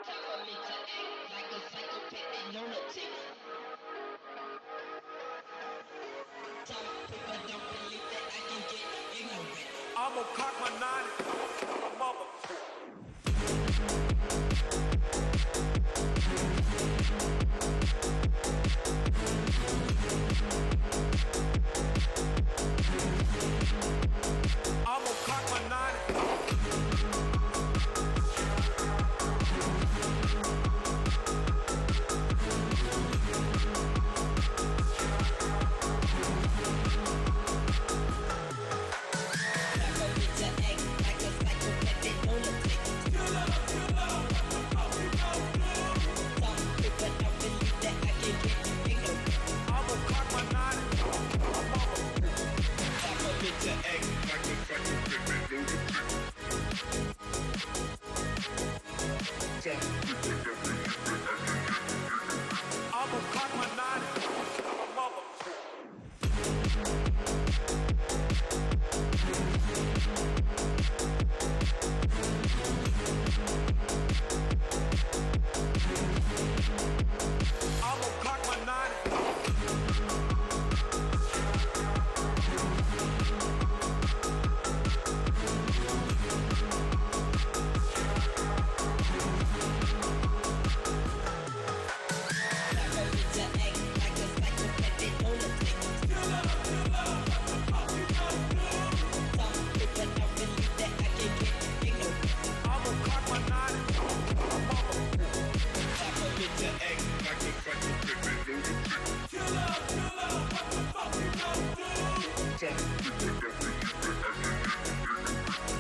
Time for me to act like a psychopathic lunatic. Some people don't believe that I can get ignorant. I'ma cock my nine and mother. I'ma cock my nine. I'ma cock my nine, mother. I'ma cock my nine.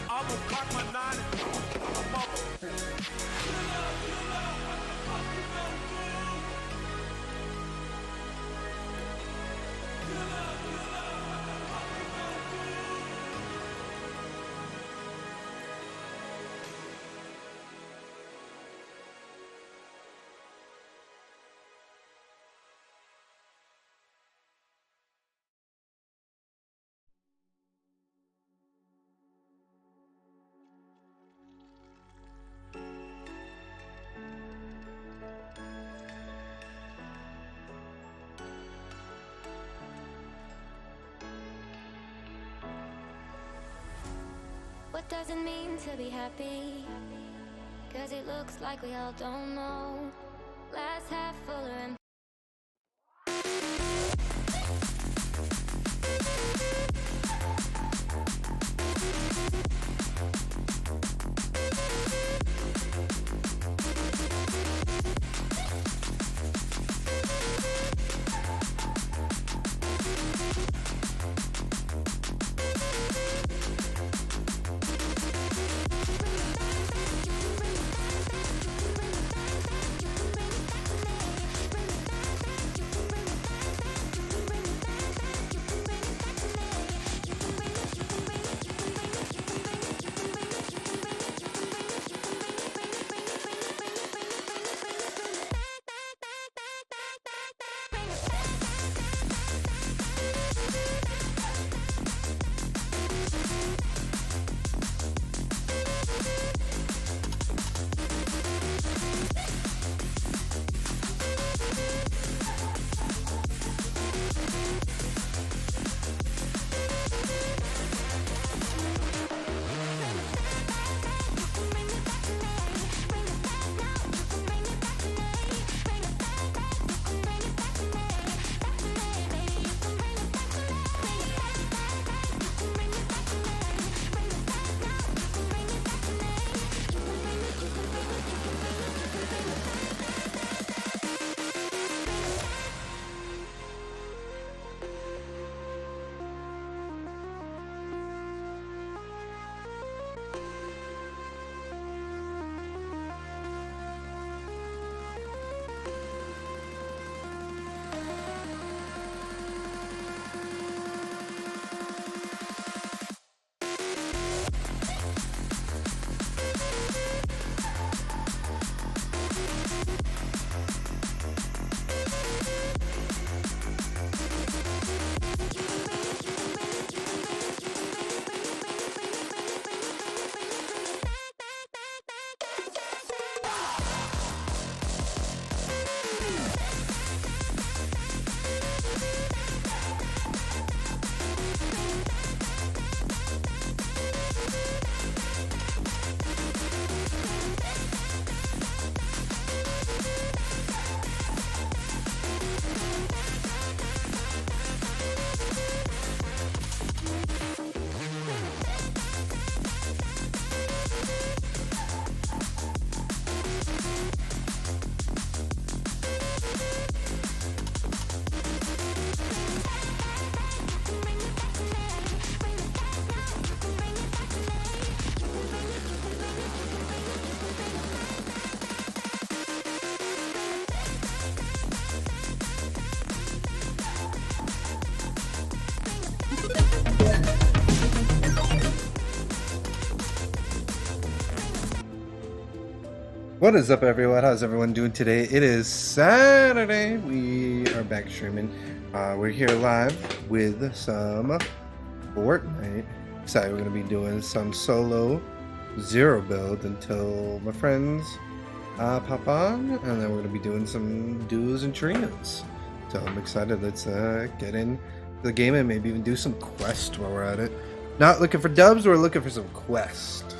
I'ma cock my nine, mother. What does it mean to be happy? 'Cause it looks like we all don't know. Glass half full or empty. What is up, everyone? How's everyone doing today? It is Saturday. We are back streaming. We're here live with some Fortnite. Excited, we're going to be doing some solo zero build until my friends pop on, and then we're going to be doing some duos and trios. So I'm excited. Let's get in the game and maybe even do some quest while we're at it. Not looking for dubs, we're looking for some quest.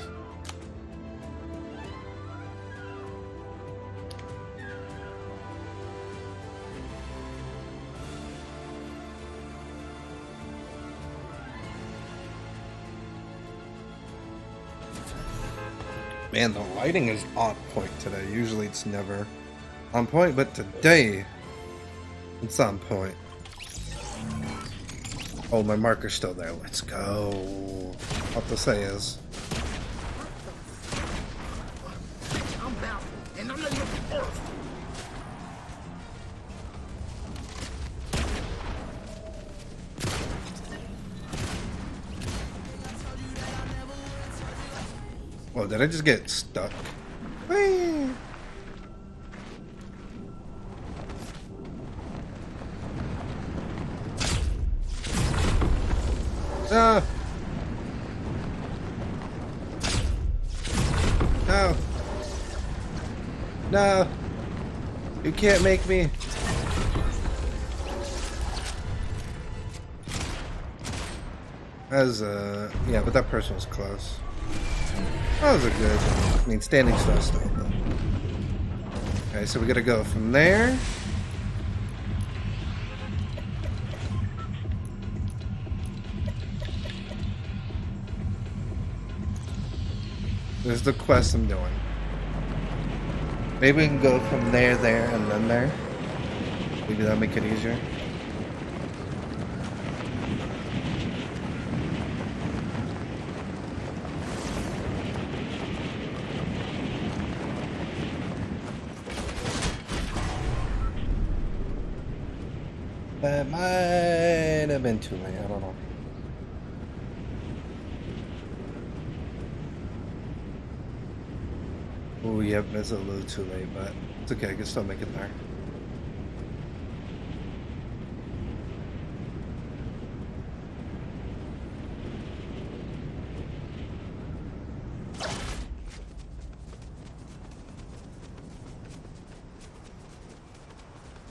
Man, the lighting is on point today. Usually it's never on point, but today it's on point. Oh, my marker's still there. Let's go. All to say is, I'm bouncing, and I'm letting you first. well, did I just get stuck? Whee! No! No! No! You can't make me! As yeah, but that person was close. That was a good. I mean, standing still. Okay, so we gotta go from there. There's the quest I'm doing. Maybe we can go from there, and then there. Maybe that'll make it easier. That might have been too late, I don't know. Oh, yep, it's a little too late, but it's okay, I can still make it there.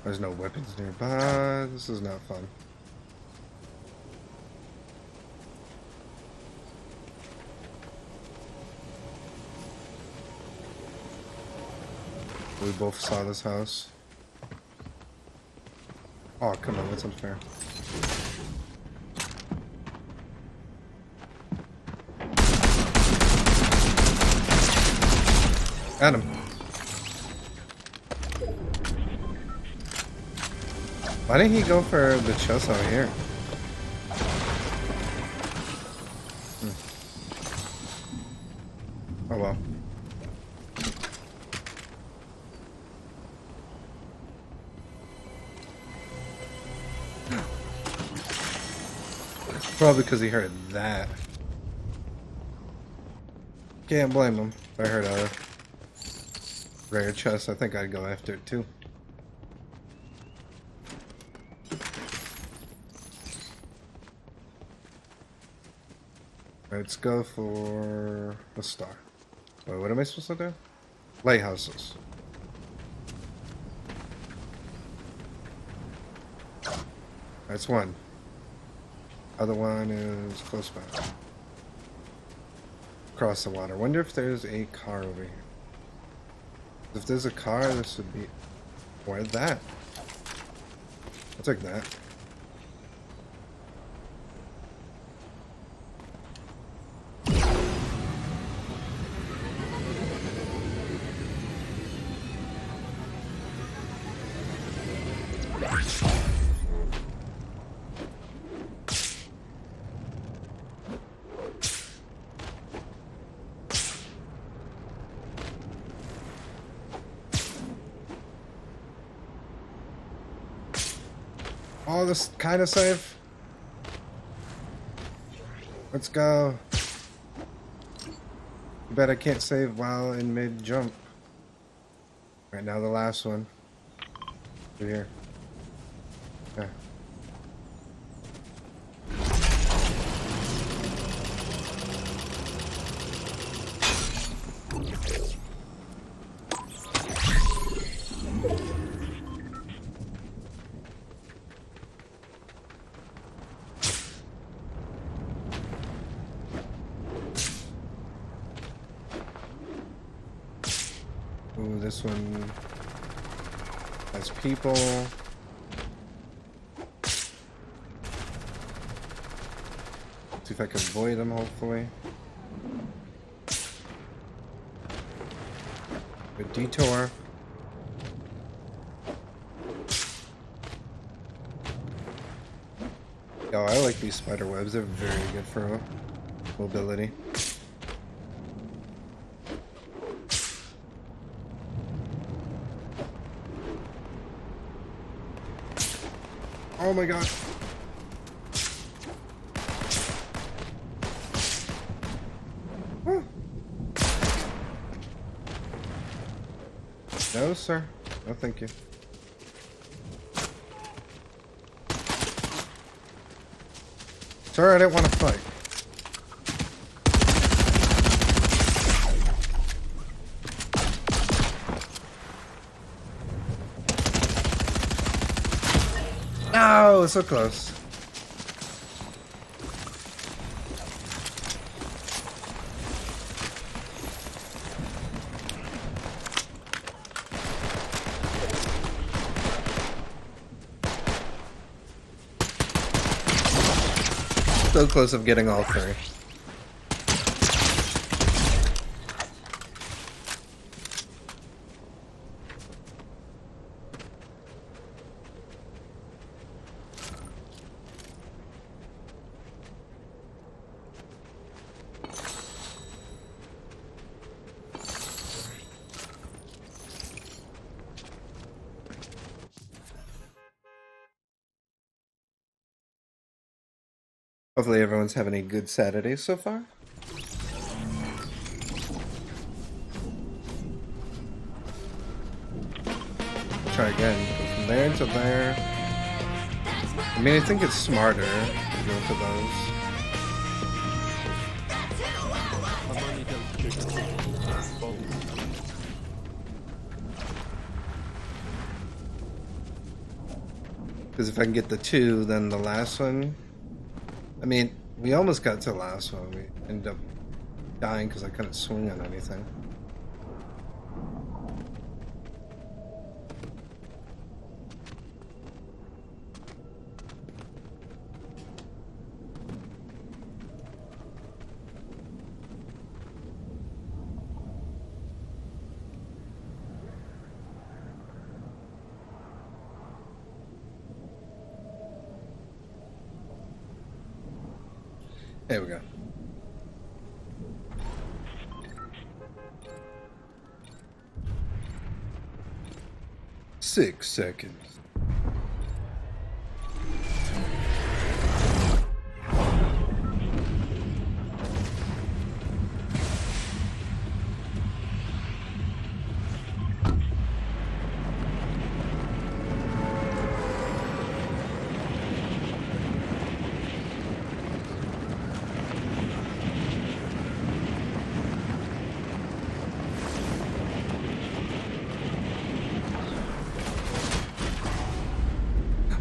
There's no weapons nearby. This is not fun. We both saw this house. Oh, come on, that's unfair. Got him. Why didn't he go for the chest out here? Oh well. Probably because he heard that. Can't blame him. If I heard a rare chest, I think I'd go after it too. Let's go for a star. Wait, what am I supposed to do? Lighthouses. That's one. Other one is close by. Across the water. Wonder if there's a car over here. If there's a car, this would be... Where's that? I'll take that. Oh, this kind of safe. Let's go. I bet I can't save while in mid-jump. Right now, the last one. Over here. Yeah. Ooh, this one has people. See if I can avoid them, hopefully. A detour. Yo, I like these spider webs. They're very good for mobility. Oh my god. Woo. No, sir. No, thank you. Sorry, I didn't want to fight. No, so close. So close of getting all three. Hopefully everyone's having a good Saturday so far. Try again. Go from there to there. I mean, I think it's smarter to go for those. Because if I can get the two, then the last one... I mean, we almost got to the last one. We ended up dying because I couldn't swing on anything. There we go. Six seconds.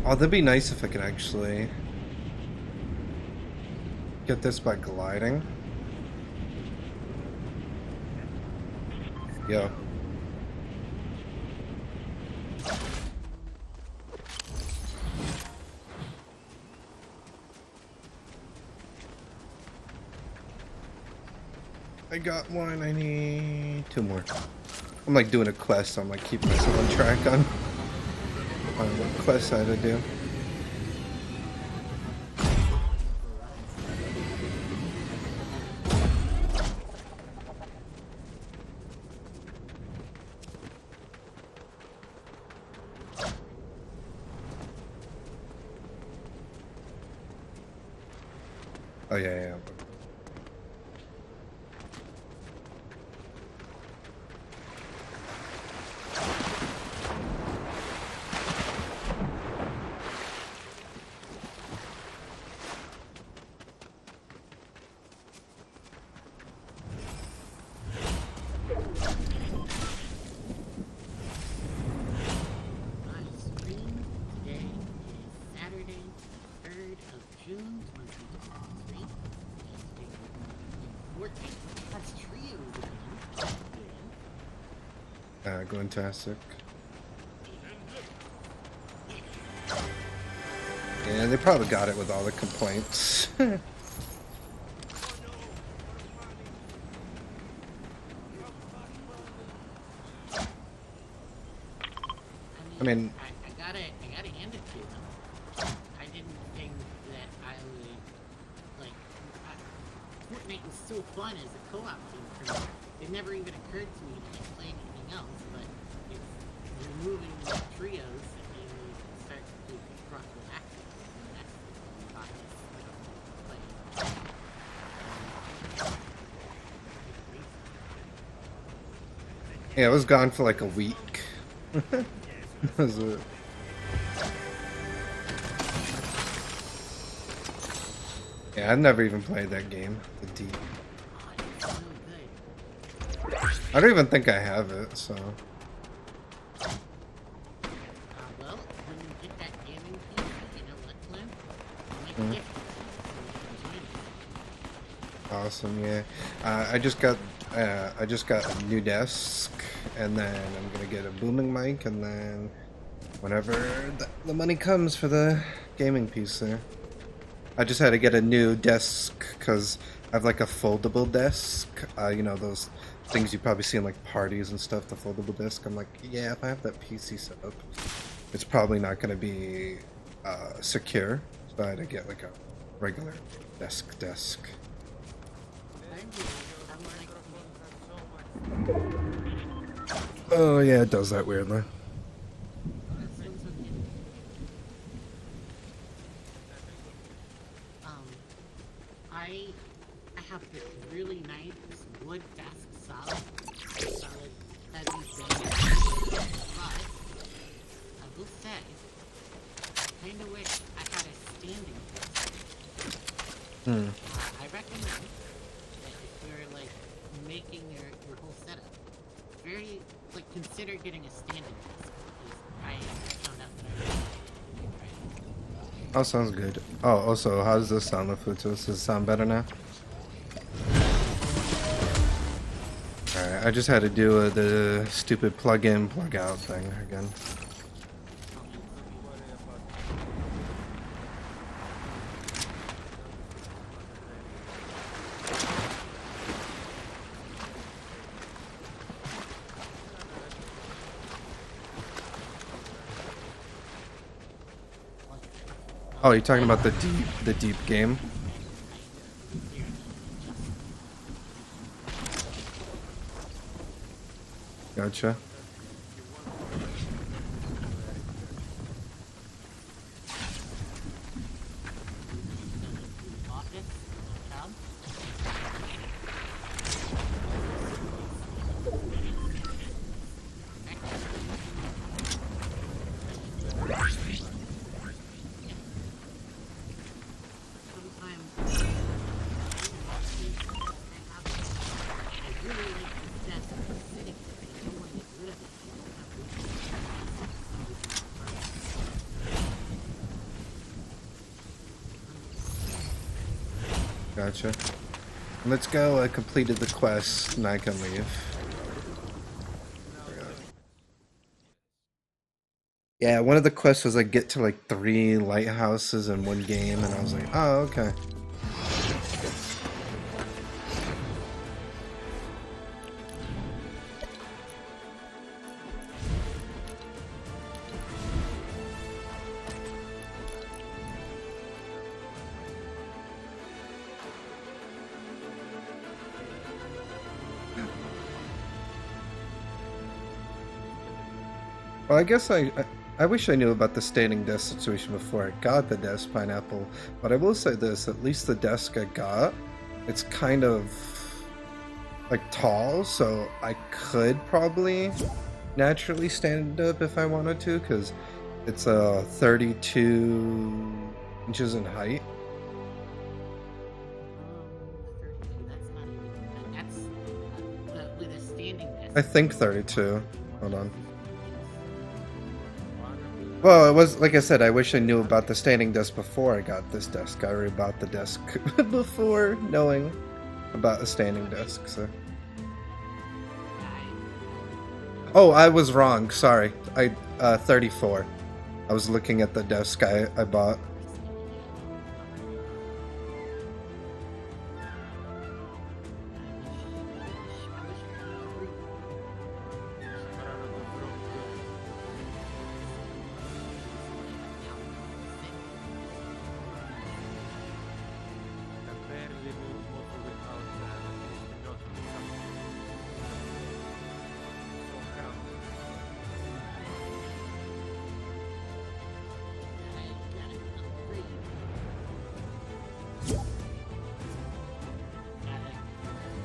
Oh, that'd be nice if I could actually get this by gliding. Yo. I got one, I need two more. I'm like doing a quest, so I'm like keeping myself on track on what quest I had to do. Oh yeah. June 2023. 14. That's trios again. Glentastic. Yeah, they probably got it with all the complaints. I mean, I gotta hand it to them. I didn't think that I would, like, Fortnite was so fun as a co-op game for me. It never even occurred to me to play anything else, but it's removing the trios that made me start to cross-relax, and that's why I play. yeah, it was gone for like a week. Was it? Yeah, I've never even played that game, The Deep. I don't even think I have it, so. Well, when you get that gaming piece, you know what, Glenn? You might get it. Awesome, yeah. I just got a new desk, and then I'm gonna get a booming mic, and then whenever the money comes for the gaming piece there. I just had to get a new desk because I have like a foldable desk. You know, those things you probably see in like parties and stuff, the foldable desk. I'm like, yeah, if I have that PC set up, it's probably not gonna be secure. So I had to get like a regular desk. Oh yeah, it does that weirdly. I have this really nice wood desk, solid heavy thing. But I will say, I kind of wish I had a standing desk. I recommend that if you're like making your whole setup, consider getting a standing desk, because I found out that I really Oh, sounds good. Oh, also, how does this sound with Bluetooth? Does it sound better now? Alright, I just had to do the stupid plug-in, plug-out thing again. Oh, you're talking about the deep game? Gotcha. Gotcha. Let's go. I completed the quest, and I can leave. Yeah, one of the quests was like get to like 3 lighthouses in one game, and I was like, oh, okay. Well, I guess I wish I knew about the standing desk situation before I got the desk pineapple, but I will say this, at least the desk I got, it's kind of like tall, so I could probably naturally stand up if I wanted to, because it's 32 inches in height. With a standing desk. I think 32. Hold on. Well, it was like I said. I wish I knew about the standing desk before I got this desk. I already bought the desk before knowing about a standing desk. So. Oh, I was wrong. Sorry. 34. I was looking at the desk I bought.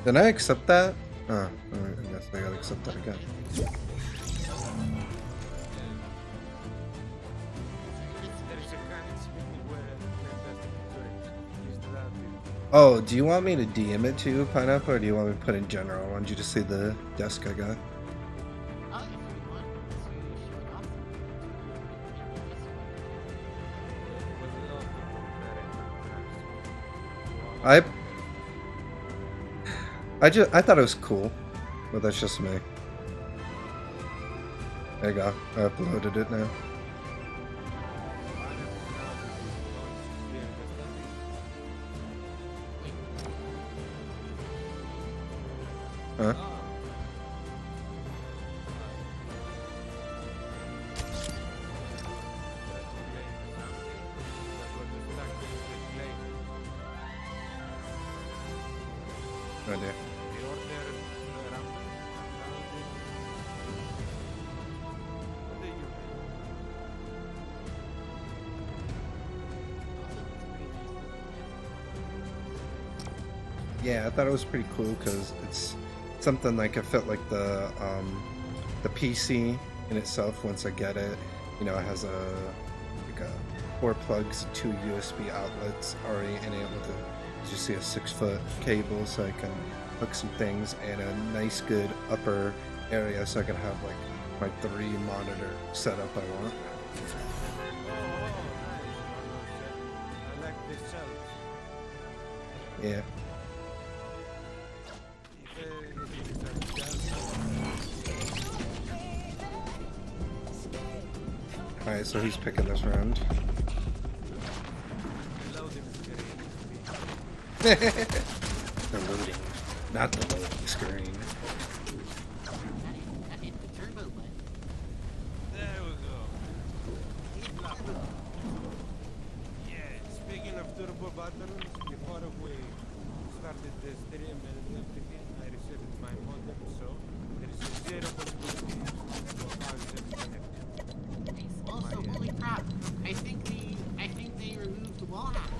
Did I accept that? Oh, alright, I guess I gotta accept that again. Oh, do you want me to DM it to you, Pineapple, or do you want me to put in general? I want you to see the desk I got. I thought it was cool, but that's just me. There you go. I uploaded it now. Huh? No idea. Yeah, I thought it was pretty cool because it's something like I felt like the PC in itself. Once I get it, you know, it has like 4 plugs, 2 USB outlets already enabled to. As you see, a 6-foot cable, so I can hook some things, and a nice, good upper area, so I can have like my 3 monitor setup I want. I like this shelf. Yeah. Alright, so who's picking this round? The loading, not the loading screen. There we go. Yeah, speaking of turbo buttons, before we started the stream and everything, I reset my modem, so there is a 0 possibility of how them connected. Also, holy crap! I think they removed the wall hack.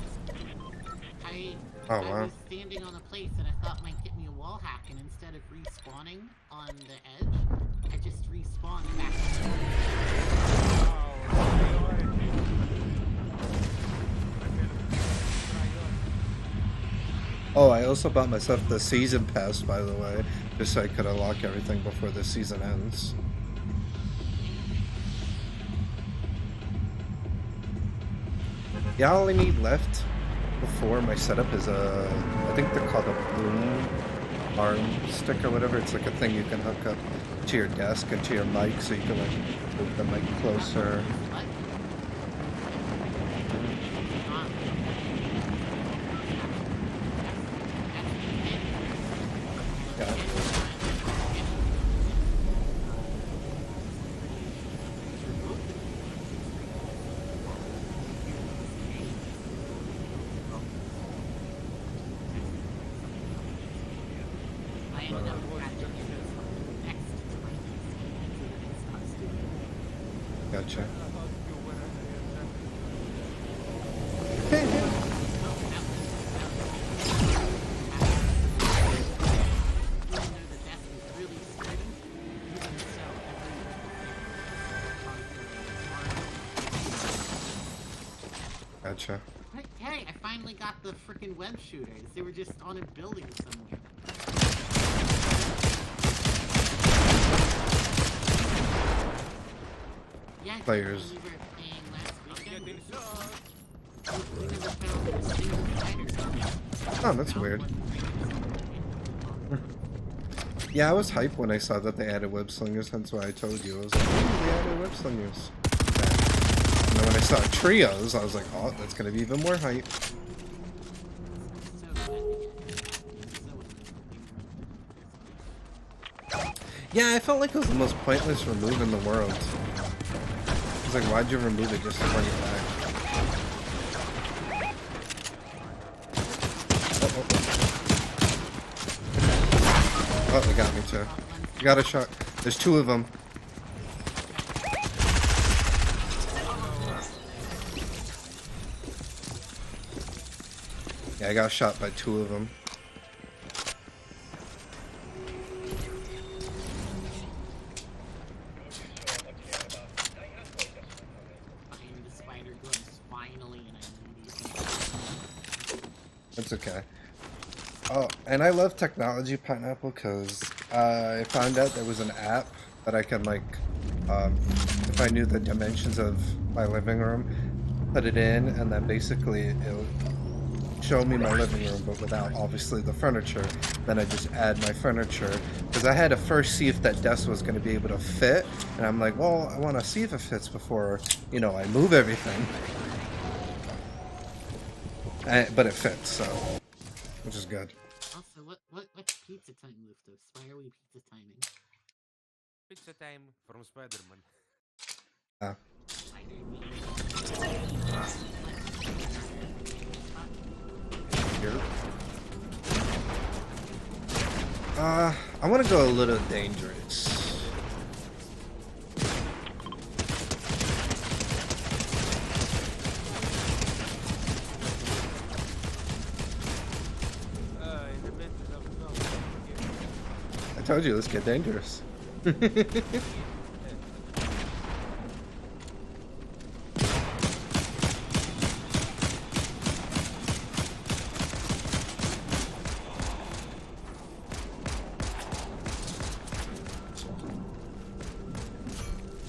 Oh, I wow. was standing on a place that I thought might get me a wall hack, and instead of respawning on the edge, I just respawned back. Oh, I also bought myself the season pass, by the way, just so I could unlock everything before the season ends. Yeah, all I need left before my setup is I think they're called a boom arm stick or whatever. It's like a thing you can hook up to your desk and to your mic, so you can like move the mic closer. Yeah. I ended up catching it next to my PC. Gotcha. Gotcha. Hey, I finally got the frickin' web shooters. They were just on a building somewhere. Yeah, 'cause players. when we were playing last weekend, Getting shot. we never found a single spider. Oh, that's weird. Yeah, I was hyped when I saw that they added web slingers. That's why I told you. I was like, "Ooh, they added web slingers." And then when I saw trios, I was like, "Oh, that's gonna be even more hype." So glad to get it. Yeah, I felt like it was the most pointless remove in the world. I was like, why'd you remove it just to bring it back? Oh, they got me too. You got a shot. There's two of them. Yeah, I got shot by two of them. Find the spider gloves finally, and I need these. That's okay. Oh, and I love technology, Pineapple, because I found out there was an app that I can, like, if I knew the dimensions of my living room, put it in, and then basically it would show me my living room, but without, obviously, the furniture. Then I just add my furniture, because I had to first see if that desk was going to be able to fit, and I'm like, well, I want to see if it fits before, you know, I move everything. But it fits, so, which is good. Also, what's pizza time, Luftos? Why are we pizza timing? Pizza time from Spider-Man. Spider Here. I want to go a little dangerous. In the middle of no. I told you, let's get dangerous.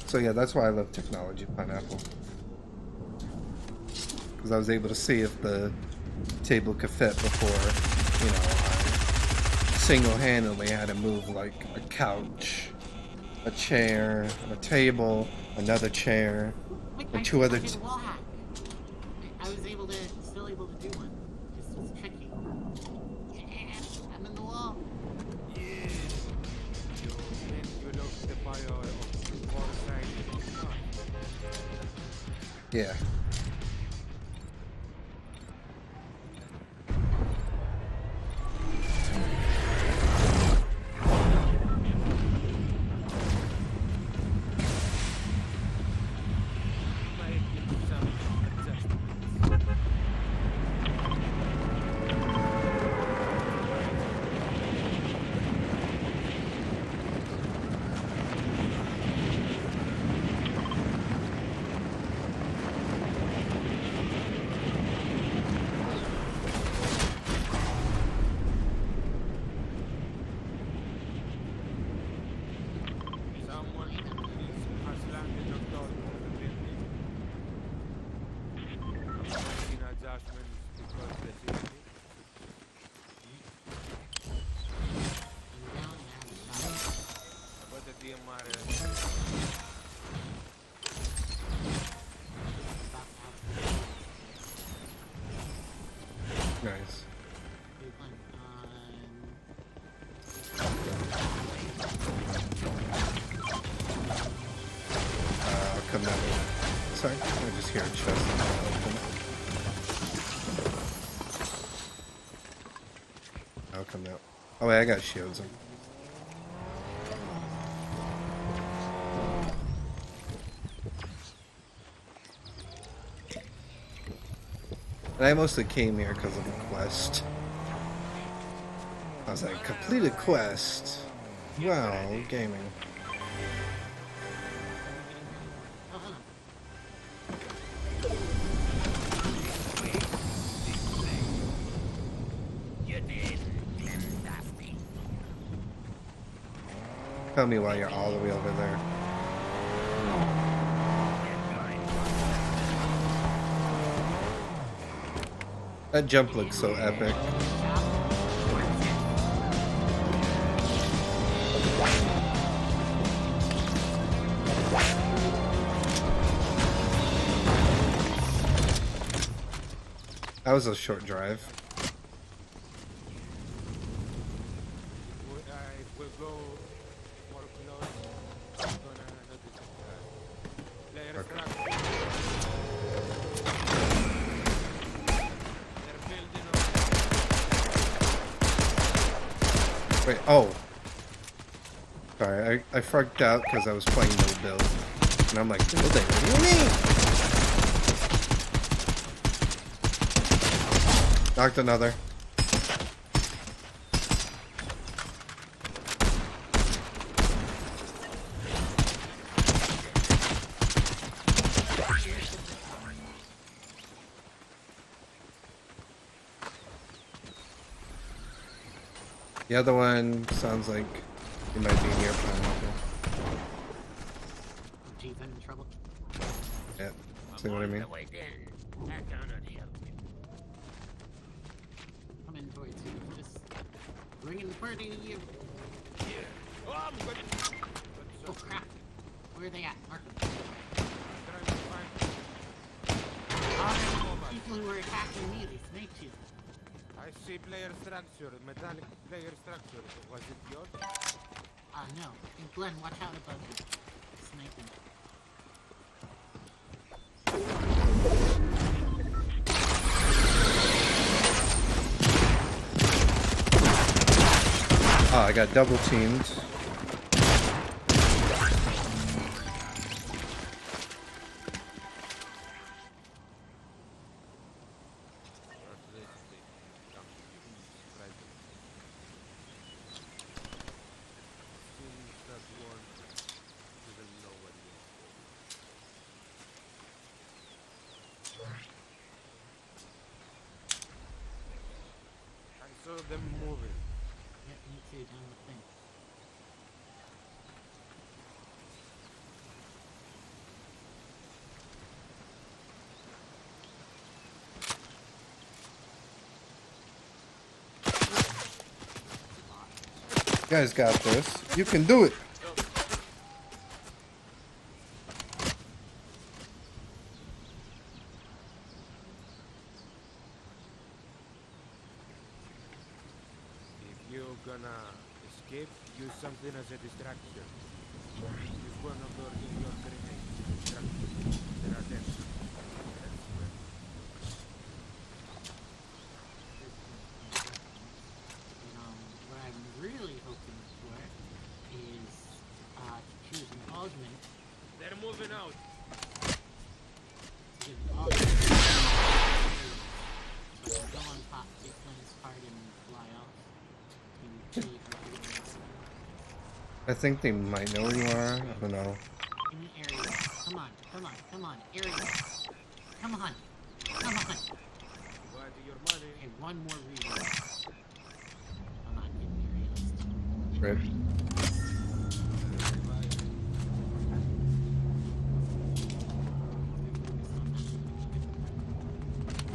So yeah, that's why I love technology, Pineapple. Because I was able to see if the table could fit before, you know, I single-handedly had to move like a couch, a chair, a table, another chair, Wait, and I two other. did a wall hack. I was still able to do one. Just was tricky. Yeah, I'm in the wall. Yeah. You look the bio of four sides. Yeah. Might give you some adjustments. Someone has landed on top of the building. Making adjustments because the city. I'm down and I have a shot. But the DMR About to have Nice. big one I'll come that way. Sorry, I just hear a chest open. I'll come out. Oh wait, I got shields. And I mostly came here because of the quest. I was like, completed quest. Wow, gaming. Oh, hold on. Tell me why you're all the way over there. That jump looks so epic. That was a short drive. If we go more close, I'm gonna notice player structure. They're building on Wait, oh. Sorry, I fucked out because I was playing no build. And I'm like, building? What do you mean? Knocked another. The other one sounds like he might be near pineapple. Chief in trouble. Yeah, see what I mean? Come in towards you. Just bringing the party to you. Oh, I'm good. Oh crap. Where are they at? Mark them. Trying to find People who were attacking me, they snaked you. I see player structure, metallic player structure. Was it yours? No. And Glenn, watch out above you. Sniping. Oh, I got double teamed. I saw them moving. Yeah, me too, down the thing. You guys got this. You can do it. If you're gonna escape, use something as a distraction. Use one of your grenades to distract you. There are them. Elsewhere. What I'm really hoping for is to choose an augment They're moving out. to give an augment. So I can go on top, take Glenn's card, and fly off. And see if I think they might know where you are. I don't know. in the area. Come on, come on, come on. Area. Come on. Come on. Go add your money. Okay, one more reroll. I'm not getting area. Rip.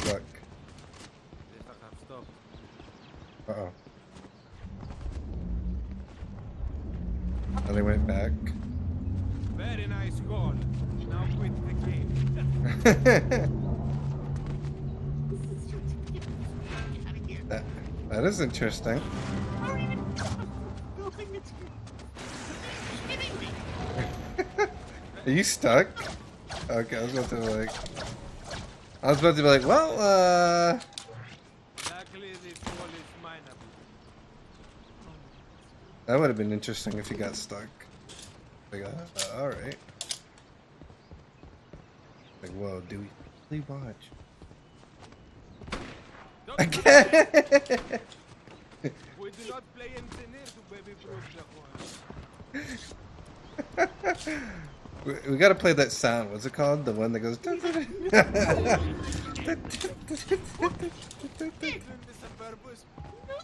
Look. They start have stopped. Uh-oh. Oh, they went back. Very nice call. Now quit the game. Get out of here. That is interesting. Are you stuck? Okay, I was about to be like, well, Luckily, this wall is mineable. that would have been interesting if you got stuck. Like, all right. Like, whoa, do we really watch? Again. We do not play engineer to baby-proof the one. We gotta play that sound. What's it called? The one that goes. Doing this on purpose. No!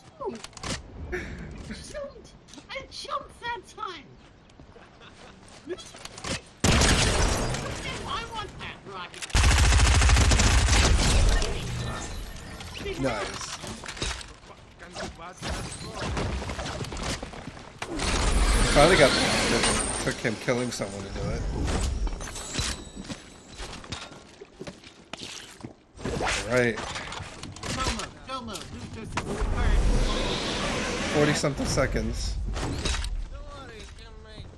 Don't! I jumped that time! I want that rocket! Nice. Finally got past it. It took him killing someone to do it. Alright. Go mode. Who's just first? 40 something seconds. Don't worry, you can make it.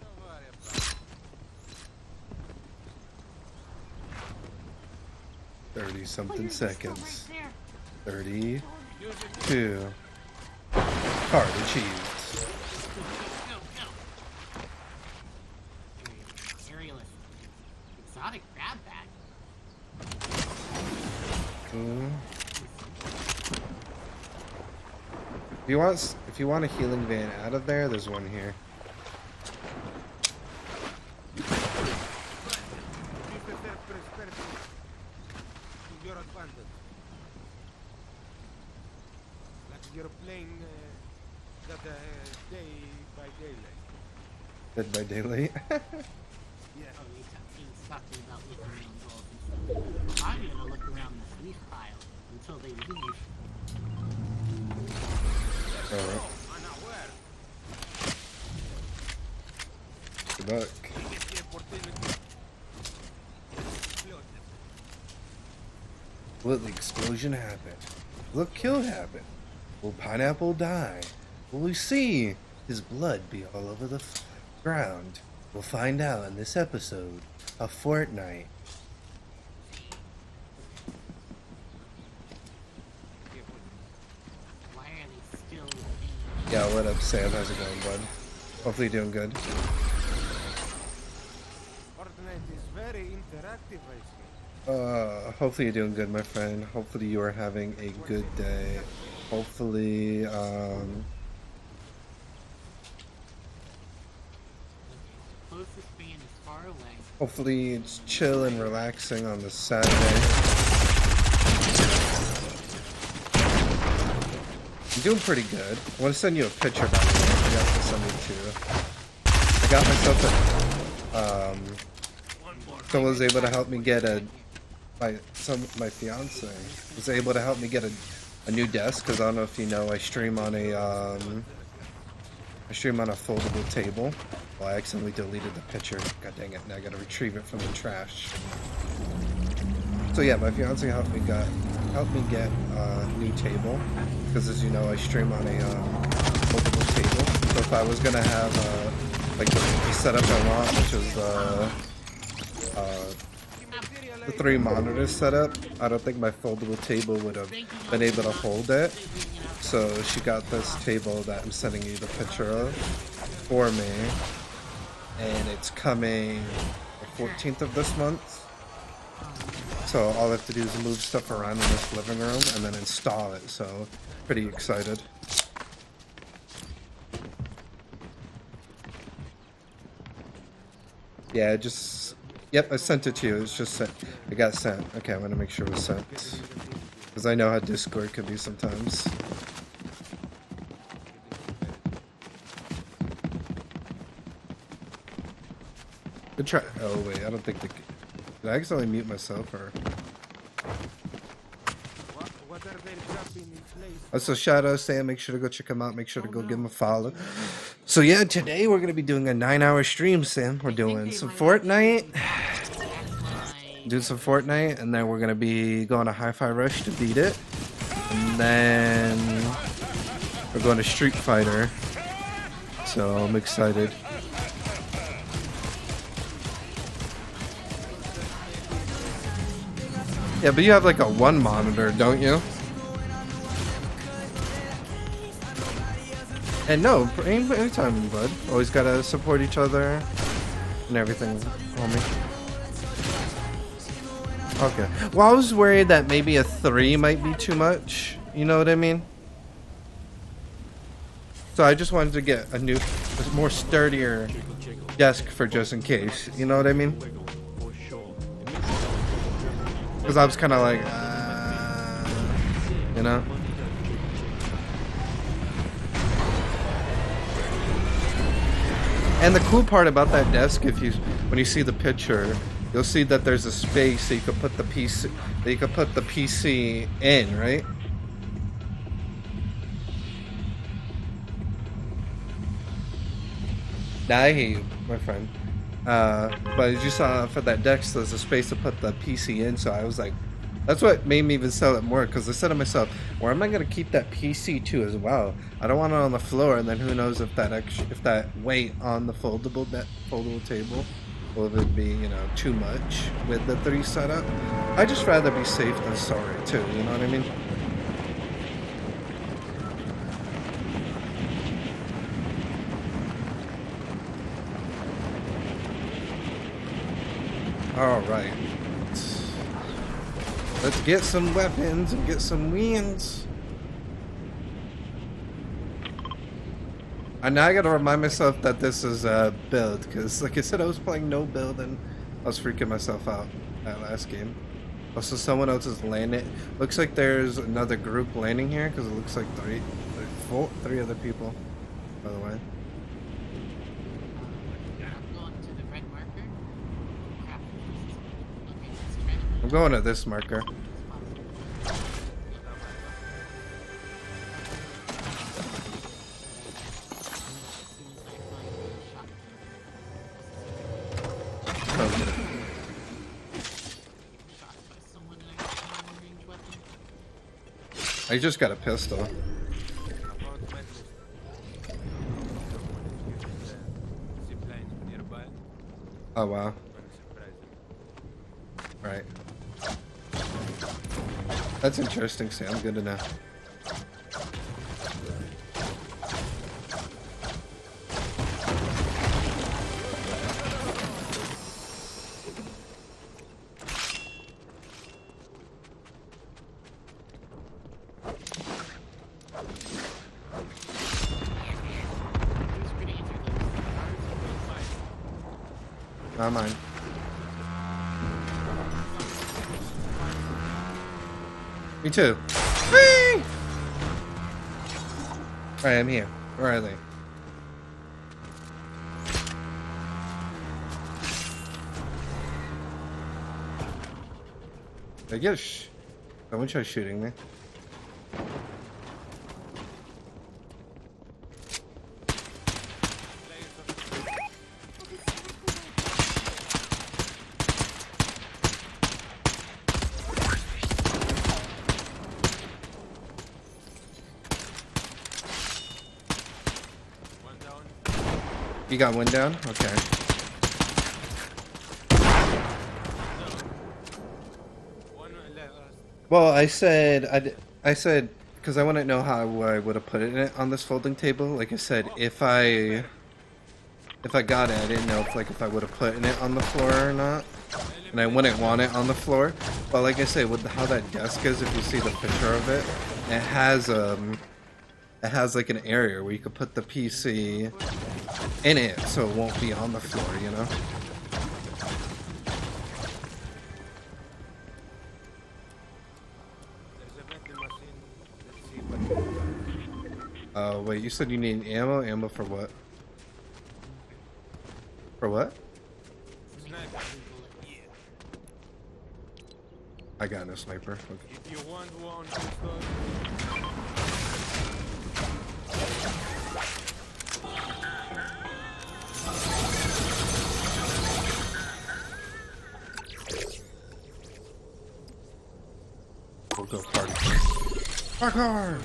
Don't worry about it. 30 something seconds. 32. Use it. Card achieved. Go. Aerialist. Exotic grab bag. If you want a healing van out of there, there's one here. Use the self-prosperity to your advantage. Like you're playing that day by daylight. Dead by Daylight. Yeah. Oh, he's talking about looking around walls and stuff. I'm gonna look around this leaf pile until they leave. Alright. Unaware. Good luck. We get the opportunity. Explode them. Will the explosion happen? Will a kill happen? Will Pineapple die? Will we see his blood be all over the ground? We'll find out in this episode of Fortnite. Why are they still Yeah, what up, Sam? How's it going, bud? Hopefully you're doing good. Fortnite is very interactive, I see. Hopefully you're doing good, my friend. Hopefully you are having a good day. Hopefully, closest van is far away? hopefully it's chill and relaxing on this Saturday. I'm doing pretty good. I want to send you a picture back there. I forgot to send it to you. I got myself someone was able to help me get my fiance was able to help me get a new desk, because I don't know if you know, I stream on a foldable table. Well, I accidentally deleted the picture. God dang it! Now I gotta retrieve it from the trash. So yeah, my fiance helped me get a new table, because as you know, I stream on a foldable table. So if I was gonna have like the setup I want, which is the 3 monitors setup, I don't think my foldable table would have been able to hold it. So she got this table that I'm sending you the picture of for me, and it's coming the 14th of this month. So all I have to do is move stuff around in this living room and then install it. So pretty excited. Yeah, yep, I sent it to you. It's just sent. It got sent. Okay, I'm gonna make sure it was sent, because I know how Discord can be sometimes. Good try. Oh wait, I don't think did I accidentally mute myself, or? What are they dropping in place? So shout out Sam, make sure to go check him out, make sure to go give him a follow. So yeah, today we're gonna be doing a 9-hour stream, Sam. We're doing some Fortnite. Do some Fortnite, and then we're gonna be going to Hi-Fi Rush to beat it. And then we're going to Street Fighter. So I'm excited. Yeah, but you have like a 1 monitor, don't you? And no, anytime, bud. Always gotta support each other and everything, homie. Okay. Well, I was worried that maybe a 3 might be too much. You know what I mean? So I just wanted to get a more sturdier desk for just in case. You know what I mean? Because I was kind of like, you know? And the cool part about that desk, when you see the picture, you'll see that there's a space that you could put the PC in, right? Now I hear you, my friend. But as you saw for that Dex, there's a space to put the PC in, so I was like, that's what made me even sell it more, because I said to myself, where am I going to keep that PC too as well? I don't want it on the floor, and then who knows if that weight on the foldable table will it be, you know, too much with the 3 setup. I just rather be safe than sorry too, you know what I mean? Alright. Let's get some weapons and get some wins. And now I gotta remind myself that this is a build, because like I said, I was playing no build and I was freaking myself out that last game. Also, someone else is landing. Looks like there's another group landing here, because it looks like three other people, by the way. I'm going to this marker. I just got a pistol. Oh wow. Right. That's interesting, Sam. Good to know. Not mine. Me too. Whee! Alright, I'm here. Where are they? I guess someone try shooting me. You got one down? Okay. Well, I said, because I want to know how I would have put it on this folding table. Like I said, if I got it, I didn't know if I would have put it on the floor or not. And I wouldn't want it on the floor. But like I say, with how that desk is, if you see the picture of it, it has like an area where you could put the PC in it, so it won't be on the floor, you know? Oh, wait, you said you need ammo? Ammo for what? For what? I got no sniper. Okay. If you want one, We'll go party. Parkour! I'm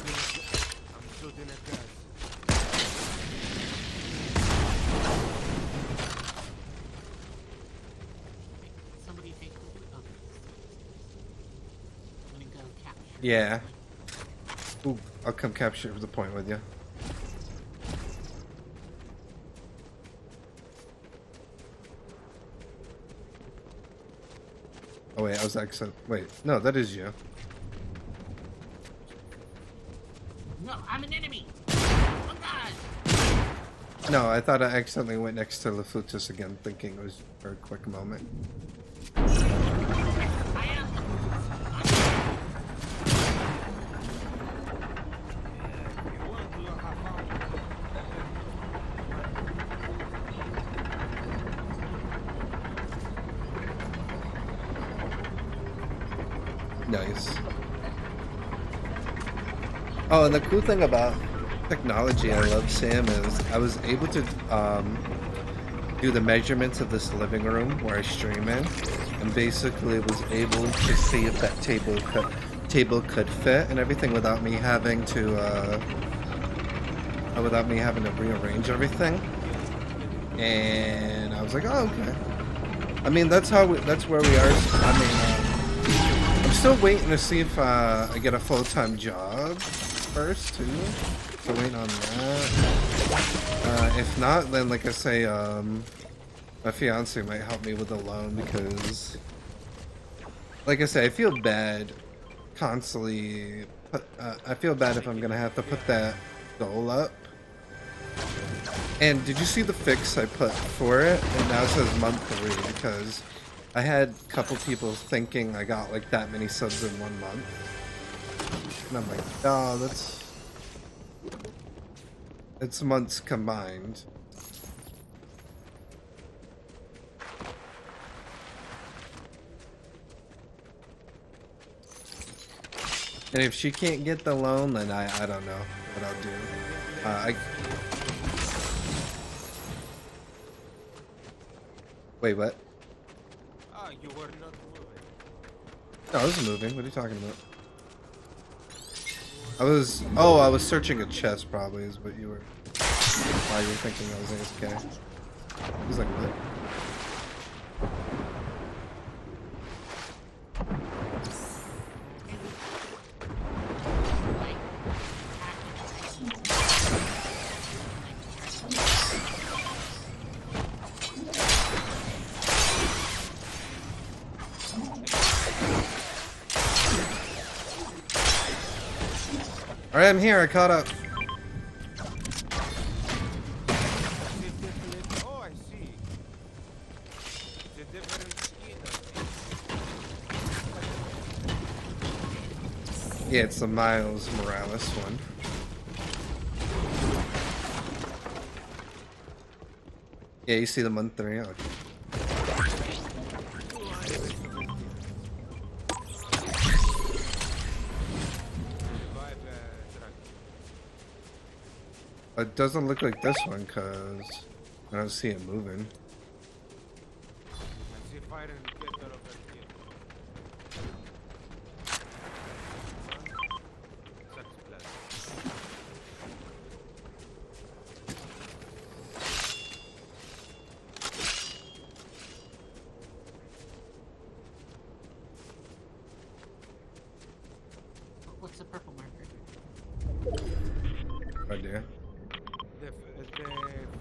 shooting at guys. Somebody take the loot. Okay. I'm gonna go capture. Yeah. Ooh, I'll come capture the point with you. Oh wait, I was actually. Wait, no, that is you. No, I'm an enemy! Oh god! No, I thought I accidentally went next to Lafutus again, thinking it was for a quick moment. I am! nice. Oh, and the cool thing about technology I love, Sam, is I was able to do the measurements of this living room where I stream in, and basically was able to see if that table could fit and everything without me having to rearrange everything. And I was like, oh, okay. I mean, that's where we are. I mean, I'm still waiting to see if I get a full-time job first too. So waiting on that. If not, then like I say, my fiance might help me with the loan because, like I say, I feel bad constantly. I feel bad if I'm gonna have to put that goal up. And did you see the fix I put for it? And now it says month 3 because I had a couple people thinking I got like that many subs in 1 month. And I'm like, oh, it's months combined. And if she can't get the loan, then I don't know what I'll do. Wait, what? Ah, you were not moving. No, I wasn't moving. What are you talking about? I was searching a chest probably is what you were, why you were thinking I was AFK. I was like, what? Alright, I'm here, I caught up. Oh, I see. It's a different skin, I think. Yeah, it's the Miles Morales one. Yeah, you see the month 3? Okay. It doesn't look like this one because I don't see it moving. I see fire and get out of here. Such blood. What's the purple marker? Right there. The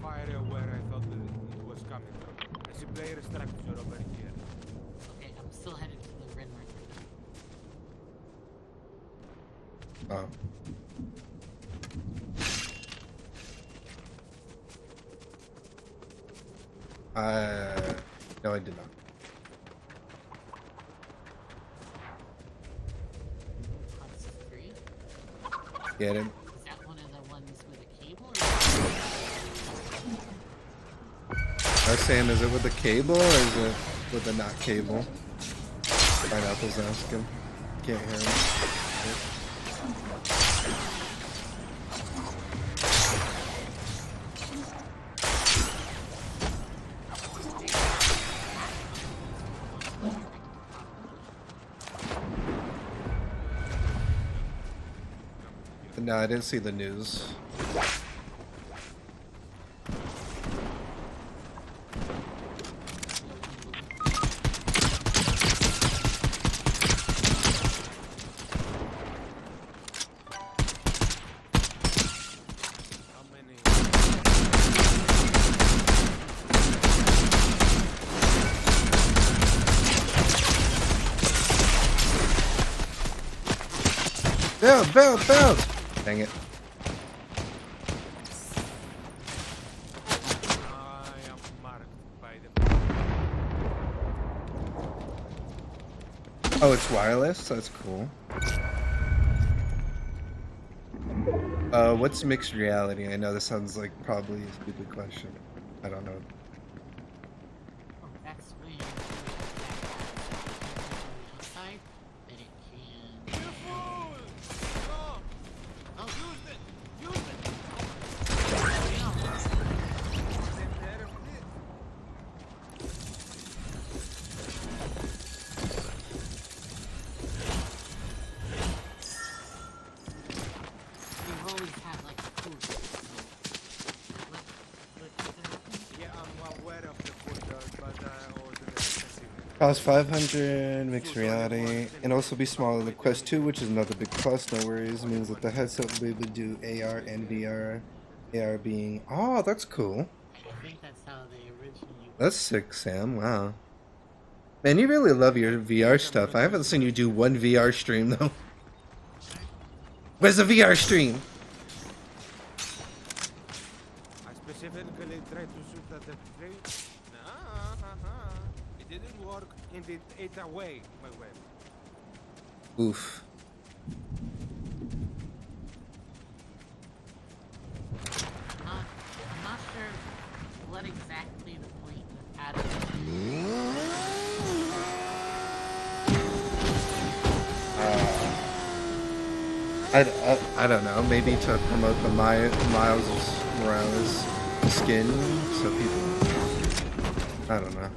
fire where I thought that it was coming from. I see player structure over here. Okay, I'm still headed to the red marker. Oh. No, I did not. That's 3. Yeah, I didn't. Is that one of the ones with a cable? I was saying, is it with the cable or is it with the not cable? Pineapple's asking. Can't hear him. No, I didn't see the news. How many? Build! Dang it. I am marked by the. Oh, it's wireless? That's cool. What's mixed reality? I know this sounds like probably a stupid question. I don't know. Oh, that's when outside that it can Cost 500, mixed reality, and also be smaller than Quest 2, which is another big plus. No worries. It means that the headset will be able to do AR and VR. AR being, oh, that's cool. I think that's how they originally. That's sick, Sam. Wow. Man, you really love your VR stuff. I haven't seen you do one VR stream though. Where's the VR stream? I specifically tried to shoot at the tree. It didn't work and it ate away my web. Oof. I'm not sure what exactly the point of adding. I don't know. Maybe to promote the Miles Morales skin, so people. I don't know.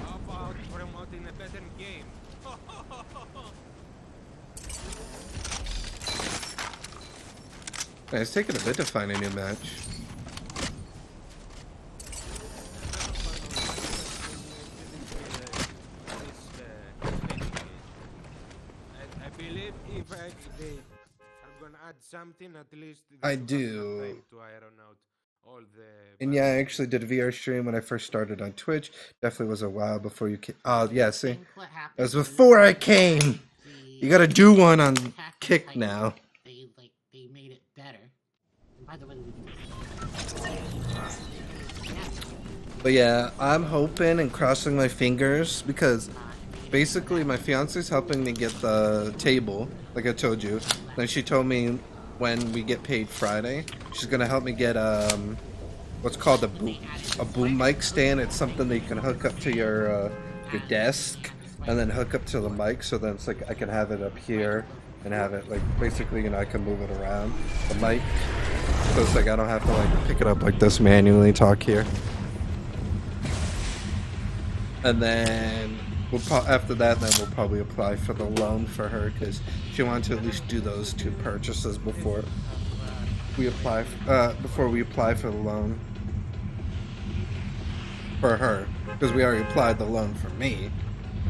How about promoting a better game? Man, it's taking a bit to find a new match. I believe if they are gonna add something, at least I they do. have some time to iron out all the. And yeah, I actually did a VR stream when I first started on Twitch. Definitely was a while before you came. Oh, yeah, see? think what happened That was is before I came! the You gotta do one on Attack on Kick Titan, now. They made it better. And by the way, But yeah, I'm hoping and crossing my fingers because basically my fiance's helping me get the table, like I told you. Then she told me when we get paid Friday, she's gonna help me get what's called a boom mic stand. It's something that you can hook up to your desk and then hook up to the mic, so then it's like I can have it up here and have it like basically, you know, I can move it around the mic, so it's like I don't have to like pick it up like this manually, talk here. And then after that, then we'll probably apply for the loan for her because she wanted to at least do those two purchases before we apply for the loan for her, because we already applied the loan for me,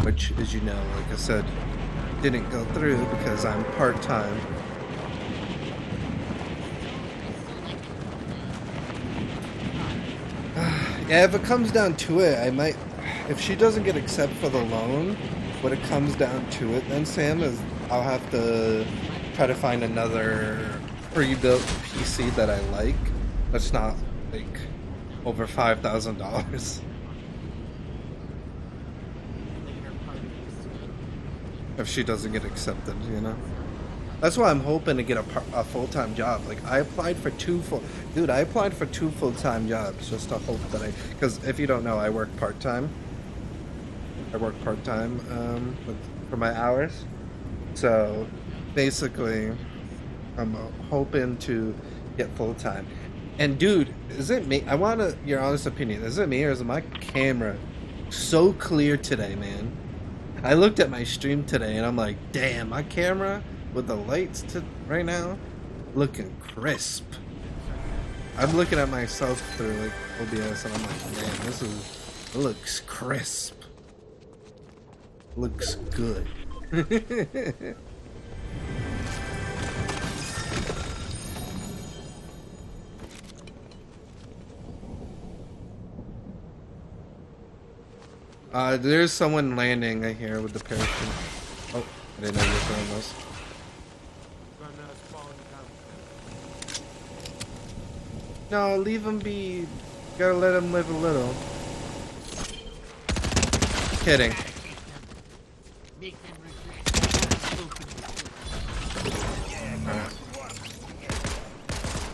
which, as you know, like I said, didn't go through because I'm part-time. Yeah, if it comes down to it, I might. If she doesn't get accepted for the loan, what it comes down to it then, Sam, is I'll have to try to find another pre-built PC that I like that's not like over $5,000. later part of this week. If she doesn't get accepted, you know. That's why I'm hoping to get a full-time job. Like I applied for two full-time jobs just to hope that because if you don't know, I work part-time. For my hours. So basically, I'm hoping to get full-time. And dude, is it me? I want your honest opinion. Is it me or is my camera so clear today, man? I looked at my stream today and I'm like, damn, my camera with the lights right now looking crisp. I'm looking at myself through like OBS and I'm like, man, it looks crisp. Looks good. There's someone landing, I hear, with the parachute. Oh, I didn't know you were throwing those. Gonna spawn down. No, leave him be. Gotta let him live a little. Kidding. Make them regret. Alright.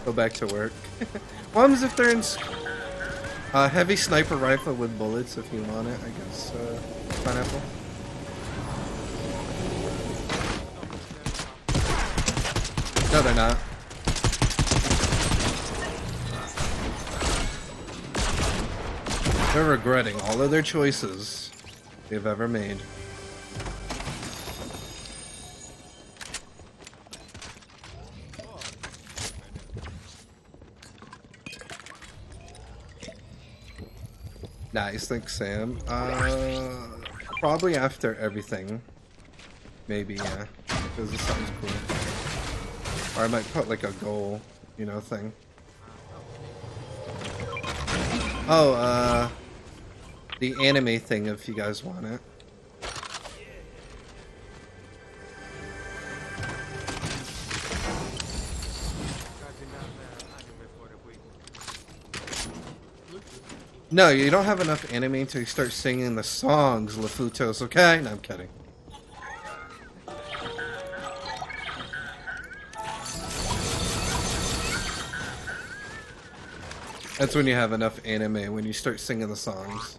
Go back to work. What happens if they're in heavy sniper rifle with bullets if you want it, I guess. Pineapple. No, they're not. They're regretting all of their choices they've ever made. Nice, thanks, Sam. Probably after everything. Maybe, yeah. Because it sounds cool. Or I might put like a goal, you know, thing. Oh, the anime thing if you guys want it. No, you don't have enough anime until you start singing the songs, Lafutos, okay? No, I'm kidding. That's when you have enough anime, when you start singing the songs.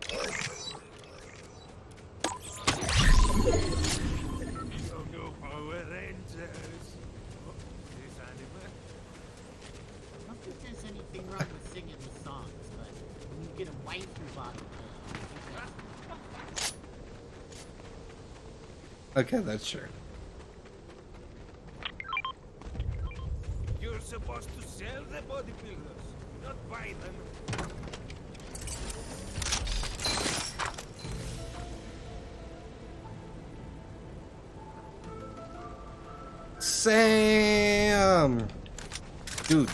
Oh no, Power Rangers! Oh, this anime? I don't think there's anything wrong with singing the songs, but when you get a waifu bottle, Okay, that's true. You're supposed to sell the bodybuilders, not buy them. Sam! Dude,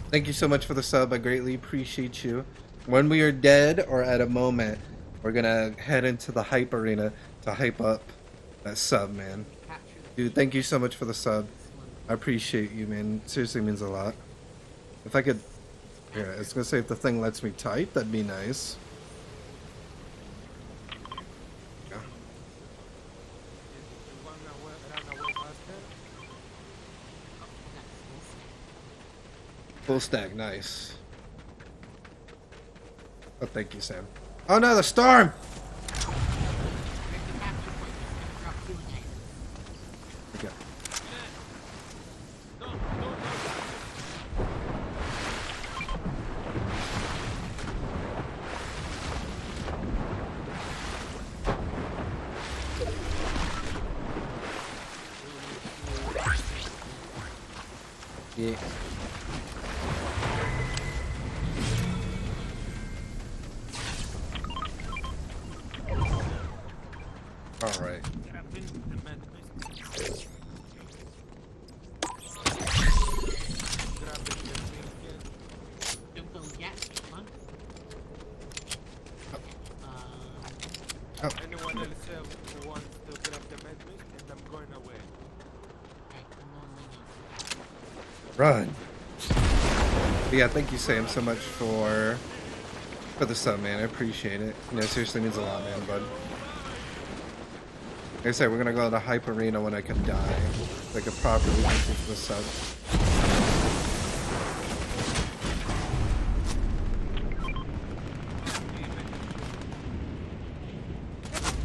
thank you so much for the sub. I greatly appreciate you. When we are dead or at a moment, we're gonna head into the hype arena to hype up that sub, man. Dude, thank you so much for the sub. I appreciate you, man. Seriously means a lot. If I could... Yeah, I was gonna say if the thing lets me type, that'd be nice. Yeah. You wanna run away faster? Full stack, nice. Oh, thank you, Sam. Oh no, the storm! Okay. Yeah. All right. Don't go yet, huh? Oh. Anyone else who wants to grab the med mist, and I'm going away. Run. But yeah, thank you, Sam, so much for the sub, man. I appreciate it. You know, it seriously means a lot, man, bud. Like I said, we're gonna go to Hype Arena when I can die. Like a properly thank you for the sub.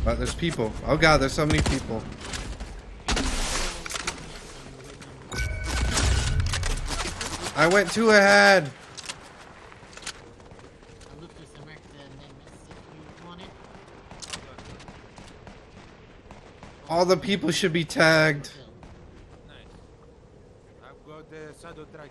But there's people. Oh god, there's so many people. I went too ahead. All the people should be tagged. Nice. I've got the shadow tracker.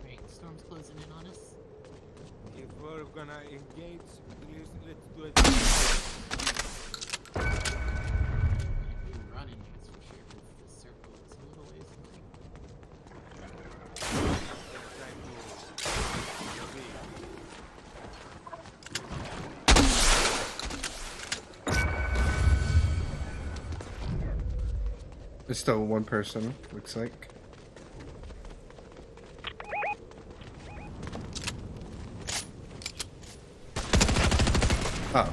Right, storm's closing in on us. If we're gonna engage, please let's do it. We're running, that's for sure, because the circle is a little ways away. There's still one person, looks like. Oh.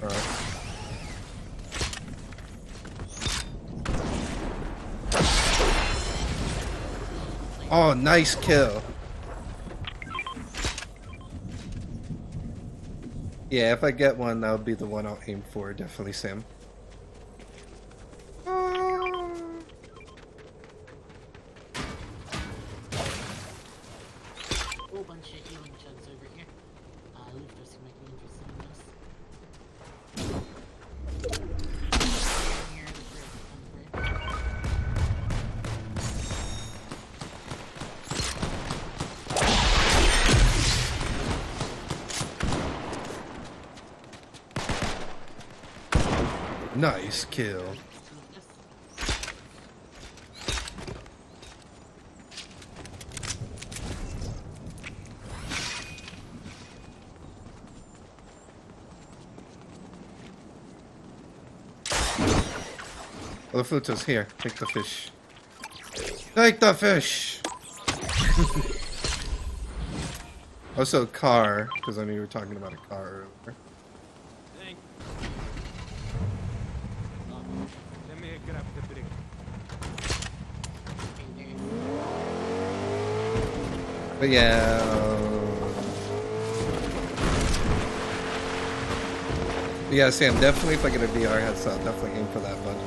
Alright. Oh, nice kill. Yeah, if I get one, that would be the one I'll aim for, definitely, Sam. Whole bunch of healing chugs over here. Luftos might be interested in this. Here, the bridge. Nice kill. Oh, the Fluto's here. Take the fish. Take the fish! Also, car, because I knew you were talking about a car earlier. Thank Let me grab the brick. But yeah. But yeah, Sam, definitely if I get a VR headset, definitely aim for that bud.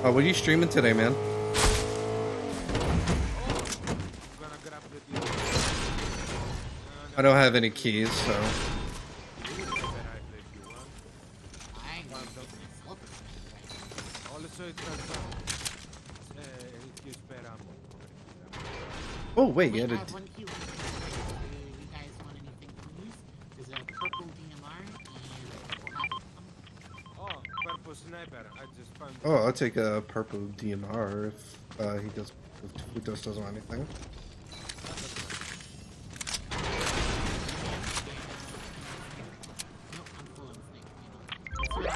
Oh, what are you streaming today, man? Gonna grab the deal. I don't have any keys, so. Also, it's che speriamo. Oh, wait, We yeah. have one key left. You guys want anything, please? There's a purple DMR and a purple half. Oh, purple sniper. I just found. Oh, I'll take a purple DMR if he does. If Flutos doesn't want anything. Nope, I'm full of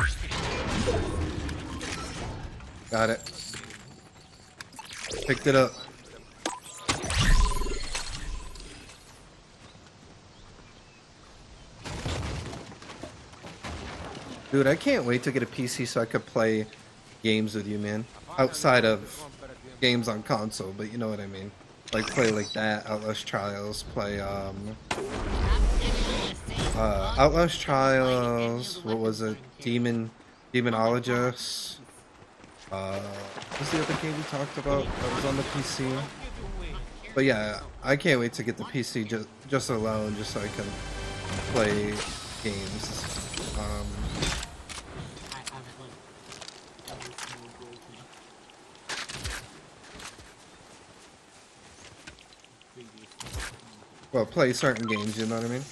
snake. Got it. Picked it up. Dude, I can't wait to get a PC so I could play games with you, man. Outside of games on console, but you know what I mean. Like play like that, Outlast Trials, play Outlast Trials, what was it? Demonologist. What's the other game we talked about that was on the PC? But yeah, I can't wait to get the PC just alone, just so I can play games. I have it like every single gold thing. Well, play certain games, you know what I mean?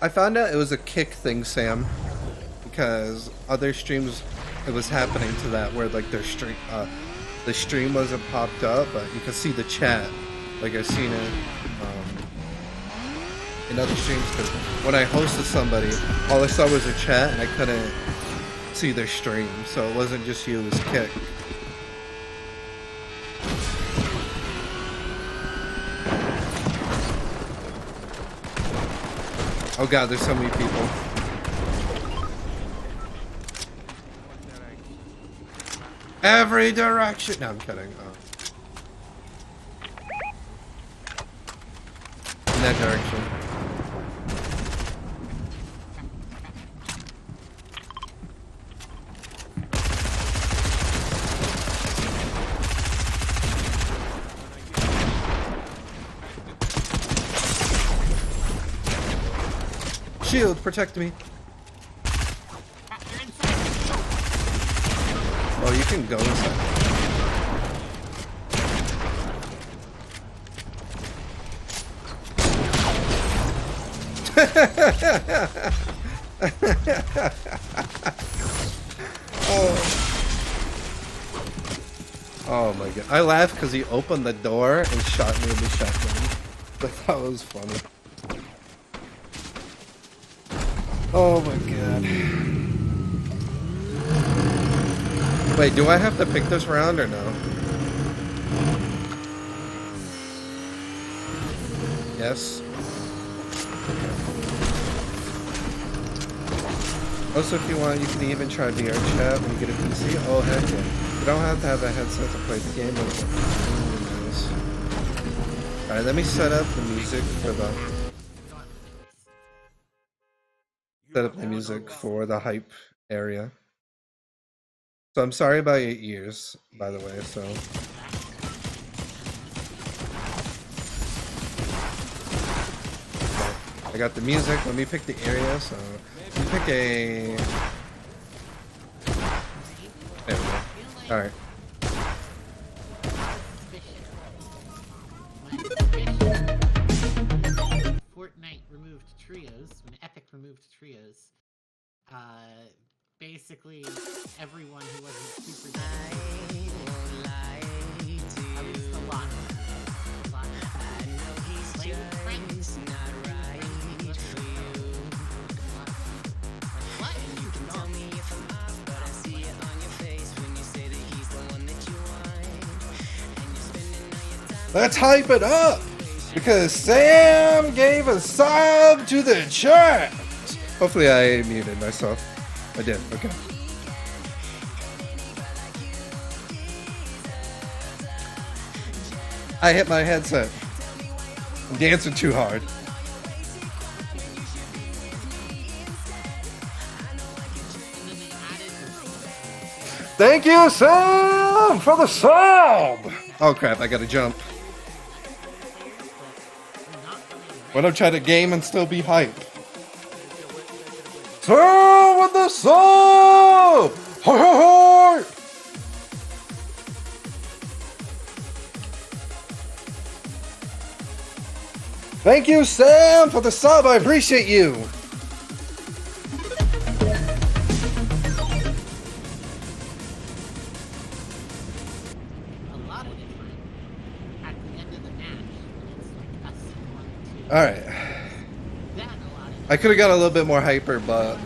I found out it was a kick thing, Sam, because other streams it was happening to that where like their stream the stream wasn't popped up, but you can see the chat. Like I've seen it in other streams, because when I hosted somebody, all I saw was a chat and I couldn't see their stream, so it wasn't just you, it was kick. Oh god, there's so many people. Every direction! No, I'm kidding. In that direction. Shield, protect me. You're inside. Oh, you can go inside. Oh my god. I laughed because he opened the door and shot me with the shotgun. Like, that was funny. Oh my god. Wait, do I have to pick this round or no? Yes. Also, if you want, you can even try VR chat when you get a PC. Oh, heck yeah. You don't have to have a headset to play the game. Alright, let me set up the music for the... set up the music for the hype area. So I'm sorry about your ears, by the way. So I got the music. Let me pick the area. So let me pick a. There we go. All right. Fortnite removed trios, when Epic removed trios, basically everyone who wasn't super at least a lot of them. Play with friends. What? You can tell me if I'm off, but I see it on your face when you say that he's the one that you want. And you're spending all your time. Let's hype it up because Sam gave a sub to the chat. Hopefully I muted myself. I did. Okay. I hit my headset. I'm dancing too hard. Thank you, Sam, for the sub. Oh crap! I gotta jump. Why don't try to game and still be hype? Sam with the sub. Hi, hi, hi. Thank you, Sam, for the sub. I appreciate you. A lot of different at the end of the match when it's like us 1, 2. All right. Then a lot of I could have got a little bit more hyper, but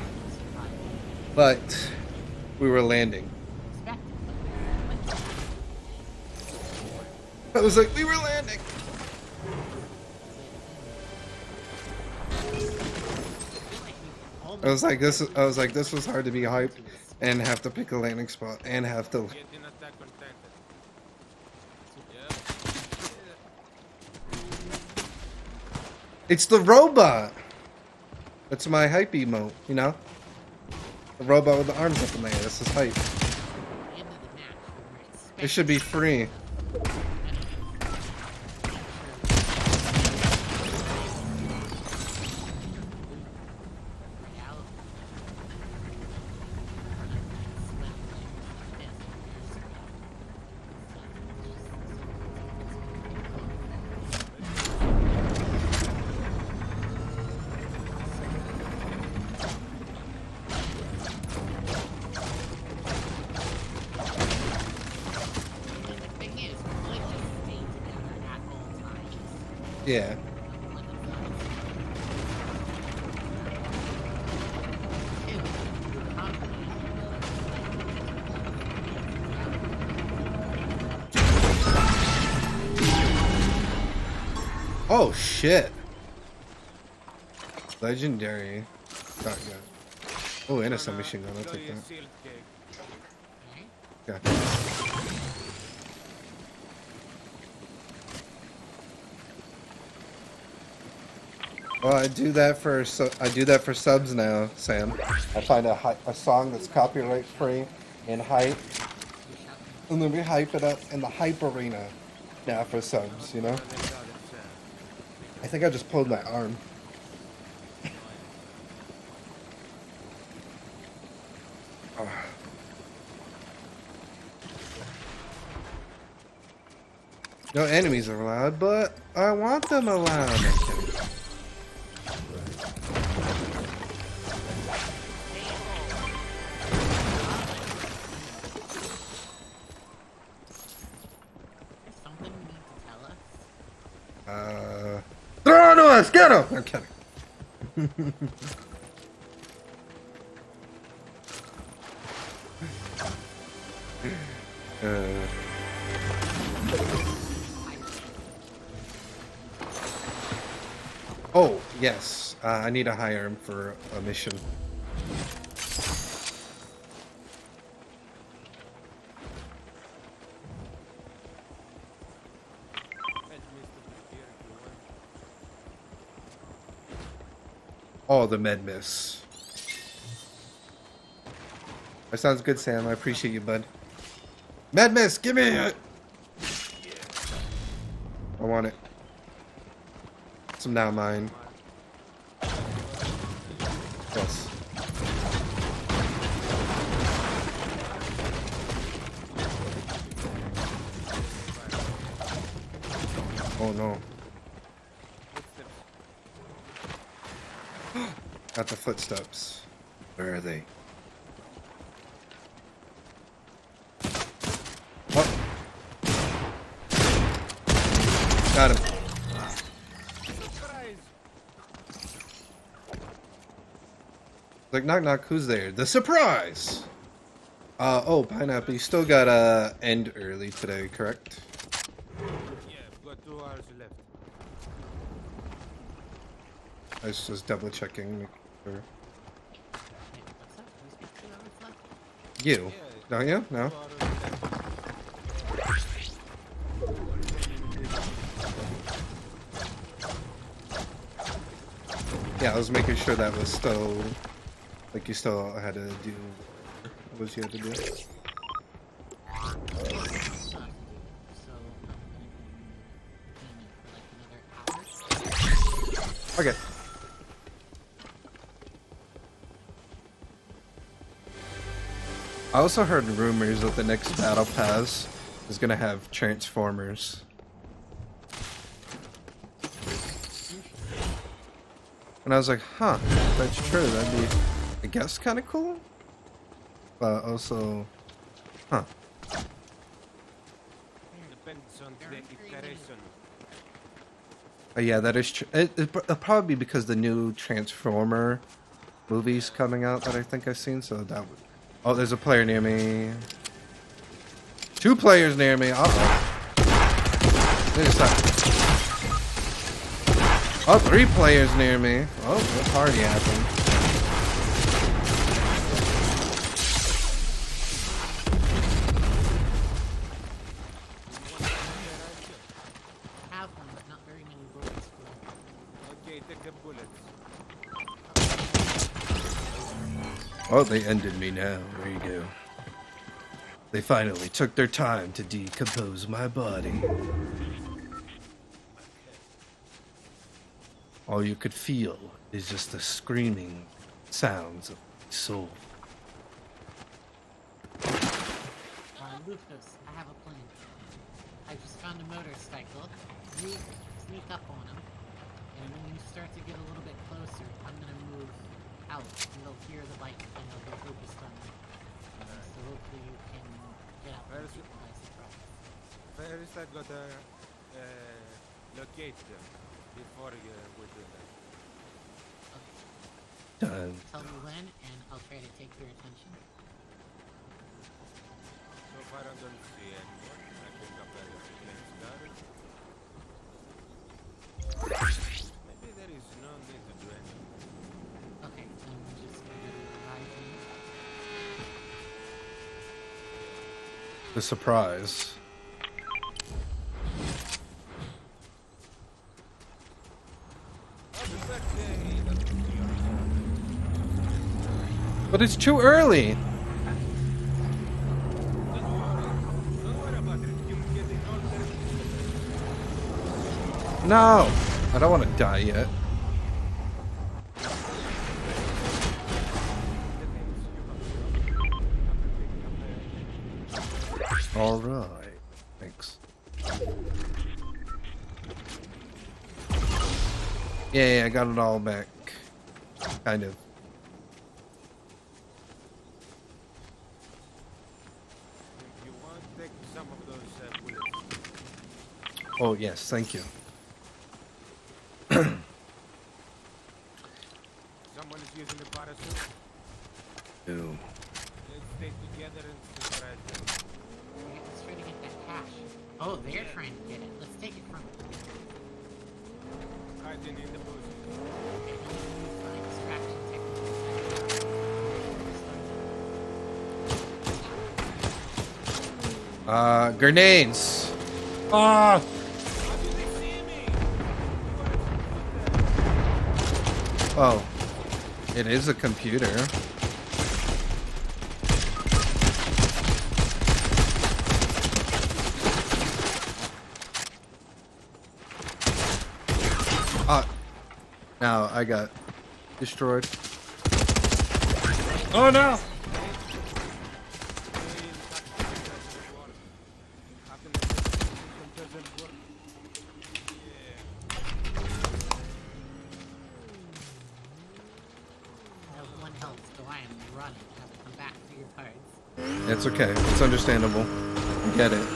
we were landing. I was like, we were landing. I was like, this was hard to be hype and have to pick a landing spot and have to. Get in Attack on Titan. It's the robot. That's my hype emote, you know? The robot with the arms up in the air. This is hype. It should be free. Yeah. Oh shit. Legendary shotgun. Oh, and a submachine gun. I'll take that. Okay. Well, I do that for subs now, Sam. I find a song that's copyright free and hype, and then we hype it up in the hype arena now for subs. You know. I think I just pulled my arm. No enemies are allowed, but I want them allowed. Throw to us! Get him! I'm kidding. Oh, yes. I need to hire him for a mission. Oh, the med miss. That sounds good, Sam. I appreciate you, bud. Mad Miss, give me it! I want it. It's now mine. Yes. Oh no. Got the footsteps. Where are they? What? Got him. Like, knock knock, who's there? The surprise! Oh, Pineapple, you still gotta end early today, correct? Yeah, I've got 2 hours left. I was just double checking, making sure. Wait, what's up? Who's got 2 hours left? You, don't you? No? 2 hours left. Yeah, I was making sure that was still, like, you still had to do what was you had to do. So, I'm gonna be in it for like another hour. Okay. I also heard rumors that the next Battle Pass is gonna have Transformers. And I was like, huh, if that's true. That'd be, I guess, kind of cool. But also, huh. Depends on the iteration. Yeah, that is true. It'll probably be because the new Transformer movie's coming out that I think I've seen, so that would... Oh, there's a player near me. 2 players near me. Uh-oh. Wait a second. Oh, 3 players near me. Oh, what party happened? Have one, but not very many bullets for it. Okay, take the bullets. Oh, they ended me now. There you go. They finally took their time to decompose my body. All you could feel is just the screaming sounds of my soul. Lucas, I have a plan. I just found a motorcycle. You sneak up on him, and when you start to get a little bit closer, I'm gonna move out, and they'll hear the bike, and they'll get focused on me. So hopefully you can get out and keep my surprise. First, I gotta locate them before we do that. Done. Tell me when, and I'll try to take your attention. So far, I don't see anyone. I think up at the next guard. Maybe there is no need to do anything. Okay, I'm just gonna ride in. The surprise. Happy birthday! That's yours. But it's too early. Don't worry about it. You're getting older. No, I don't want to die yet. All right, thanks. Yeah, I got it all back. Kind of. If you want, take some of those bullets. Oh, yes, thank you. Someone is using the parachute. Ew. Let's stay together and surprise them. Alright, let's try to get that cash. Oh, they're trying to get it. Let's take it from them. Hiding in the bush. Okay, now we need to find distraction techniques. Grenades. Ah. How did they see me? Oh, it is a computer. Now I got destroyed. Oh no! I have 1 health, so I am running. I have to come back to your parts. It's okay. It's understandable. I get it.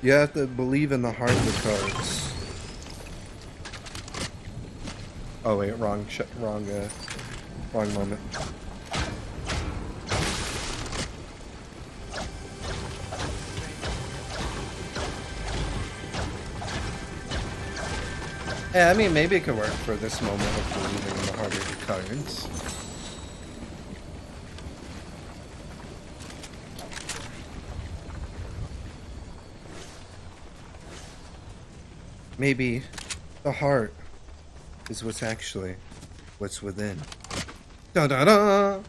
You have to believe in the heart of the cards. Oh wait, wrong moment. Yeah, I mean, maybe it could work for this moment of believing in the heart of the cards. Maybe the heart is what's within. Da da da!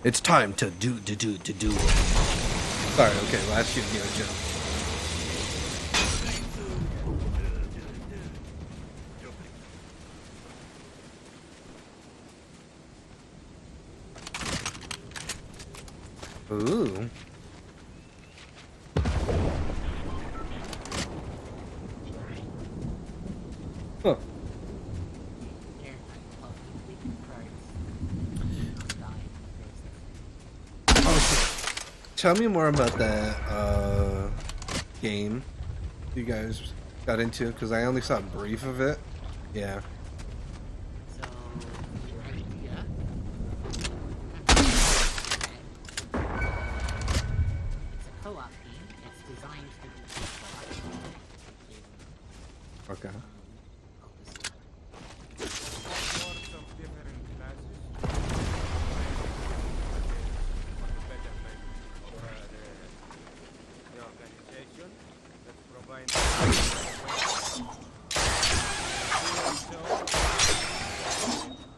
It's time to do. Sorry, okay, last year, joke. Ooh. Huh. Tell me more about that game you guys got into, because I only saw a brief of it. Yeah. So, your idea? It's a co-op game. It's designed to be co-op. Okay.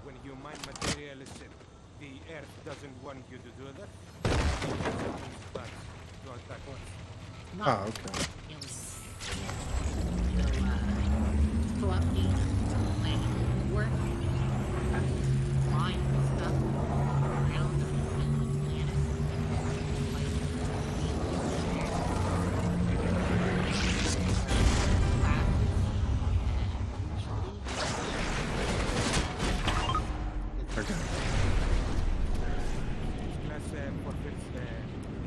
When you mine materials, the earth doesn't want you to do that. To attack us. Not Oh, okay. aliens. So, co-op game, planning work, flying stuff around the planet. Okay.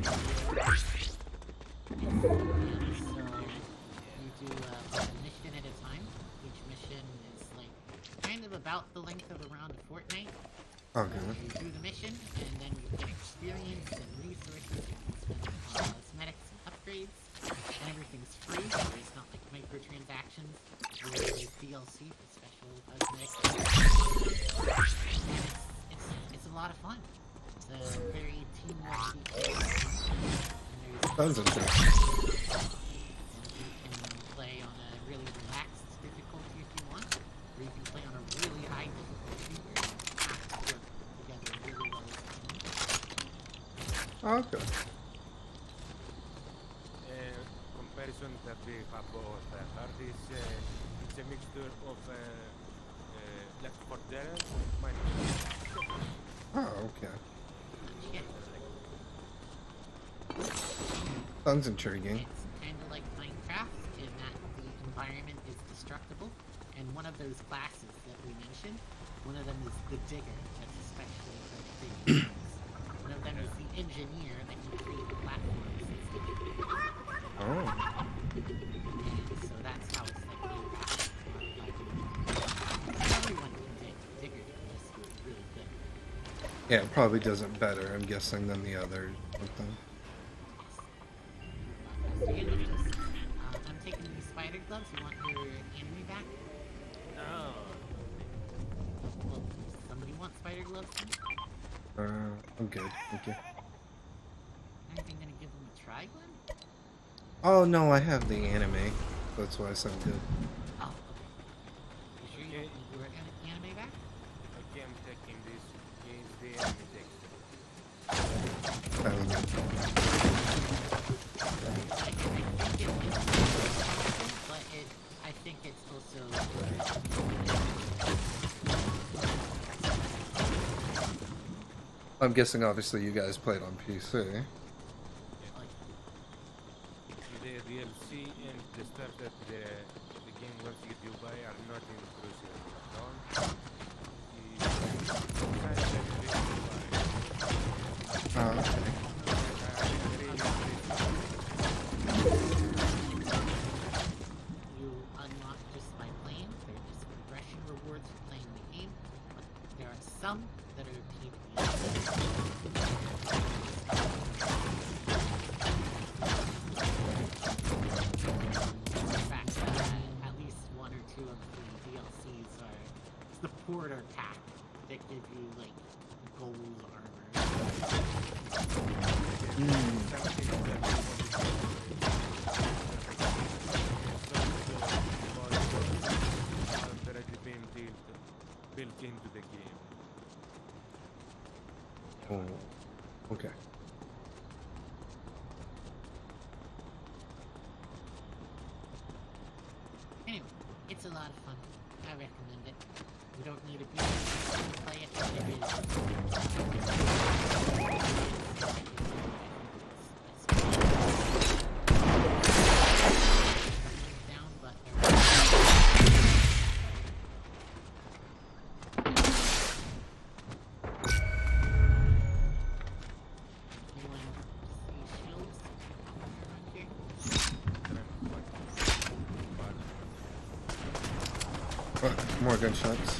So, you do a mission at a time. Each mission is like kind of about the length of a round of Fortnite. Okay. You do the mission, and then you get experience and resources. You can spend on cosmetics and upgrades, and everything's free. So it's not like microtransactions. There's DLC for special cosmetics. And it's a lot of fun. It's a very teamwork game. Sounds interesting. You can play on a really relaxed difficulty if you want, or you can play on a really high difficulty where you have to work together really well as a team. Okay. Comparison that we have both hard is it's a mixture of Left 4 Dead and Minecraft. Oh, okay. Yeah, Sounds intriguing. it's kind of like Minecraft in that the environment is destructible, and one of those classes that we mentioned, one of them is the digger, that's especially for creating things. One of them is the engineer that can create the platforms and stuff. Oh. And so that's how it's like laid out. Yeah, it probably does it better, I'm guessing, than the other something. So you know this. I'm taking these spider gloves. You want your anime back? No. Well, somebody want spider gloves? I'm good, thank you. Anything gonna give them a try, Glenn? Oh no, I have the anime. That's why I said good. Oh, okay. You sure you want your anime back? Okay, I'm taking this. Is the enemy text. I don't know. I think it is awesome, but I think it's also I'm guessing obviously you guys played on PC. like The DLC and the start of the game once you do buy are not inclusive. Don't. Okay. you unlock just by playing. They're just progression rewards for playing the game. But there are some that are PvP. In fact, at least one or two of the DLCs are supporter pack that give you like gold armor. Already been built into the game. Oh, okay. Anyway, it's a lot of fun. I recommend it. You don't need a PC to play it, but it is. Down, but anyone see shields around here? More gunshots.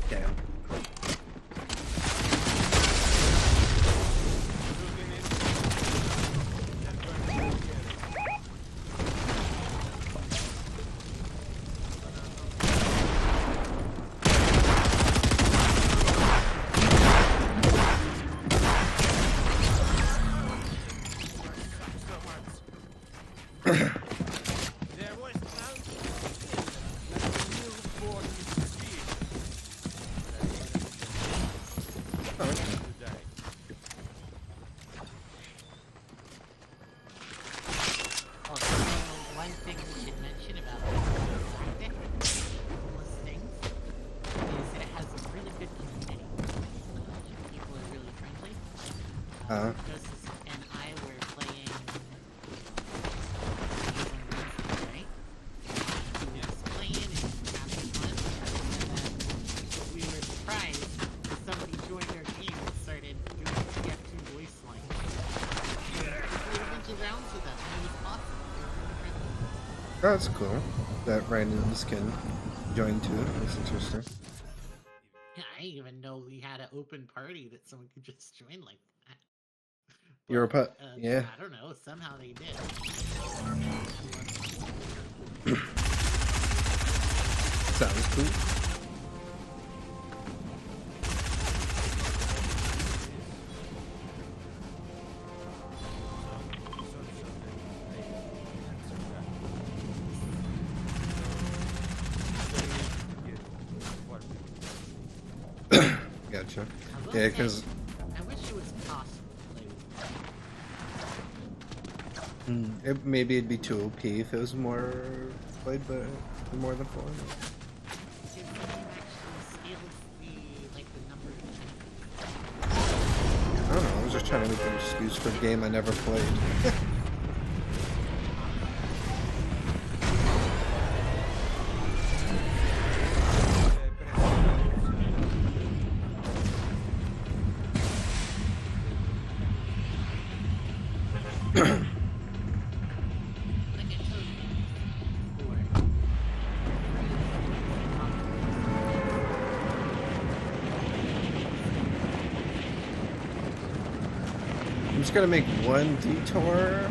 Damn. There was like a newborn speed. To die. Also, one thing we should mention about this things is that it has a really good community. People are really friendly. Joseph and I were playing on Wednesday, right? We were just playing and having fun. And then we were surprised that somebody joined our game and started doing TF2 voice lines. We played a bunch of rounds with them, and it was awesome. They were really friendly. That's cool. That random skin joined too. That's interesting. Yeah, I didn't even know we had an open party that someone could just join like that. You're a But, pet. Yeah. I don't know. Somehow they did. Sounds cool. Gotcha. I will Yeah, say, because I wish it was possible to play with maybe it'd be too OP if it was more played by more than four. because then you actually scale the number of I don't know. I was just trying to make an excuse for a game I never played. just gonna make one detour,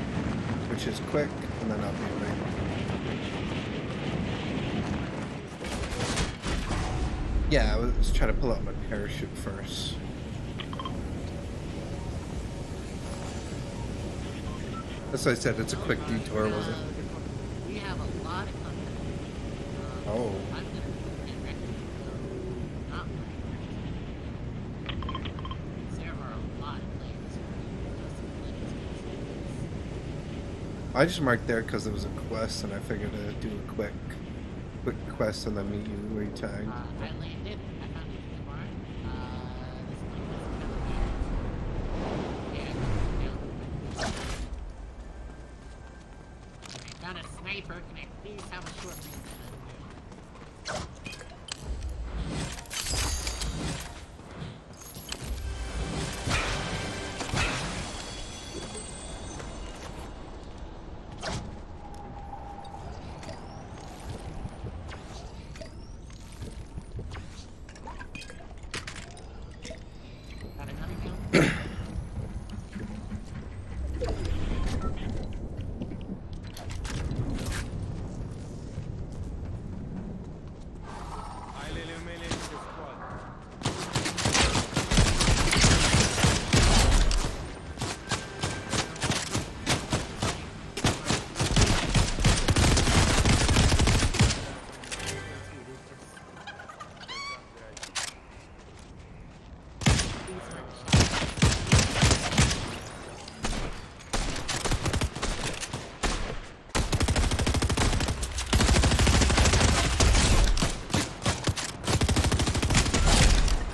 which is quick, and then I'll be away. Yeah, I was trying to pull out my parachute first. That's what I said, it's a quick detour, was it? We have a lot of company. Oh. I'm gonna get record, not my there are a lot of players. I just marked there because it was a quest, and I figured I'd do a quick quest and then meet you where you tagged. I landed. I found a tomorrow. This one was kind of I found a sniper. Can I please have a short range? Got another kill? I'll eliminate the squad.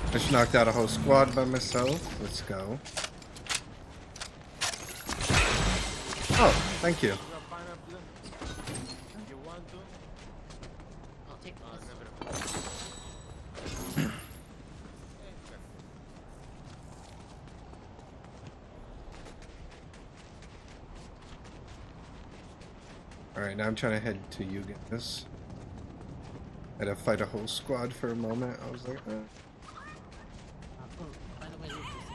I just knocked out a whole squad by myself. Let's go. Oh, thank you. You got pineapple? You want to? I'll take Oh, this. never. Alright, now I'm trying to head to you guys. I had to fight a whole squad for a moment. I was like, eh. Oh, by the way, Lucas,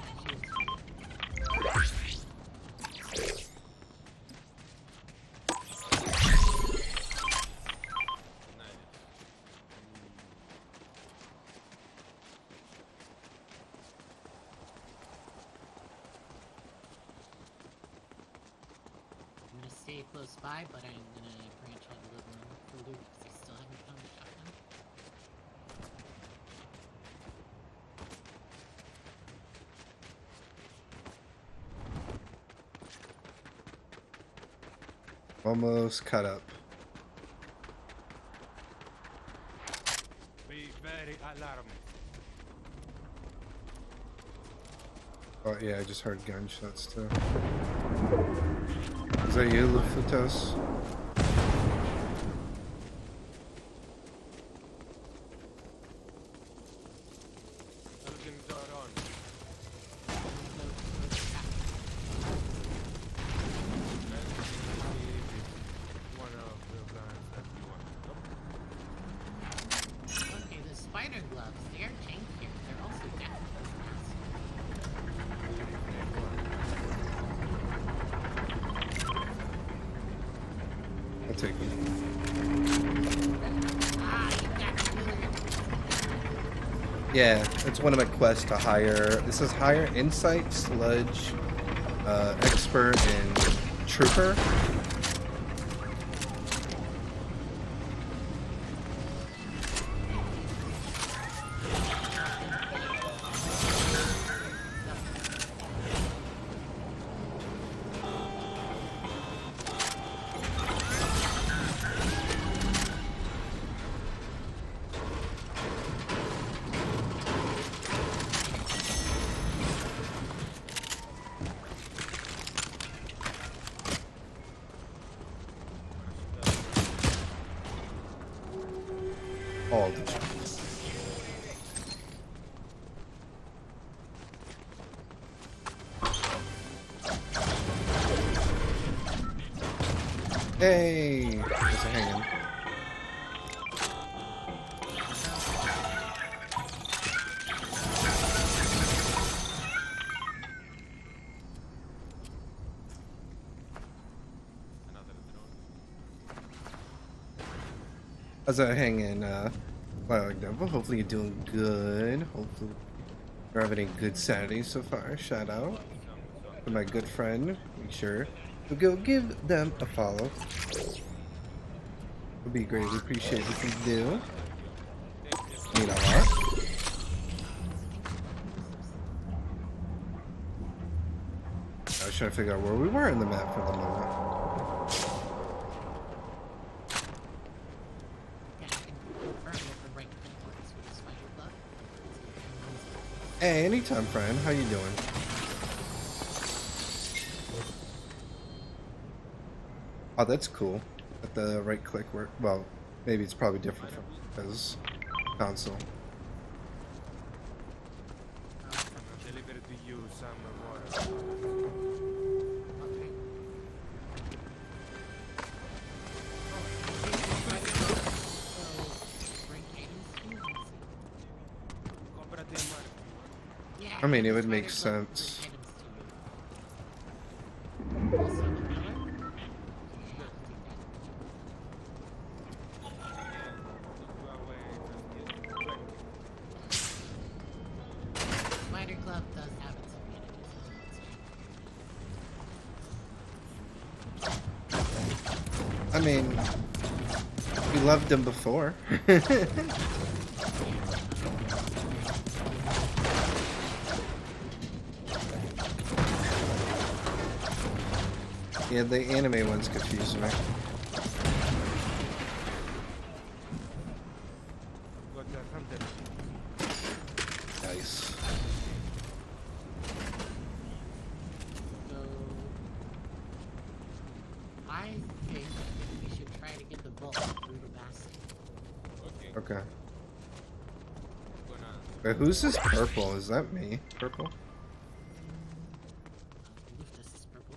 I'm gonna stay close by, but I'm gonna branch out a little more for loot because I still haven't found a shotgun. Almost caught up. Be very alarmed. Oh yeah, I just heard gunshots too. Is that you, Lufutos? Engines are on. One of the guns that you want. Okay, the spider gloves, they are changed here. They're also death masks. I'll take them. Ah, you got killed. Yeah, it's one of my quests to hire. This is hire Insight, Sludge, Expert, and Trooper. All the time. Hey, there's a hanging. How's that hanging, Twilight Devil? Hopefully you're doing good. Hopefully you're having a good Saturday so far. Shout out to my good friend. Make sure to go give them a follow. Would be greatly appreciated if you do. Mean a lot. I was trying to figure out where we were in the map for the moment. Hey, anytime, friend. How you doing? Oh, that's cool. At the right click work. Well, maybe it's probably different because console. I'm gonna deliver to you some water. Cómprate más. Yeah, I mean, it that's would why make there's, sense. items to you. Also, the miller? Spider Club does have its advantages. I mean, we loved them before. Yeah, the anime ones confuse me. Got the hunter. Nice. So, I think we should try to get the vault through the basket. Okay. Okay. Gonna Wait, who's this purple? Is that me? Purple? This is purple.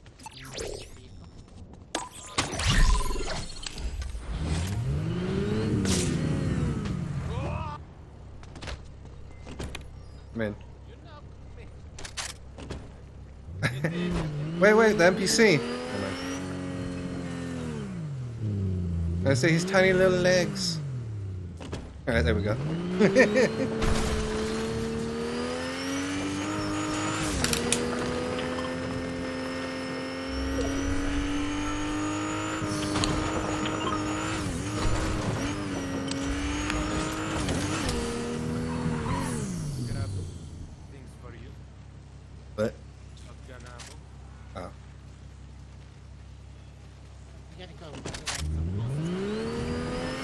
Man. Wait, the NPC. Never mind. I say his tiny little legs. Alright, there we go. grab things for you. But, Shotgun ammo. oh. You gotta go to someone else's.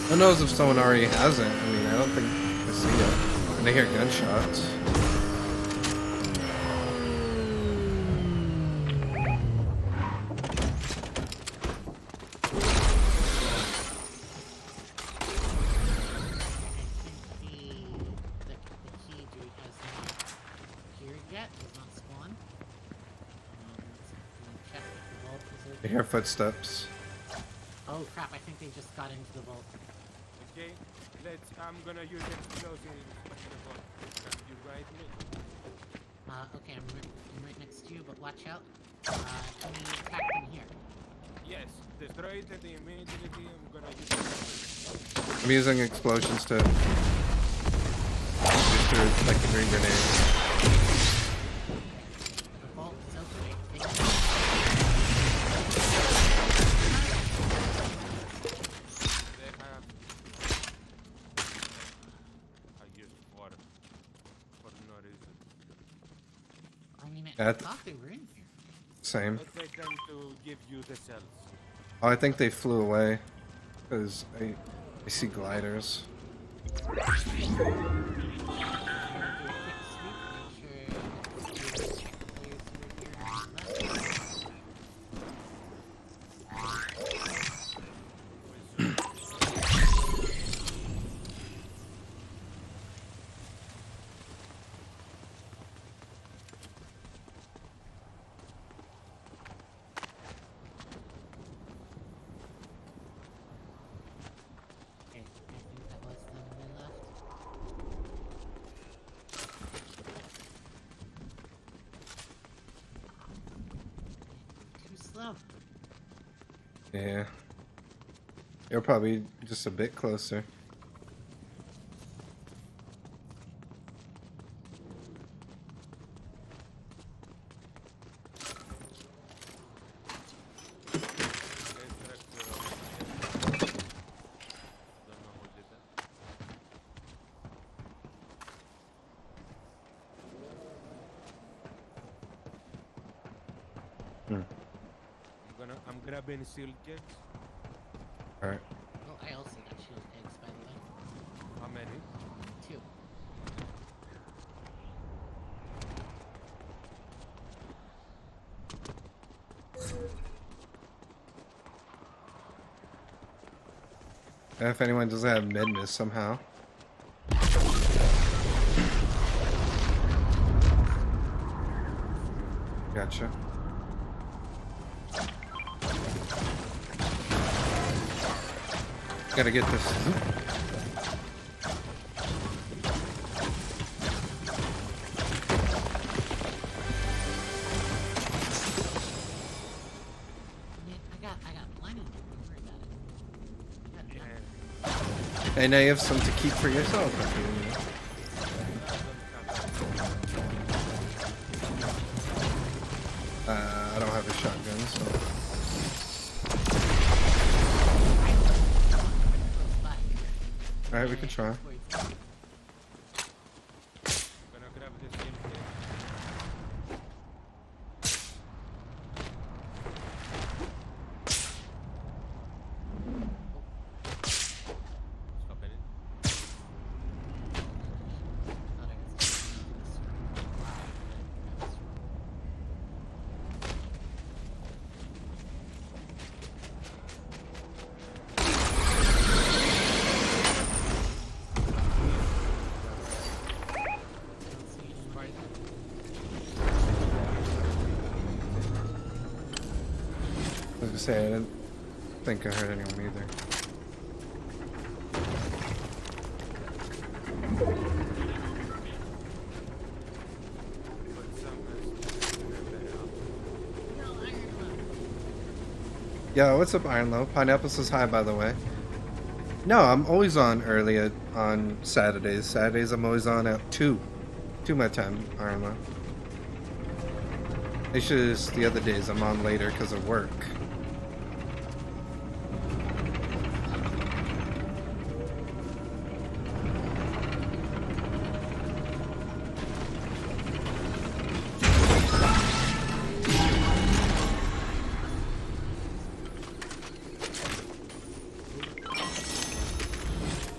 Who knows if someone already has it? I mean, I don't think I see it. And I hear gunshots. The key dude has not appeared yet, has not spawned. Let's check if the vault is I open. hear footsteps. Oh crap, I think they just got into the vault. Okay. I'm gonna use explosives in the vault. Can you ride me? Okay, I'm right next to you, but watch out. Can we attack them here? Yes. Destroy it immediately. I'm gonna use explosives. I'm using explosions to booster like a green grenade. The vault is open. They have. I used water for no reason. I mean, I That- thought they were in here. Same. Let's take them to give you the cells. Oh, I think they flew away. Because I see gliders. Do a quick sweep, make sure it's clear through here. Left. Okay, I think that was them when they left. know. Yeah. You're probably just a bit closer. I'm grabbing seal kids. Alright. Oh, I also got shield eggs, by the way. How many? 2. If anyone doesn't have Medness somehow. Gotcha. Gotta get this. I got plenty. Don't worry about it. I got Yeah. enough. And now you have some to keep for yourself. If you, I don't have a shotgun, so. Close by. Alright, we can try. Gonna grab the seal kid. Stop it. Thought I was going to this wow. I was gonna say, I didn't think I heard anyone either. But some No, Iron Lung. Yo, what's up, Ironlow? Pineapple says hi, by the way. No, I'm always on early on Saturdays. Saturdays, I'm always on at 2 my time, Ironlow. It's just the other days I'm on later because of work.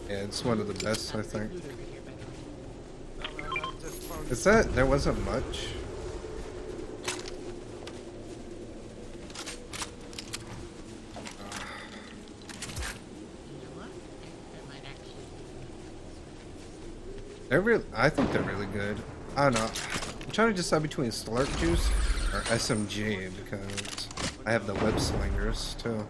Yeah, it's one of the best, I think. Loot over here, by the way. I just found Is that there wasn't much? You know what? There might actually They're real. I think they're really good. I don't know. I'm trying to decide between Slurp Juice or SMG because I have the web slingers too.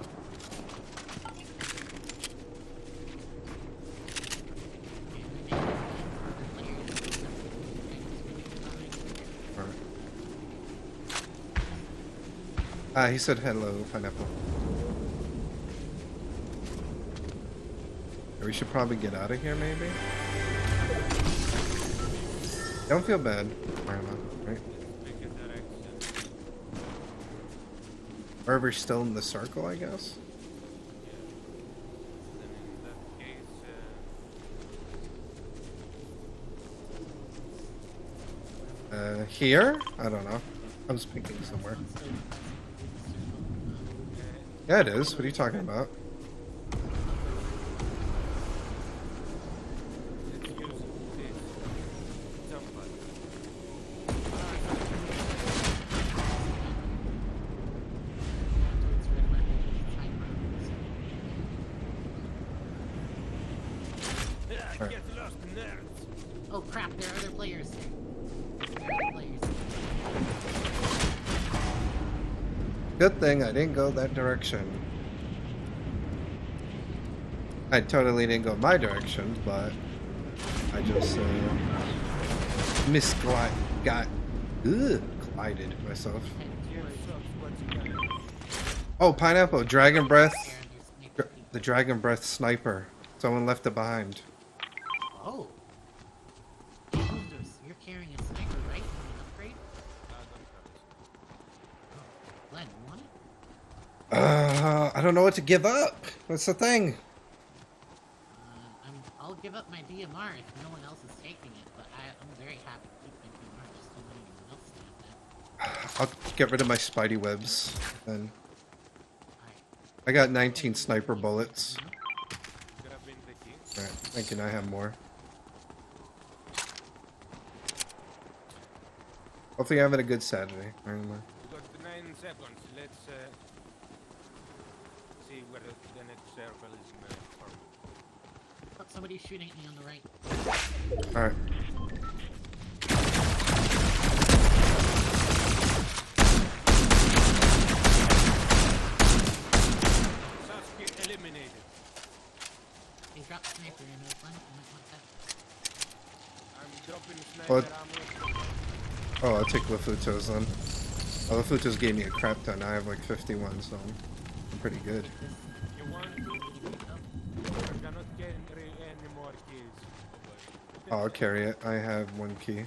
He said hello, Pineapple. We should probably get out of here, maybe? Don't feel bad, Marla, right? pick a direction. Or we're still in the circle, I guess? Then in that case, Here? I don't know. I'm just picking somewhere. Yeah, it is. What are you talking about? let's use this jump button. Alright. Get lost, nerds! Oh crap, there are other players. There are other players. Good thing I didn't go that direction. I totally didn't go my direction, but I just glided myself. Jim sucks, what you got? Oh, pineapple, dragon breath. There under sniper peak. The dragon breath sniper. Someone left it behind. Oh. Builders, you're carrying a sniper, right? You want an upgrade? Glenn, you want it? I don't know what to give up. That's the thing. I'll give up my DMR if no one else is taking it, but I'm very happy to keep my DMR. Just don't want anyone else to have that. I'll get rid of my spidey webs. Then Alright. I got 19 sniper bullets. Grabbing the key. Alright, thinking I have more. Hopefully I'm having a good Saturday. Anymore. We got 9 seconds. Let's see where the next circle is formed. Oh, somebody's shooting at me on the right. Alright. Sasuke eliminated. They dropped sniper in Oakland. You might want that. I'm dropping What? sniper ammo. Oh, I'll take Lafutos then. Oh, Lafutos gave me a crap ton. I have like 51, so I'm pretty good. You want to? I cannot get any more keys. Oh, I'll carry it. I have 1 key.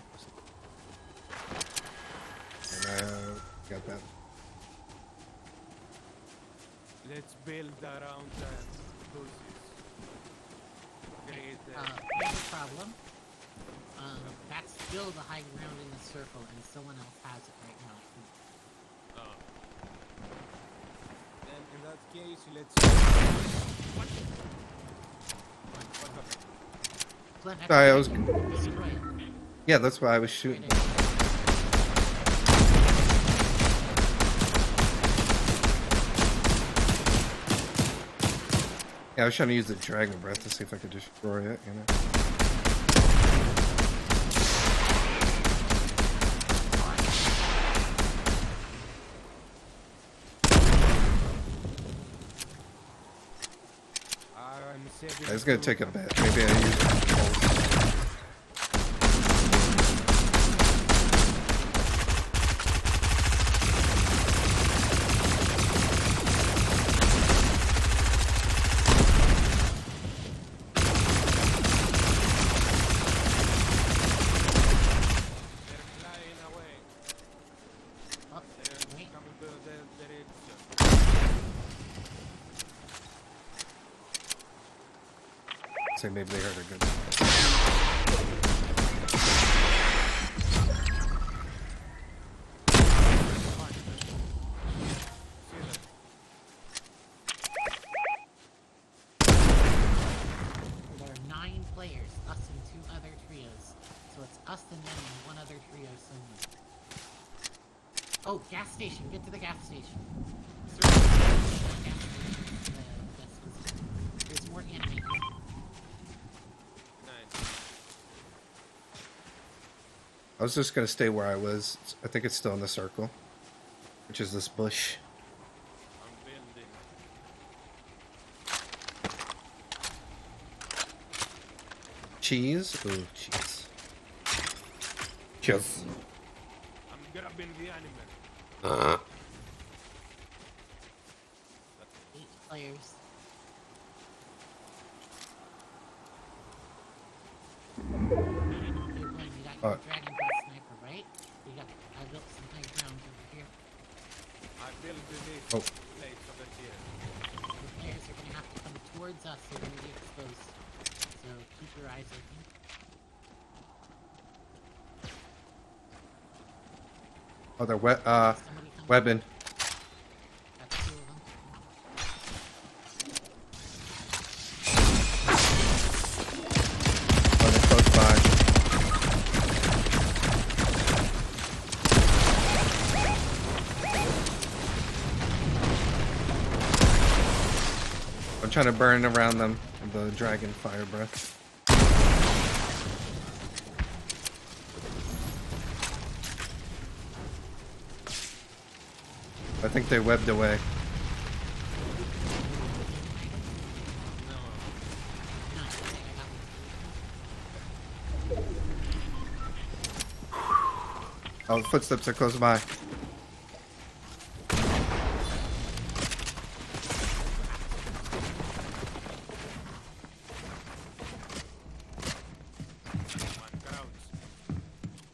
And I got that. Let's build around the houses. Create Here's the problem. That's still the high ground in the circle, and someone else has it right now. Then in that case, let's. What happened? Glenn, Sorry, I was. destroy it. Yeah, that's why I was Right shooting. there. Yeah, I was trying to use the dragon breath to see if I could destroy it, you know. I'm saving. It's gonna take a bit. Maybe I use pulse. They're flying away. Oh, They're wait. coming to the direction. Say maybe they heard a good. See them. There are 9 players, us and 2 other trios. So it's us and them and 1 other trio somewhere. Oh, gas station. Get to the gas station. Gas station. There's more enemy. Nice. I was just gonna stay where I was. I think it's still in the circle, which is this bush. I'm building. Cheese? Ooh, cheese. Cheese. I'm grabbing the animal. 8 players. You're going, you got your dragon breath sniper, right? You got, I built some high ground over here. I built this Oh. place over here. The players are gonna have to come towards us, they're gonna be exposed. So keep your eyes open. Oh, they're Somebody come. webbing. That's 2 of them. Oh, they're close by. I'm trying to burn around them with the dragon fire breath. I think they webbed away. No. No, I think I got one. Oh, the footsteps are close by. One crowds.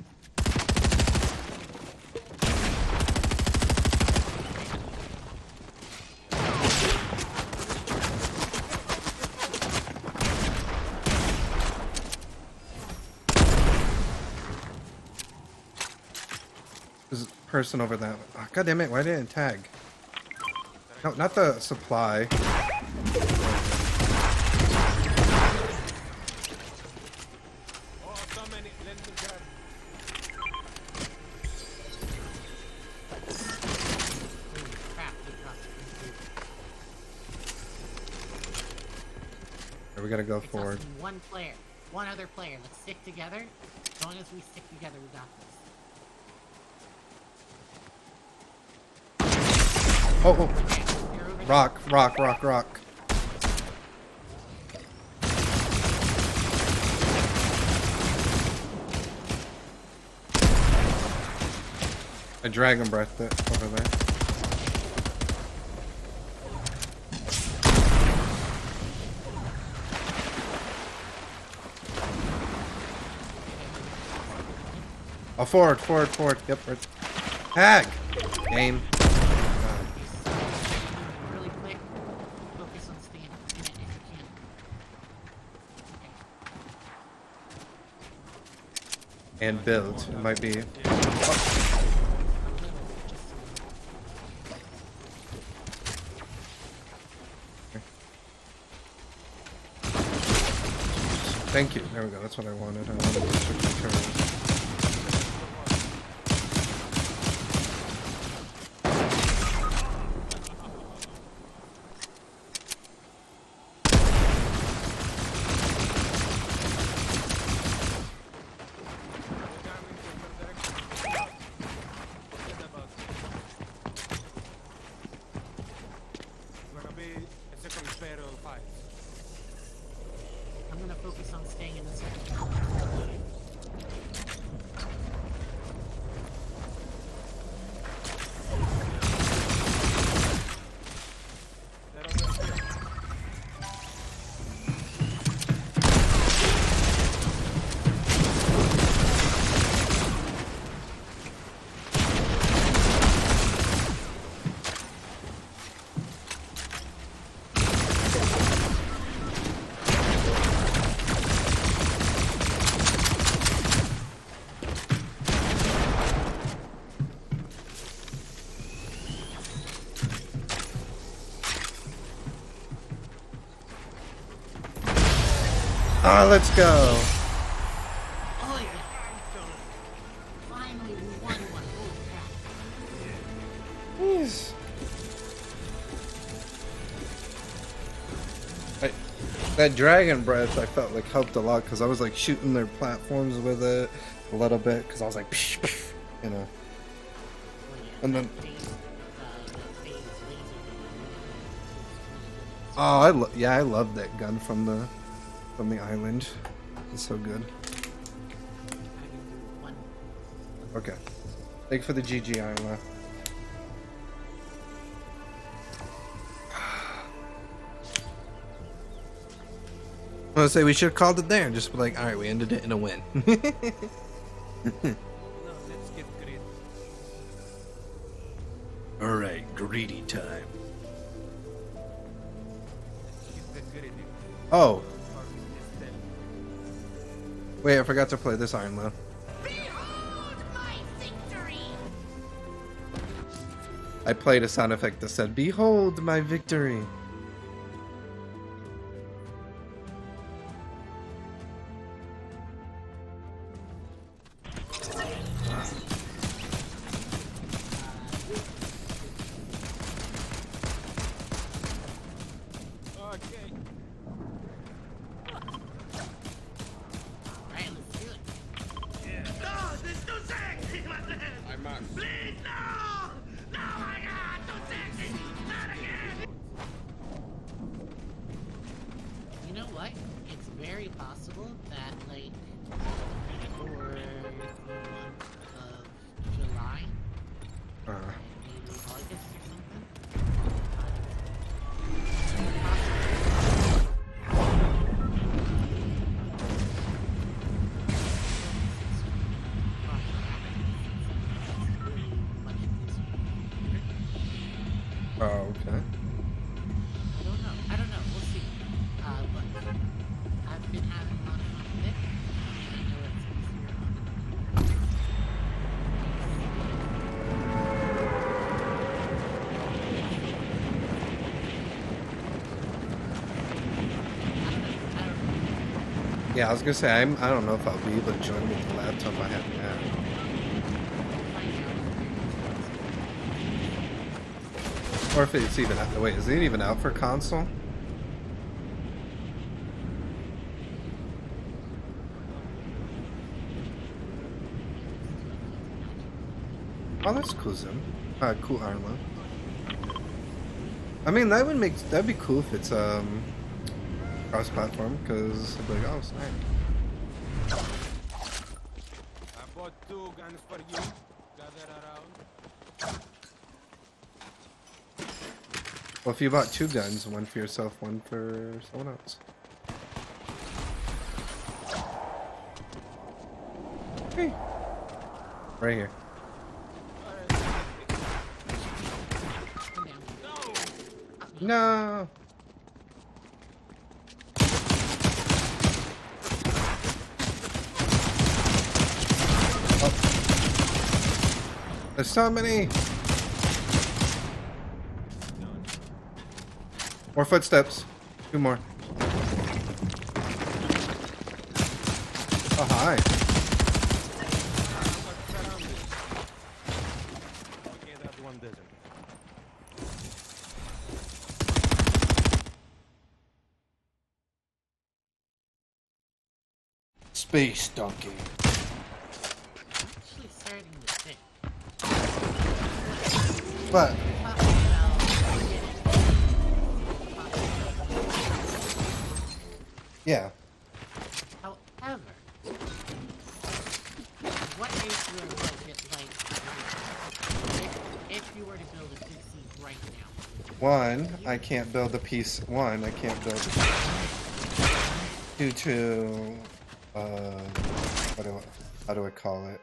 There's a person over that. Oh, God damn it! Why didn't it tag? No, not the supply. Oh, so many. Let me grab. Holy crap, we dropped We gotta go It's us forward. and one player. One other player. Let's stick together. As long as we stick together, we got this. Oh, oh. Okay, you're over there. Rock, rock, rock, rock. I dragon breathed it over there. Oh, forward, forward, forward. Yep, right. Tag! Game. Really quick. Focus on staying in it if you can. Okay. And build. It might be. A little, just Thank you. There we go. That's what I wanted. I wanted to switch the turns. Gonna be a second pair of fights. I'm gonna focus on staying in the center. They're over here. Ah, let's go. Oh yeah! Finally, we won one. Holy crap. Jeez. That dragon breath I felt like helped a lot because I was like shooting their platforms with it a little bit because I was like, psh, psh, you know. Oh yeah. And that then- phase, that phase laser gun. Oh, I love that gun from the island. It's so good. I can do one. Okay. Thank you for the GG, Isla. I was gonna say we should have called it there and just be like, all right, we ended it in a win. No, let's get greedy. All right, greedy time. Let's get the greedy. Oh, Or this then. wait, I forgot to play this Iron Man. Behold my victory! I played a sound effect that said, "Behold my victory." Okay. Alright, let's do it. You know what? It's very possible that, like, for the month of July, maybe August or something, it's possible Yeah, I was gonna say I don't know if I'll be able to join with the laptop I have now. Or if it's even out. Wait, is it even out for console? Oh, that's cool, Zim. Cool, Arlo. I mean, that'd be cool if it's cross-platform, because I'd be like, oh, it's nice. I bought 2 guns for you. Gather around. Well, if you bought 2 guns, one for yourself, one for someone else. Hey. Right here. No. Oh. There's so many. More footsteps. 2 more. Oh, hi. Okay, that one doesn't. Space donkey. Actually starting to think. What? Yeah. However, what is your budget like if you were to build a PC right now? One, I can't build a piece. One, I can't build due to how do I call it?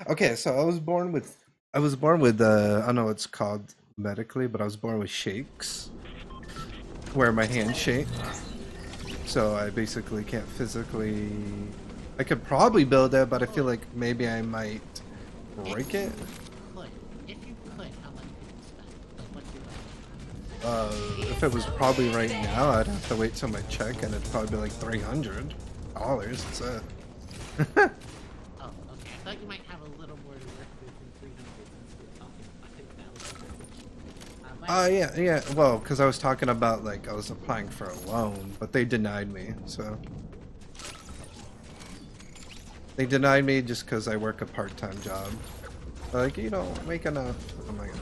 Okay, so I was born with I don't know what it's called medically, but I was born with shakes where my hands shake. So I basically can't physically. I could probably build it, but I feel like maybe I might break it. If you could, how much would you spend? Like, what's your budget? If it was probably right now, I'd have to wait till my check, and it'd probably be like $300. It's a. Oh, okay. I thought you might have a little more to work with than 300 since we're talking about $1,000. Yeah. Well, because I was talking about like I was applying for a loan, but they denied me. So they denied me just because I work a part-time job. Like, you don't make enough. Oh my god.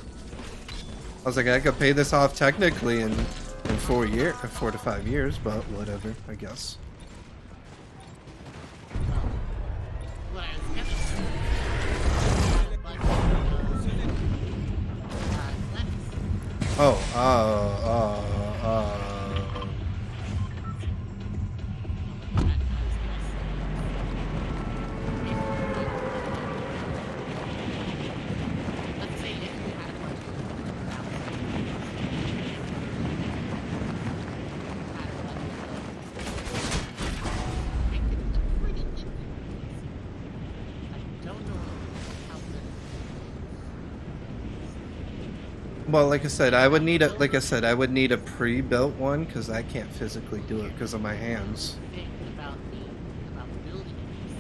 I was like, I could pay this off technically in 4 to 5 years, but whatever, I guess. What I was gonna say. Lennox. Oh, Let's say if you had a bunch of make it a pretty good. I don't know how good. well, like I said, I would need a pre-built one because I can't physically do it because of my hands. The thing about building a PC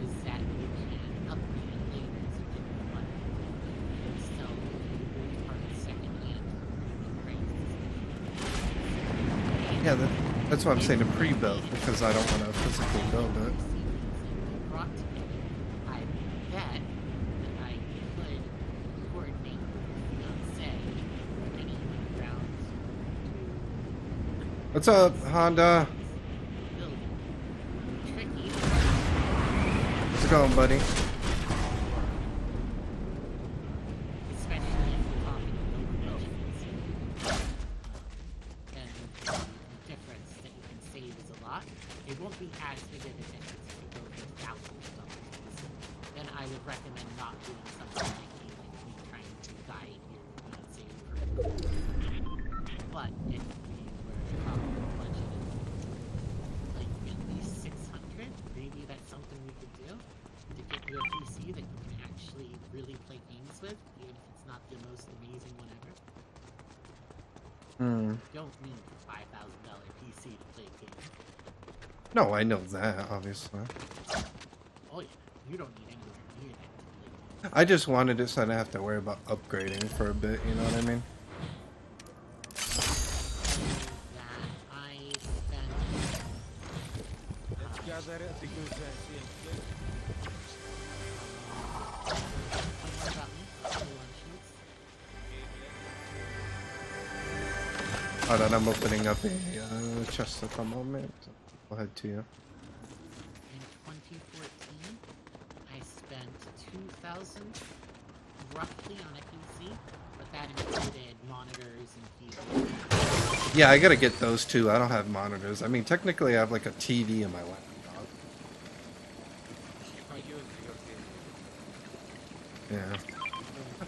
is that you can upgrade it later as you get more money. So you part secondhand prices. Yeah, that's why I'm saying a pre-built because I don't want to physically build it. Brought together, I bet that I could coordinate with say any rounds What's up, Honda? to build it. Tricky, How's it going, buddy? especially if you're talking lower budget PC. And the difference that you can save is a lot. It won't be as big of a difference if you go for thousands of dollars. Then I would recommend not doing something like me trying to guide you and save for. But if we were budgeted like at least 600, maybe that's something we could do to get you a PC that you can actually really play games with, even if it's not the most amazing one ever. Hmm. You don't need a $5,000 PC to play games. No, I know that, obviously. Oh yeah, you don't need anywhere near that. I just wanted it so I didn't have to worry about upgrading for a bit, you know what I mean? That I spent. Let's gather at the good CNC. What about me? Lunch meats. Hold on, I'm opening up a chest at the moment. Go ahead to you. In 2014, I spent 2,000 roughly on a PC, but that included monitors and keyboards. Yeah, I gotta get those too. I don't have monitors. I mean, technically, I have like a TV in my laptop. If I use your Yeah. So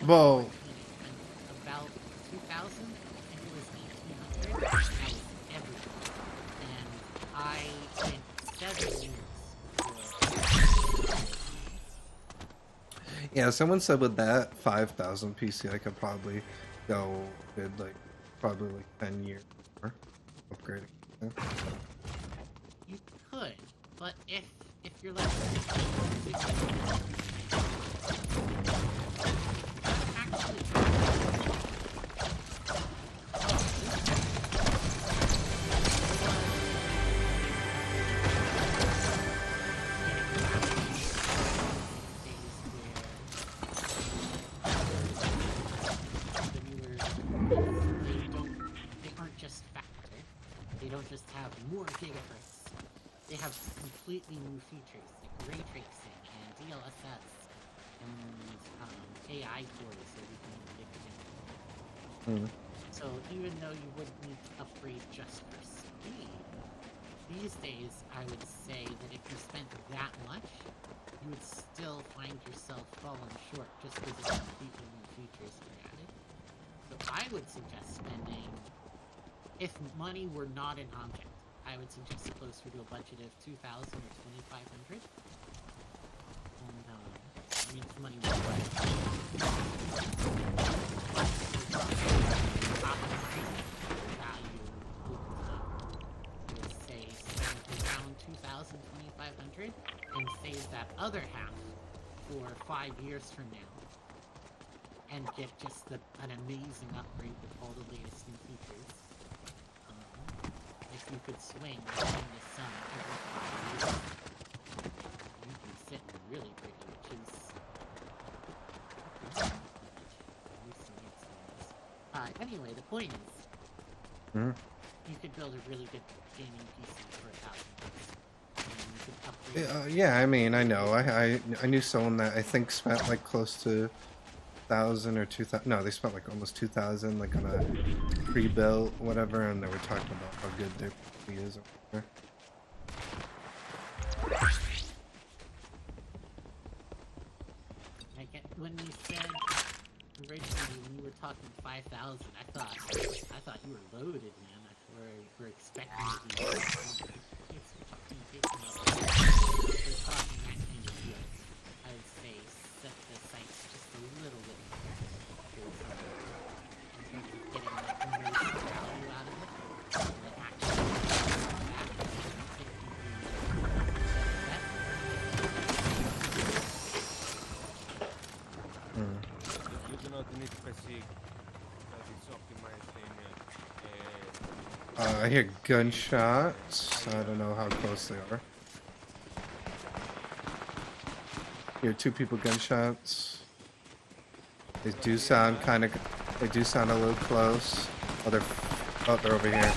in Well- 2014, I spent about 2,000, and it was 1,800, and that was everything. And I spent 7 years for Yeah, someone said with that 5,000 PC, I could probably go with like probably like 10 years more upgrading. You could, but if you're like actually they aren't just faster. They don't just have more gigahertz. They have completely new features like ray tracing and DLSS and AI cores that we can predict again. So even though you wouldn't need to upgrade just for speed, these days I would say that if you spent that much, you would still find yourself falling short just because of completely new features that are added. So I would suggest spending, if money were not an object, I would suggest closer to a budget of 2,000 or 2,500. And I mean, if money was value would say spend around 2,000, 2,500 and save that other half for 5 years from now. And get just an amazing upgrade with all the latest new features. If you could swing between the sun every 5 years, you'd be sitting really pretty, which is... anyway, the point is, you could build a really good gaming PC for $1,000. And you could upgrade Yeah, I mean, I know. I knew someone that I think spent like close to 1,000 or 2,000. No, they spent like almost 2,000 like on a pre-built whatever, and they were talking about how good their PC is over there. when you said originally when you were talking 5,000, I thought you were loaded, man. We're expecting to be. It's fucking ridiculous. We're talking that kind of deals. I would say set the sights just a little bit higher. In terms of getting the most value out of it, and actually back You do not need fatigue. That is optimized in I hear gunshots. I don't know how close they are. Hear two people gunshots. They do sound kind of. They do sound a little close. Oh, they're over here.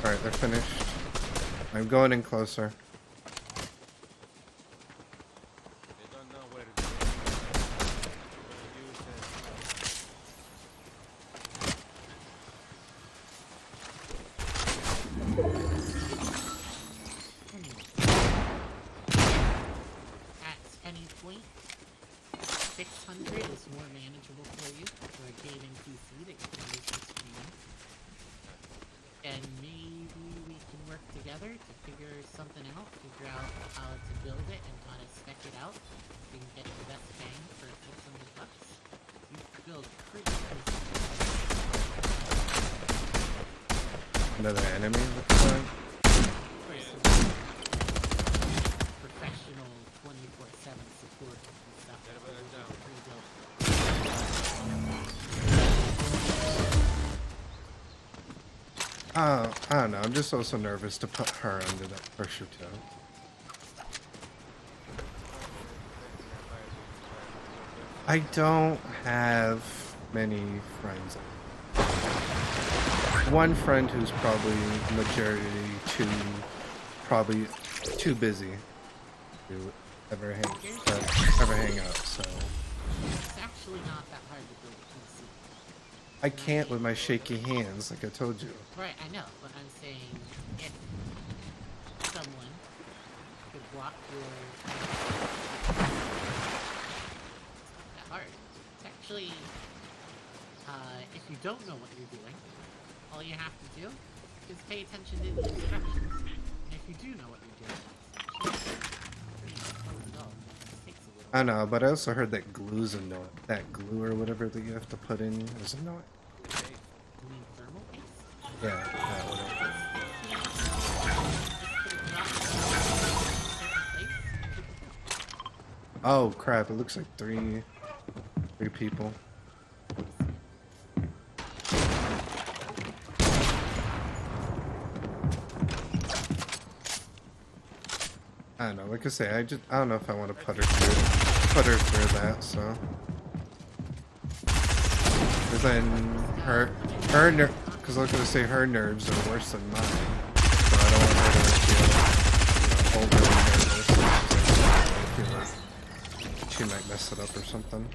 All right, they're finished. I'm going in closer. they don't know where it is. At any point, 600 is more manageable for you for a gaming PC that you can use for streaming. And maybe we can work together to figure something out, figure out how to build it and how to spec it out, so you can get the best bang for $600. You can build pretty crazy. Another enemy looks like. Professional 24/7 support and stuff. Better put it down. Pre-built. I don't know. I'm just also nervous to put her under that pressure too. I don't have many friends. One friend who's probably probably too busy to ever hang out. So It's actually not that hard to build a PC. I can't with my shaky hands, like I told you. Right, I know, but I'm saying if someone could block your... It's not that hard. It's actually... if you don't know what you're doing, all you have to do is pay attention to the instructions. And if you do know what you're doing, it's actually pretty fun to go. It just takes a little... I know, but I also heard that glue's annoying. That glue or whatever that you have to put in is annoying. You mean thermal paste? Yeah, that whatever. Oh crap! It looks like three people. I don't know. Like I say, I don't know if I want to put her through that. So, because then because I was gonna say her nerves are worse than mine, so I don't want her to feel overly nervous. I feel like she might mess it up or something.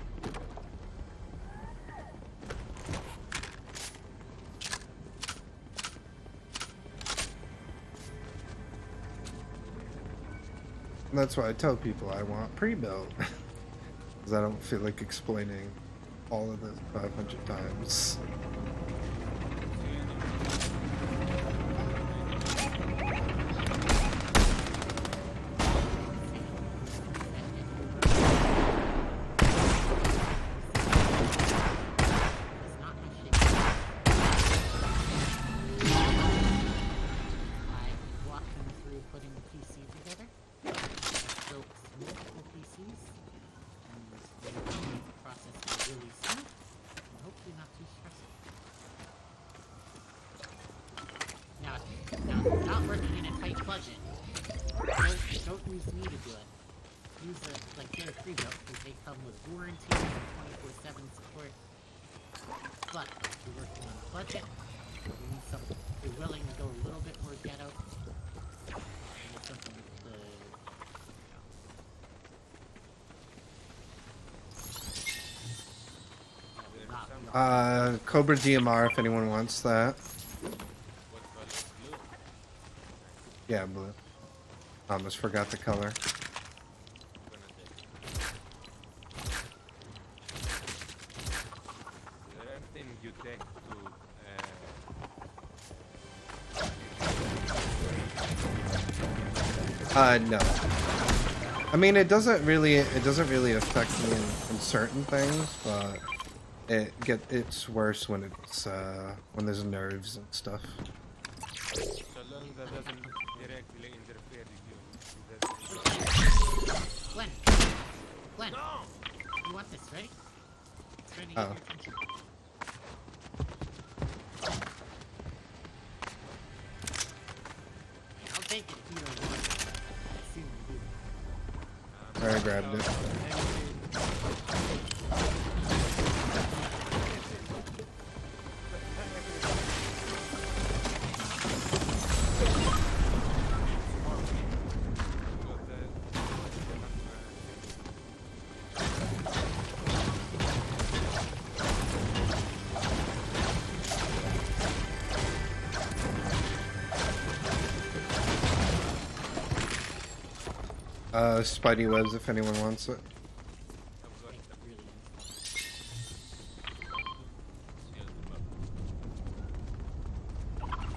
And that's why I tell people I want pre-built, because I don't feel like explaining all of this 500 times. Not working in a tight budget. Don't use me to do it. Use like their pre-built because they come with warranties and 24/7 support. But if you're working on a budget, you need something. You're willing to go a little bit more ghetto. You need something with Cobra DMR if anyone wants that. Yeah, blue. Almost forgot the color. No. I mean, it doesn't really affect me in certain things, but it's worse when it's when there's nerves and stuff. So long as that doesn't directly interfere with you. Glenn, you want this, right? It's trying to get your attention. I'll take it if you don't want it. Let's see what we do. I grabbed it. Spidey webs if anyone wants it.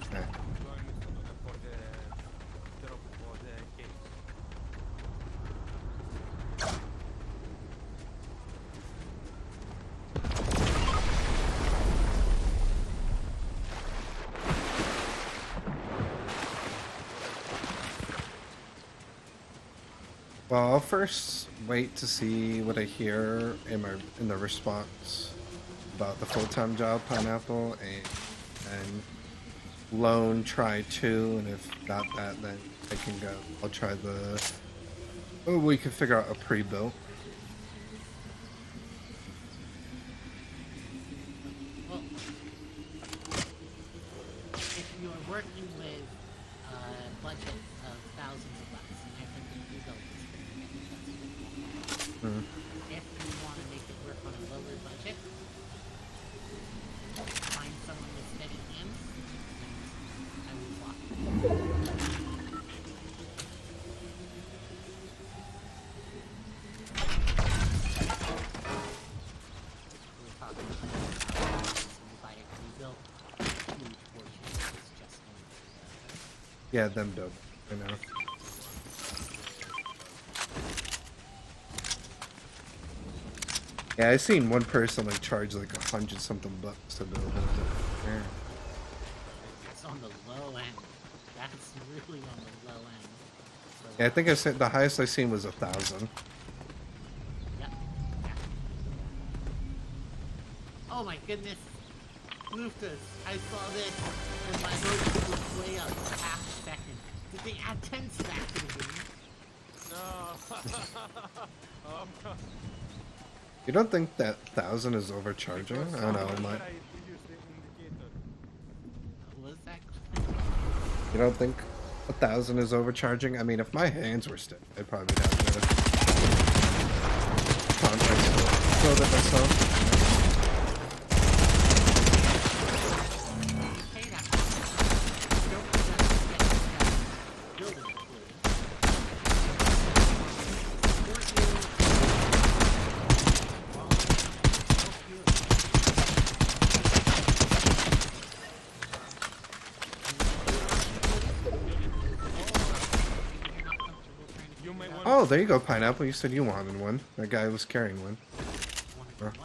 Okay. Well, I'll first wait to see what I hear in the response about the full-time job, Pineapple, and loan try 2, and if not that, then I can go. I'll try the. Oh, we can figure out a pre-built. Well, if you're working with a budget of thousands of bucks, and I think that you go Mm. if you want to make it work on a lower budget, find someone with steady hands, and I will walk you. We're talking about so you buy a rebuilt, huge portion is just going to Yeah, them build. I know. Yeah, I seen one person like charge like 100 something bucks to build it. Yeah. It's on the low end. That's really on the low end. So, Yeah, I think I said the highest I seen was 1,000. yeah. Oh my goodness. Luftus, I saw this and my emotions was way up for half a second. Did they add 10 stacks to the game? No. No. You don't think that 1,000 is overcharging? I don't know. Someone My, tried to use the indicator. Was that? you don't think 1,000 is overcharging? I mean, if my hands were stiff, I'd probably have to build it myself. Hey, that. Don't forget to get building included. Support you. You may want Oh, there you go, Pineapple. You said you wanted one. That guy was carrying one.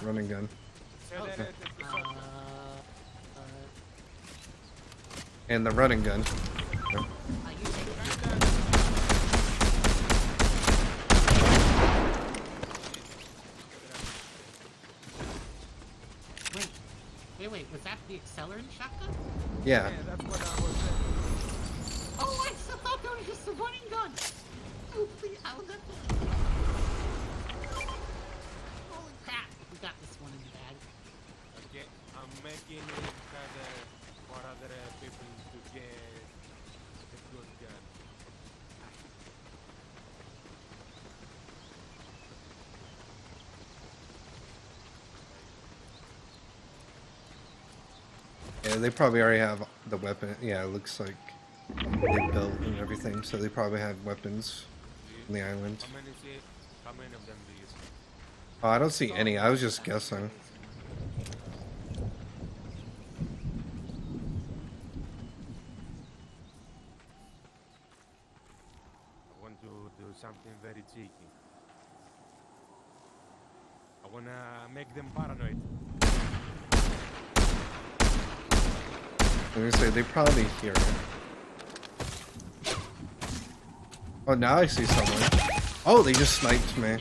Running gun. to say that And the running gun. Wait, was that the accelerant shotgun? Yeah. yeah, that's what I was saying. Oh, I thought that was just a running gun! Oh, please, how was that? Holy crap, we got this one in the bag. Okay, I'm making it kind of for other people to get a good gun. Yeah, they probably already have the weapon. Yeah, it looks like they built and everything, so they probably have weapons on the island. How many of them do you see? Oh, I don't see any. I was just guessing. I want to do something very cheeky. I want to make them paranoid. I'm gonna say they probably hear it. Oh, now I see someone. Oh, they just sniped me.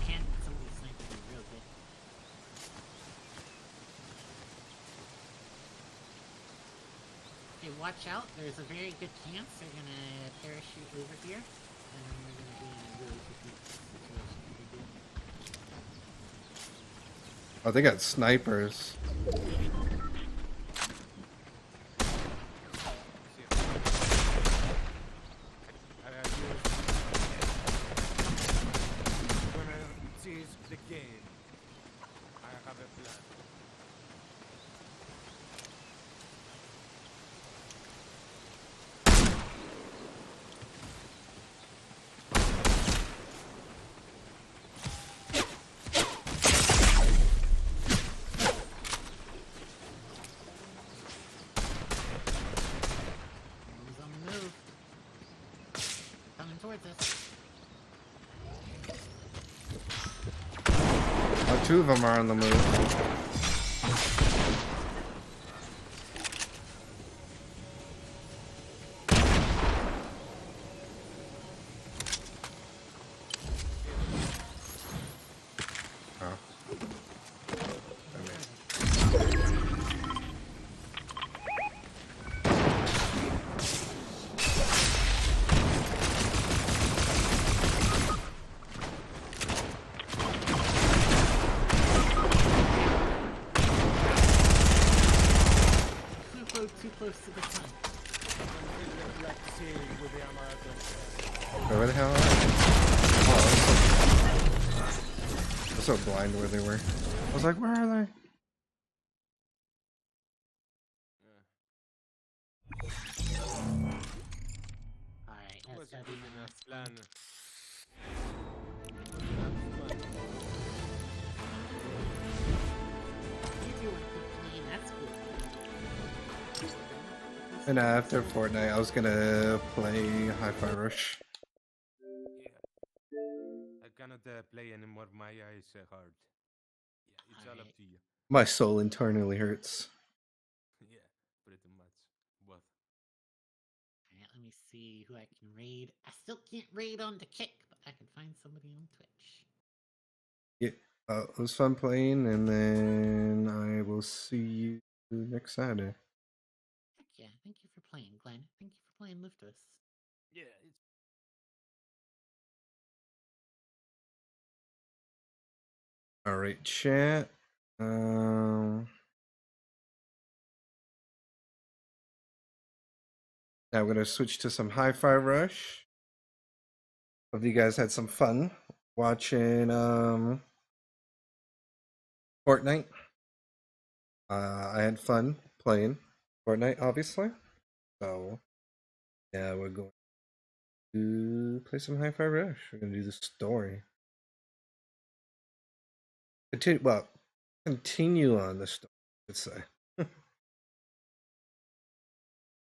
Can't somebody snipe me real good. Okay, watch out. There's a very good chance they're gonna parachute over here, and then we're gonna be in a really sticky situation if they do. Oh, they got snipers. I'm gonna seize the game. I have a plan. He's on the move. Coming towards us. Oh, two of them are on the move. too close to the sun. Like to see with the Amaranthus. Where the hell are they? Oh, I was so blind where they were. I was like, where are they? Alright, Was that's it in a plan? You two are playing, that's cool. And after Fortnite, I was gonna play Hi-Fi Rush. Yeah. I cannot play anymore. My eyes are hard. Yeah, it's all up Alright. to you. My soul internally hurts. Yeah, pretty much. Both. Alright, let me see who I can raid. I still can't raid on the Kick, but I can find somebody on Twitch. Yeah, it was fun playing, and then I will see you next Saturday. Heck yeah, thank you for playing, Glenn. Thank you for playing Liftus. Yeah, it's All right, chat. Now we're gonna switch to some Hi-Fi Rush. Hope you guys had some fun watching Fortnite. I had fun playing Fortnite, obviously. So yeah, we're going to play some Hi-Fi Rush. We're gonna do the story. Continue on the story, I would say.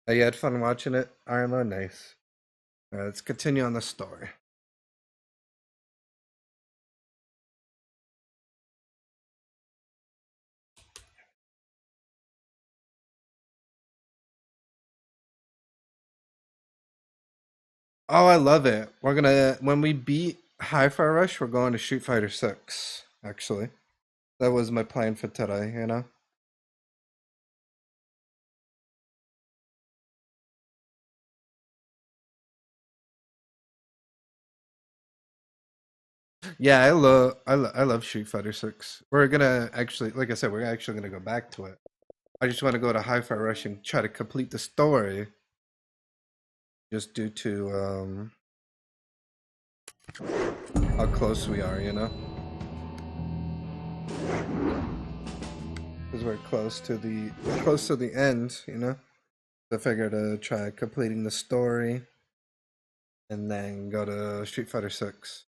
You had fun watching it, Irma? Nice. Let's continue on the story. Oh, I love it. We're gonna when we beat Hi-Fi Rush, we're going to Street Fighter 6, actually. That was my plan for today, you know? Yeah, I love Street Fighter 6. We're gonna actually, like I said, we're actually gonna go back to it. I just want to go to Hi-Fi Rush and try to complete the story. Just due to how close we are, you know? Because we're close to the end, you know? So I figured to try completing the story and then go to Street Fighter 6.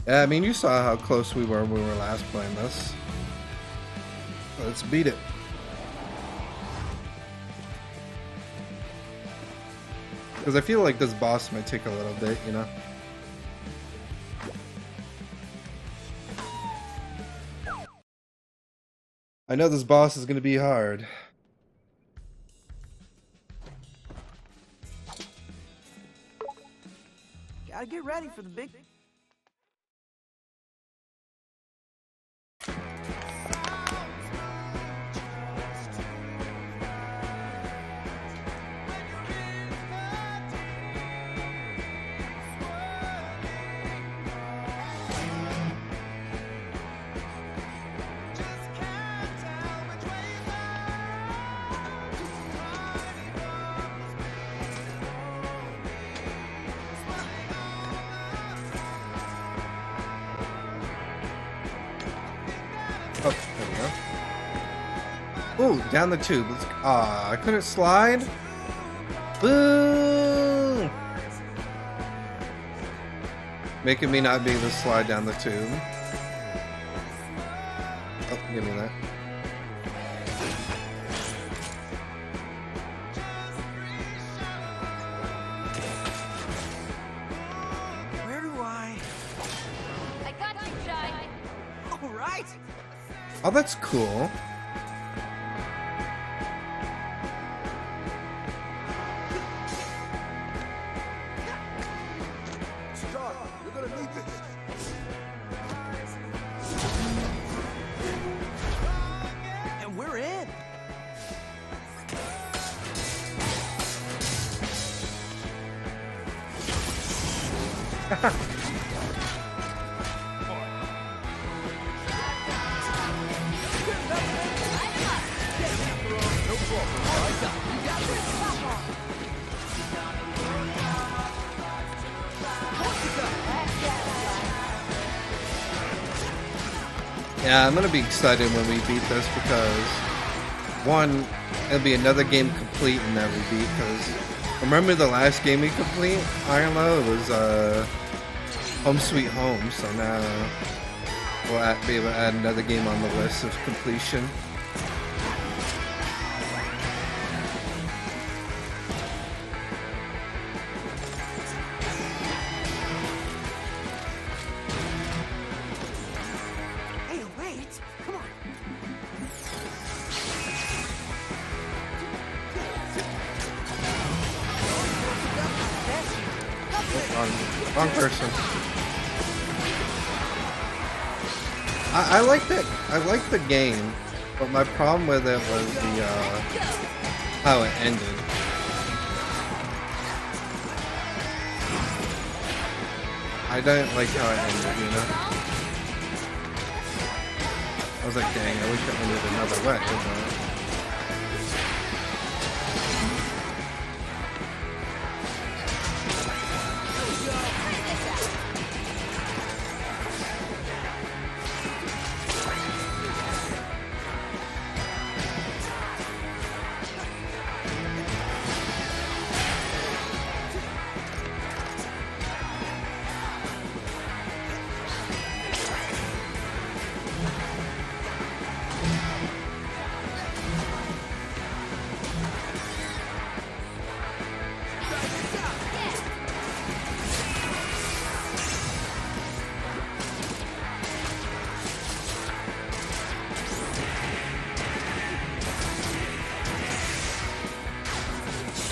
Yeah, I mean, you saw how close we were when we were last playing this. Let's beat it. Because I feel like this boss might take a little bit, you know? I know this boss is going to be hard. Gotta get ready for the big... Oh, there we go. Ooh, down the tube. I couldn't slide. Boo! Making me not be able to slide down the tube. Oh, give me that. Where do I... I got you, Shy. All right! Oh, that's cool. Start. You're gonna need this. And we're in. Yeah, I'm gonna be excited when we beat this because one, it'll be another game complete and that we beat. Because remember the last game we complete, Iron Low, it was Home Sweet Home. So now we'll be able to add another game on the list of completion. Hey, wait! Come on! Wrong person. I liked it. I liked the game, but my problem with it was the how it ended. I didn't like how it ended, you know. I was like, dang, I wish it ended another way.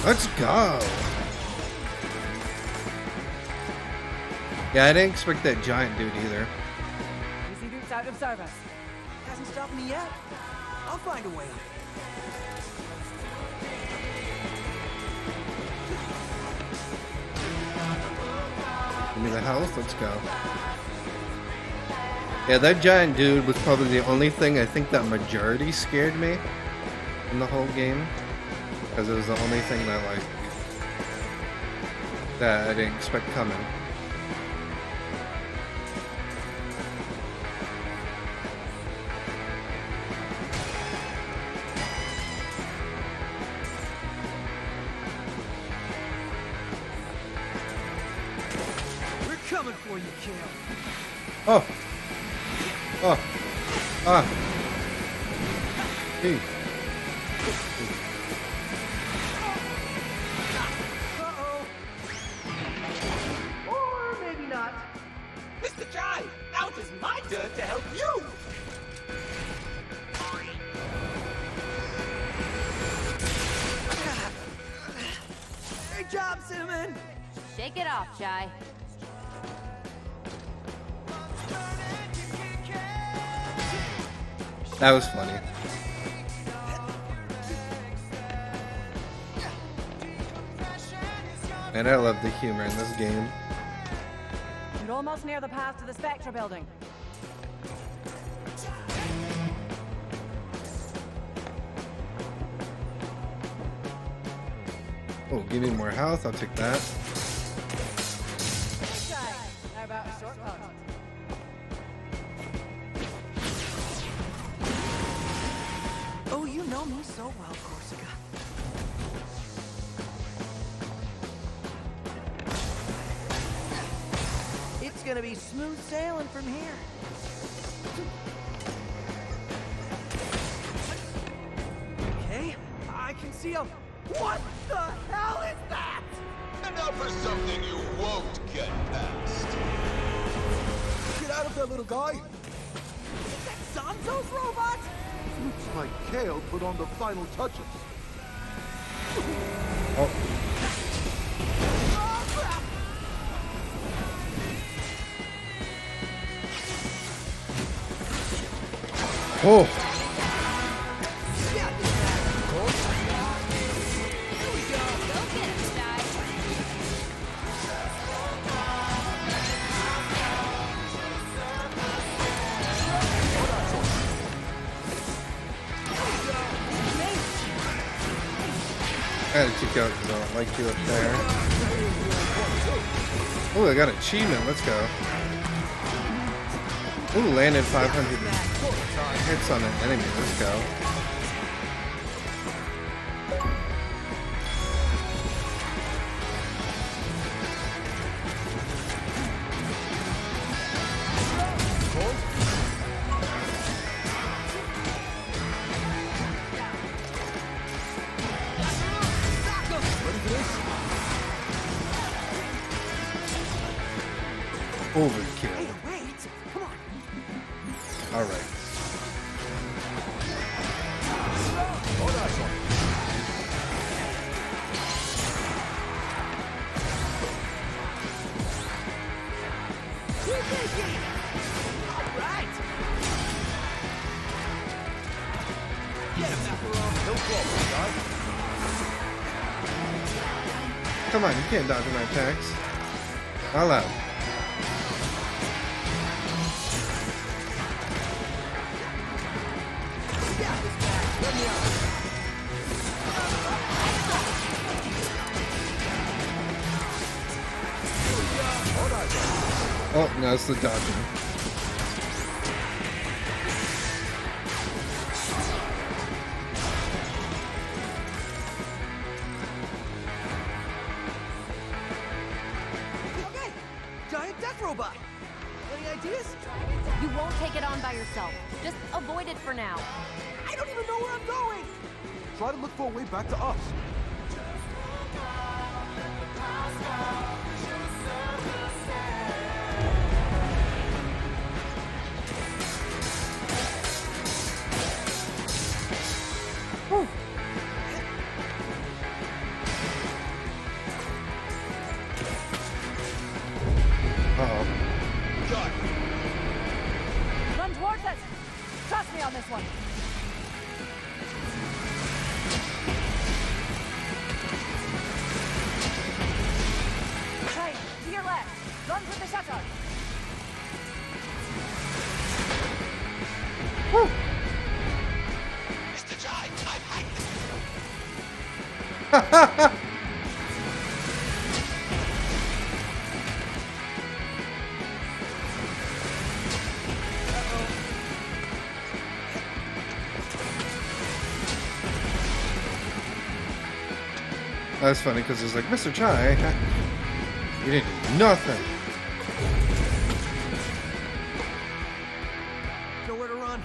But let's go. Yeah, I didn't expect that giant dude either. Easy dude's out of service. Hasn't stopped me yet. I'll find a way. Give me the health, let's go. Yeah, that giant dude was probably the only thing I think that majority scared me in the whole game. Because it was the only thing that, like, that I didn't expect coming. We're coming for you, Kale. Oh! Oh! Ah! Hey. Uh-oh. Or maybe not. Mr. Jai, now it is my turn to help you! Great job, Cinnamon! Shake it off, Jai. That was funny. And I love the humor in this game. You're almost near the path to the Spectra building. Oh, give me more health, I'll take that. Jai, how about a shortcut? Oh, you know me so well, Corsica. It's gonna be smooth sailing from here. Okay, I can see a... What the hell is that? And now for something you won't get past. Get out of there, little guy! Is that Sanzo's robot? Looks like Kale put on the final touches. Oh, Oh, crap! oh! Yeah, this bad, Cole. Go get him, Jai. I gotta check out because I don't like you up there. Oh, I got an achievement. Let's go. Ooh, landed 500 hits on an enemy. Let's go. Overkill. Hey, wait! Come on! All right. Alright! Get him, Macaron! No problem, guys. Come on, you can't dodge my attacks. Not allowed. Let me out. Oh, no, it's the dodging. Okay, giant death robot. Any ideas? You won't take it on by yourself. Just avoid it for now. I don't even know where I'm going. Try to look for a way back to us. Uh-oh. Run towards us. Trust me on this one. Train, to your left. Run for the shutter. Mr. Jai, I'm hacked. That's funny because it's like, Mr. Chai, you didn't do nothing. Nowhere to run.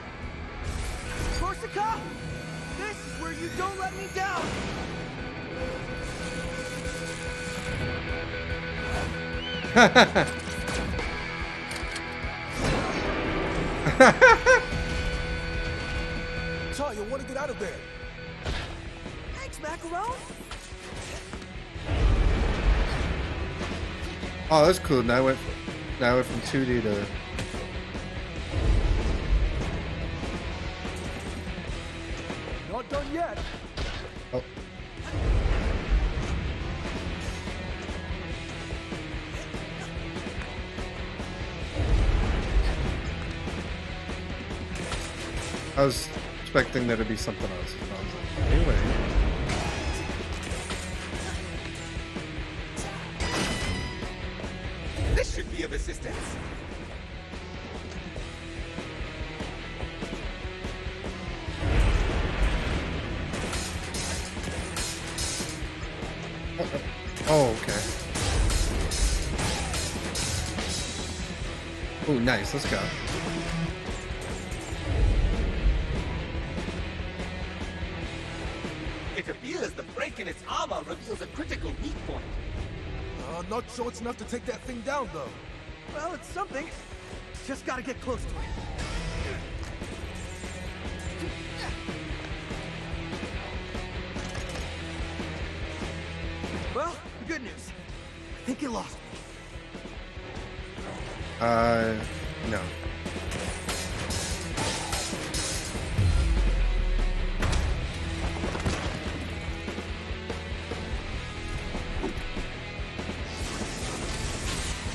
Corsica! This is where you don't let me down! Chai, you want to get out of there? Thanks, Macaron! Oh, that's cool. Now I went from 2D to. Not done yet. Oh. I was expecting there to be something else. I was like, anyway. This should be of assistance. Oh, okay. Oh, nice. Let's go. It appears the break in its armor reveals a critical weak point. Not sure it's enough to take that thing down, though. Well, it's something. Just gotta get close to it. Well, the good news. I think you lost me. No.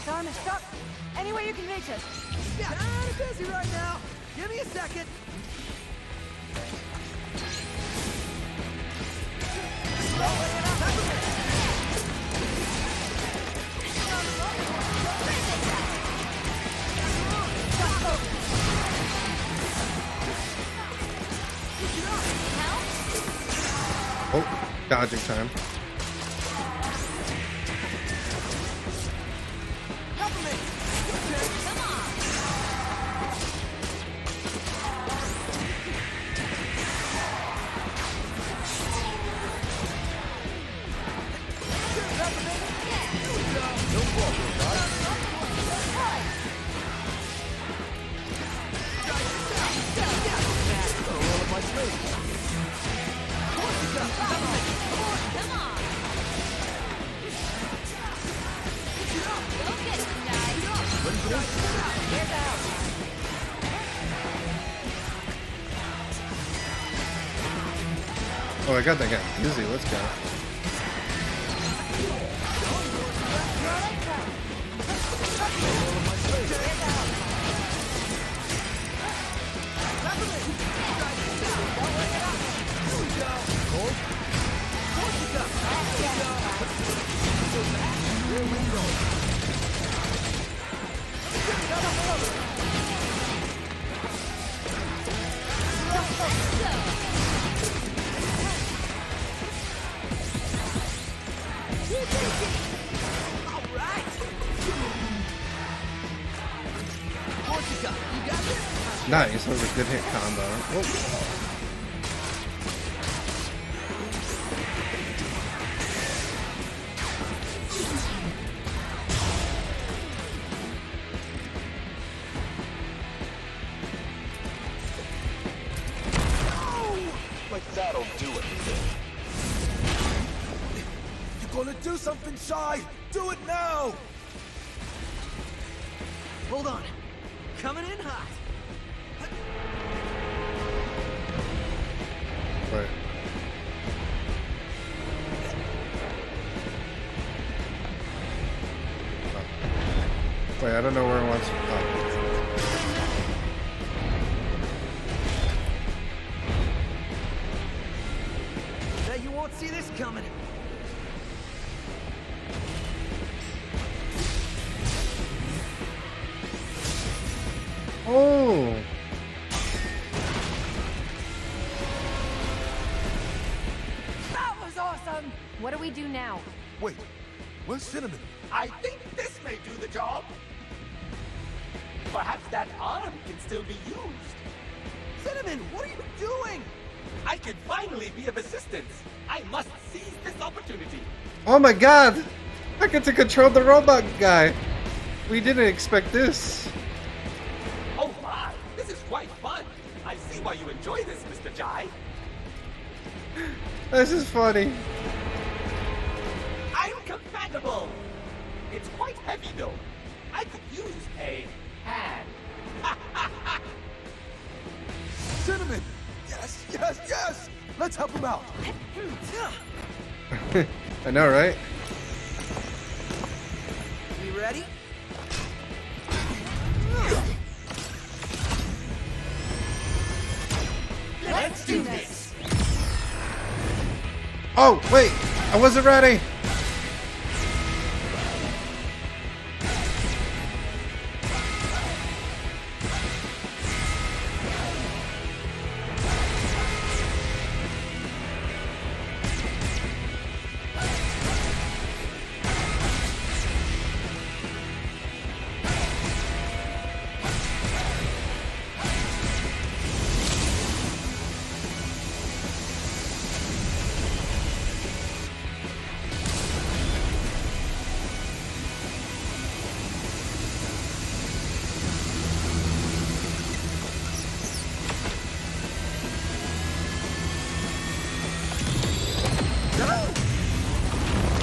Arm is stuck. Any way you can reach us. Yeah, kinda busy right now. Give me a second. Oh, dodging time. Oh, I got that guy busy. Let's go. Nice, that was a good hit combo. Oh. Like that'll do it. You're gonna do something, Shy! Do it now! Hold on. Coming in hot. Right. Oh. Wait, I don't know where it wants to go. Bet you won't see this coming. Oh! That was awesome! What do we do now? Wait, where's Cinnamon? I think this may do the job. Perhaps that arm can still be used. Cinnamon, what are you doing? I can finally be of assistance. I must seize this opportunity. Oh my god! I get to control the robot guy! We didn't expect this. Oh my, this is quite fun. I see why you enjoy this, Mr. Jai. This is funny. I'm compatible. It's quite heavy though. I could use a hand. Cinnamon! Yes, yes, yes! Let's help him out. I know, right? You ready? Let's do this. Oh, wait! I wasn't ready!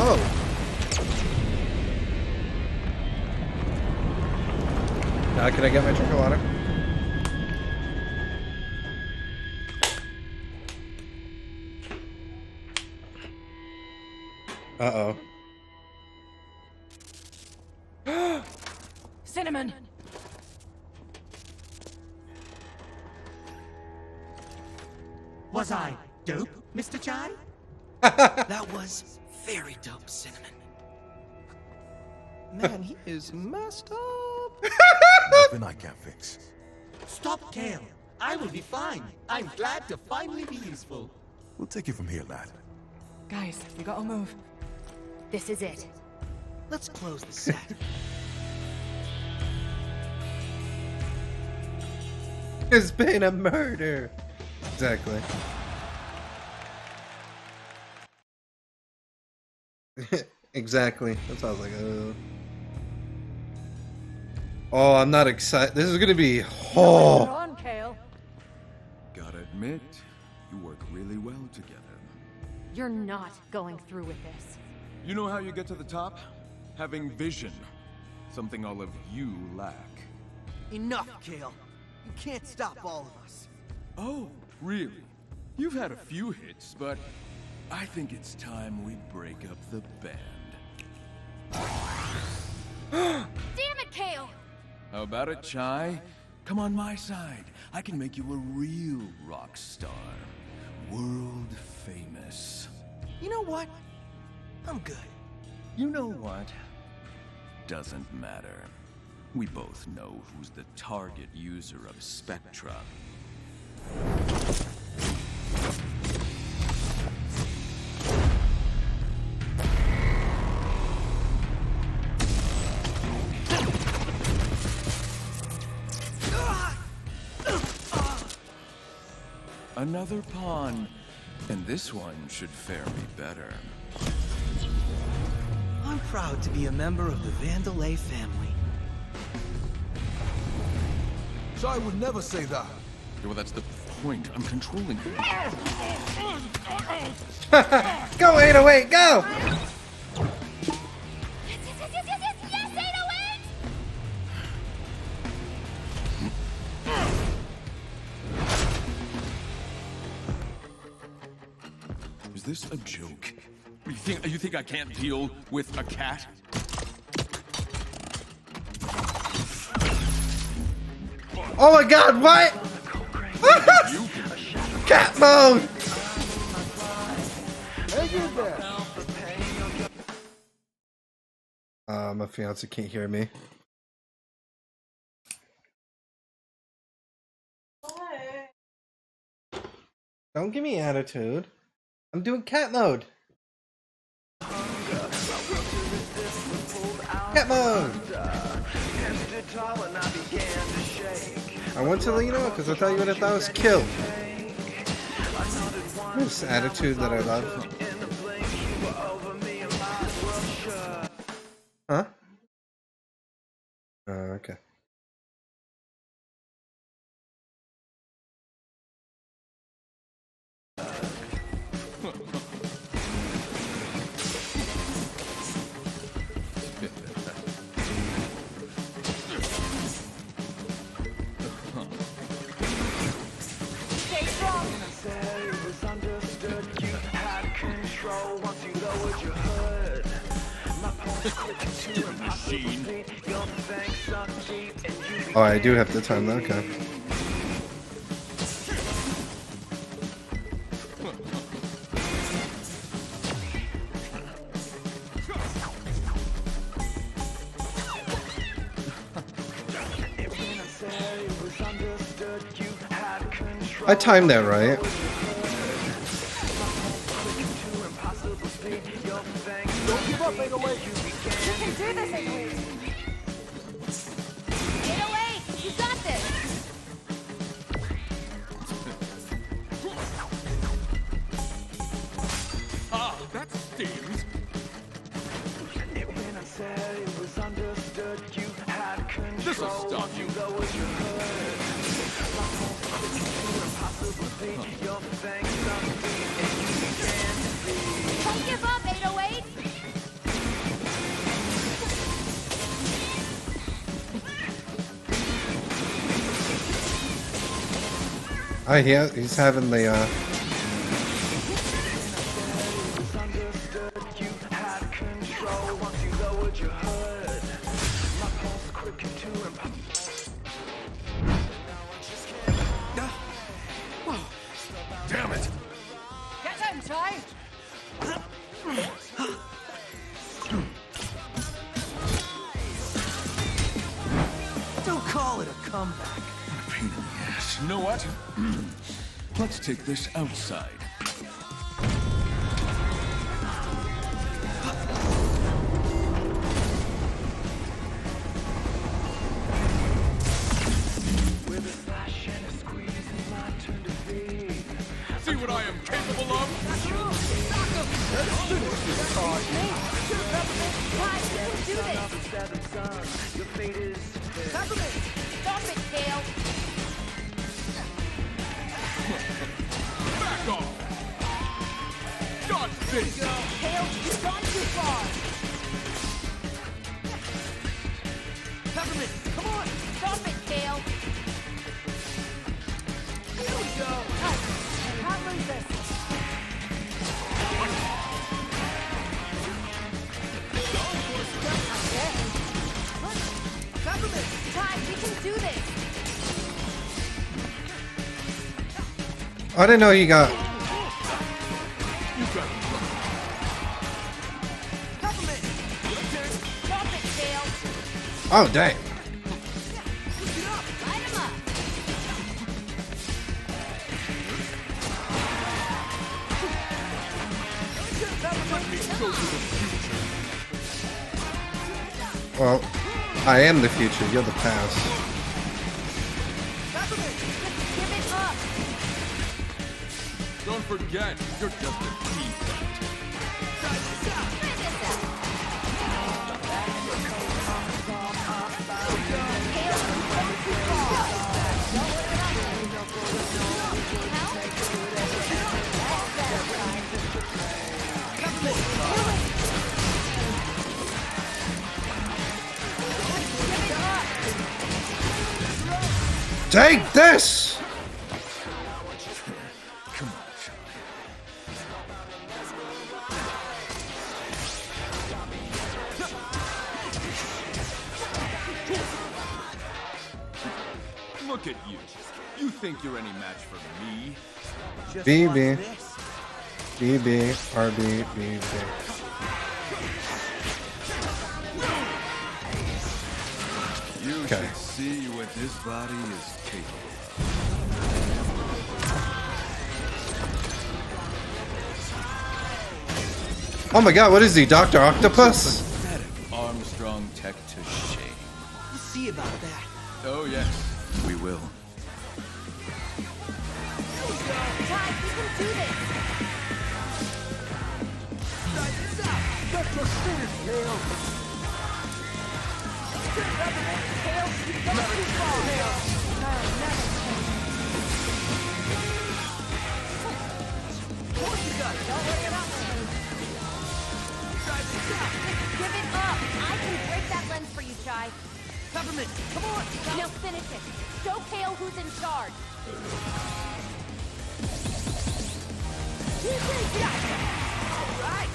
Oh. Now can I get my drink of water? Uh-oh. Cinnamon! Was I dope, Mr. Chai? That was very dope, Cinnamon. Man, he is messed up. Nothing I can't fix. Stop, Kale. I will be fine. I'm glad to finally be useful. We'll take it from here, lad. Guys, we gotta move. This is it. Let's close the set. There's been a murder. Exactly. Exactly. That's what I was like. Oh, I'm not excited. This is gonna be. Oh. On, Kale. Gotta admit, you work really well together. You're not going through with this. You know how you get to the top? Having vision. Something all of you lack. Enough, Kale. You can't stop all of us. Oh, really? You've had a few hits, but I think it's time we break up the band. Damn it, Kale! How about it, Chai? Come on my side. I can make you a real rock star. World famous. You know what? I'm good. You know what? Doesn't matter. We both know who's the target user of Spectra. Another pawn, and this one should fare me better. I'm proud to be a member of the Vandelay family. I would never say that. Yeah, well, that's the point. I'm controlling you. Go, 808, go! Yes, 808! Is this a joke? You think I can't deal with a cat? Oh my god, what? Cat mode! My fiance can't hear me. Don't give me attitude. I'm doing cat mode. Cat mode! I went to lean out because I thought you would have thought I was killed. This attitude that I love. Huh? Okay. Oh, I do have to time that, okay. I timed that right. Don't give up, 808. You can do this, 808. 808, you got this! Ah, that stings. This'll stop you. Don't give up, 808! He's having the Damn it! Get him, Chai! Don't call it a comeback. Pain in the ass. You know what? Let's take this outside. what I am capable of? Stop it, Kale! Back off! Dodge this! Kale, you've gone too far! Peppermint, come on! Stop it, Kale! Here we go! Can't lose this. Peppermint! Ty, we can do this! I didn't know you got. Peppermint! Stop it, Kale! Oh dang! Light him up! Well, I am the future. You're the past. Give it up! Don't forget, you're just a team. Try this out! Kale, you've gone too far! Take this! Come on, Charlie. Look at you. You think you're any match for me? BB. BB. RB. BB. You Okay. should see what this body is capable Oh my god, what is he? Dr. Octopus? of. Pathetic Armstrong tech to shame. We'll see about that. Oh yes, we will. Ty, we can do this! Try this out! That's your finish, Kale! Kale, you've gone too far! Of course you got it! Don't worry about me! Try this out! Give it up! I can break that lens for you, Chai. Peppermint, come on! Now finish it. Show Kale who's in charge. Alright!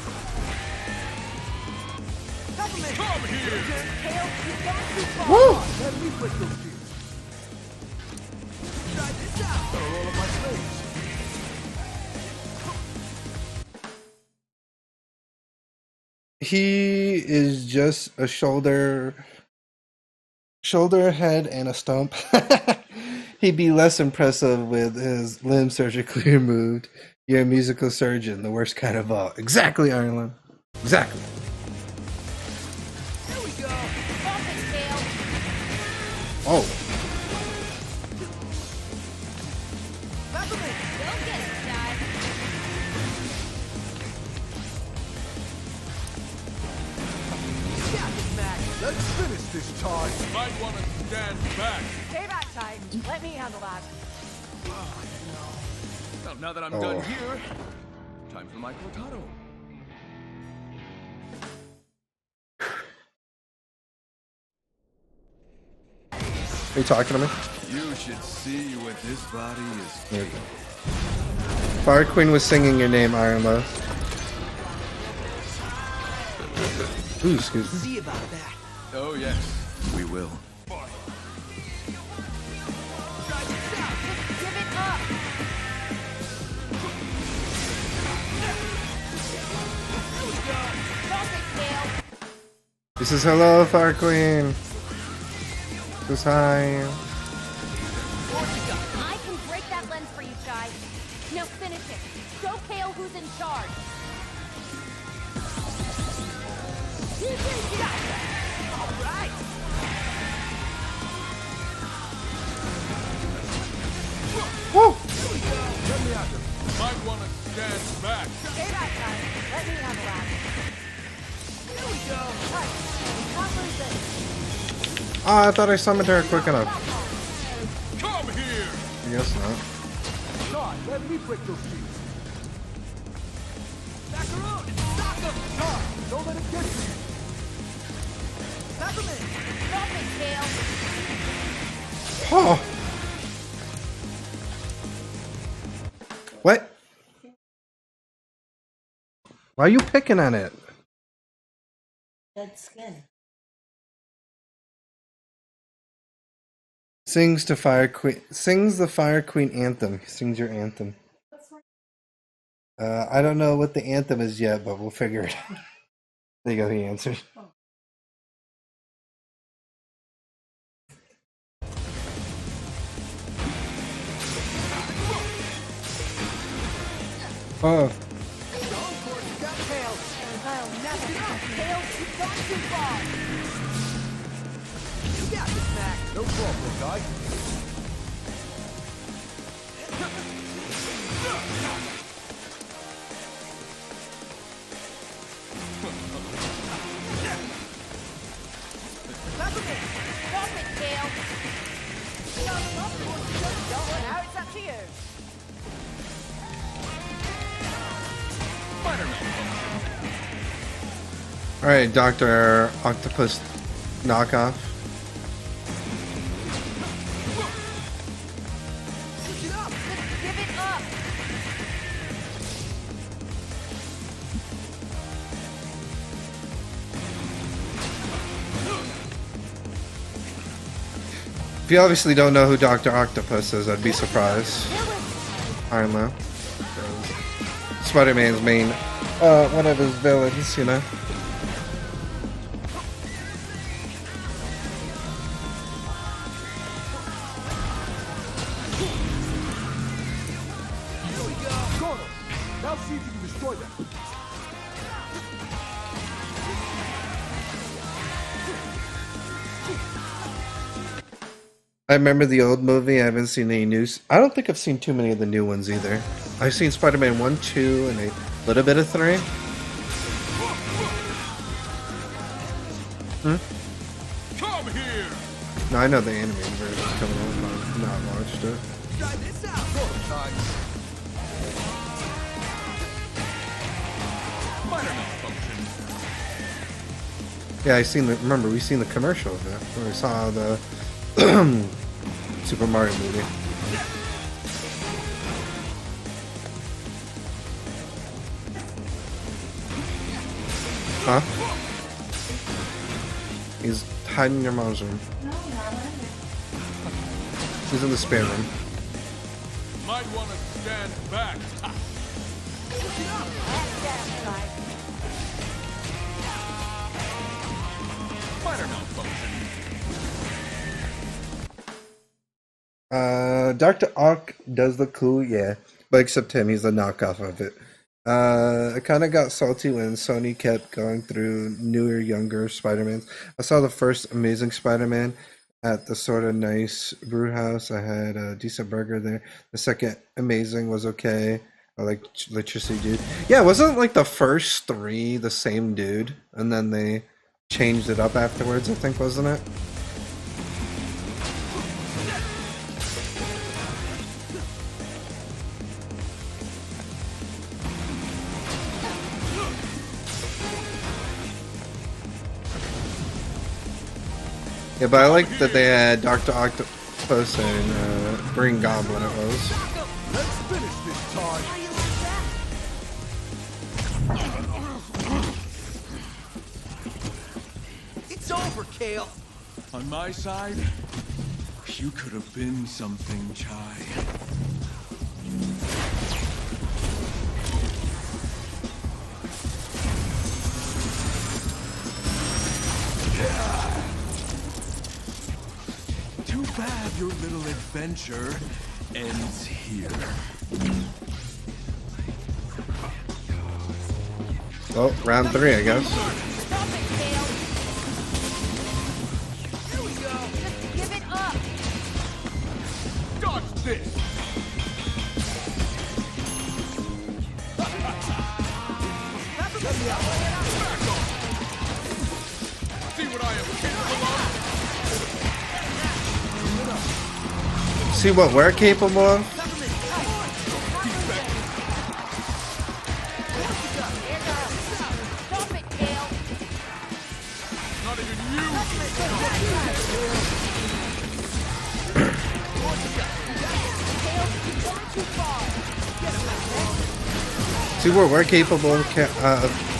Peppermint! Come here! Kale, you've gone too far. Woo! Let me break those gears. Try this out! Gotta roll up my sleeves. He is just a shoulder, head, and a stump. He'd be less impressive with his limbs surgically removed. You're a musical surgeon, the worst kind of all. Exactly, Ireland. Exactly. Here we go! Stop it, Kale. Oh, Peppermint! Go get it, Chai. Yeah, Mac! Let's finish this time! Might want to stand back. Stay back, Ty. Let me handle that. Well, now that I'm Oh. done here, time for my cortado. are you talking to me? You should see what this body is. There we go. Fire Queen was singing your name, Iron Love. Ooh, excuse me. See about that. Oh yes, we will. Give it up. Stop it, Kale. This is hello, Fire Queen. This is hi. I can break that lens for you, Chai. Now finish it. Show Kale who's in charge. Alright! Woo! Let me out there. Might want to stand back. Stay back, guys. Let me handle that. Here we go. Right. We can't lose this. Oh, I thought I summoned her quick enough. Come here. I guess not. God, let me break those sheets. Back around. Stop them. God, don't let it get you. Back them in. Stop it, Kale. Oh. What? Why are you picking on it? Dead skin. Sings the Fire Queen anthem. Sings your anthem. I don't know what the anthem is yet, but we'll figure it out. There you go, he answered. Oh. No problem, guy. Stop it, Kale. Now it's up to you. Alright, Dr. Octopus knockoff. Give it up. If you obviously don't know who Dr. Octopus is, I'd be surprised. I don't know. Spider-Man's main, one of his villains, you know. Here we go. Gordo, now see if you can destroy them. I remember the old movie. I haven't seen any news. I don't think I've seen too many of the new ones either. I've seen Spider-Man 1, 2, and a little bit of 3. Come here. No, I know the animated version's coming out, but I've not watched it. Try this out. Gordo time. Minor malfunction. Yeah, remember, we seen the commercial of it. When we saw the Super Mario movie. Huh? He's hiding in your mom's room. He's in the spare room. Might want to stand back. Minor malfunction. Dr. Ock does look cool, yeah. But except him, he's a knockoff of it. I kind of got salty when Sony kept going through newer, younger Spider-Mans. I saw the first Amazing Spider-Man at the sort of nice brew house. I had a decent burger there. The second Amazing was okay. I like Electricity Dude. Yeah, wasn't like the first 3 the same dude? And then they changed it up afterwards, I think, wasn't it? Yeah, but I like that they had Dr. Octopus and Green Goblin it was. Let's finish this, Todd. It's over, Kale. On my side, you could have been something, Chai. Too bad your little adventure ends here. Well, round 3, I guess. Stop it, Kale. Here we go. Just give it up. Dodge this! See what I am capable of? See what we're capable of? Stop it, Kale. Not even you. Kale, you've gone too far. See what we're capable of,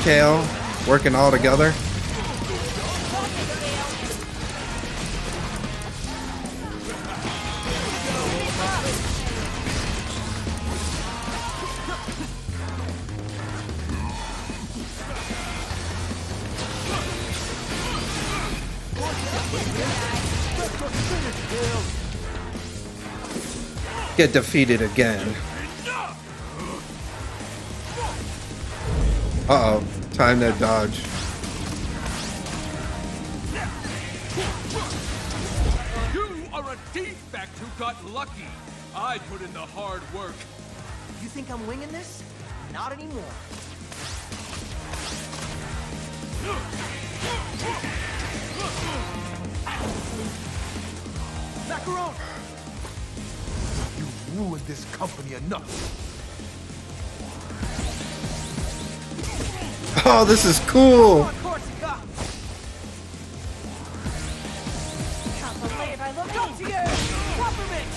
Kale? Working all together? Stop it, Kale. Get defeated again. Uh-oh. Time to dodge. You are a defect who got lucky. I put in the hard work. You think I'm winging this? Not anymore. Macaron! You ruined this company enough. Oh, this is cool! Can't believe I looked up to you! Compliment!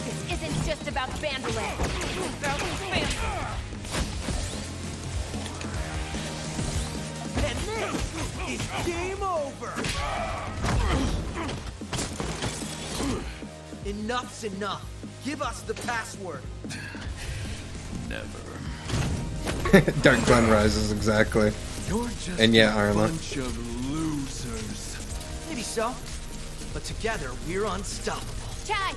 This isn't just about Bandolin. It's about Bandolin. And this is game over! Enough's enough. Give us the password. Never. Dark Dawn rises, exactly. You're just And yeah, a Arla. bunch of losers. Maybe so. But together, we're unstoppable. Chai!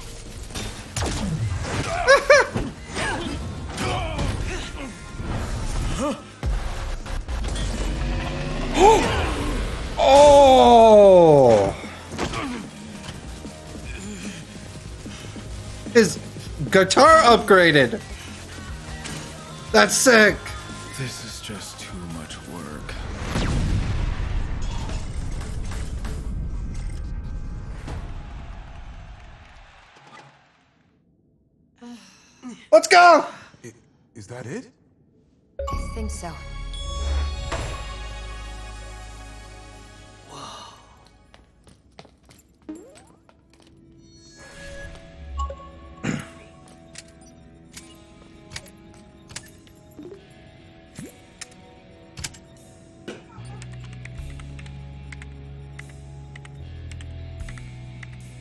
Oh! His guitar upgraded! That's sick! This is just too much work. Let's go! Is that it? I think so.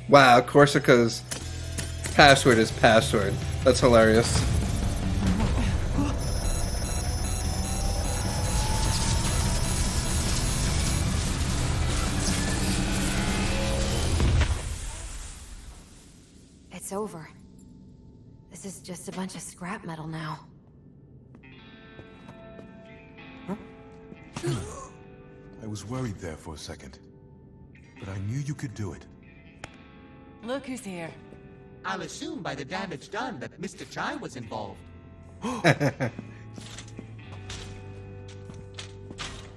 Wow, Corsica's password is password. That's hilarious. It's over. This is just a bunch of scrap metal now. I was worried there for a second. But I knew you could do it. Look who's here. I'll assume by the damage done that Mr. Chai was involved.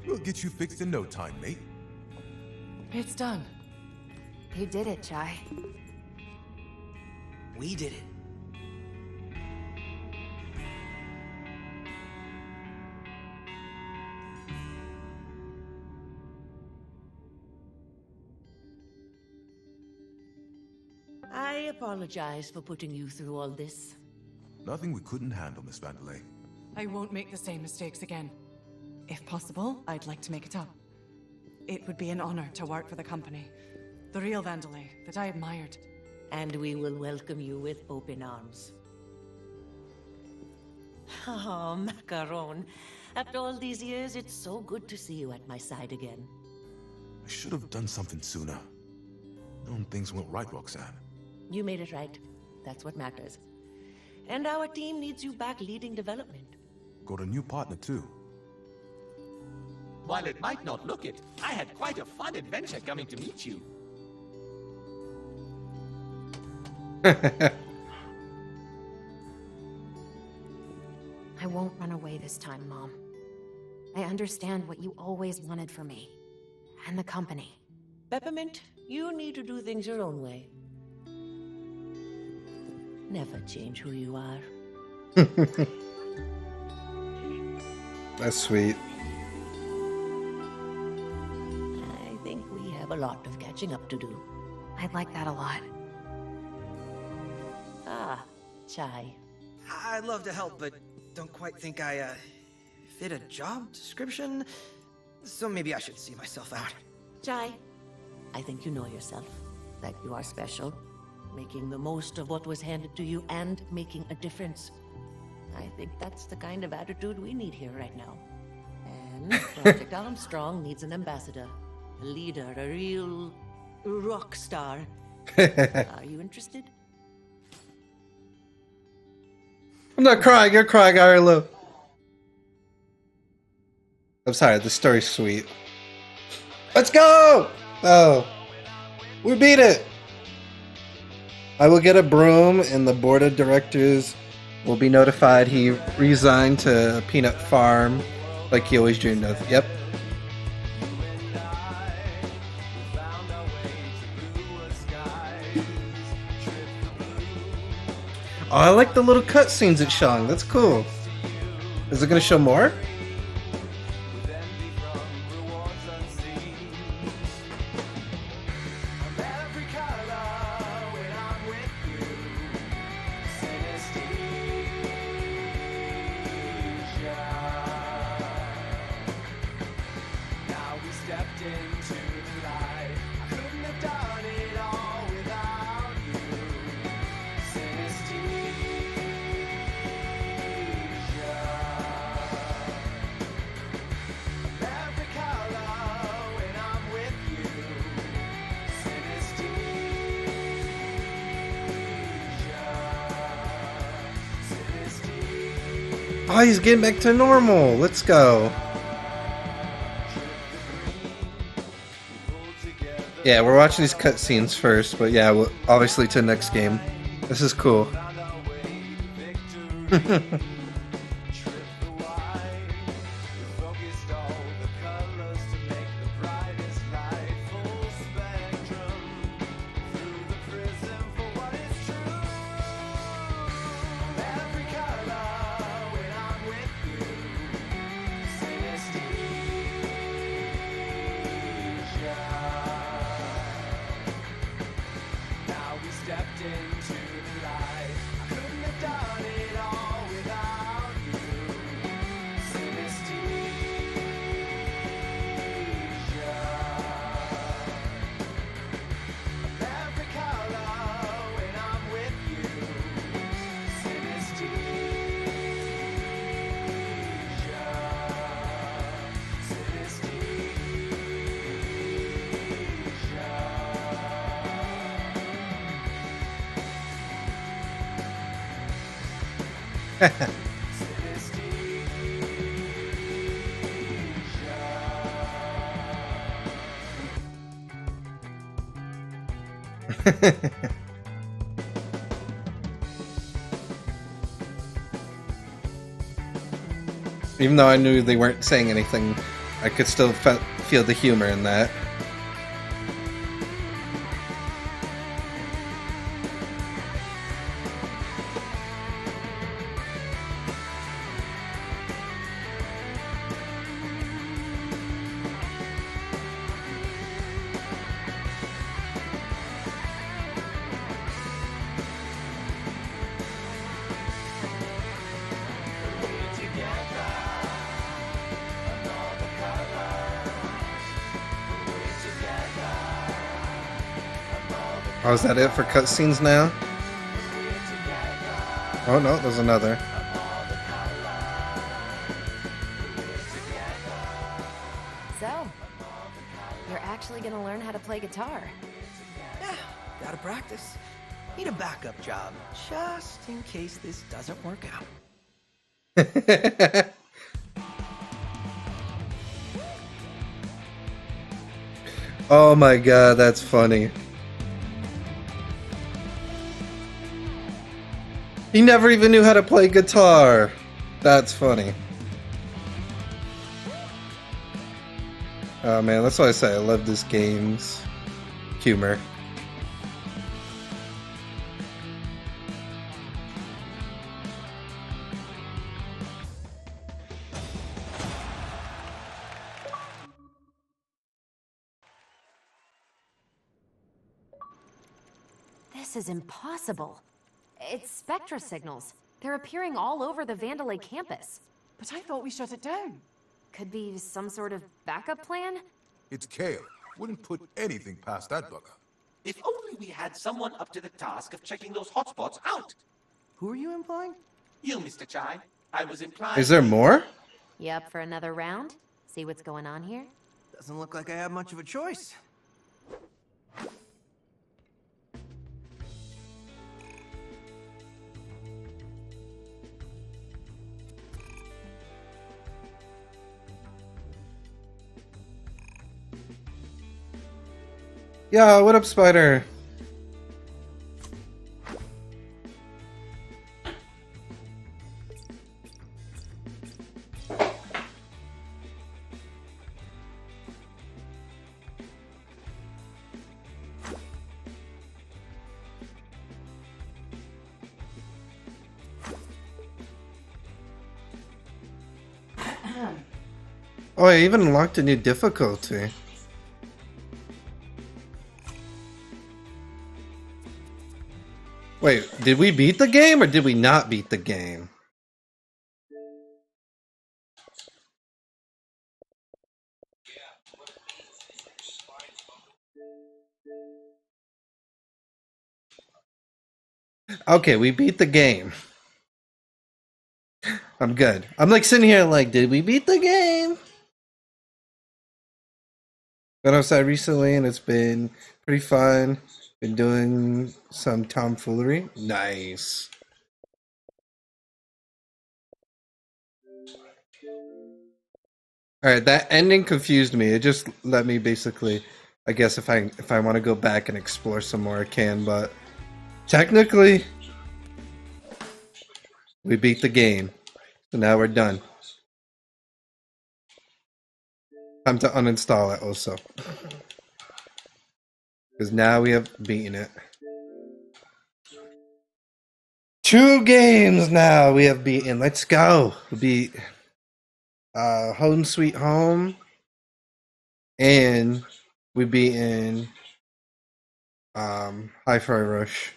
We'll get you fixed in no time, mate. It's done. You did it, Chai. We did it. I apologize for putting you through all this. Nothing we couldn't handle, Miss Vandelay. I won't make the same mistakes again. If possible, I'd like to make it up. It would be an honor to work for the company. The real Vandelay that I admired. And we will welcome you with open arms. Oh, Macaron. After all these years, it's so good to see you at my side again. I should have done something sooner. Known things went right, Roxanne. You made it right. That's what matters. And our team needs you back leading development. Got a new partner, too. While it might not look it, I had quite a fun adventure coming to meet you. I won't run away this time, Mom. I understand what you always wanted for me. And the company. Peppermint, you need to do things your own way. Never change who you are. That's sweet. I think we have a lot of catching up to do. I'd like that a lot. Ah, Chai. I'd love to help, but don't quite think I, fit a job description. So maybe I should see myself out. Chai, I think you know yourself. That you are special. Making the most of what was handed to you and making a difference. I think that's the kind of attitude we need here right now. And Project Armstrong needs an ambassador. A leader, a real rock star. Are you interested? I'm not crying, you're crying, Arlo. I'm sorry, the story's sweet. Let's go! Oh. We beat it! I will get a broom and the board of directors will be notified he resigned to Peanut Farm like he always dreamed of. Yep. Oh, I like the little cutscenes it's showing. That's cool. Is it going to show more? Oh, he's getting back to normal. Let's go. Yeah, we're watching these cutscenes first, but yeah, we'll, obviously to the next game. This is cool. Even though I knew they weren't saying anything, I could still feel the humor in that. Oh, is that it for cutscenes now? Oh no, there's another. So, you're actually gonna learn how to play guitar. Yeah, gotta practice. Need a backup job, just in case this doesn't work out. Oh my god, that's funny. He never even knew how to play guitar. That's funny. Oh man, that's why I say I love this game's humor. This is impossible. It's Spectra signals. They're appearing all over the Vandalay campus. But I thought we shut it down. Could be some sort of backup plan? It's Kale. Wouldn't put anything past that bugger. If only we had someone up to the task of checking those hotspots out. Who are you implying? You, Mr. Chai. I was implying... Is there more? You up for another round? See what's going on here? Doesn't look like I have much of a choice. Yeah, what up, Spider? Oh, I even unlocked a new difficulty. Wait, did we beat the game or did we not beat the game? Okay, we beat the game. I'm good. I'm like sitting here like, did we beat the game? Went outside recently and it's been pretty fun. Been doing some tomfoolery. Nice. Alright, that ending confused me. It just let me basically, I guess if I want to go back and explore some more I can, but technically we beat the game. So now we're done. Time to uninstall it also. Because now we have beaten it. 2 games now we have beaten. Let's go. We beat Home Sweet Home. And we beaten Hi-Fi Rush.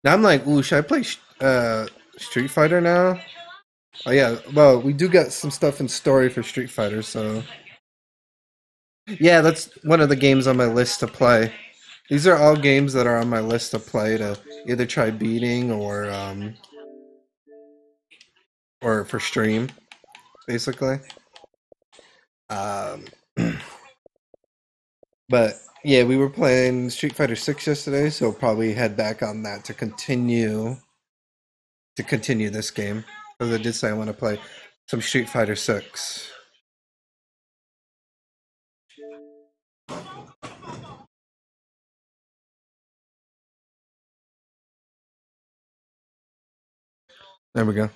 Now I'm like, ooh, should I play Street Fighter now? Oh yeah, well, we do got some stuff in story for Street Fighter, so... Yeah, that's one of the games on my list to play. These are all games that are on my list to play to either try beating or for stream, basically. But yeah, we were playing Street Fighter 6 yesterday, so we'll probably head back on that to continue this game. Because I did say I want to play some Street Fighter 6. There we go.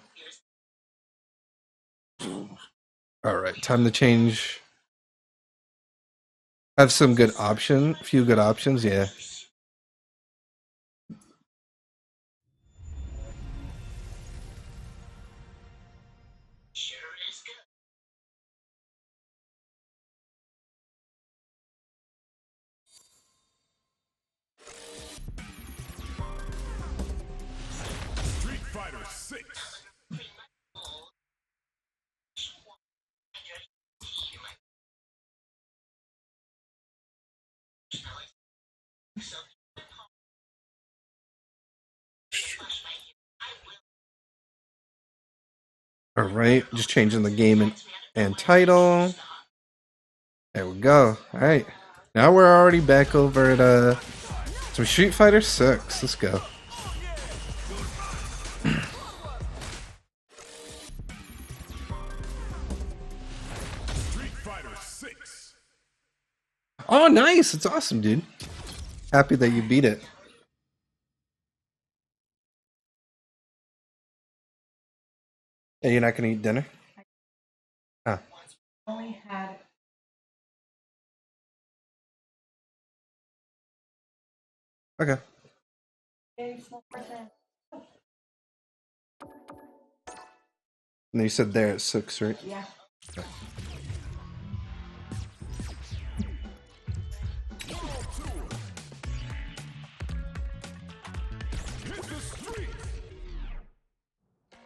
Alright, time to change. Have some good options, few good options, yeah. Street Fighter 6. Alright, just changing the game and title. There we go. Alright. Now we're already back over at some Street Fighter 6. Let's go. Street Fighter 6. Oh, nice. It's awesome, dude. Happy that you beat it. Hey, you're not gonna eat dinner? Ah. Only had Okay. And you said there at 6, right? Yeah. Okay.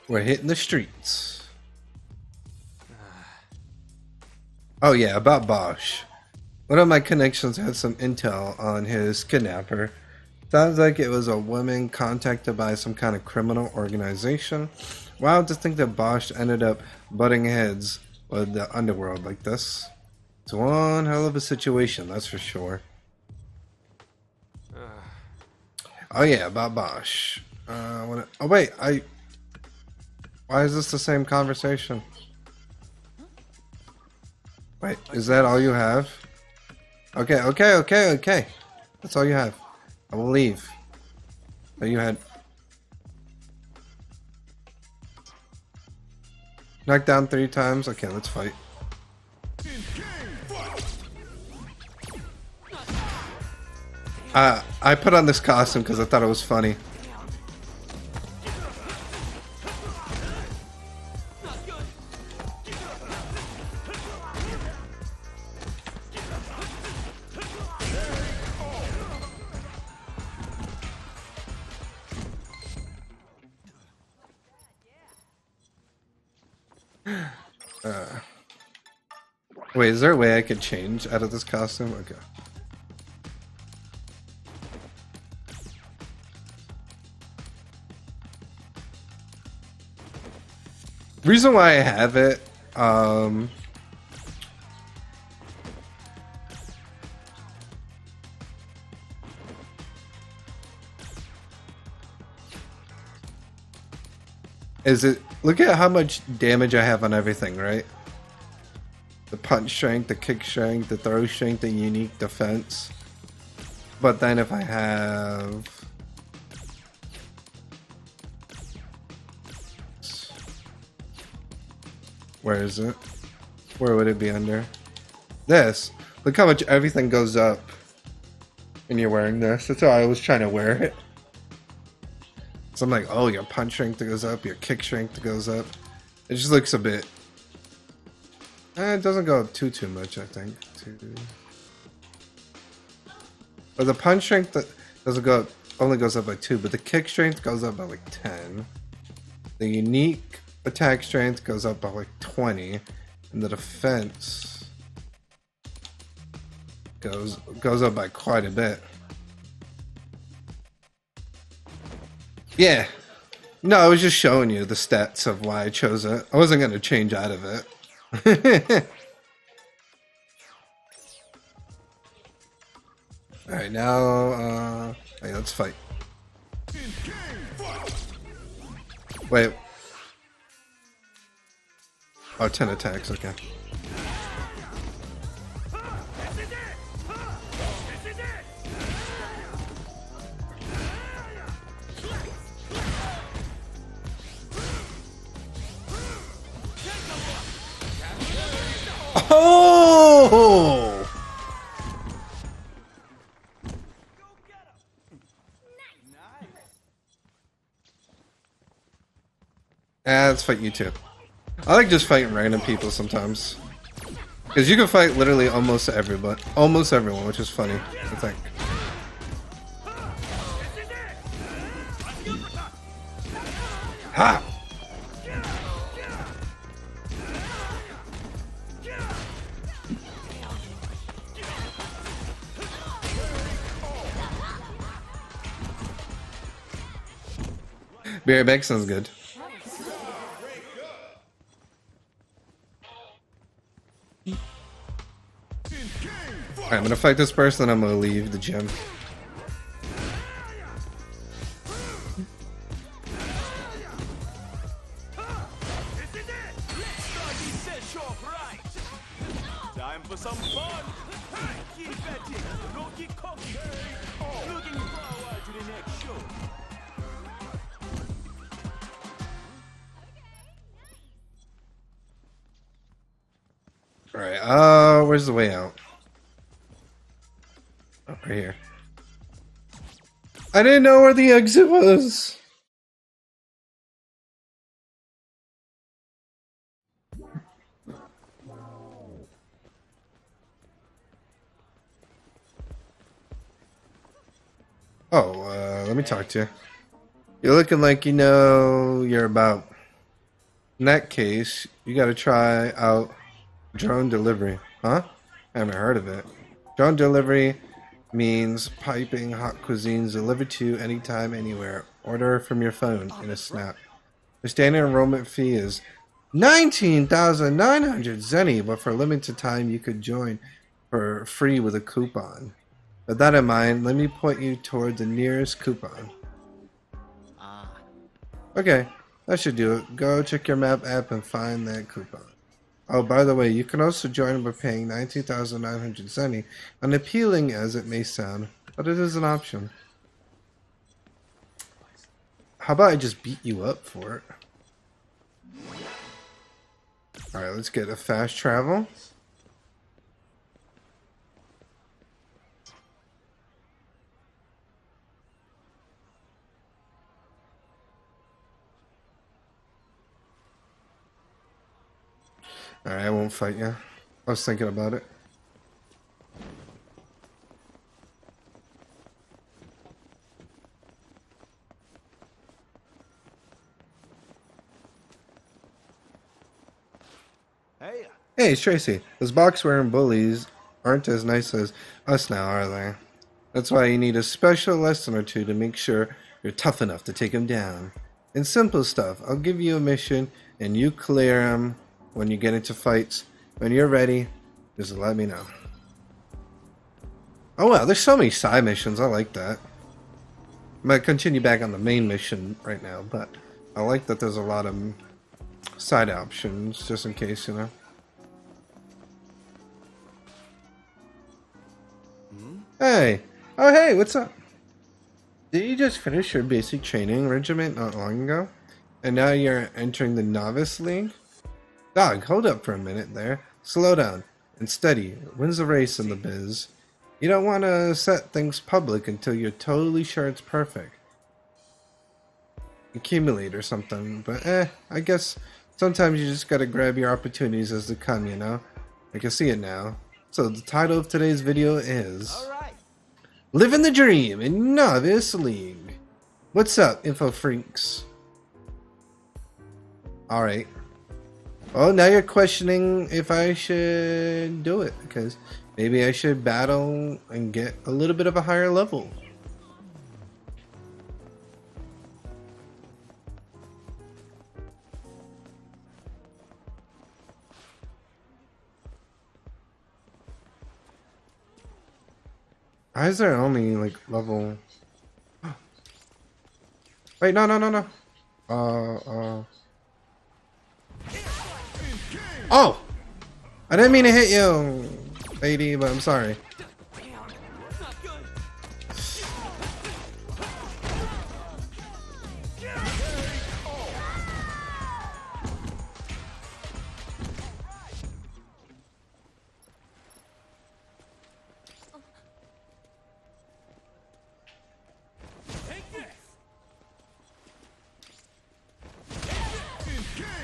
We're hitting the streets. Oh yeah, about Bosch. One of my connections had some intel on his kidnapper. Sounds like it was a woman contacted by some kind of criminal organization. Wild to think that Bosch ended up butting heads with the underworld like this. It's one hell of a situation, that's for sure. Oh yeah, about Bosch. Oh wait, why is this the same conversation? Wait, is that all you have? Okay. That's all you have. I will leave. Oh, you had... Knocked down 3 times? Okay, let's fight. I put on this costume because I thought it was funny. Wait, is there a way I could change out of this costume? Okay. Reason why I have it, is it, look at how much damage I have on everything, right? The punch strength, the kick strength, the throw strength, the unique defense. But then if I have... Where is it? Where would it be under? This. Look how much everything goes up when you're wearing this. That's why I was trying to wear it. So I'm like, oh, your punch strength goes up, your kick strength goes up. It just looks a bit... it doesn't go up too much, I think. But the punch strength doesn't go up, only goes up by 2, but the kick strength goes up by like 10. The unique attack strength goes up by like 20, and the defense goes up by quite a bit. Yeah. No, I was just showing you the stats of why I chose it. I wasn't going to change out of it. Alright, now, hey, let's fight. Wait. Oh, 10 attacks, okay. Oh! Let's fight you too. I like just fighting random people sometimes. Because you can fight literally almost everyone, which is funny, I think. Ha! Be right back, sounds good. Alright, I'm gonna fight this person, then I'm gonna leave the gym. Time for some fun! Keep at it. Don't get cocky. Looking forward to the next show. Alright, where's the way out? Oh, right here. I didn't know where the exit was. Oh, let me talk to you. You're looking like you know you're about. In that case, you gotta try out drone delivery. Huh? I haven't heard of it. Drone delivery means piping hot cuisines delivered to you anytime, anywhere. Order from your phone in a snap. The standard enrollment fee is 19,900 zenny, but for a limited time you could join for free with a coupon. With that in mind, let me point you toward the nearest coupon. Okay, that should do it. Go check your map app and find that coupon. Oh, by the way, you can also join by paying 19,900 zenny, unappealing as it may sound, but it is an option. How about I just beat you up for it? Alright, let's get a fast travel. Alright, I won't fight you. I was thinking about it. Hey, it's Tracy. Those box-wearing bullies aren't as nice as us now, are they? That's why you need a special lesson or two to make sure you're tough enough to take them down. And simple stuff. I'll give you a mission, and you clear them when you get into fights. When you're ready, just let me know. Oh wow, there's so many side missions. I like that. I might continue back on the main mission right now, but I like that there's a lot of side options, just in case, you know. Hey! Oh hey, what's up? Did you just finish your basic training regiment not long ago? And now you're entering the Novice League? Dog, hold up for a minute there. Slow down and steady. When's the race in the biz? You don't want to set things public until you're totally sure it's perfect. Accumulate or something, but I guess sometimes you just gotta grab your opportunities as they come, you know? I can see it now. So the title of today's video is Living the Dream in Novice League. What's up, info freaks? Alright. Well, now you're questioning if I should do it, because maybe I should battle and get a little bit of a higher level. Why is there only like level? Wait, no. Oh! I didn't mean to hit you, lady, but I'm sorry.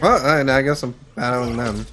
Well, and I guess I'm battling them.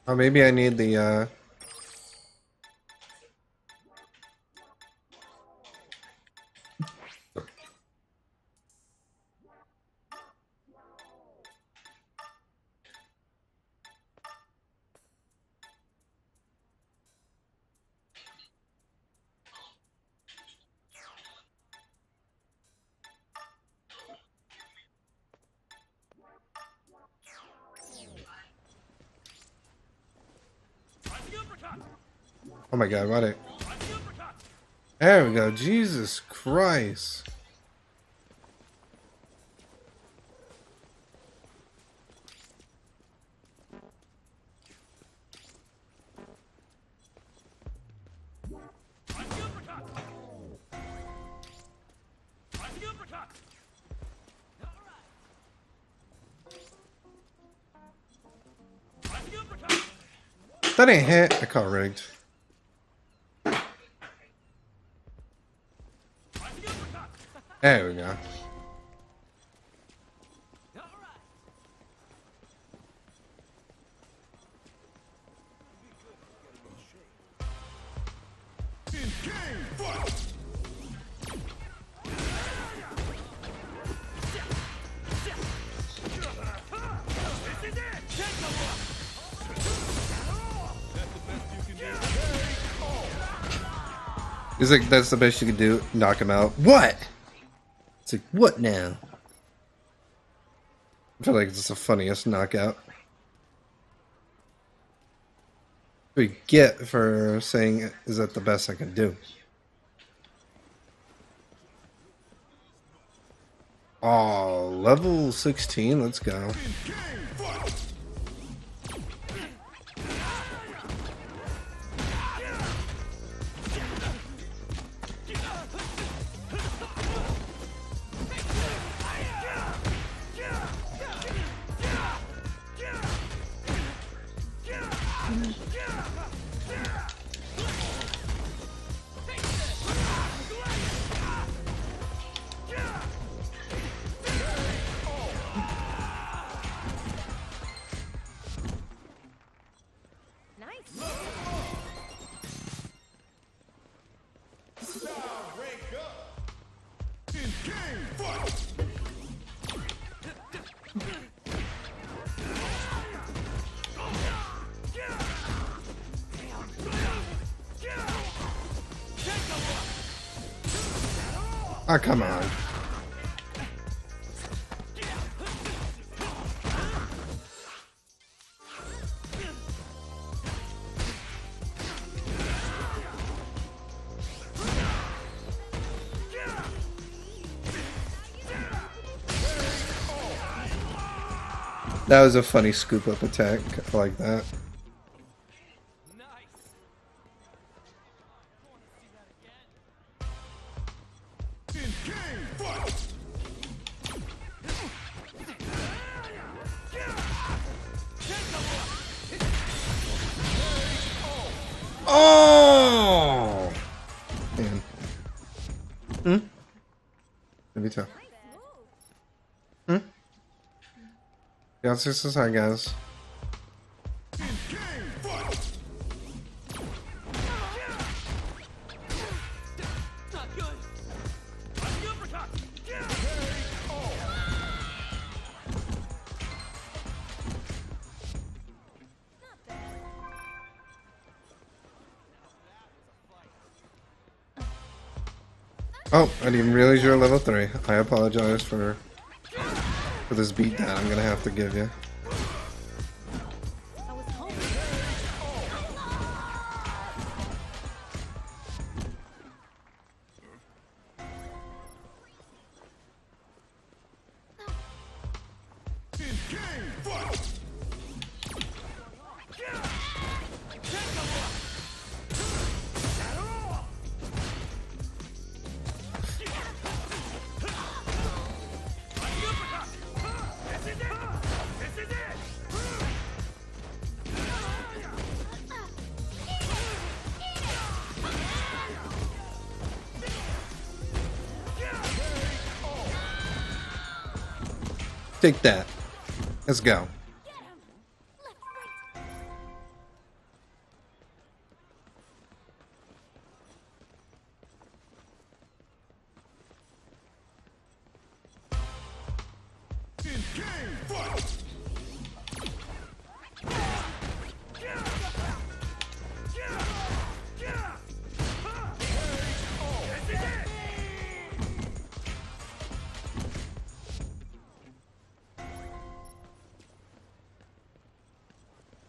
Oh, maybe I need the, Oh my god, what it? There we go. Jesus Christ. That ain't hit. I caught rigged. There we go. He's like, that's the best you can do. Knock him out. What? It's like, what now? I feel like it's the funniest knockout. We get for saying, is that the best I can do? Oh, level 16. Let's go. Oh, come on. That was a funny scoop up attack. I like that. Oh! Man. Maybe tough. Yeah, this is hi guys. Oh, I didn't even realize you're level 3. I apologize for this beatdown I'm gonna have to give you. Take that. Let's go.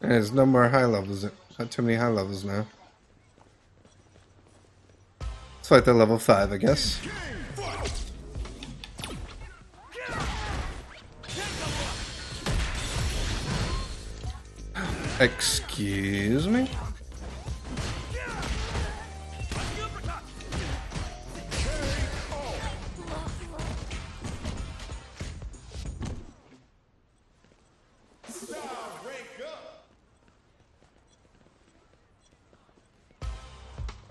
There's no more high levels Not too many high levels now. Let's fight the level 5, I guess. Excuse me?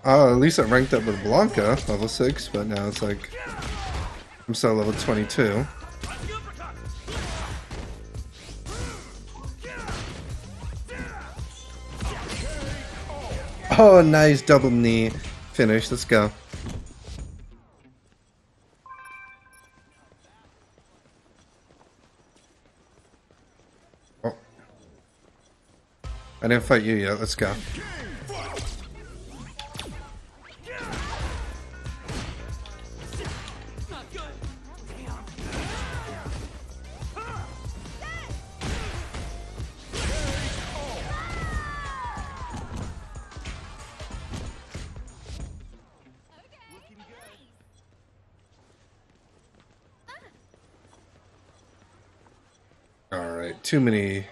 Oh, at least I ranked up with Blanca, level 6, but now it's like I'm still level 22. Oh, nice double knee finish. Let's go. Oh. I didn't fight you yet. Let's go. Alright, too many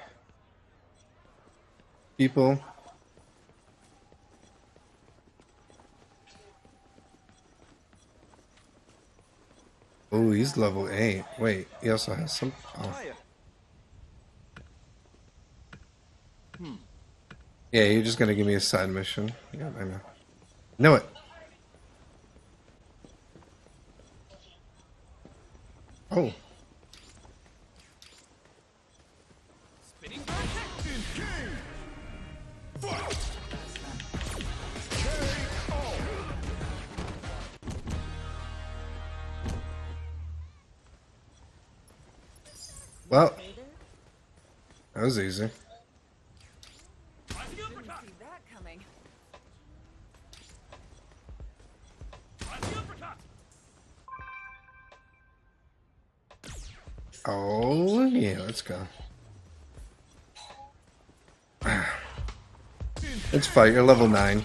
people. Oh, he's level 8. Wait, he also has some... Oh. Yeah, you're just gonna give me a side mission. Yeah, I know. Know it. Oh. Well, that was easy. Oh, yeah, let's go. Let's fight. You're level 9.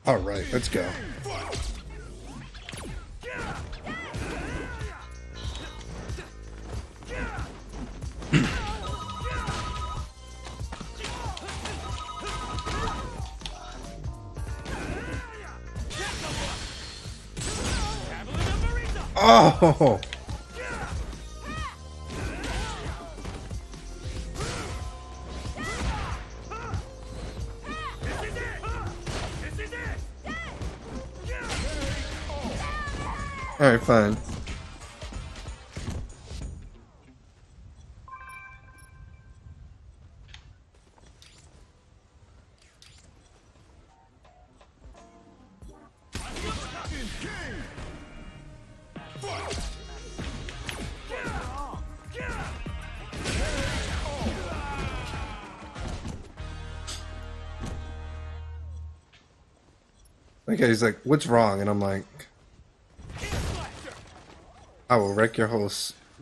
All right, let's go. Oh! Alright, fine. Okay, he's like, what's wrong? And I'm like, I will wreck your whole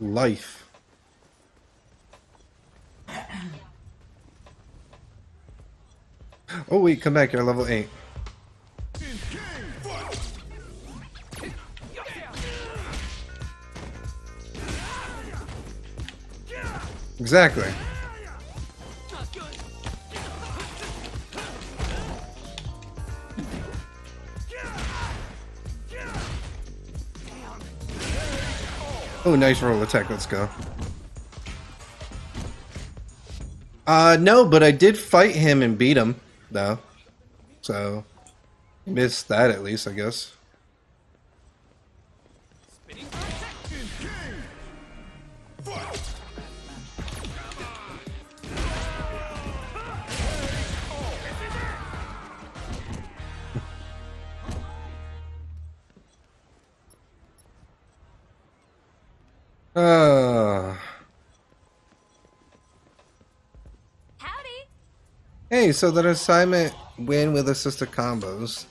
life. Oh wait, come back, you're level 8. Exactly. Oh, nice roll attack. Let's go. No, but I did fight him and beat him, though. So, missed that at least, I guess. Hey, so that assignment win with assisted combos.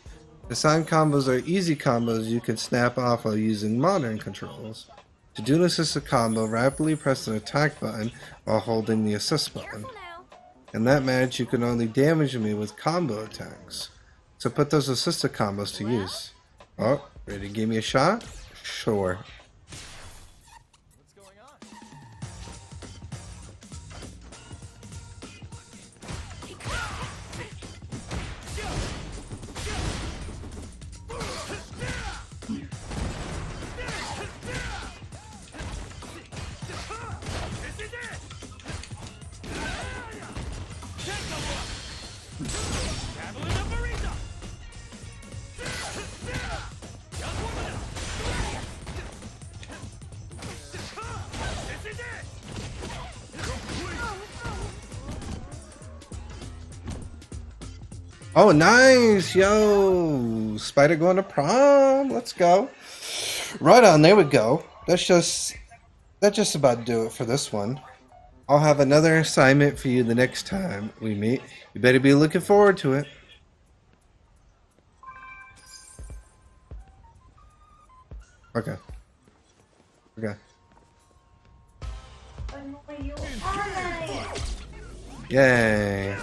Assigned combos are easy combos you can snap off while using modern controls. To do an assisted combo, rapidly press an attack button while holding the assist button. In that match, you can only damage me with combo attacks. So put those assisted combos to use. Oh, ready to give me a shot? Sure. Oh, nice! Yo! Spider going to prom! Let's go. Right on, there we go. That just about do it for this one. I'll have another assignment for you the next time we meet. You better be looking forward to it. Okay. Okay. Yay.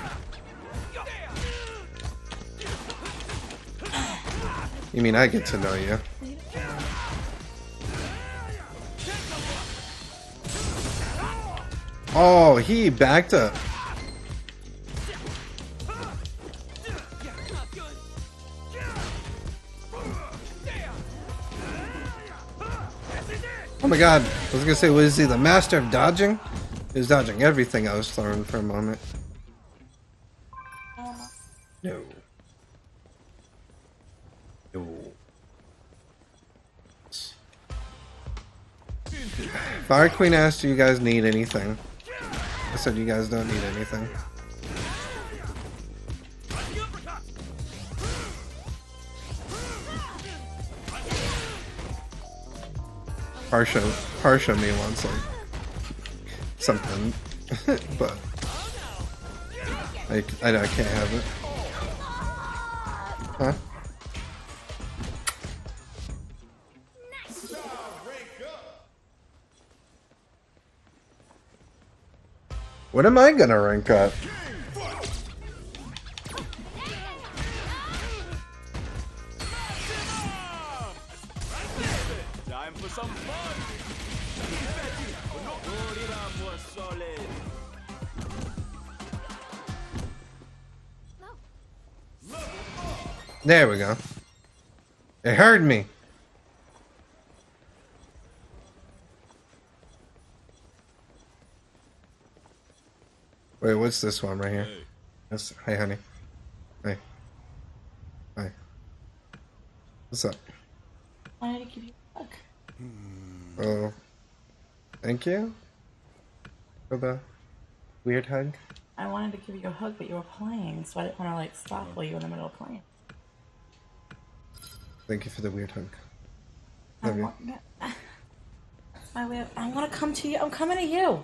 You mean I get to know you? Oh, he backed up. Oh my god, I was gonna say, was he the master of dodging? He was dodging everything I was throwing for a moment. No. No. Fire Queen asked, do you guys need anything? I said you guys don't need anything. Harsha me wants like something, but I can't have it. Huh? What am I gonna rank up? Time for some fun. There we go. It heard me. Wait, what's this one right here? Yes. Hey, honey. Hey. Hi. What's up? I wanted to give you a hug. Oh. Thank you for the weird hug. I wanted to give you a hug, but you were playing, so I didn't want to like stop while you were in the middle of playing. Thank you for the weird hug. Love you. That's my way of, I want to come to you. I'm coming to you.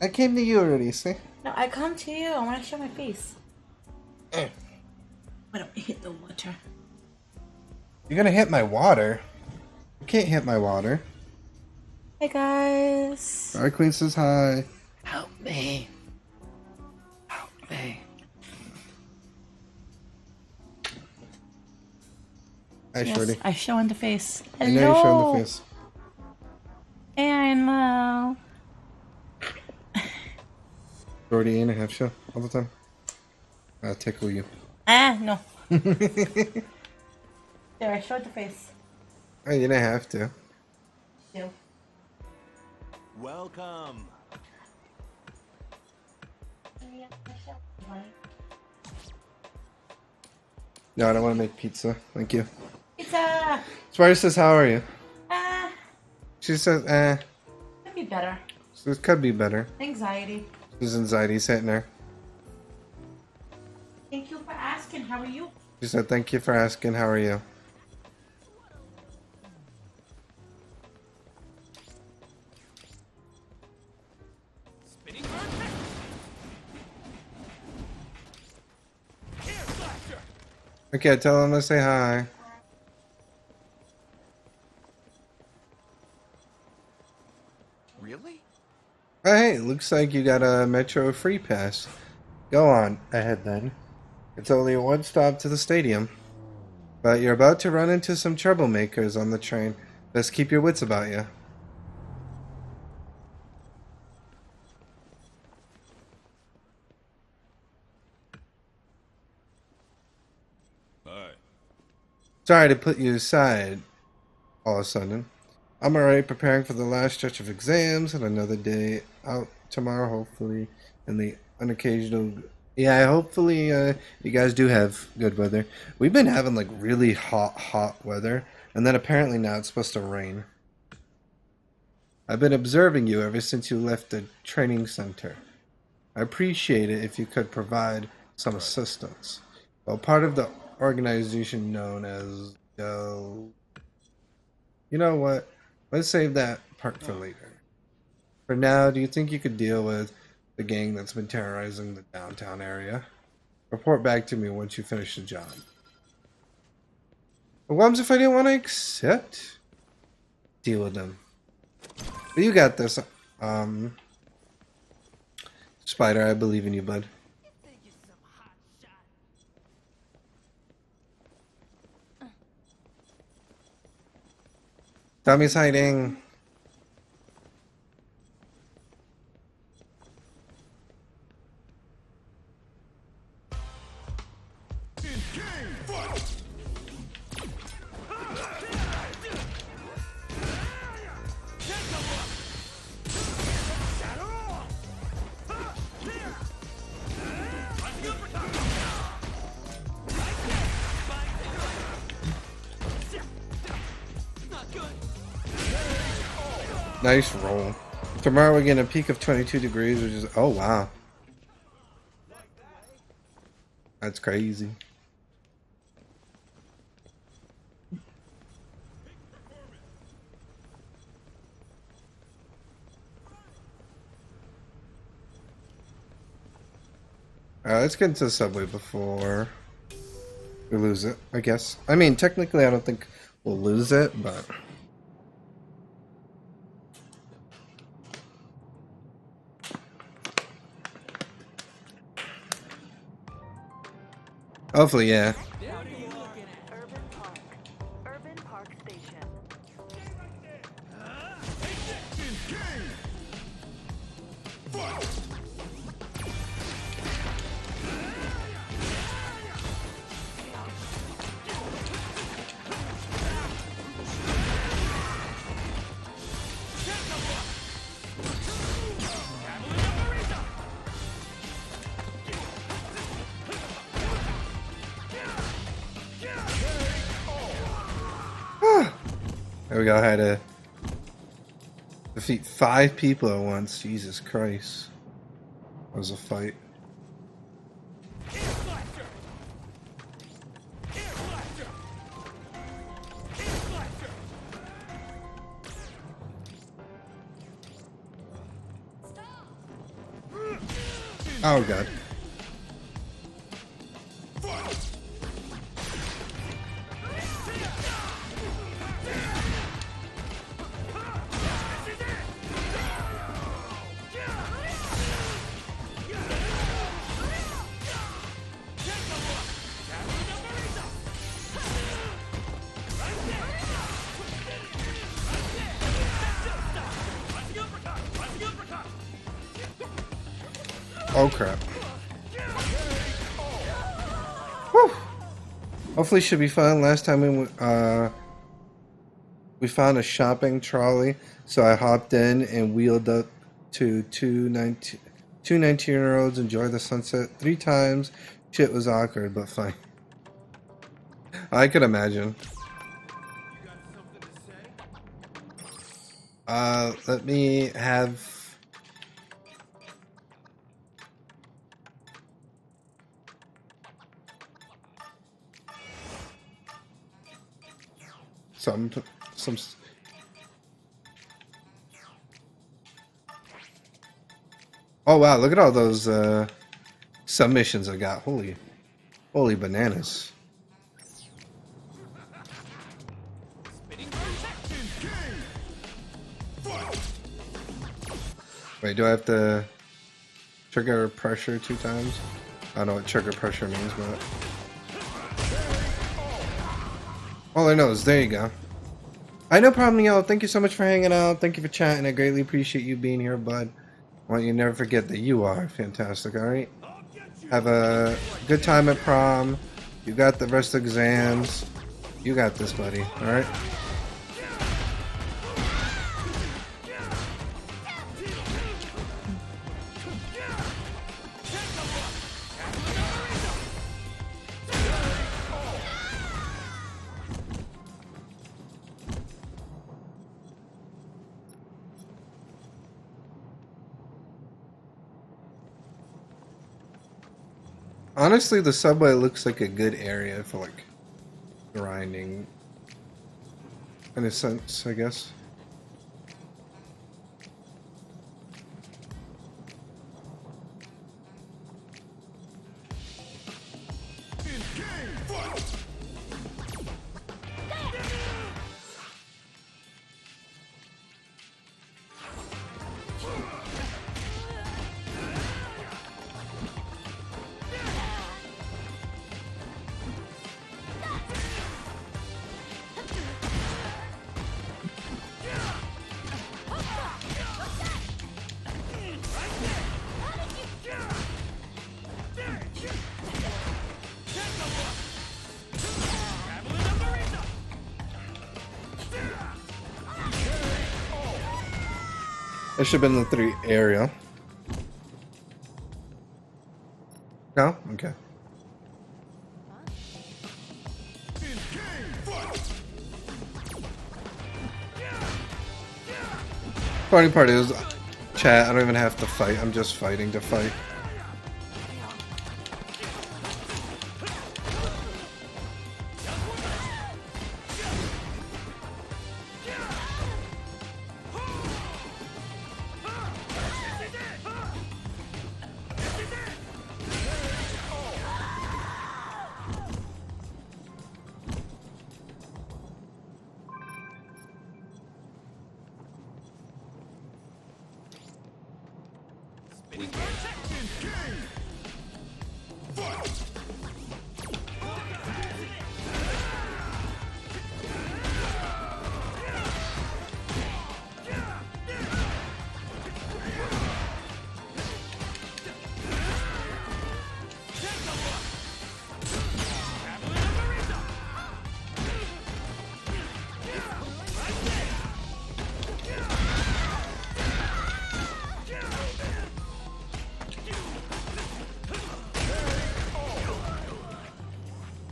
I came to you already, see? No, I come to you. I want to show my face. Eh. Why don't we hit the water? You're gonna hit my water. You can't hit my water. Hey guys. Our Queen says hi. Help me. Help me. Hi, Yes, Shorty. I show in the face. Hello. I know you're showing the face. I know. Shorty ain't a half show all the time. I'll tickle you. Ah, no. There, I showed the face. Oh, you didn't have to. Do. Welcome. No, I don't want to make pizza. Thank you. Pizza! Spider says, how are you? Ah, She says, could be better. This could be better. Anxiety. There's anxiety hitting her. Thank you for asking. How are you? She said, thank you for asking. How are you? Okay, tell him to say hi. Really? Hey, looks like you got a Metro free pass. Go on ahead then. It's only one stop to the stadium. But you're about to run into some troublemakers on the train. Best keep your wits about you. Hi. Sorry to put you aside all of a sudden. I'm already preparing for the last stretch of exams and another day out tomorrow, hopefully, in the unoccasional... Yeah, hopefully you guys do have good weather. We've been having like really hot weather, and then apparently now it's supposed to rain. I've been observing you ever since you left the training center. I appreciate it if you could provide some assistance. Well, part of the organization known as... You know what? Let's save that part for later. For now, do you think you could deal with the gang that's been terrorizing the downtown area? Report back to me once you finish the job. But what happens if I didn't want to accept? Deal with them. But you got this. Spider, I believe in you, bud. Tommy's hiding. Nice roll. Tomorrow we're getting a peak of 22 degrees, which is... Oh, wow. That's crazy. Alright, let's get into the subway before we lose it, I guess. I mean, technically I don't think we'll lose it, but... Hopefully, yeah. Urban Park Station. There we go. I had to defeat 5 people at once. Jesus Christ. That was a fight. Oh god. Oh crap. Whew. Hopefully should be fun. Last time we found a shopping trolley, so I hopped in and wheeled up to two 19-year-olds enjoy the sunset 3 times. Shit was awkward, but fine. I could imagine. Let me have. Some. Oh wow! Look at all those submissions I got. Holy bananas! Wait, do I have to trigger pressure 2 times? I don't know what trigger pressure means, but all I know is there you go. No problem, y'all. Thank you so much for hanging out. Thank you for chatting. I greatly appreciate you being here, bud. I want you to never forget that you are fantastic, alright? Have a good time at prom. You got the rest of the exams. You got this, buddy, alright? Honestly, the subway looks like a good area for like grinding, in a sense, I guess. It should have been the 3 area. No? Okay. Funny part is, chat, I don't even have to fight. I'm just fighting to fight.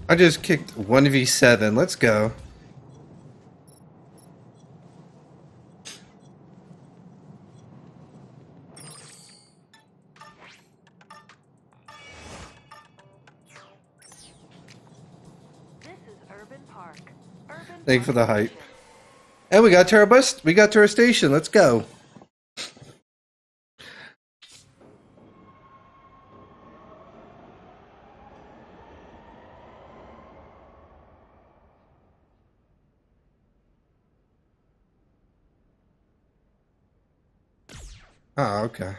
I just kicked 1v7. Let's go. Thank you for the hype. And we got to our bus. We got to our station. Let's go. Oh, okay.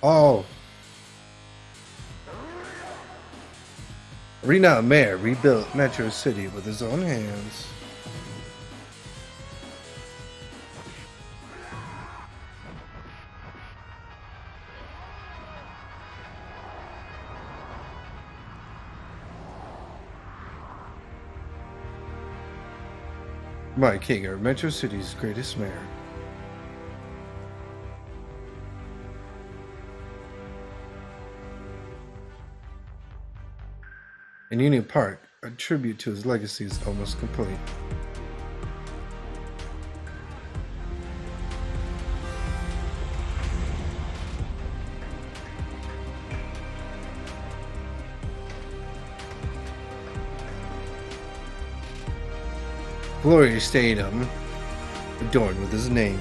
Oh. Rena Mayor rebuilt Metro City with his own hands. Mike Hager, Metro City's greatest mayor. In Union Park, a tribute to his legacy is almost complete. Glory Stadium, adorned with his name.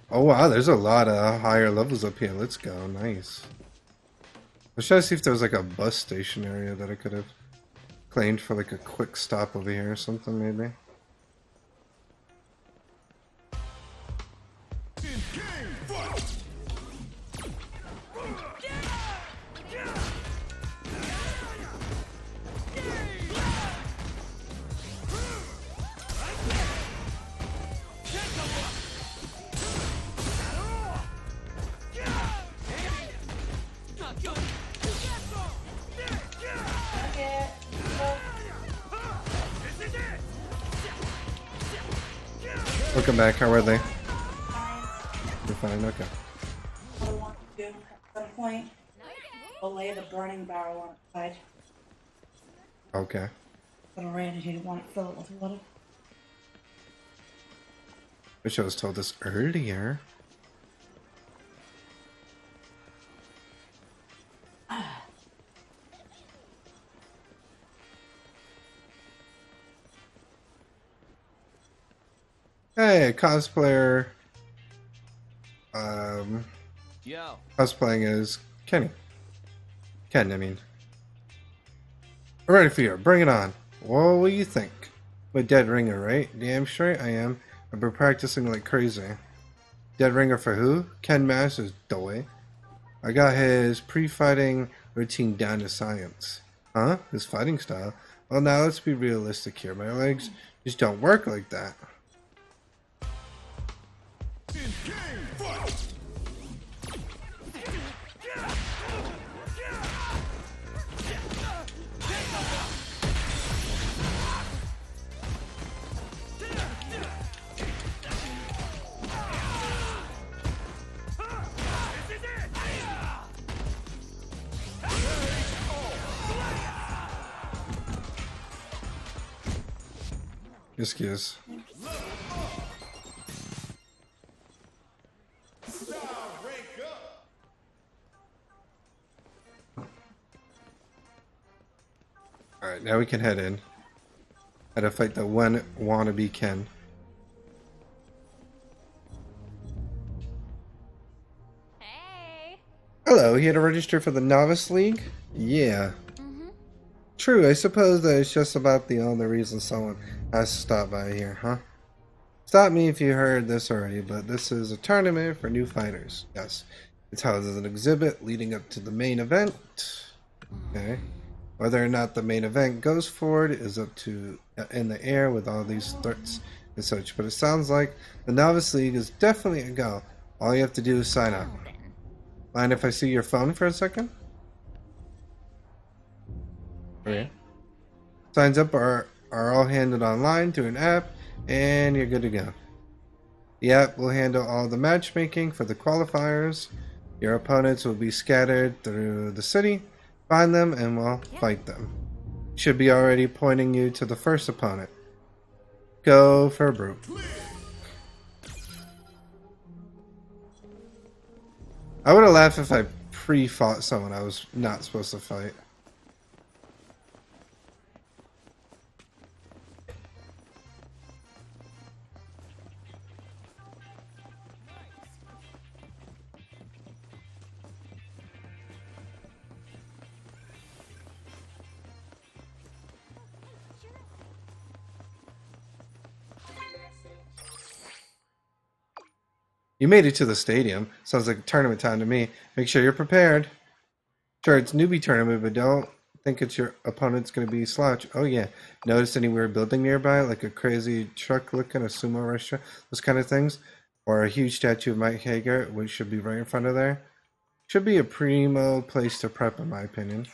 Oh wow, there's a lot of higher levels up here. Let's go, nice. I was trying to see if there was like a bus station area that I could have claimed for like a quick stop over here or something maybe. Welcome back, how are they? You're fine, okay. What I want to do at some point, I'll lay the burning barrel on its side. Okay. Little Randy didn't want to fill it with water. Wish I was told this earlier. Hey, cosplayer. Yo. Cosplaying as Kenny. Ken, I mean. I'm ready for you. Bring it on. What do you think? I'm a dead ringer, right? Damn straight I am. I've been practicing like crazy. Dead ringer for who? Ken Masters, doy. I got his pre-fighting routine down to science. Huh? His fighting style? Well, now let's be realistic here. My legs just don't work like that. Excuse. Alright, now we can head in. How to fight the one wannabe Ken. Hey. Hello, here to register for the Novice League? Yeah. True, I suppose that it's just about the only reason someone has to stop by here, huh? Stop me if you heard this already, but this is a tournament for new fighters. Yes. It's held as an exhibit leading up to the main event. Okay. Whether or not the main event goes forward is up to in the air with all these threats and such, but it sounds like the Novice League is definitely a go. All you have to do is sign up. Mind if I see your phone for a second? Okay. Signs up are all handled online through an app, and you're good to go. The app will handle all the matchmaking for the qualifiers. Your opponents will be scattered through the city. Find them and we'll fight them. Should be already pointing you to the first opponent. Go for brute. I would have laughed if I pre-fought someone I was not supposed to fight. You made it to the stadium. Sounds like tournament time to me. Make sure you're prepared. Sure, it's newbie tournament, but don't think it's your opponent's going to be slouch. Oh yeah. Notice any weird building nearby, like a crazy truck looking, a sumo restaurant, those kind of things, or a huge statue of Mike Hager, which should be right in front of there. Should be a primo place to prep, in my opinion.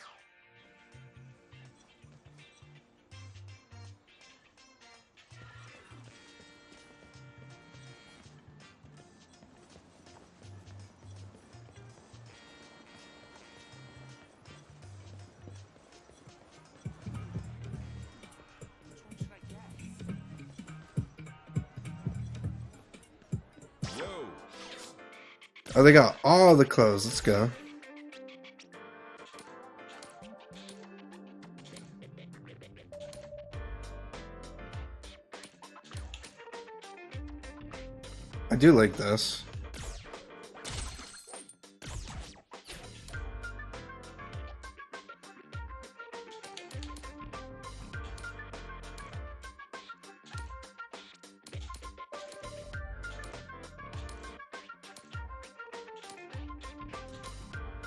Oh, they got all the clothes. Let's go. I do like this.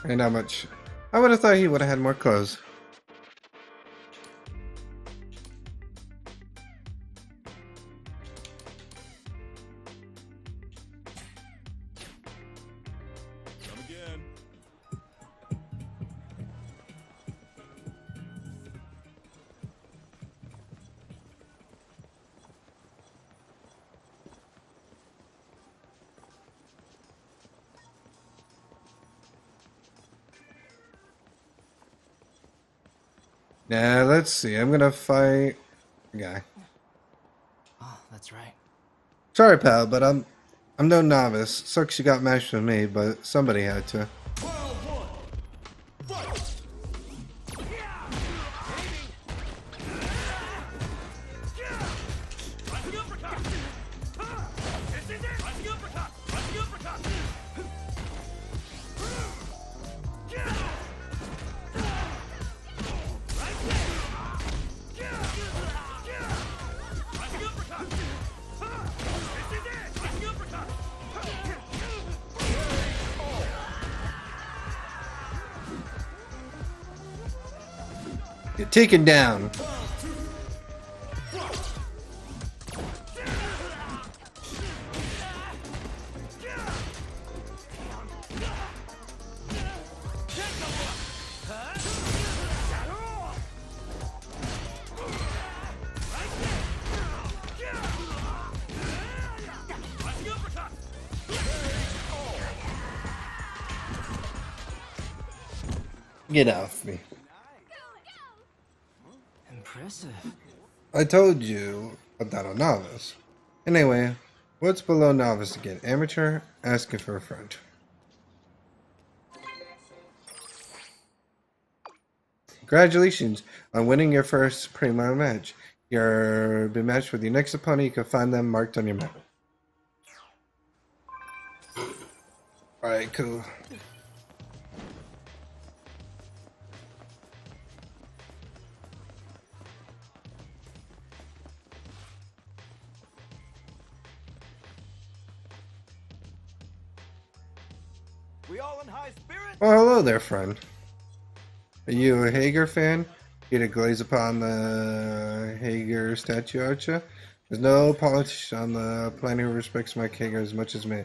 And how much? I would have thought he would have had more clothes. Come again. Now let's see. I'm gonna fight a guy. Oh, that's right. Sorry, pal, but I'm no novice. Sucks you got matched with me, but somebody had to. Get taken down. Get off me. Impressive. I told you about a novice. Anyway, what's below novice again? Amateur? Asking for a friend. Congratulations on winning your first Primo match. You're been matched with your next opponent. You can find them marked on your map. Alright, cool. We all in high spirits? Oh, hello there, friend. Are you a Hager fan? You to glaze upon the Hager statue, aren't you? There's no politician on the planet who respects Mike Hager as much as me,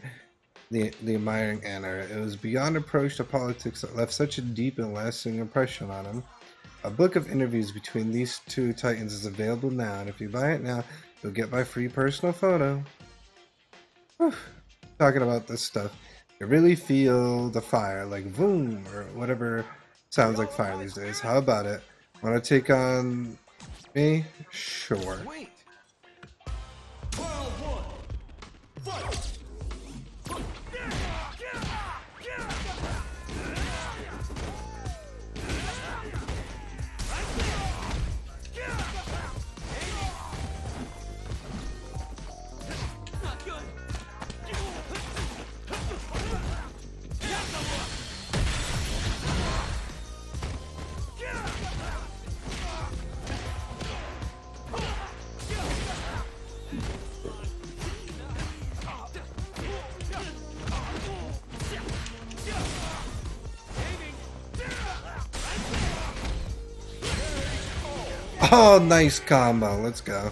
the admiring Anna. It was beyond approach to politics that left such a deep and lasting impression on him. A book of interviews between these two titans is available now, and if you buy it now, you'll get my free personal photo. Whew. Talking about this stuff. You really feel the fire, like boom, or whatever sounds like fire these days. How about it? Want to take on me? Sure. Wait. Round one. Fight. Oh, nice combo. Let's go.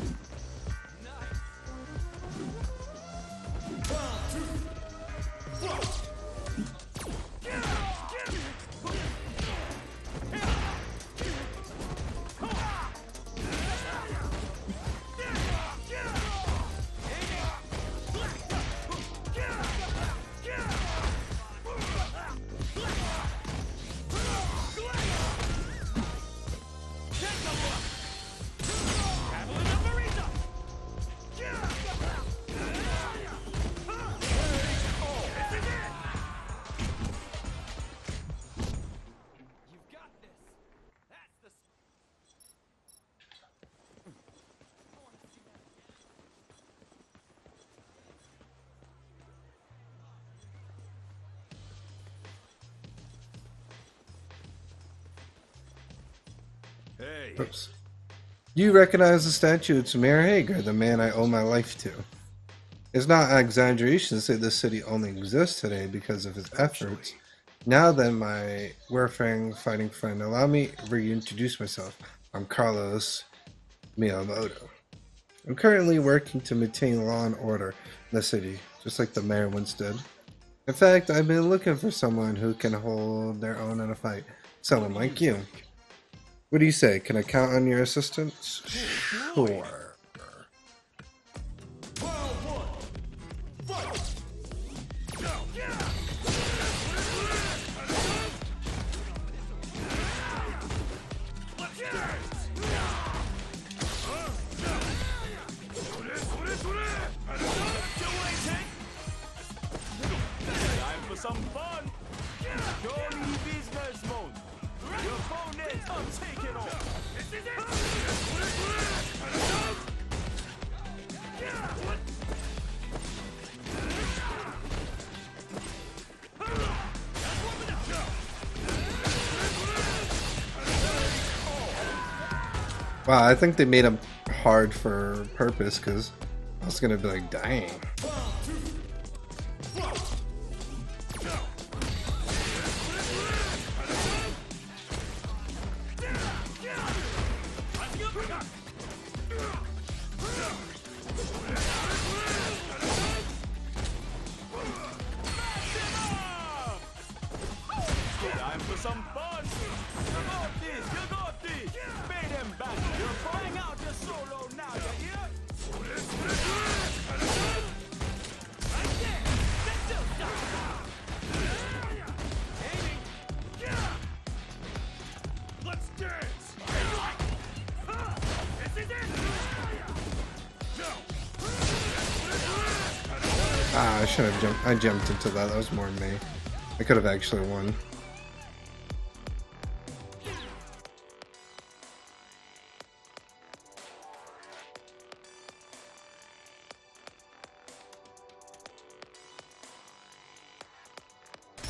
Hey. Oops. You recognize the statue of Tamir Hager, the man I owe my life to. It's not an exaggeration to say this city only exists today because of his efforts. Now then, my warfaring fighting friend, allow me to reintroduce myself. I'm Carlos Miyamoto. I'm currently working to maintain law and order in the city, just like the mayor once did. In fact, I've been looking for someone who can hold their own in a fight. Someone like you. What do you say? Can I count on your assistance? Sure. Some fun! Show me business mode! Your opponent, I'm taking off! This is it! Wow, I think they made him hard for purpose, because I was gonna be like, dang. Time for some fun! You got this! You got this! Pay them back! You're flying out your solo now, you hear? Right there! Let's do Let's dance! This is it! Ah, I should have jumped. I jumped into that. That was more me. I could have actually won.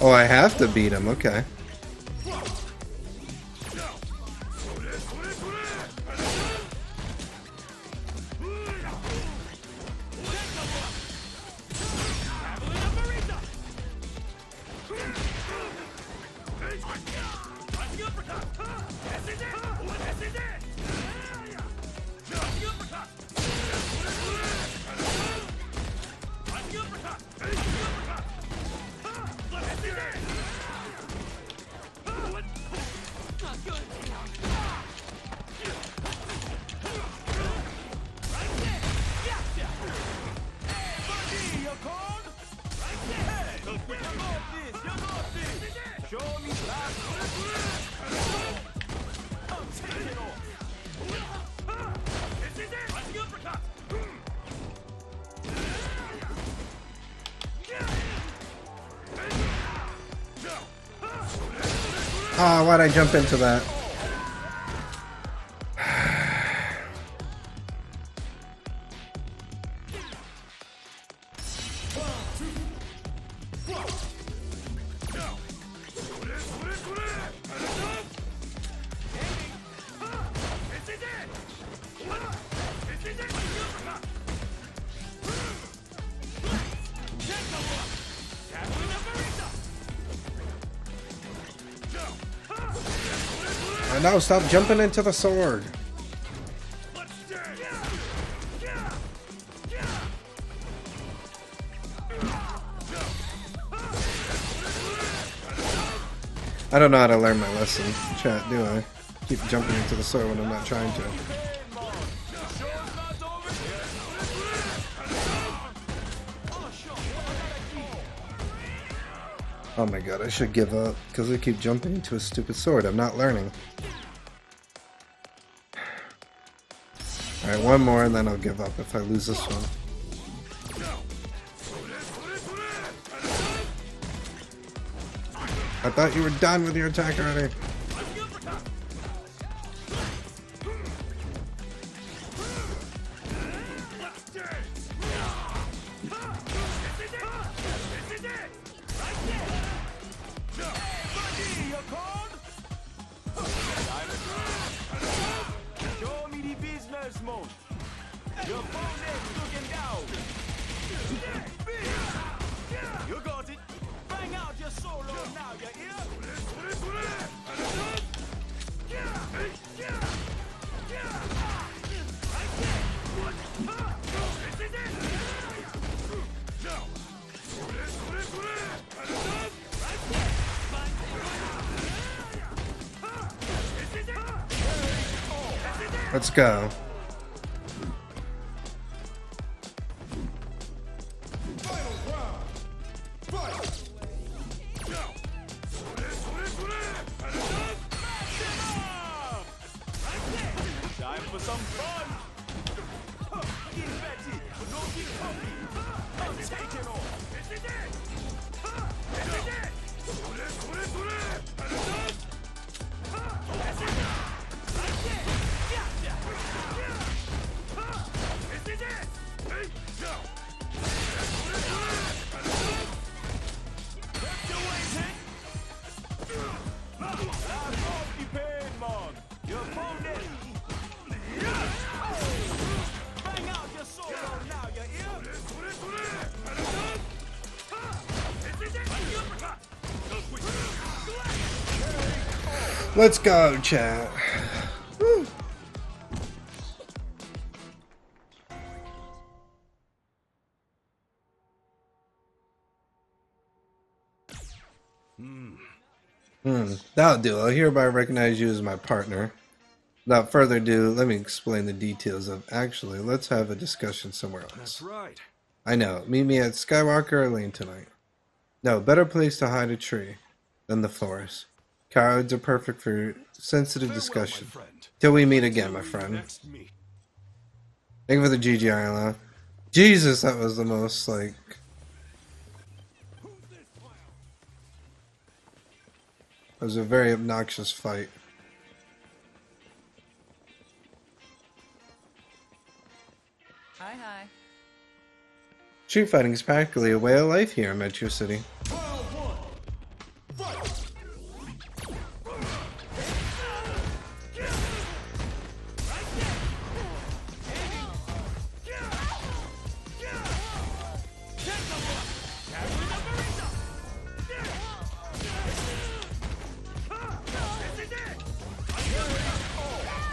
Oh, I have to beat him. Okay. Ah, why'd I jump into that? Now stop jumping into the sword. I don't know how to learn my lesson, chat, do I? Keep jumping into the sword when I'm not trying to. Oh my god, I should give up, because I keep jumping into a stupid sword. I'm not learning. Alright, one more and then I'll give up if I lose this one. I thought you were done with your attack already. Show me the business mode. Your opponent's looking down. You got it. Bang out your solo now, you hear? Let's go. Time for some fun. Get ready. Don't get puppy. I'm taking off. Let's go, chat. Woo. That'll do. I hereby recognize you as my partner. Without further ado, let me explain the details of. Actually, let's have a discussion somewhere else. That's right. I know. Meet me at Skywalker Lane tonight. No better place to hide a tree than the forest. Cards are perfect for sensitive discussion. Till we meet again, my friend. Thank you for the GG, Arla. Jesus, that was the most, like... It was a very obnoxious fight. Hi. Street fighting is practically a way of life here in Metro City.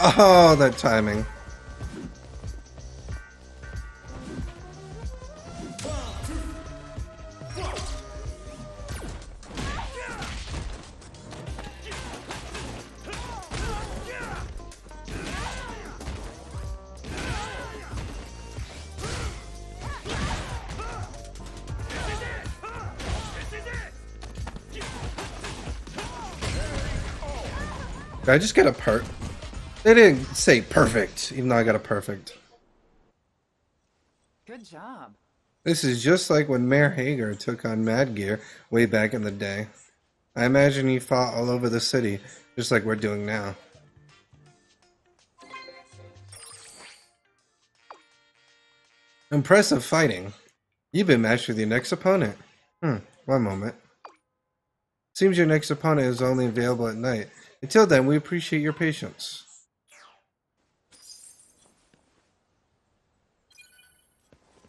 Oh, that timing. Did I just get a perk? They didn't say perfect, even though I got a perfect. Good job. This is just like when Mayor Hager took on Mad Gear way back in the day. I imagine he fought all over the city, just like we're doing now. Impressive fighting. You've been matched with your next opponent. One moment. Seems your next opponent is only available at night. Until then, we appreciate your patience.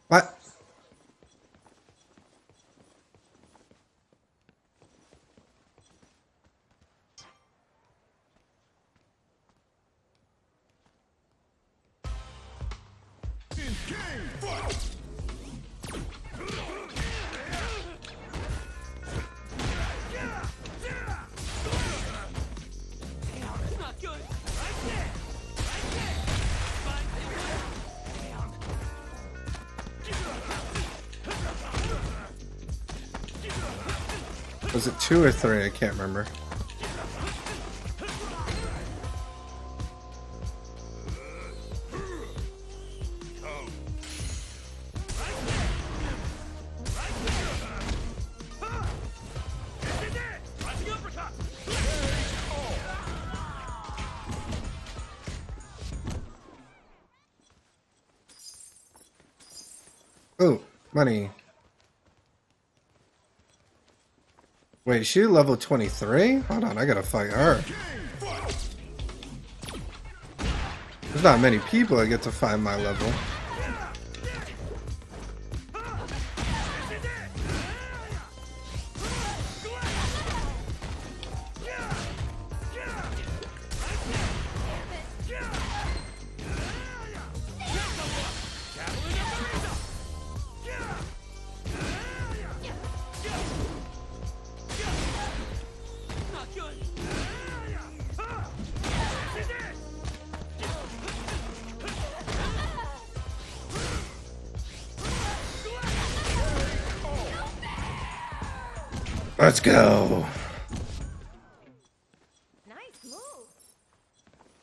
What? Was it 2 or 3? I can't remember. Oh, money. Wait, she level 23? Hold on, I gotta fight her. There's not many people that get to find my level. Let's go. Nice move.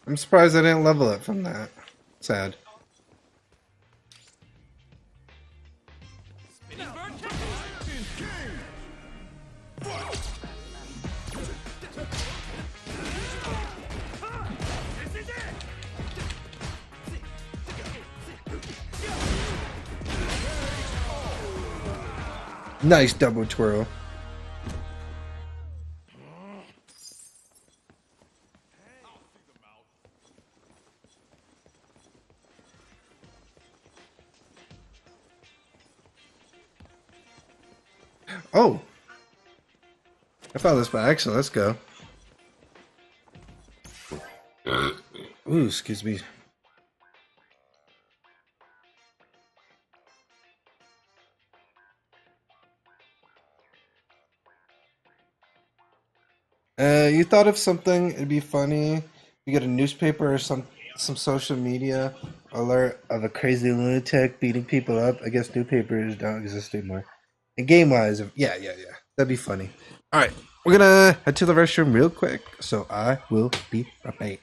I'm surprised I didn't level it from that. Sad. Nice double twirl. Oh! I found this by accident. Let's go. Ooh, excuse me. You thought of something, it'd be funny. You get a newspaper or some social media alert of a crazy lunatic beating people up. I guess newspapers don't exist anymore. And game-wise, yeah. That'd be funny. Alright, we're gonna head to the restroom real quick, so I will be right back.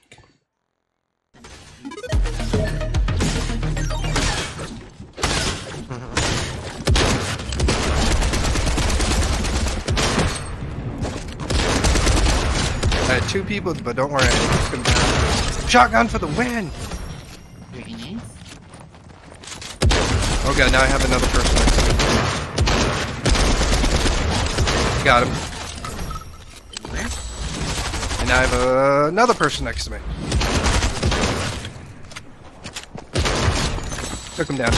I had 2 people, but don't worry. It's gonna be shotgun for the win! Very nice. Okay, now I have another person next to me. Got him. And now I have another person next to me. Took him down.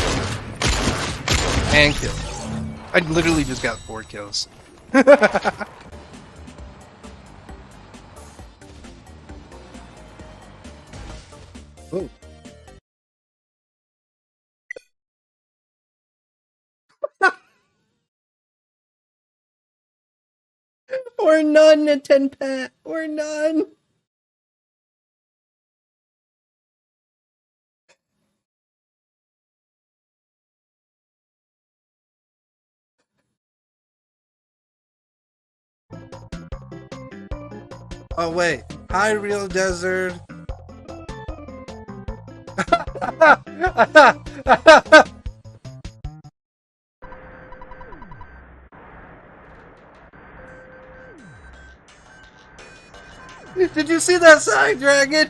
And kill. I literally just got 4 kills. Oh. Or none at 10 pat. Or none. Oh wait. Hi, Real Desert. Did you see that side dragon?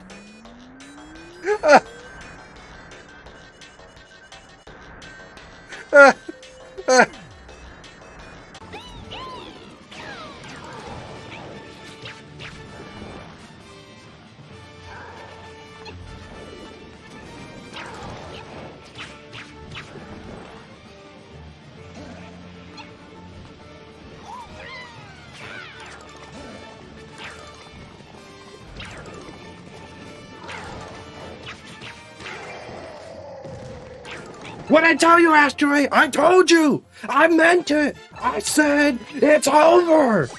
What I tell you, Asteroid? I told you! I meant it! I said it's over!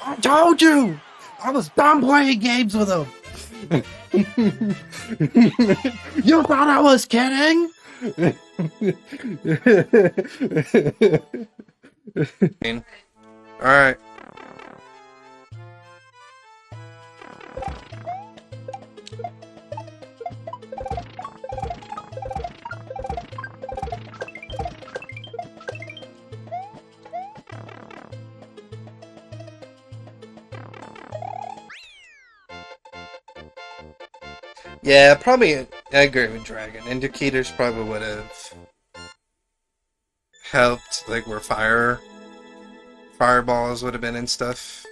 I told you! I was done playing games with him! You thought I was kidding? Alright. Yeah, probably. I agree with Dragon. Indicators probably would have helped, like where fireballs would have been and stuff.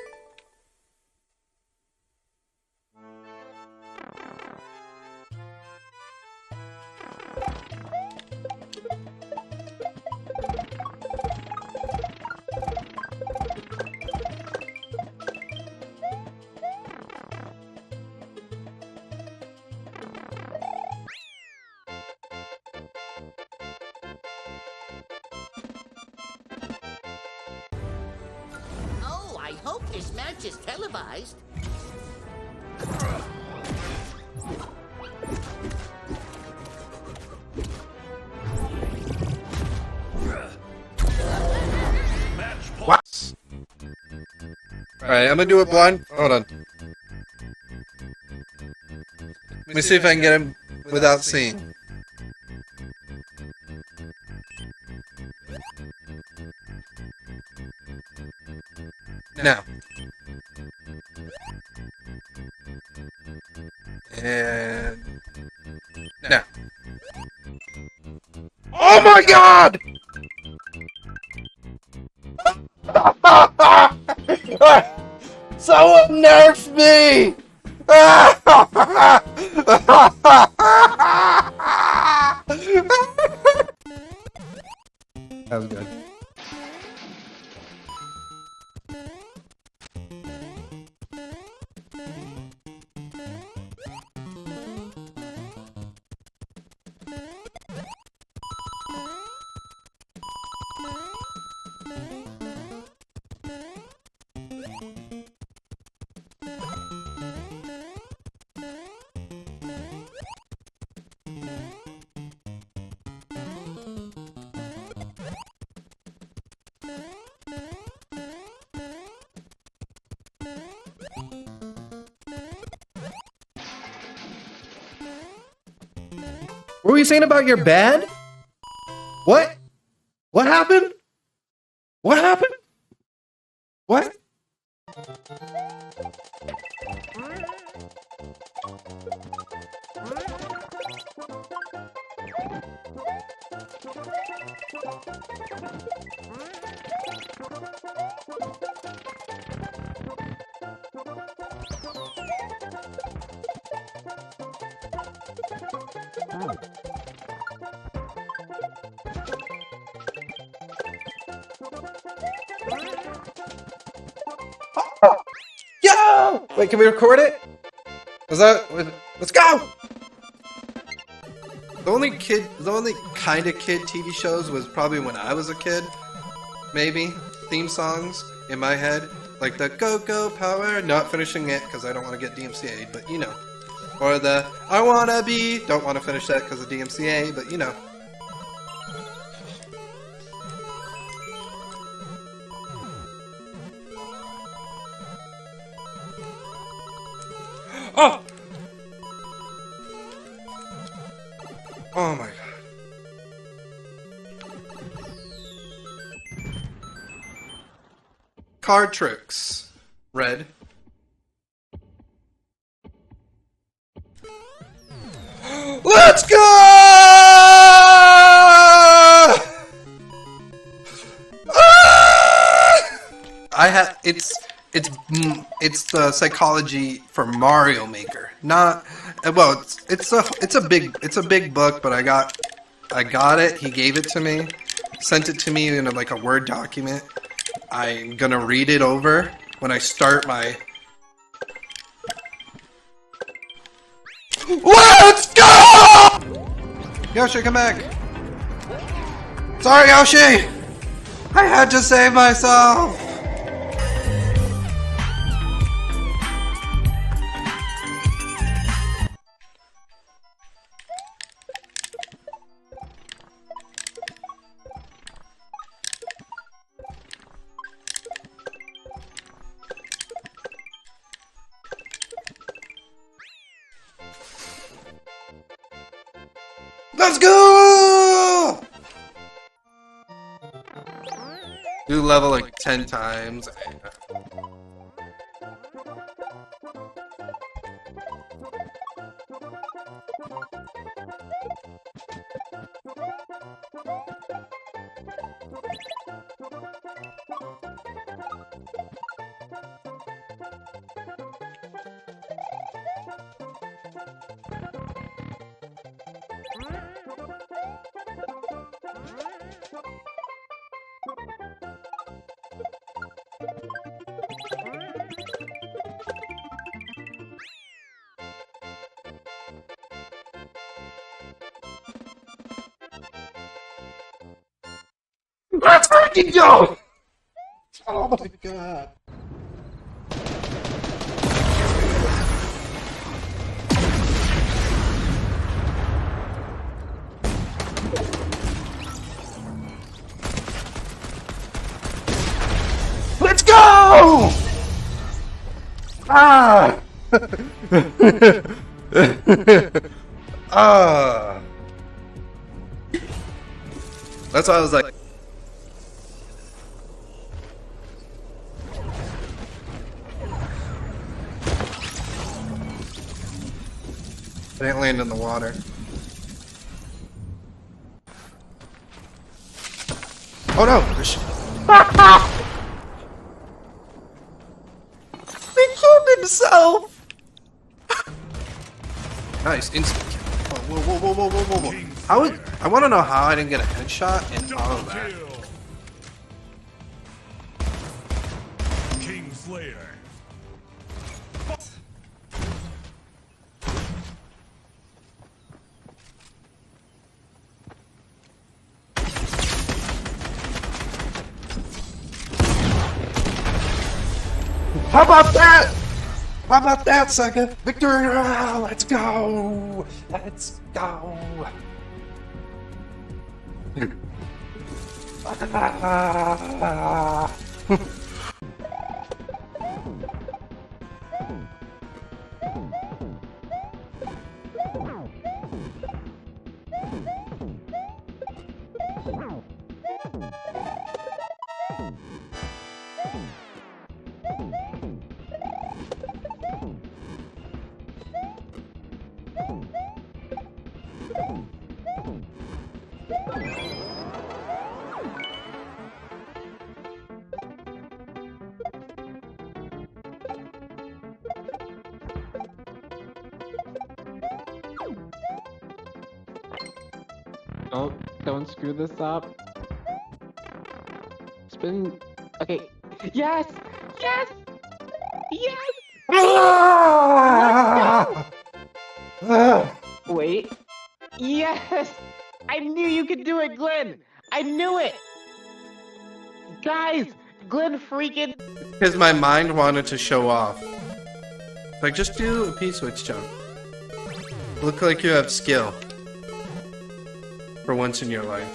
Oh, I hope this match is televised. What? Alright, I'm gonna do it blind. Hold on. Let me see if I can get him without seeing. Now. And now. Oh my god! Someone nerf me! That was good. What were you saying about your bed? What? What happened? What happened? What? Yo! Wait, can we record it? Let's go! The only kind of kid TV shows was probably when I was a kid. Maybe. Theme songs in my head. Like the Go Go Power, not finishing it because I don't want to get DMCA'd, but you know. Or the I Wanna Be, don't want to finish that because of DMCA, but you know. Oh! Oh my god. Card tricks. Red. Let's go! It's the psychology for Mario Maker. Not well. It's a big book, but I got it. He gave it to me, sent it to me in like a Word document. I'm gonna read it over when I start my. Let's go! Yoshi, come back. Sorry, Yoshi. I had to save myself. Let's go! Do level like 10 times. Let's fucking go! Oh my god. Let's go! Ah! Ah! That's why I was like. I didn't land in the water. Oh no! He killed himself! Nice, instant kill. Whoa, whoa, whoa, whoa, whoa, whoa, whoa. How is, I want to know how I didn't get a headshot in all of that. King Slayer. How about that? How about that, sucker? Victory! Let's go! Let's go! Oh, don't screw this up. Spin. Okay. Yes! Yes! Yes! Let's go! Wait. Yes! I knew you could do it, Glenn! I knew it! Guys! Glenn freaking... Because my mind wanted to show off. Like, just do a P-switch jump. Look like you have skill. For once in your life.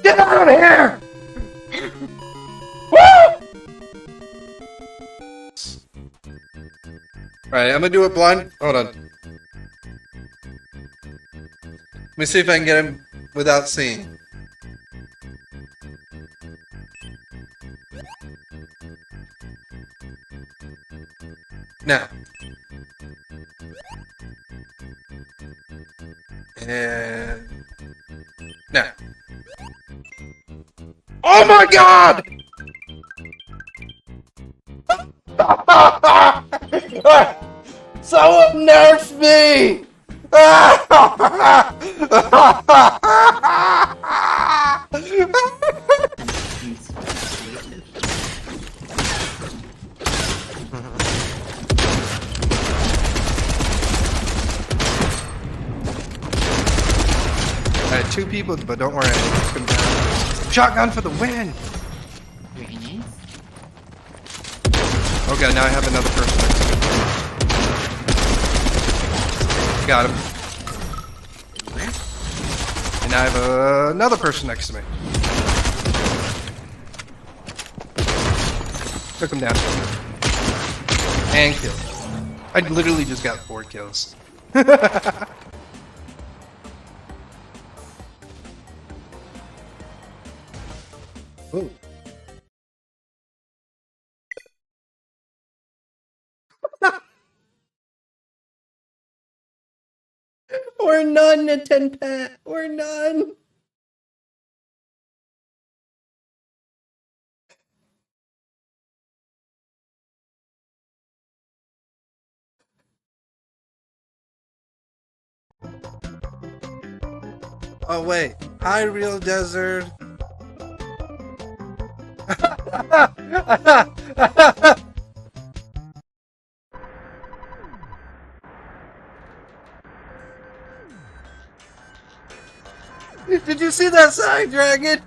Get out of here! Woo! Alright, I'm gonna do it blind. Hold on. Let me see if I can get him without seeing. Now. And now. Oh my god! Someone nerfed me! I had two people, but don't worry, I took them down. Shotgun for the win! Very nice. Okay, now I have another person next to me. Got him. And I have another person next to me. Took him down. And killed. I literally just got 4 kills. Ooh. We're none at 10 Pat. We're none. Oh wait, hi Real Desert. Did you see that sign, Dragon?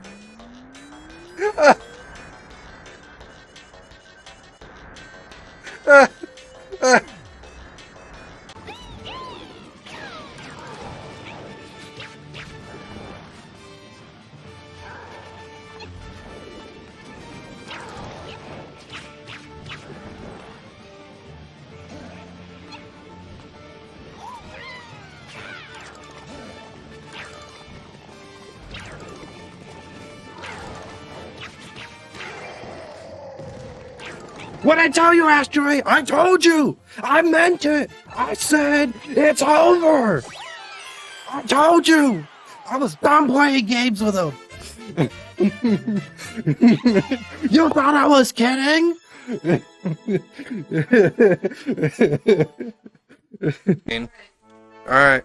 What'd I tell you, Asteroid? I told you! I meant it! I said it's over! I told you! I was done playing games with him! You thought I was kidding? Alright.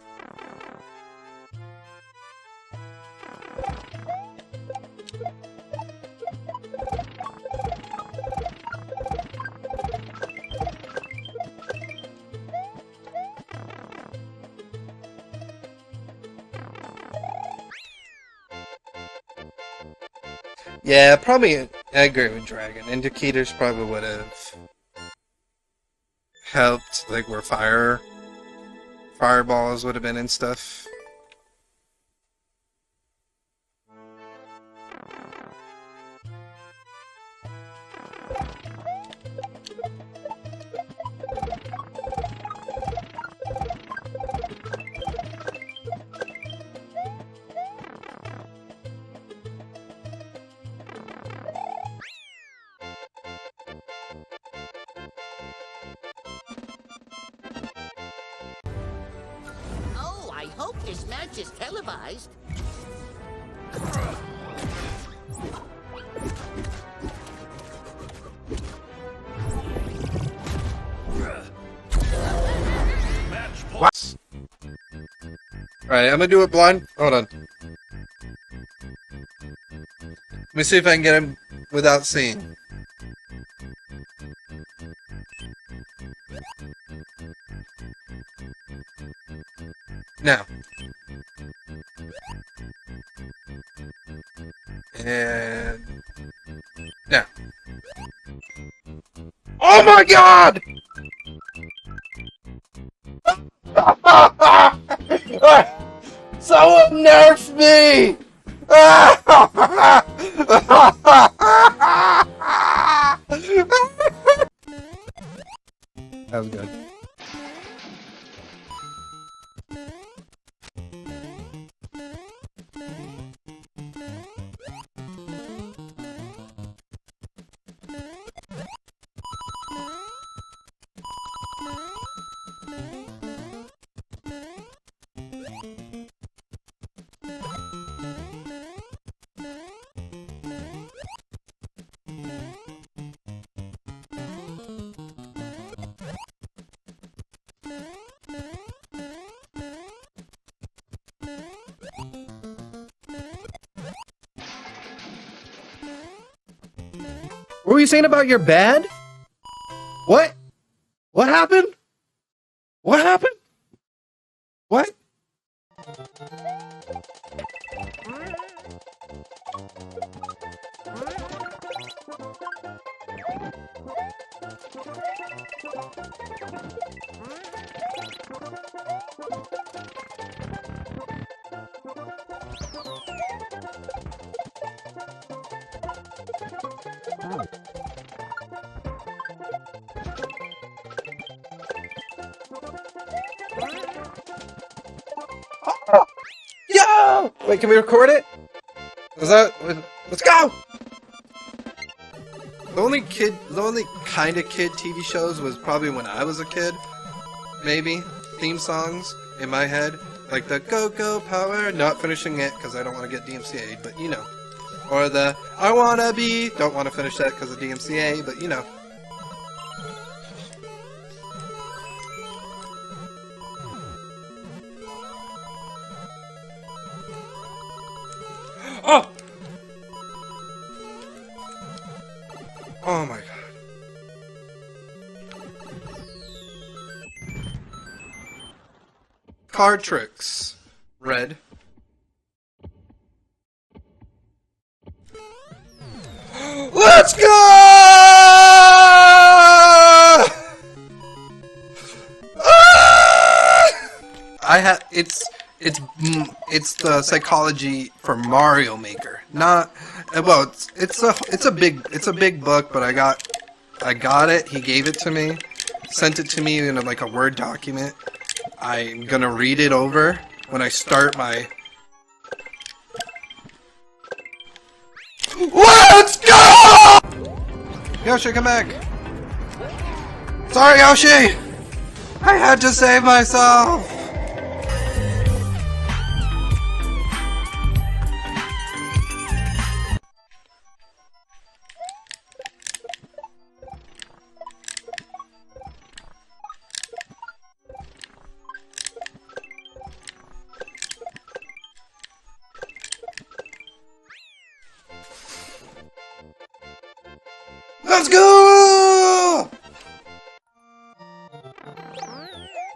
Yeah, probably I agree with Dragon. Indicators probably would have helped, like where fireballs would have been and stuff. I hope this match is televised. What? Alright, I'm gonna do it blind. Hold on. Let me see if I can get him without seeing. Now. And now. Oh my god! Someone nerfed me! That was good. What were you saying about your bad? What? What happened? What happened? What? Wait, can we record it? Is that... Let's go! The only kind of kid TV shows was probably when I was a kid. Maybe. Theme songs in my head. Like the Go Go Power, not finishing it because I don't want to get DMCA'd, but you know. Or the I Wanna Be, don't want to finish that because of DMCA, but you know. Oh! Oh my god. Card tricks. Red. Let's go! It's the psychology for Mario Maker. Not well. It's a big book, but I got it. He gave it to me, sent it to me in like a Word document. I'm gonna read it over when I start my. Let's go! Yoshi, come back. Sorry, Yoshi. I had to save myself. Let's go!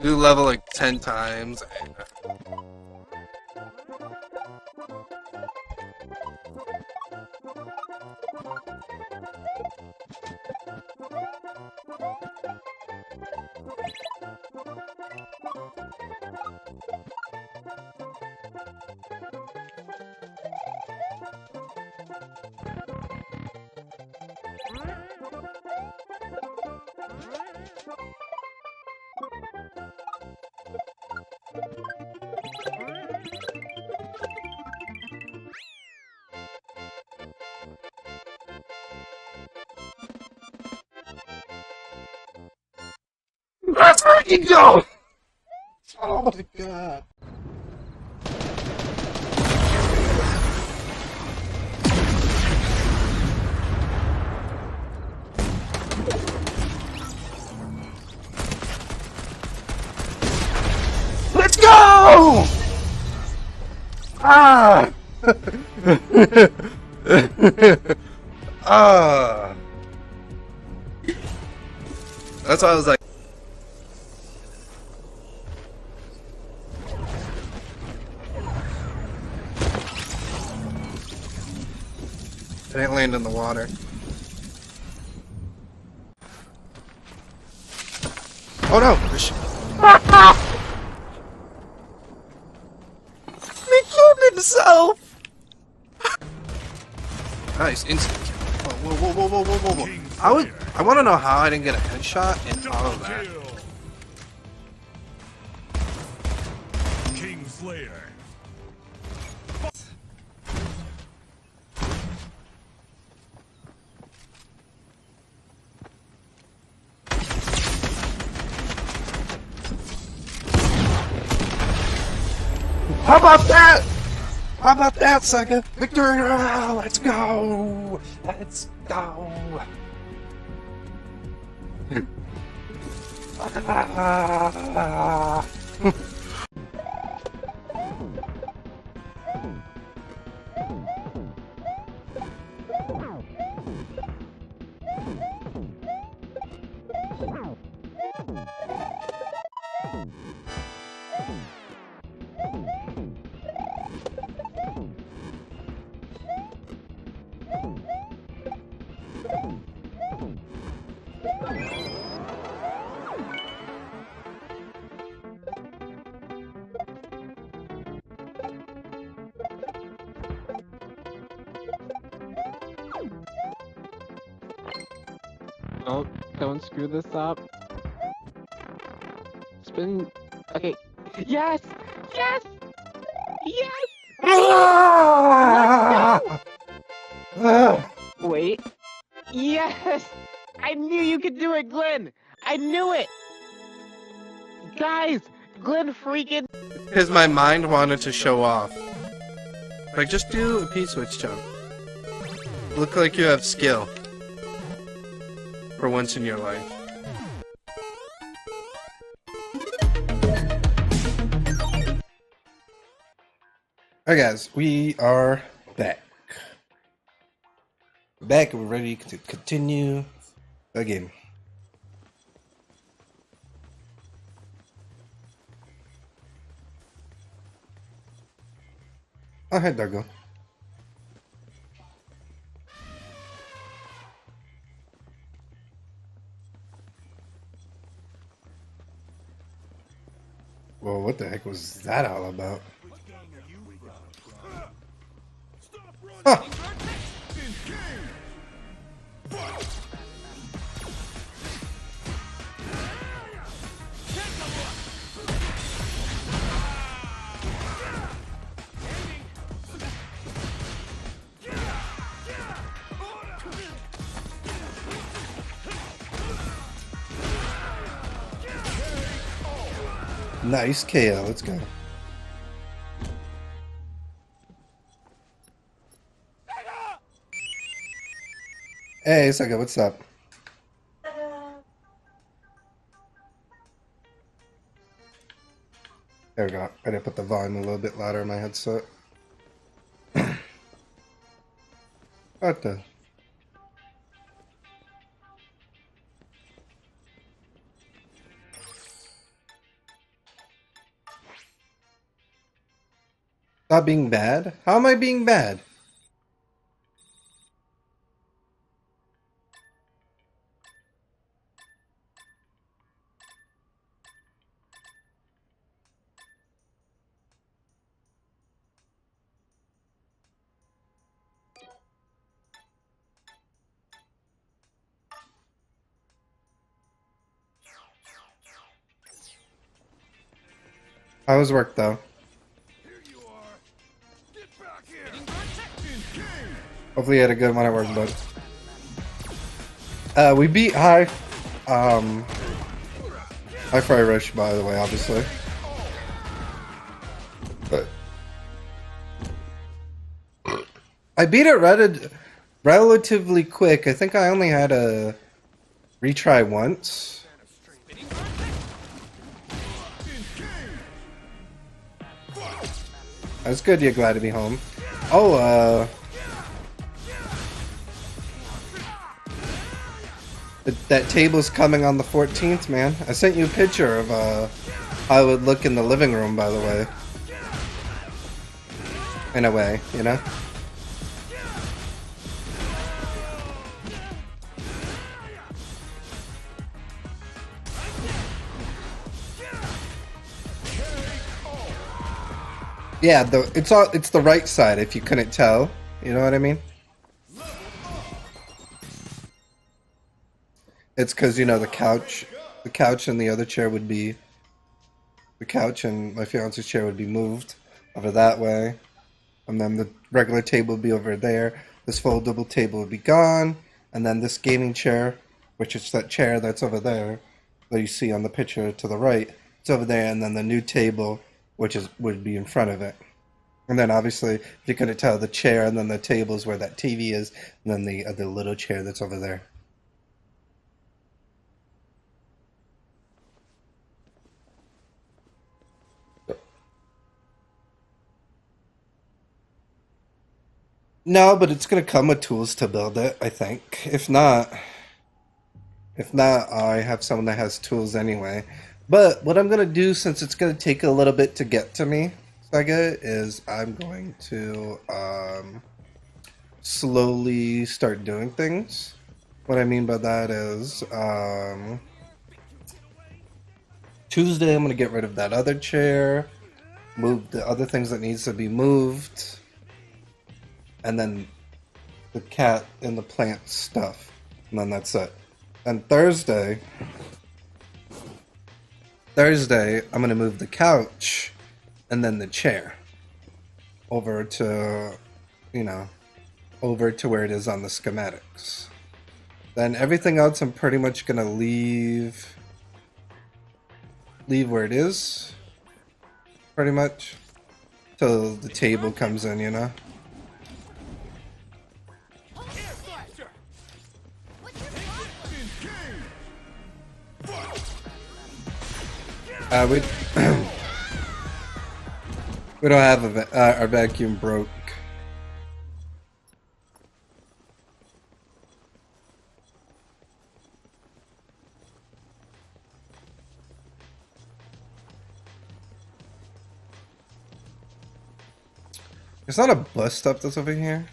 Do level like 10 times. Let's freaking go! Oh my god. Let's go! Ah! Ah! That's why I was like. It didn't land in the water. Oh no! He killed himself! Nice, instant kill. Whoa. I want to know how I didn't get a headshot in all of that. King Slayer. How about that? How about that, Sega? Victory! Let's go! Let's go! Oh, don't screw this up. Spin. Okay. Yes! Yes! Yes! Wait. Yes! I knew you could do it, Glenn! I knew it! Guys! Glenn freaking... Because my mind wanted to show off. Like, just do a P-switch jump. Look like you have skill. For once in your life. Alright guys, we are back. We're back and we're ready to continue the game. Oh, hey, Duggo. Well, what the heck was that all about? Huh. Nice KO, let's go. Hey, Sega, what's up? There we go. I gotta put the volume a little bit louder in my headset. What the? Stop being bad? How am I being bad? How was work though? Hopefully you had a good one at work, bud. We beat High Fry Rush, by the way, obviously. But I beat it relatively quick. I think I only had a retry once. That's good, you're glad to be home. Oh, that table's coming on the 14th, man. I sent you a picture of how it would look in the living room, by the way. In a way, you know? Yeah, it's the right side if you couldn't tell. You know what I mean? It's because, you know, the couch and the other chair would be... The couch and my fiance's chair would be moved over that way. And then the regular table would be over there. This foldable table would be gone. And then this gaming chair, which is that chair that's over there, that you see on the picture to the right, it's over there. And then the new table, would be in front of it. And then obviously, if you couldn't tell, the chair and then the table is where that TV is. And then the other little chair that's over there. No, but it's gonna come with tools to build it, I think. If not, I have someone that has tools anyway. But what I'm gonna do, since it's gonna take a little bit to get to me, Sega, is I'm going to slowly start doing things. What I mean by that is Tuesday I'm gonna get rid of that other chair, move the other things that needs to be moved. And then the cat and the plant stuff. And then that's it. And Thursday, I'm going to move the couch and then the chair. over to, you know, over to where it is on the schematics. Then everything else I'm pretty much gonna leave where it is, pretty much, till the table comes in, you know. We we don't have our vacuum broke. There's not a bus stop that's over here.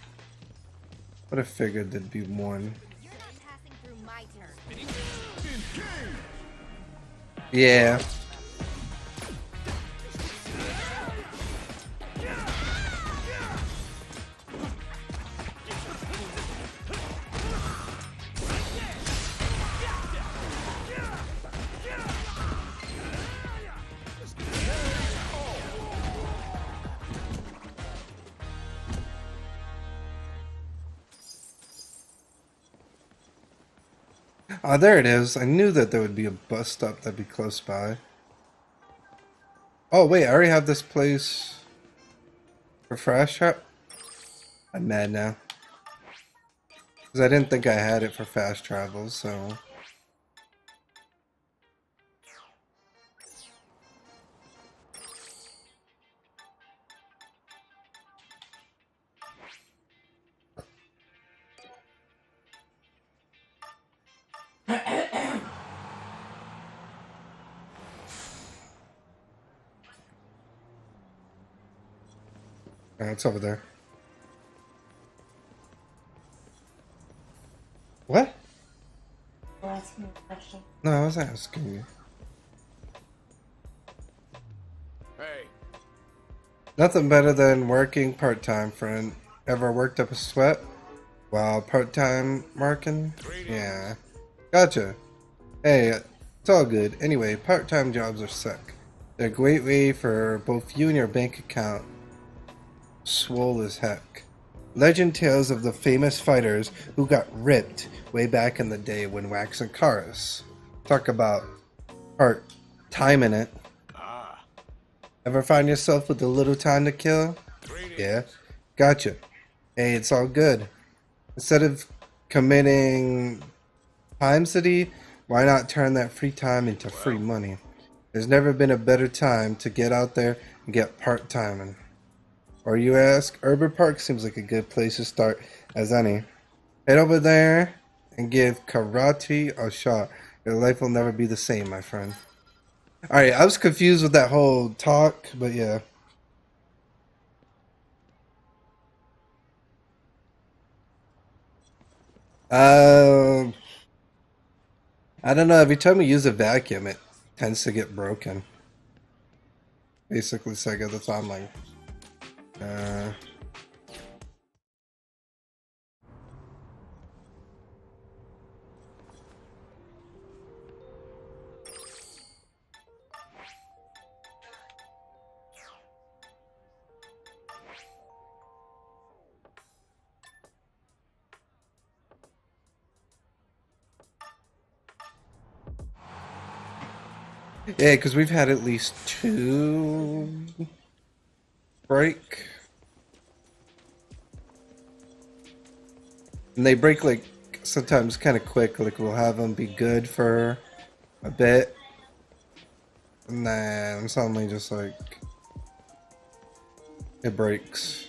But I figured there'd be one. Yeah. Oh, there it is. I knew that there would be a bus stop that'd be close by. Oh, wait, I already have this place for fast travel. I'm mad now. Because I didn't think I had it for fast travel, so... It's over there. What? You're asking me a question. No, I was asking you. Hey. Nothing better than working part-time, friend. Ever worked up a sweat while part-time working? Yeah. Gotcha. Hey, it's all good. Anyway, part-time jobs are sick. They're a great way for both you and your bank account swole as heck. Legend tales of the famous fighters who got ripped way back in the day when waxing cars. Talk about part-time in it. Ever find yourself with a little time to kill? Yeah. Gotcha. Hey, it's all good. Instead of committing Time City, why not turn that free time into free money? There's never been a better time to get out there and get part-timing. Or you ask, Urban Park seems like a good place to start as any. Head over there and give karate a shot. Your life will never be the same, my friend. Alright, I was confused with that whole talk, but yeah. I don't know, every time we use a vacuum, it tends to get broken. Basically, Sega, that's all I'm like. Yeah, because we've had at least 2 break. And they break like sometimes kind of quick, like we'll have them be good for a bit. And then suddenly just like it breaks.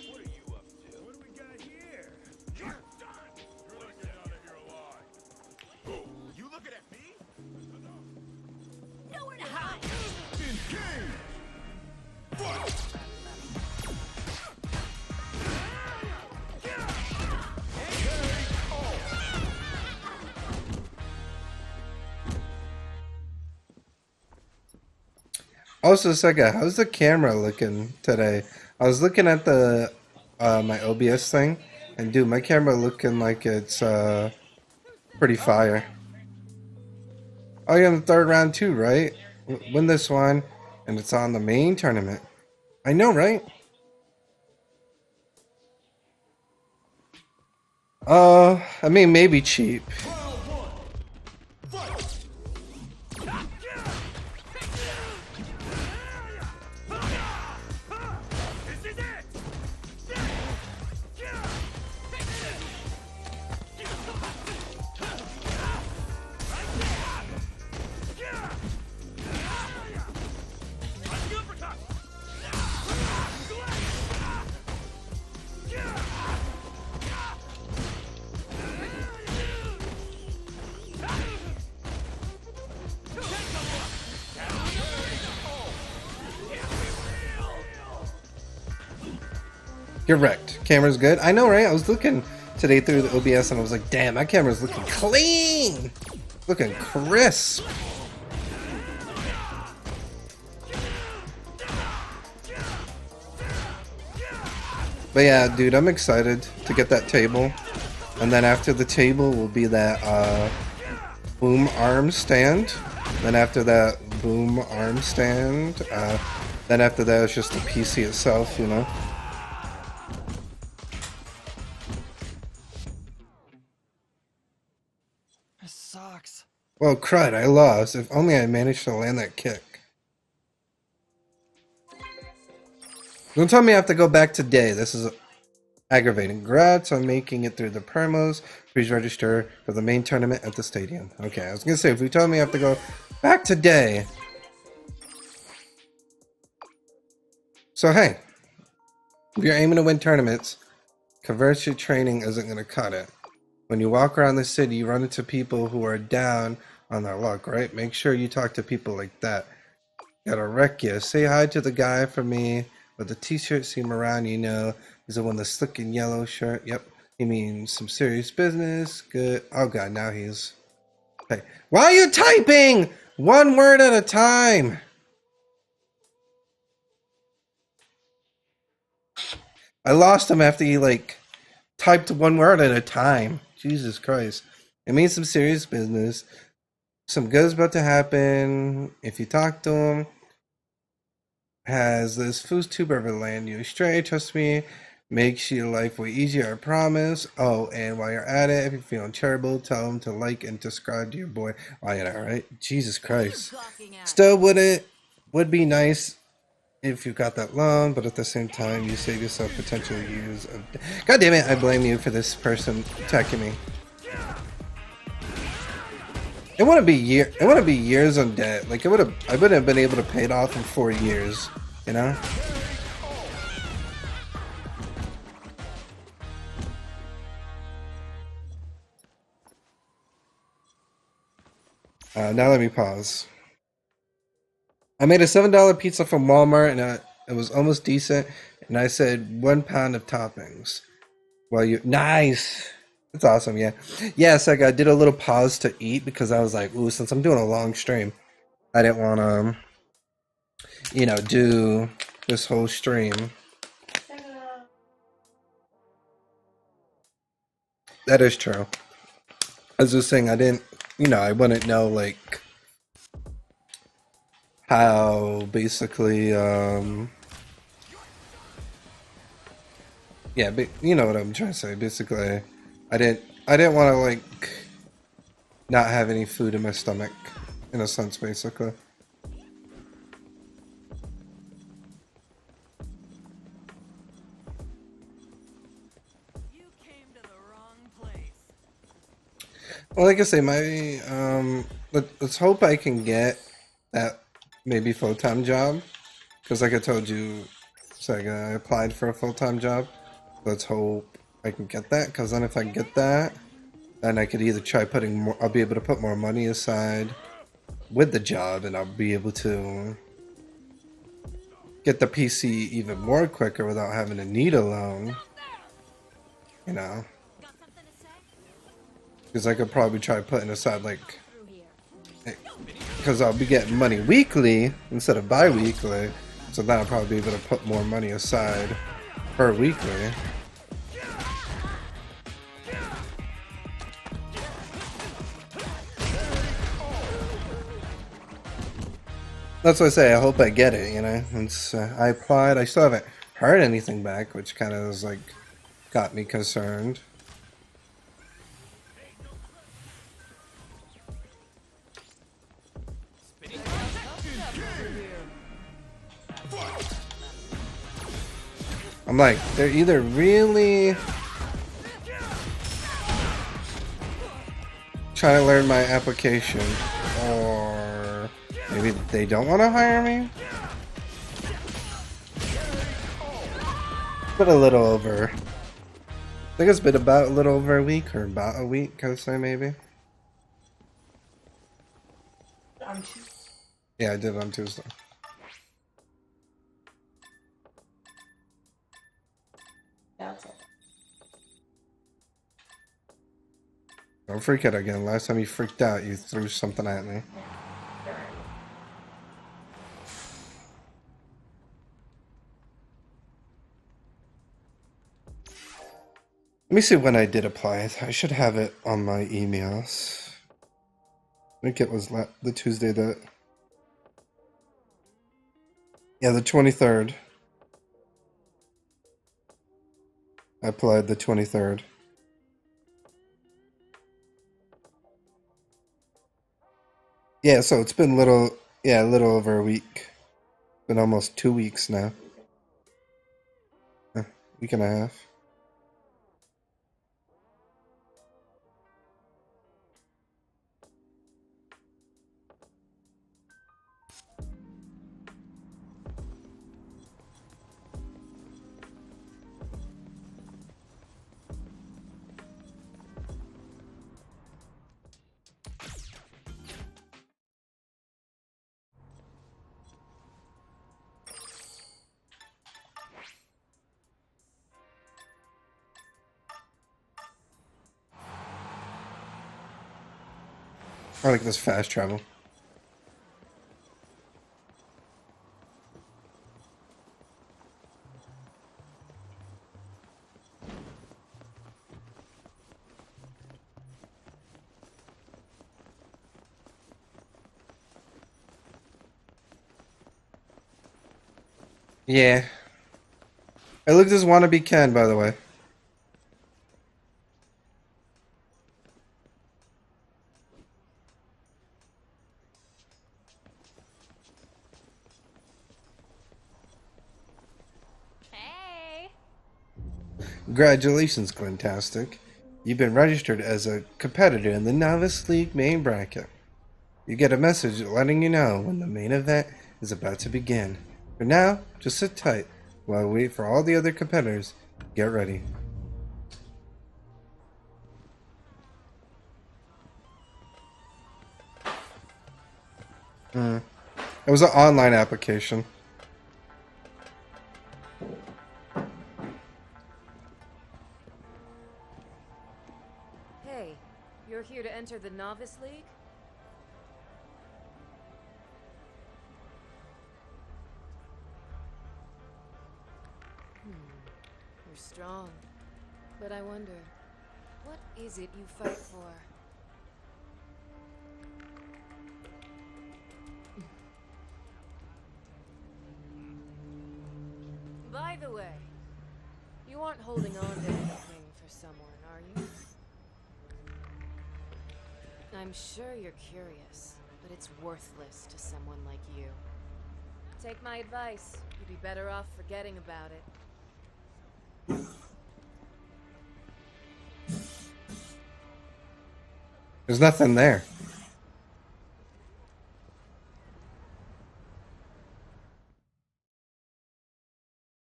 Also, Sega, how's the camera looking today? I was looking at the my OBS thing, and dude, my camera looking like it's pretty fire. Oh, you're in the 3rd round too, right? Win this one, and it's on the main tournament. I know, right? I mean, maybe cheap. You're wrecked. Camera's good. I know, right? I was looking today through the OBS and I was like, damn, my camera's looking clean. Looking crisp. But yeah, dude, I'm excited to get that table. And then after the table will be that boom arm stand. Then after that boom arm stand, then after that it's just the PC itself, you know? Well, crud, I lost. If only I managed to land that kick. Don't tell me I have to go back today. This is aggravating. Congrats on making it through the promos. Please register for the main tournament at the stadium. Okay, I was going to say, if you tell me I have to go back today. So, hey. If you're aiming to win tournaments, conversion training isn't going to cut it. When you walk around the city, you run into people who are down on their luck, right? Make sure you talk to people like that. Gotta wreck you. Say hi to the guy for me with the t-shirt. See him around, you know. He's the one that's slick in yellow shirt. Yep. He means some serious business. Good. Oh, God. Now he's... Hey. Why are you typing? One word at a time. I lost him after he, like, typed one word at a time. Jesus Christ. It means some serious business. Some good's about to happen. If you talk to him, has this food tube ever land you astray? Trust me, makes your life way easier, I promise. Oh, and while you're at it, if you're feeling terrible, tell him to like and subscribe to your boy. Oh, yeah, alright. Jesus Christ. Still would be nice if you got that long, but at the same time, you save yourself potential years of... God damn it, I blame you for this person attacking me. It wouldn't be years on debt. Like I wouldn't have been able to pay it off in 4 years, you know? Now let me pause. I made a $7 pizza from Walmart and it was almost decent, and I said 1 pound of toppings. Well, nice. That's awesome, yeah. Yes, like I did a little pause to eat because I was like, ooh, since I'm doing a long stream, I didn't want to, you know, do this whole stream. That is true. I was just saying I didn't, you know, I wouldn't know, like, how basically, yeah, but you know what I'm trying to say. Basically, I didn't want to, like, not have any food in my stomach, in a sense, basically. Well, like I say, my let's hope I can get that maybe full-time job, because like I told you, so I applied for a full-time job. Let's hope I can get that, because then if I get that, then I could either try putting more, I'll be able to put more money aside with the job, and I'll be able to get the PC even more quicker without having to need a loan, you know. Because I could probably try putting aside, like, because I'll be getting money weekly instead of bi-weekly, so then I'll probably be able to put more money aside per weekly. That's what I say, I hope I get it, you know. It's, I applied, I still haven't heard anything back, which kind of was like, got me concerned. I'm like, they're either really trying to learn my application, or maybe they don't want to hire me. It's been a little over. I think it's been about a little over a week, or about a week, can I say maybe? Yeah, I did on Tuesday. Don't freak out again. Last time you freaked out, you threw something at me. Let me see when I did apply it. I should have it on my emails. I think it was the Tuesday that... Yeah, the 23rd. I applied the 23rd. Yeah, so it's been a little over a week. Been almost 2 weeks now. Week and a half. I like this fast travel. Yeah. I looked as wannabe Ken, by the way. Congratulations, Glentastic. You've been registered as a competitor in the Novice League main bracket. You get a message letting you know when the main event is about to begin. For now, just sit tight while we wait for all the other competitors. Get ready. It was an online application. Hey, you're here to enter the Novice League? You're strong. But I wonder, what is it you fight for? By the way, you aren't holding on to anything for someone, are you? I'm sure you're curious, but it's worthless to someone like you. Take my advice. You'd be better off forgetting about it. There's nothing there.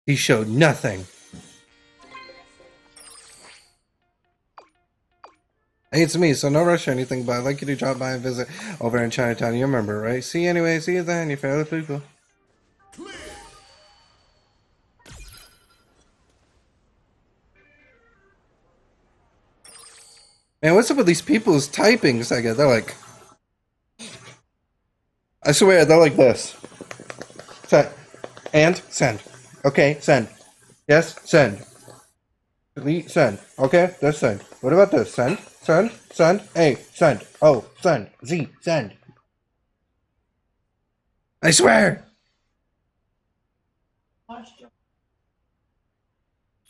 He showed nothing. Hey, it's me, so no rush or anything, but I'd like you to drop by and visit over in Chinatown. You remember, right? See you anyway. See you then, you fairly people. Man, what's up with these people's typing? They're like... I swear, they're like this. Send. And send. Okay, send. Yes, send. Delete, send. Okay, that's send. What about this? Send, send, send, A, send. O, send. Z, send. I swear!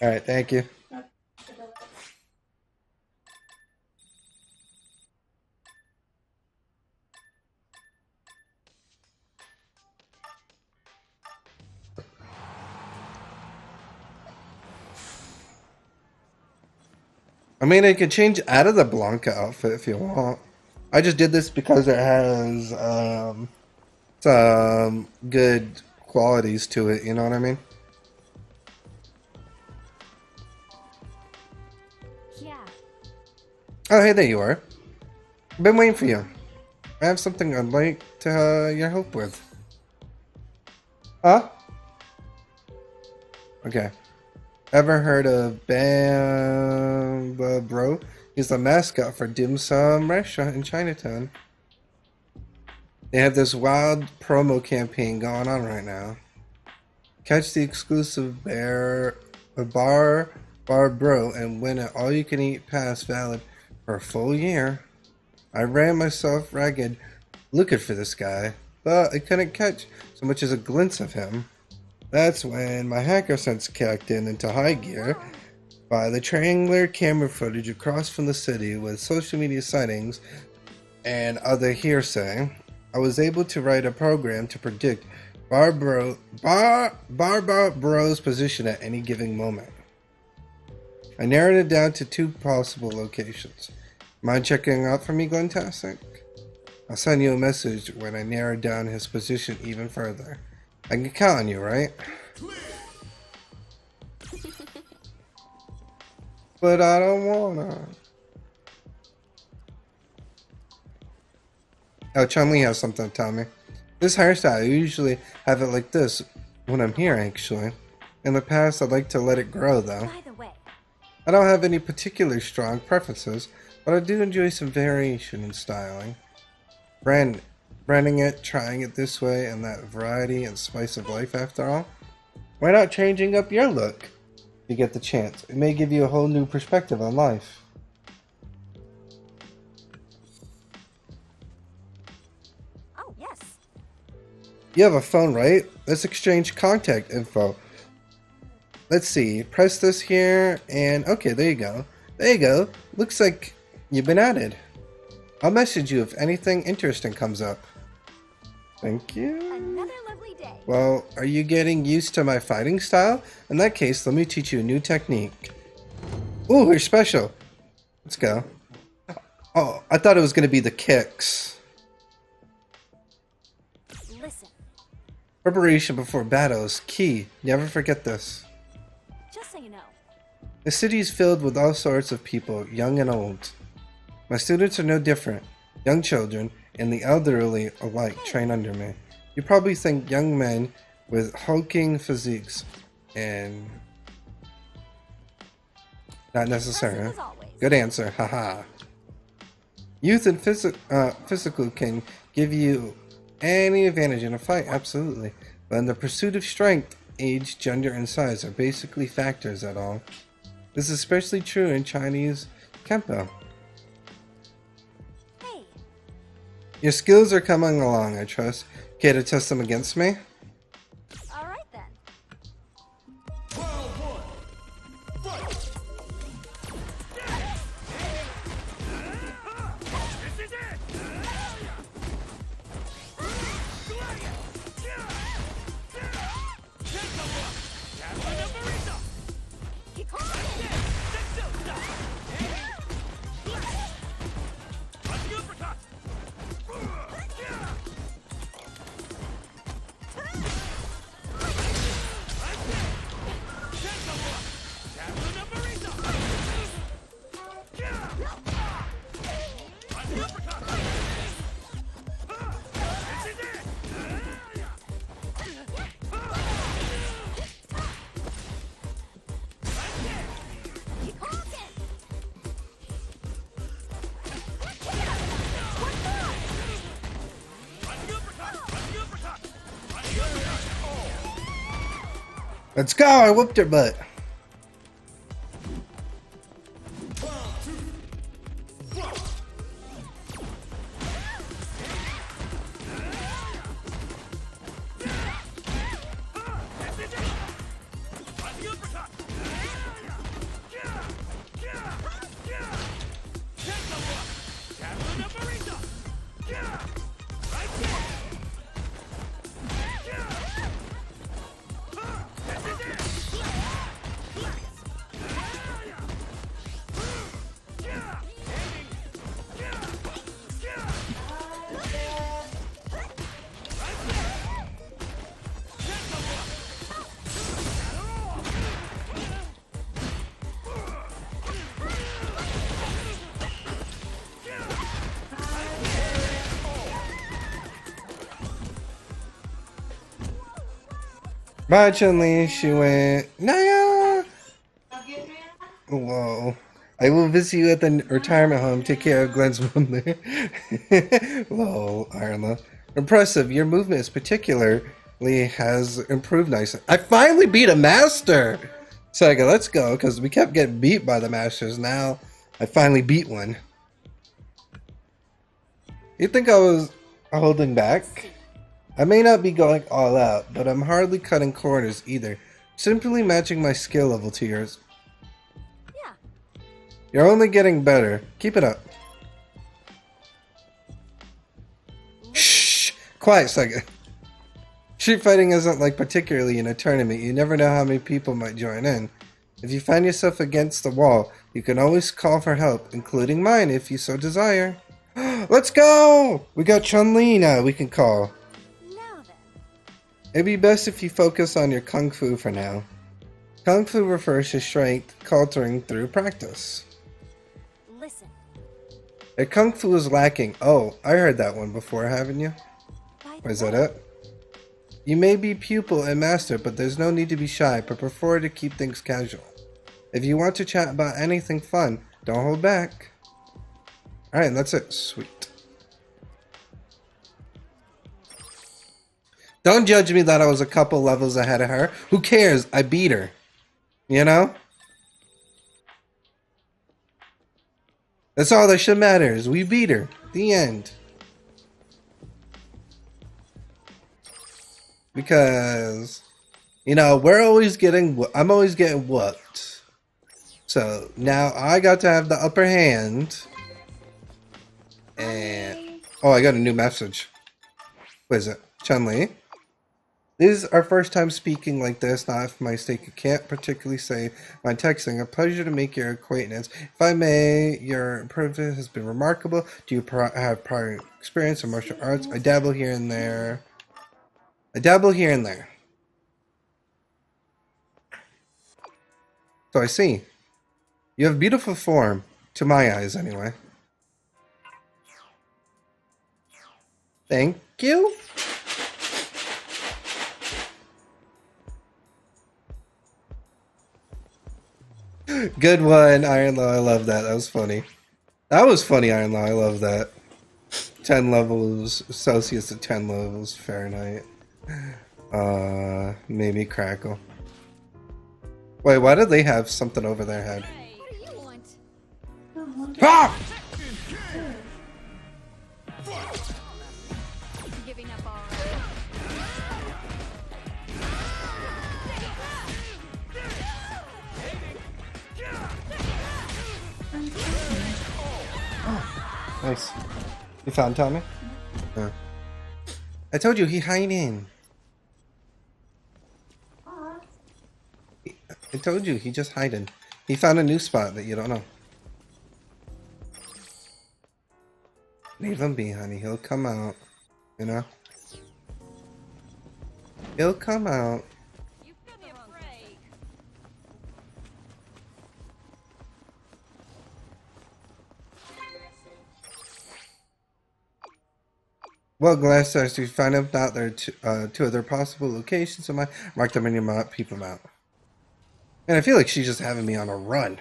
Alright, thank you. I mean, I could change out of the Blanca outfit if you want. I just did this because it has some good qualities to it, you know what I mean? Yeah. Oh, hey, there you are. I've been waiting for you. I have something I'd like to your help with. Huh? Okay. Ever heard of Bamba Bro? He's the mascot for Dim Sum Restaurant in Chinatown. They have this wild promo campaign going on right now. Catch the exclusive Bar Bro and win an all-you-can-eat pass valid for a full year. I ran myself ragged looking for this guy, but I couldn't catch so much as a glimpse of him. That's when my hacker sense kicked into high gear. By the triangular camera footage across from the city with social media sightings and other hearsay, I was able to write a program to predict Bar Bro's position at any given moment. I narrowed it down to 2 possible locations. Mind checking out for me, Glentastic? I'll send you a message when I narrow down his position even further. I can count on you, right? But I don't wanna. Oh, Chun-Li has something to tell me. This hairstyle, I usually have it like this when I'm here, actually. In the past, I'd like to let it grow, though. By the way, I don't have any particular strong preferences, but I do enjoy some variation in styling. Branding it, trying it this way, and that variety and spice of life after all. Why not changing up your look? If you get the chance. It may give you a whole new perspective on life. oh yes. You have a phone, right? Let's exchange contact info. Let's see. Press this here, and okay, there you go. There you go. Looks like you've been added. I'll message you if anything interesting comes up. Thank you. Another lovely day. Well, are you getting used to my fighting style? In that case, let me teach you a new technique. Ooh, you're special. Let's go. Oh, I thought it was going to be the kicks. Listen, Preparation before battle is key. Never forget this. just so you know. The city is filled with all sorts of people, young and old. My students are no different. Young children and the elderly alike train under me. You probably think young men with hulking physiques, and not necessarily. Good answer, haha. Youth and physical can give you any advantage in a fight, absolutely. But in the pursuit of strength, age, gender, and size are basically factors at all. This is especially true in Chinese Kempo. Your skills are coming along, I trust. Care to test them against me? All right then. Let's go! I whooped her butt. Bye, Chun-Li. She went, Naya! Whoa. I will visit you at the retirement home. Take care of Glenn's mom there. Whoa, Ironla. Impressive. Your movement is particularly has improved nicely. I finally beat a master! Sega, let's go, because we kept getting beat by the masters. Now, I finally beat one. You think I was holding back? I may not be going all out, but I'm hardly cutting corners either. Simply matching my skill level to yours. Yeah. You're only getting better. Keep it up. Shh! Quiet second. Street fighting isn't like particularly in a tournament. You never know how many people might join in. If you find yourself against the wall, you can always call for help, including mine if you so desire. Let's go! We got Chun-Li now we can call. It'd be best if you focus on your Kung Fu for now. Kung Fu refers to strength culturing through practice. Listen. If Kung Fu is lacking... Oh, I heard that one before, haven't you? Or is that it? You may be pupil and master, but there's no need to be shy, but prefer to keep things casual. If you want to chat about anything fun, don't hold back. Alright, that's it. Sweet. Don't judge me that I was a couple levels ahead of her. Who cares? I beat her. You know? That's all that should matter is we beat her. The end. Because, you know, I'm always getting whooped. So now I got to have the upper hand. And, oh, I got a new message. What is it? Chun-Li? This is our first time speaking like this, not for my sake. I can't particularly say my texting. A pleasure to make your acquaintance. If I may, your improvement has been remarkable. Do you have prior experience in martial arts? I dabble here and there. So I see. You have beautiful form, to my eyes anyway. Thank you. Good one, Ironlaw. I love that. That was funny. That was funny, Ironlaw. I love that. 10 levels Celsius to 10 levels Fahrenheit. Made me crackle. Wait, why did they have something over their head? Ah! Nice. You found Tommy? Yeah. I told you he hiding. I told you he just hiding. He found a new spot that you don't know. Leave him be, honey. He'll come out. You know? He'll come out. Well, Glass says you find out there are two other possible locations. So mark them in your map, peep them out. And I feel like she's just having me on a run.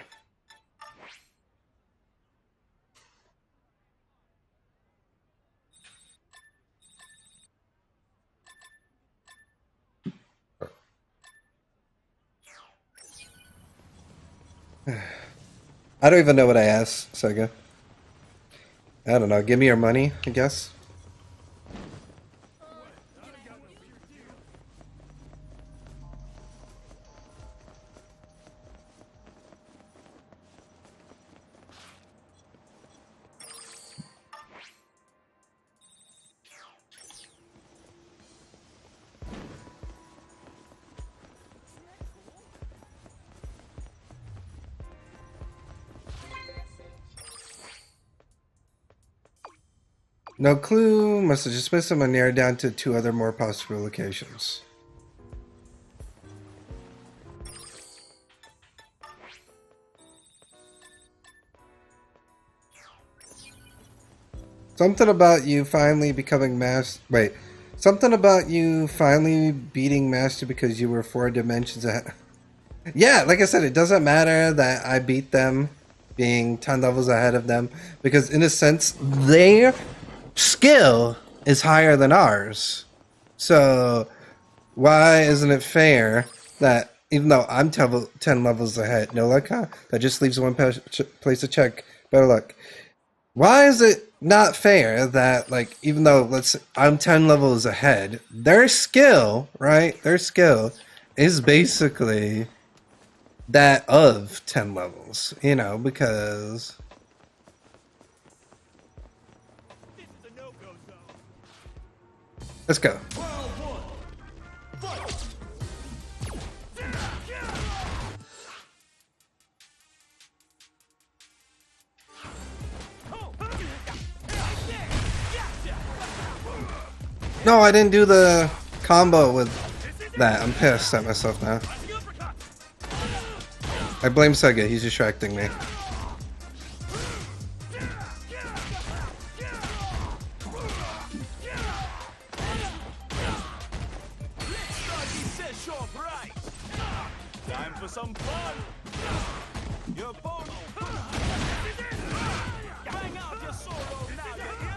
I don't even know what I asked, Sega. I don't know. Give me your money, I guess. No clue. Must have dismissed them and narrowed down to two other more possible locations. Something about you finally becoming Wait. Something about you finally beating Master because you were 4 dimensions ahead. Yeah, like I said, it doesn't matter that I beat them being 10 levels ahead of them, because in a sense, their skill is higher than ours. So why isn't it fair that even though I'm 10 levels ahead, no luck, huh? That just leaves one place to check. Better luck. Why is it not fair that, like, even though I'm 10 levels ahead, their skill, right? Their skill is basically that of 10 levels, you know, because let's go. No, I didn't do the combo with that. I'm pissed at myself now. I blame Sega, he's distracting me. Time for some fun. Your opponent. Bang out your sorrow now, you hear?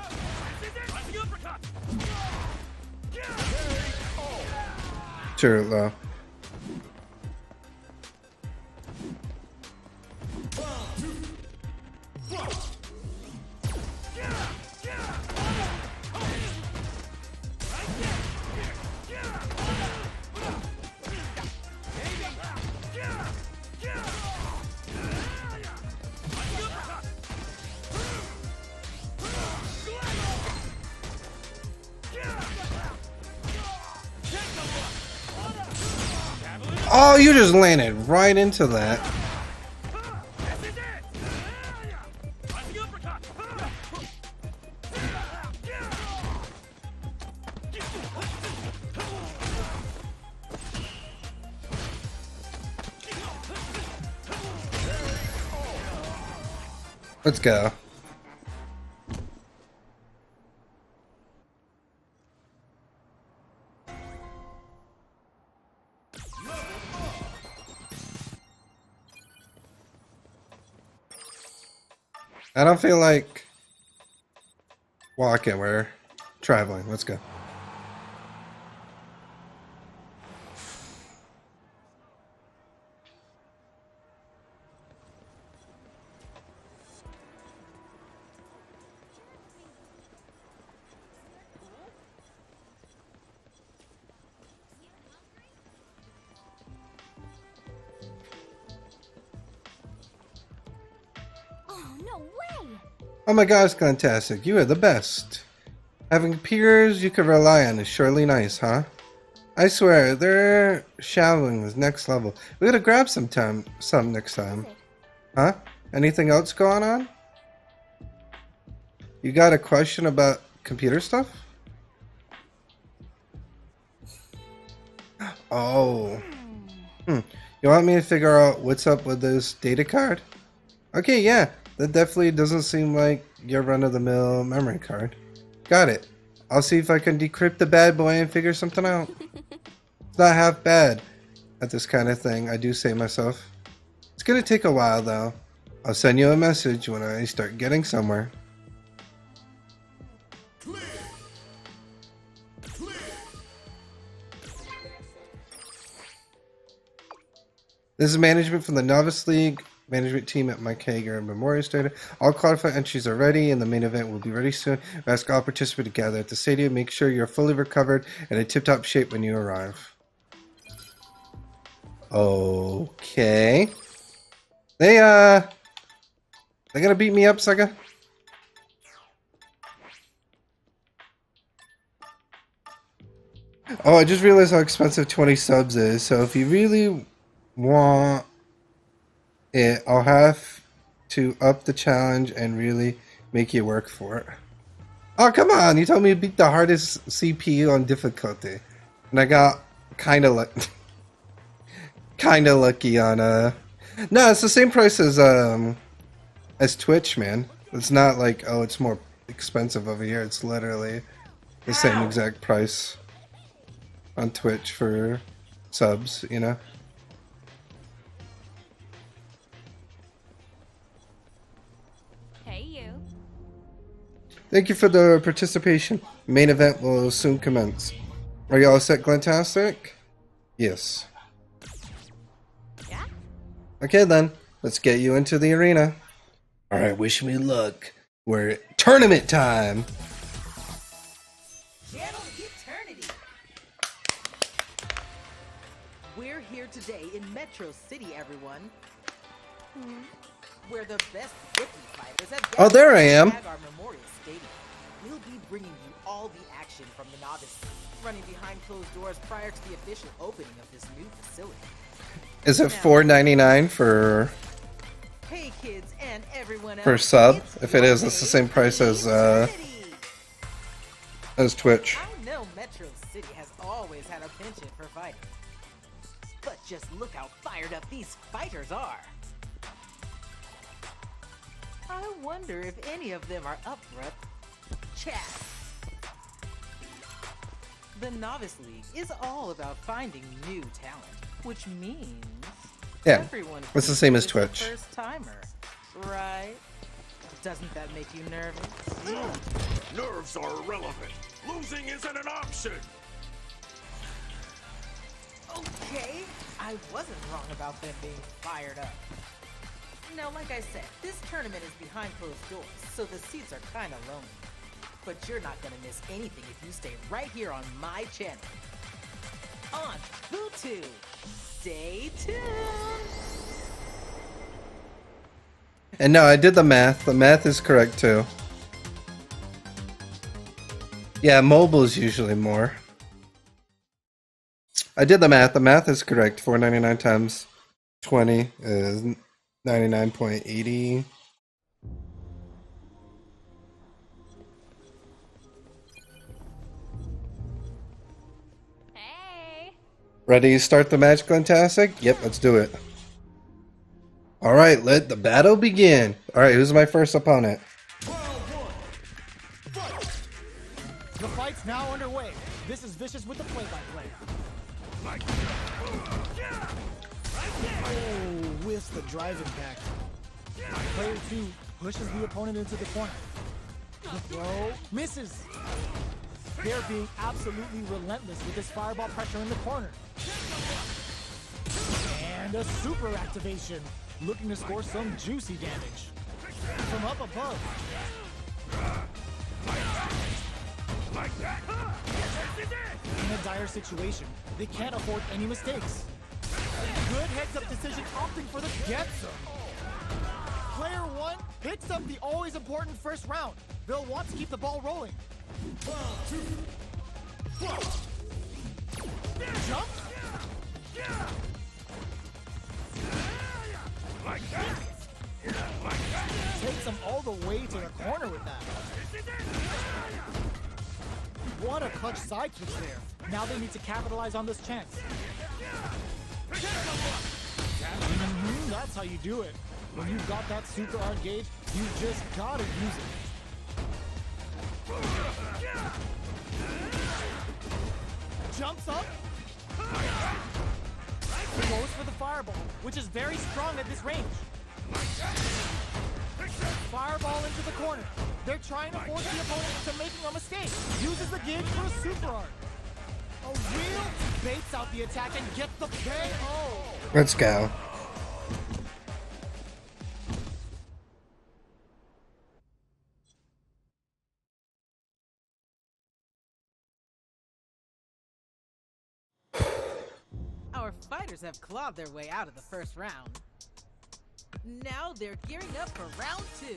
Sure, though. Oh, you just landed right into that. Let's go. I don't feel like walking. We're traveling. Let's go. Oh my gosh, fantastic. You are the best. Having peers you can rely on is surely nice, huh? I swear, their shadowing is next level. We gotta grab some next time. Huh? Anything else going on? You got a question about computer stuff? Oh. You want me to figure out what's up with this data card? Okay, yeah. That definitely doesn't seem like your run-of-the-mill memory card. Got it. I'll see if I can decrypt the bad boy and figure something out. It's not half bad at this kind of thing, I do say myself. It's gonna take a while, though. I'll send you a message when I start getting somewhere. This is management from the Novice League. Management team at Mike Hager Memorial Stadium. All qualified entries are ready and the main event will be ready soon. We ask all participants to gather at the stadium. Make sure you're fully recovered and in tip-top shape when you arrive. Okay. They're gonna beat me up, Sega? Oh, I just realized how expensive 20 subs is. So if you really want it, I'll have to up the challenge and really make you work for it. Oh, come on. You told me to beat the hardest CPU on difficulty. And I got kind of lucky on no, it's the same price as Twitch, man. It's not like, oh, it's more expensive over here. It's literally the same exact price on Twitch for subs, you know? Hey, you. Thank you for the participation. Main event will soon commence. Are you all set, Glentastic? Yes. Yeah? Okay then, let's get you into the arena. Alright, wish me luck. We're at tournament time! Channel Eternity. We're here today in Metro City, everyone. Where the best rookie fighters have Oh, there I am. at our Memorial Stadium. We'll be bringing you all the action from the novice league, running behind closed doors prior to the official opening of this new facility. Is it $4.99 for Hey kids and everyone else. per sub? If it is, it's the same price as Twitch. I know Metro City has always had a penchant for fighting. But just look how fired up these fighters are. I wonder if any of them are up for a chat. The Novice League is all about finding new talent, which means Yeah, everyone it's the same as is a Twitch. first timer, right? Doesn't that make you nervous? No, nerves are irrelevant. Losing isn't an option. Okay, I wasn't wrong about them being fired up. Now, like I said, this tournament is behind closed doors, so the seats are kind of lonely. But you're not gonna miss anything if you stay right here on my channel. On Bluetooth. Stay tuned. And no, I did the math. The math is correct too. Yeah, mobile is usually more. I did the math. The math is correct. $4.99 times 20 is 99.80. Hey. Ready to start the match, Glentastic? Yep, let's do it. Alright, let the battle begin. Alright, who's my first opponent? The fight's now underway. This is Vicious with the play-by-play. Oh, whiffs the drive impact. Player 2 pushes the opponent into the corner. The throw misses. They're being absolutely relentless with this fireball pressure in the corner. And a super activation, looking to score some juicy damage. From up above. In a dire situation, they can't afford any mistakes. Good heads-up decision, opting for the get-some. Player 1 picks up the always important first round. They'll want to keep the ball rolling. Jump. Takes them all the way to the corner with that. What a clutch side switch there. Now they need to capitalize on this chance. That's how you do it. When you've got that super hard gauge, you just gotta use it. Jumps up. Goes for the fireball, which is very strong at this range. Fireball into the corner. They're trying to force the opponent into making a mistake. Uses the gauge for a super art. A real baits out the attack and gets the KO. Let's go. Our fighters have clawed their way out of the first round. Now they're gearing up for round 2.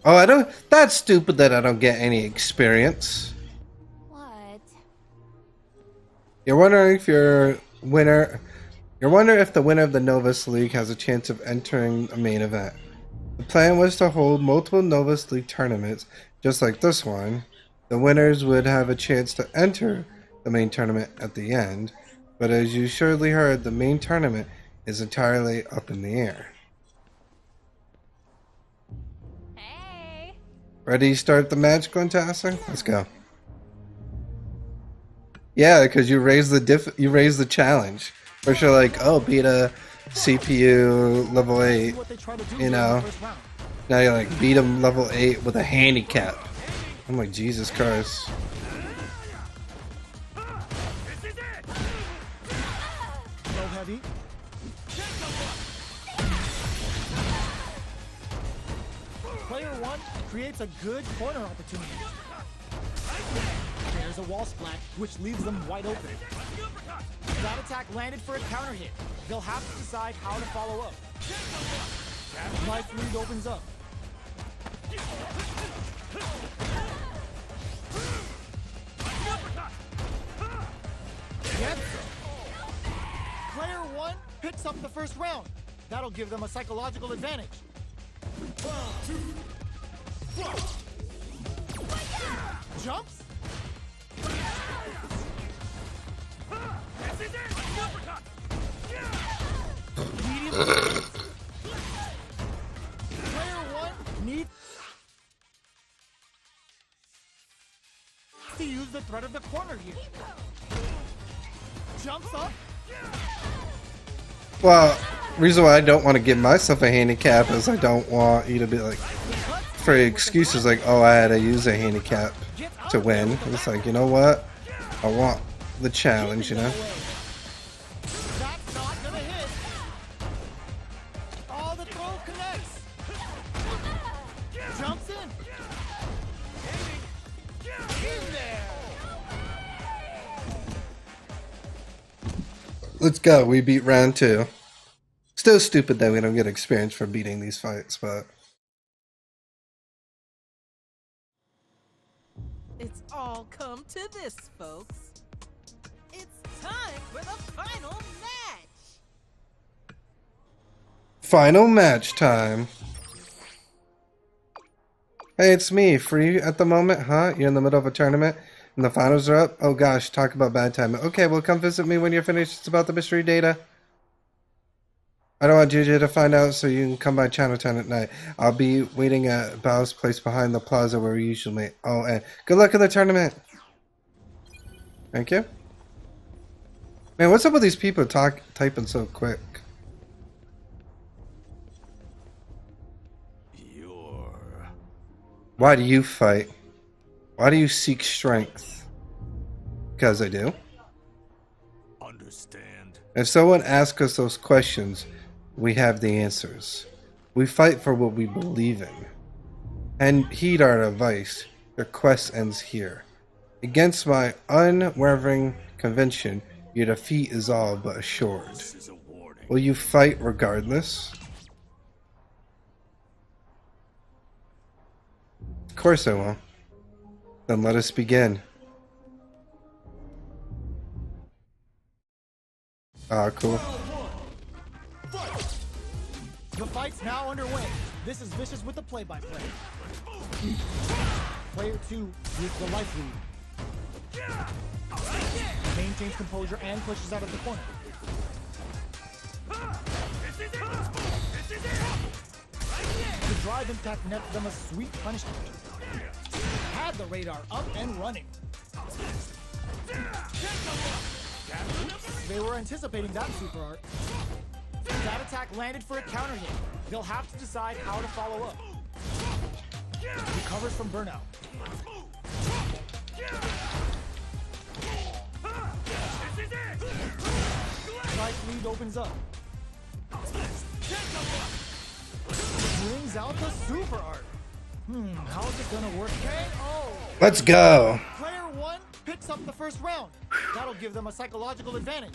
Oh, I don't. That's stupid that I don't get any experience. What? You're wondering if your winner. You're wondering if the winner of the Novus League has a chance of entering a main event. The plan was to hold multiple Novus League tournaments, just like this one. The winners would have a chance to enter the main tournament at the end, but as you surely heard, the main tournament is entirely up in the air. Ready to start the match, Glentasser? Let's go. Yeah, because you raise the challenge. First you're like, oh, beat a CPU level 8, you know. Now you're like, beat him level 8 with a handicap. I'm like, Jesus Christ. No heavy. Player 1 creates a good corner opportunity. There's a wall splat, which leaves them wide open. That attack landed for a counter hit. They'll have to decide how to follow up. Life lead opens up. Yes. Player 1 picks up the first round. That'll give them a psychological advantage. Jumps. Medium. Player 1 needs to use the threat of the corner here. Jumps up. Well, reason why I don't want to give myself a handicap is I don't want you to be like, for excuses like, oh, I had to use a handicap to win. It's like, you know what? I want the challenge, you know? That's not gonna hit. Oh, the throw connects. Jumps in. In there. Let's go. We beat round 2. Still stupid that we don't get experience for beating these fights, but... It's all come to this, folks. It's time for the final match. Final match time. Hey, it's me. Free at the moment, huh? You're in the middle of a tournament and the finals are up? Oh gosh, talk about bad timing. Okay, well come visit me when you're finished. It's about the mystery data. I don't want JJ to find out, so you can come by Chinatown at night. I'll be waiting at Bao's place behind the plaza where we usually meet. Oh, and good luck in the tournament. Thank you. Man, what's up with these people typing so quick? Why do you fight? Why do you seek strength? Because I do. Understand. If someone asks us those questions, we have the answers. We fight for what we believe in. And heed our advice. Your quest ends here. Against my unwavering conviction, your defeat is all but assured. Will you fight regardless? Of course I will. Then let us begin. Ah, cool. The fight's now underway. This is Vicious with the play-by-play. Player 2 uses the life lead. Maintains composure and pushes out of the corner. The drive impact nets them a sweet punishment. Had the radar up and running. They were anticipating that super art. That attack landed for a counter hit. They'll have to decide how to follow up. Recovers from burnout. Life lead opens up. Brings out the super art. How's it gonna work? Oh. Let's go. Player 1 picks up the first round. That'll give them a psychological advantage.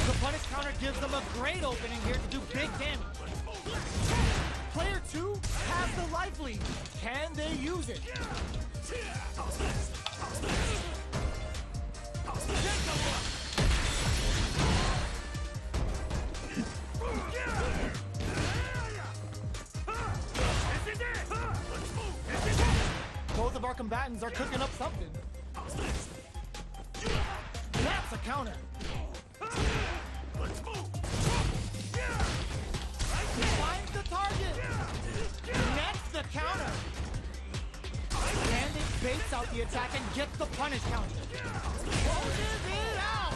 The punish counter gives them a great opening here to do big damage. Player 2 has the life lead. Can they use it? Both of our combatants are cooking up something. That's a counter. the counter! And it baits out the attack and gets the punish counter. Closes it out!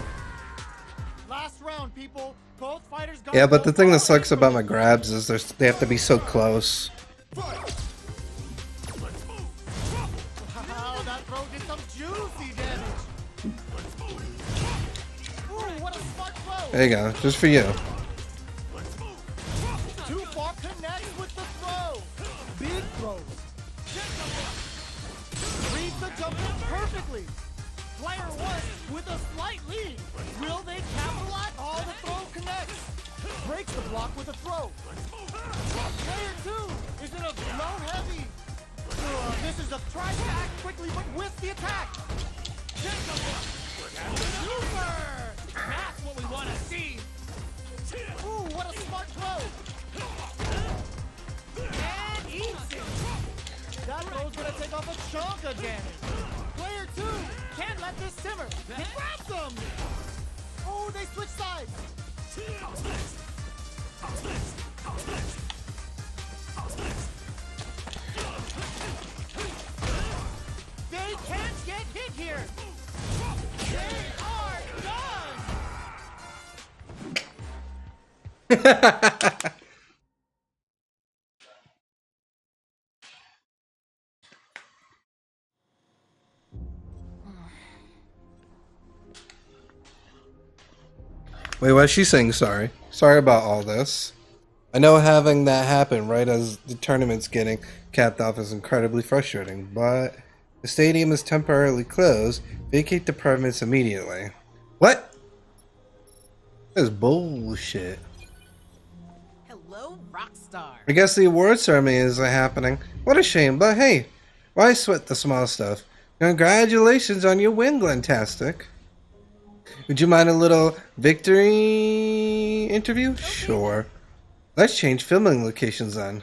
Last round, people. Both fighters got Yeah, but the thing that sucks about my grabs is they have to be so close. Wow, that throw did some juicy damage. Ooh, what a smart throw! There you go, just for you. Too far connects with the throw. Big throws. Reads the jump in perfectly. Player 1 with a slight lead. Will they capitalize? Oh, the throw connects. Breaks the block with a throw. Player 2 is in a throw heavy. This is a try to act quickly, but with the attack. Super! That's what we want to see. Ooh, what a smart throw. And eats it. That throw's gonna take off a chunk of damage. Player 2 can't let this simmer. He grabs them. Oh, they switch sides. They can't get hit here. They are done. Wait, why is she saying sorry? Sorry about all this. I know having that happen right as the tournament's getting capped off is incredibly frustrating, but the stadium is temporarily closed. Vacate the premise immediately. What? That is bullshit. Hello, Rockstar. I guess the award ceremony is happening. What a shame, but hey, why sweat the small stuff? Congratulations on your win, Glentastic. Would you mind a little victory interview? Sure. Let's change filming locations then.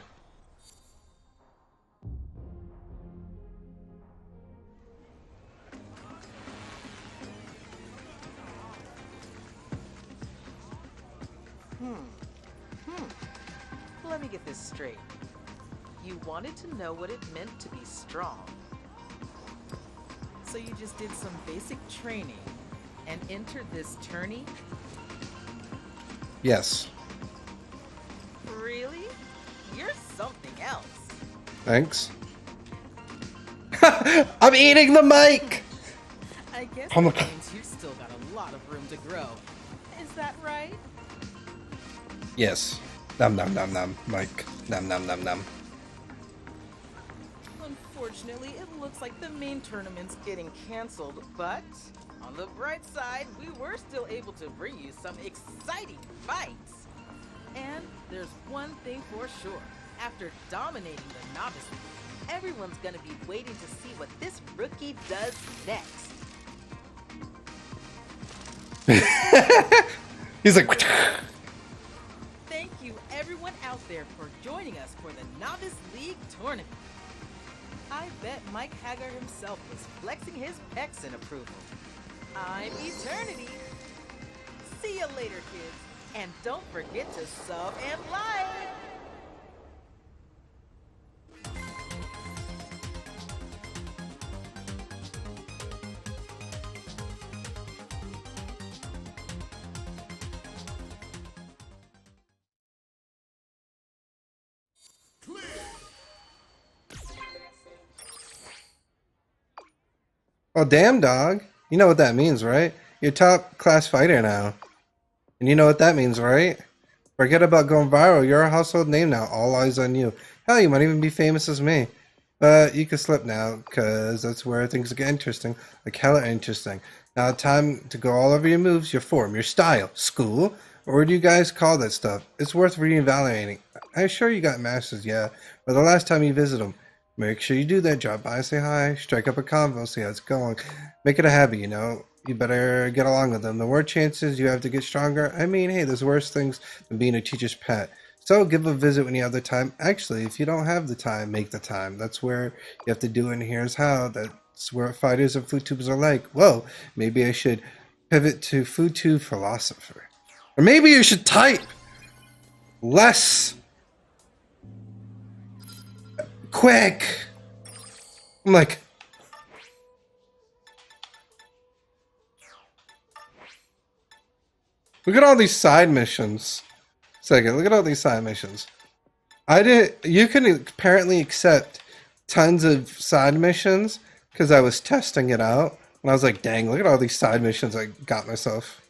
Let me get this straight. You wanted to know what it meant to be strong. So you just did some basic training and entered this tourney? Yes. Really? You're something else. Thanks. I'm eating the mic! I guess Oh my that God. means you've still got a lot of room to grow. Is that right? Yes. Nom nom nom nom. Mike. Nom nom nom nom. Unfortunately, it looks like the main tournament's getting canceled, but on the bright side, we were still able to bring you some exciting fights. And there's one thing for sure. After dominating the Novice League, everyone's gonna be waiting to see what this rookie does next. He's like, Thank you everyone out there for joining us for the Novice League tournament. I bet Mike Hagar himself was flexing his pecs in approval. I'm Eternity. See you later, kids. And don't forget to sub and like. oh damn dog. You know what that means, right? You're top class fighter now. And you know what that means, right? Forget about going viral. You're a household name now. All eyes on you. Hell, you might even be famous as me. But you can slip now, because that's where things get interesting. Like hella interesting. Now time to go all over your moves, your form, your style, school, or what do you guys call that stuff? It's worth reevaluating. I'm sure you got masters, yeah. But the last time you visit them, make sure you do that. Drop by, say hi, strike up a convo, see how it's going. Make it a habit, you know. You better get along with them. The more chances you have to get stronger, I mean, hey, there's worse things than being a teacher's pet. So give a visit when you have the time. Actually, if you don't have the time, make the time. That's where you have to do it, and here's how. That's where fighters and food tubers are like. Whoa, maybe I should pivot to food tube philosopher. Or maybe you should type less quick. I'm like, look at all these side missions. Look at all these side missions. You can apparently accept tons of side missions because I was testing it out. And I was like, dang, look at all these side missions I got myself.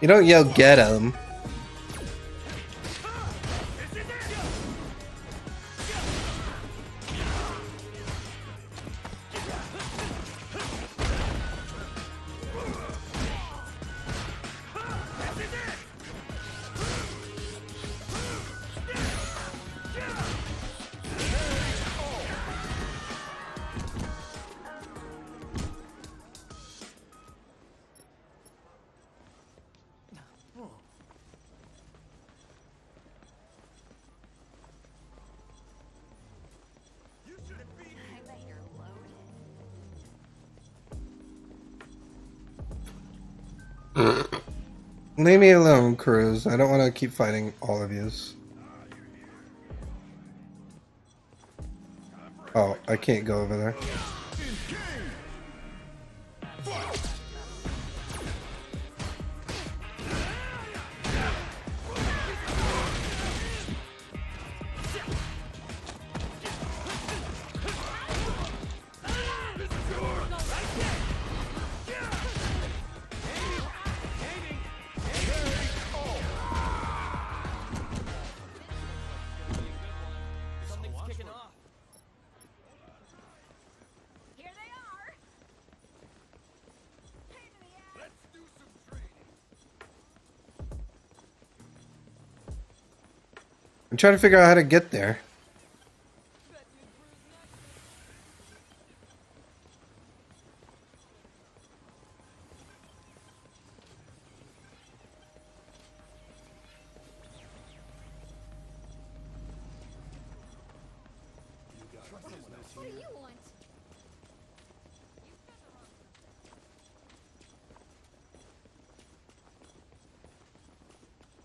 You don't yell, get him. Leave me alone, Cruz. I don't want to keep fighting all of yous. Oh, I can't go over there. I'm trying to figure out how to get there. What do you want?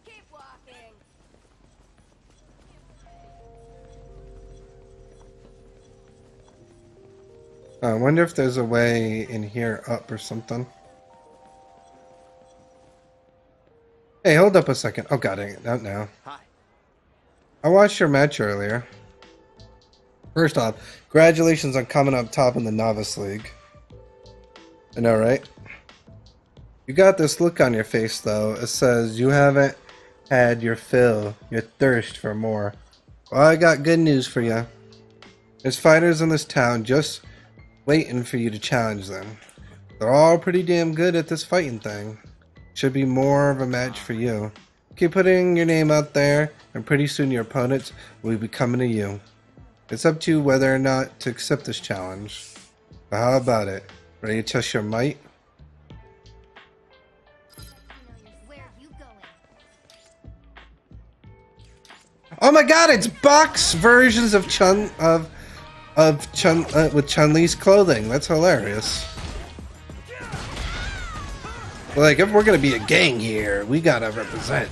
Keep walking. I wonder if there's a way in here up or something. Hey, hold up a second. Oh, got it. Not now. Hi. I watched your match earlier. First off, congratulations on coming up top in the Novice League. I know, right? You got this look on your face, though. It says you haven't had your fill, your thirst for more. Well, I got good news for you. There's fighters in this town just waiting for you to challenge them. They're all pretty damn good at this fighting thing. Should be more of a match for you. Keep putting your name out there, and pretty soon your opponents will be coming to you. It's up to you whether or not to accept this challenge. But how about it? Ready to test your might? Oh my god, it's box versions of Chun with Chun-Li's clothing. That's hilarious. Like, if we're gonna be a gang here, we gotta represent.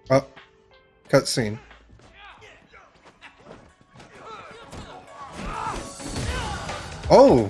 Oh, cutscene. Oh!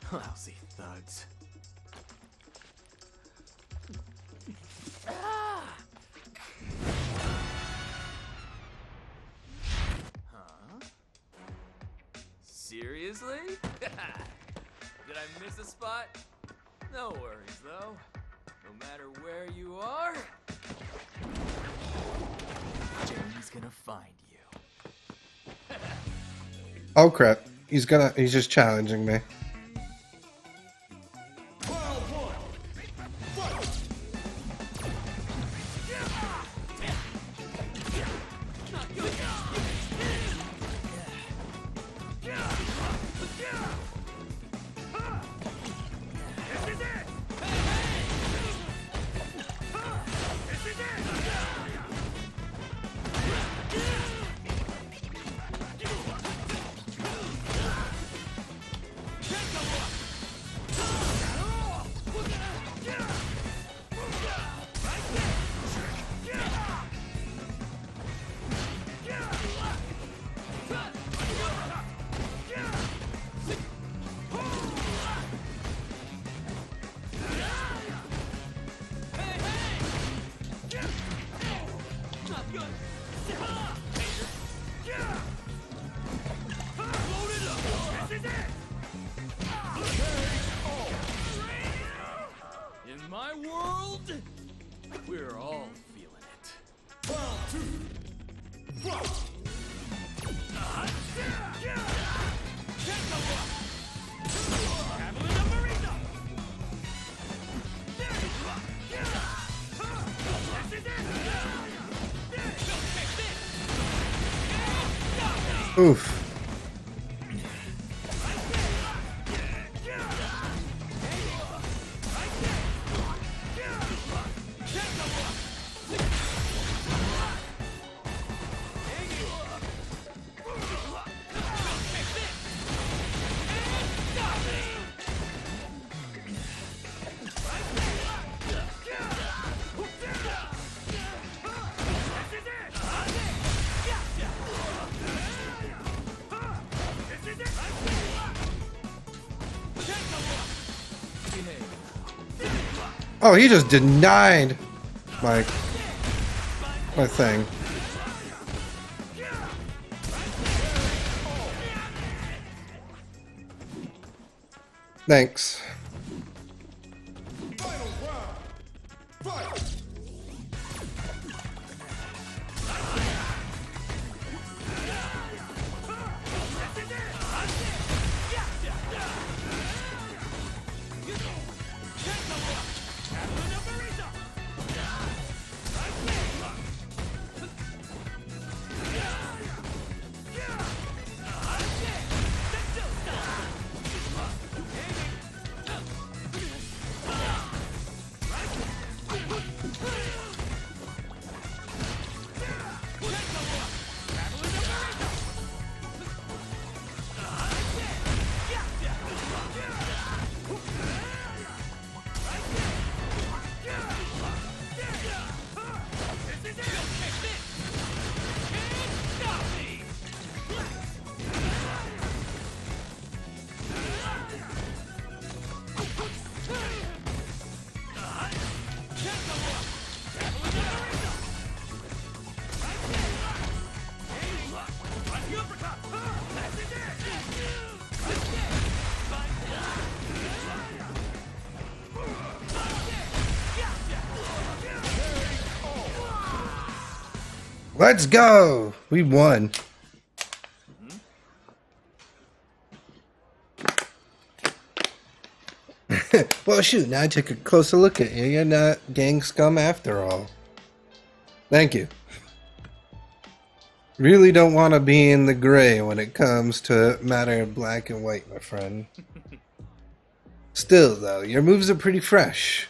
Lousy thugs. Huh? Seriously? Did I miss a spot? No worries, though. No matter where you are, Jamie's gonna find you. Oh crap. He's just challenging me. In my world, we're all feeling it. Oof. Oh, he just denied my thing. Thanks. Let's go! We won. Well, shoot, now I take a closer look at you. You're not gang scum after all. Thank you. Really don't want to be in the gray when it comes to matter of black and white, my friend. Still, though, your moves are pretty fresh.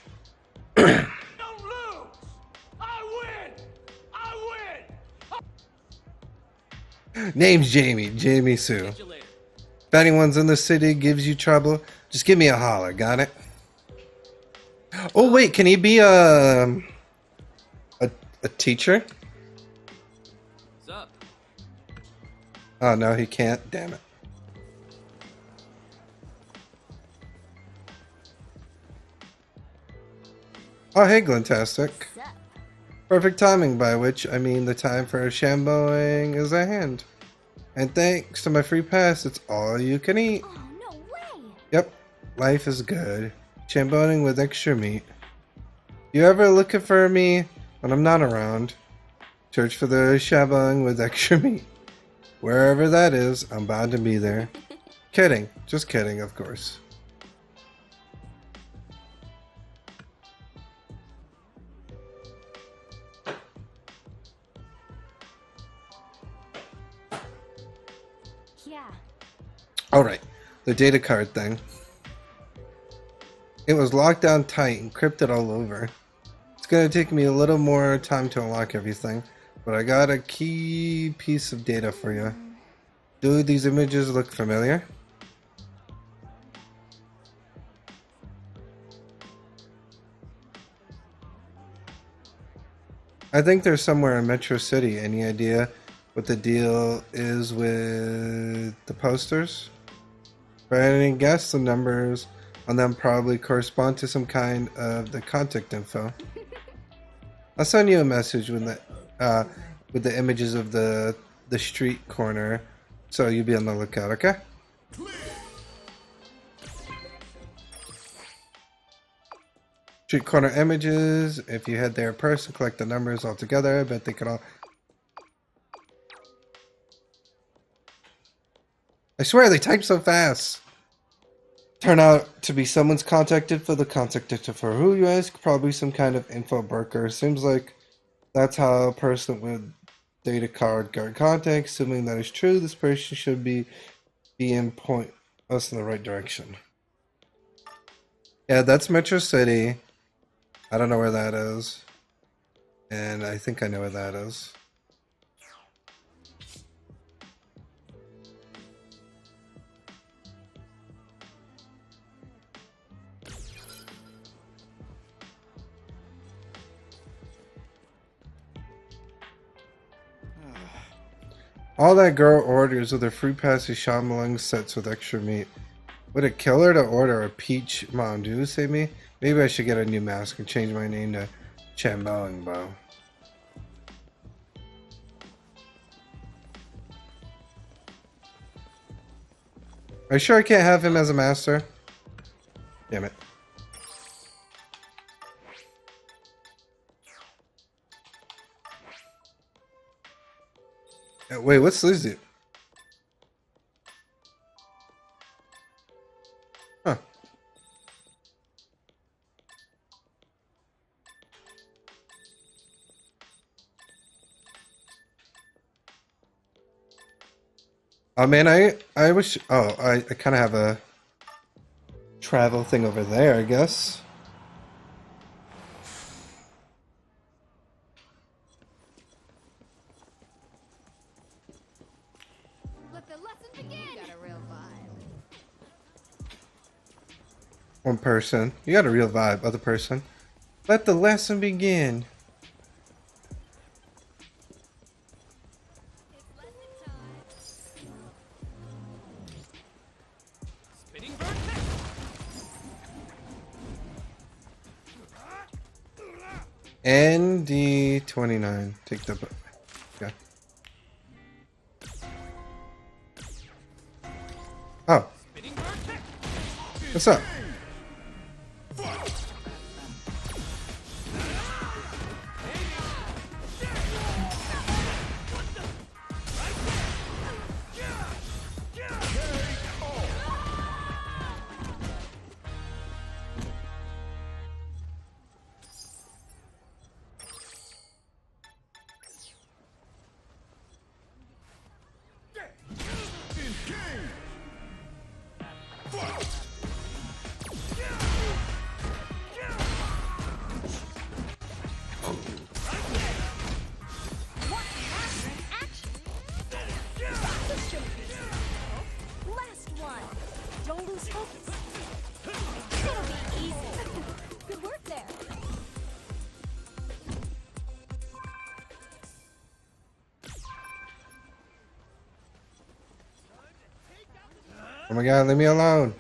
Name's Jamie, Jamie Sue. If anyone's in the city gives you trouble, just give me a holler, got it? Oh wait, can he be a teacher? What's up? Oh no, he can't. Damn it. Oh, hey, Glentastic. Perfect timing, by which I mean the time for shamboing is at hand. And thanks to my free pass, it's all you can eat. Oh, no way! Yep, life is good. Shamboing with extra meat. You ever looking for me when I'm not around? Search for the shamboing with extra meat. Wherever that is, I'm bound to be there. Kidding. Just kidding, of course. Yeah. Alright, the data card thing. It was locked down tight, encrypted all over. It's gonna take me a little more time to unlock everything, but I got a key piece of data for you. Do these images look familiar? I think they're somewhere in Metro City. Any idea what the deal is with the posters? By any guess, the numbers on them probably correspond to some kind of the contact info. I'll send you a message with the images of the street corner, so you'll be on the lookout, okay? Street corner images. If you head there in person, collect the numbers all together. I bet they could all... I swear they type so fast. Turn out to be someone's contacted for the contact info. For who, you ask? Probably some kind of info broker. Seems like that's how a person with data card got contact. Assuming that is true, this person should be in point us in the right direction. Yeah, that's Metro City. I don't know where that is. And I think I know where that is. All that girl orders with her free pass is Shyamalan sets with extra meat. Would it kill her to order a peach Mountain Dew, say me? Maybe I should get a new mask and change my name to Chambeling Bow. Are you sure I can't have him as a master? Damn it. Wait, what's this do? Huh. Oh man, I wish... Oh, I kind of have a travel thing over there, I guess. Let the lesson begin. You got a real vibe. One person. You got a real vibe, other person. Let the lesson begin. ND29. Take the... Yeah. Oh. What's up? Last one. Don't lose focus. It'll be easy. Good work there. Oh my god, leave me alone.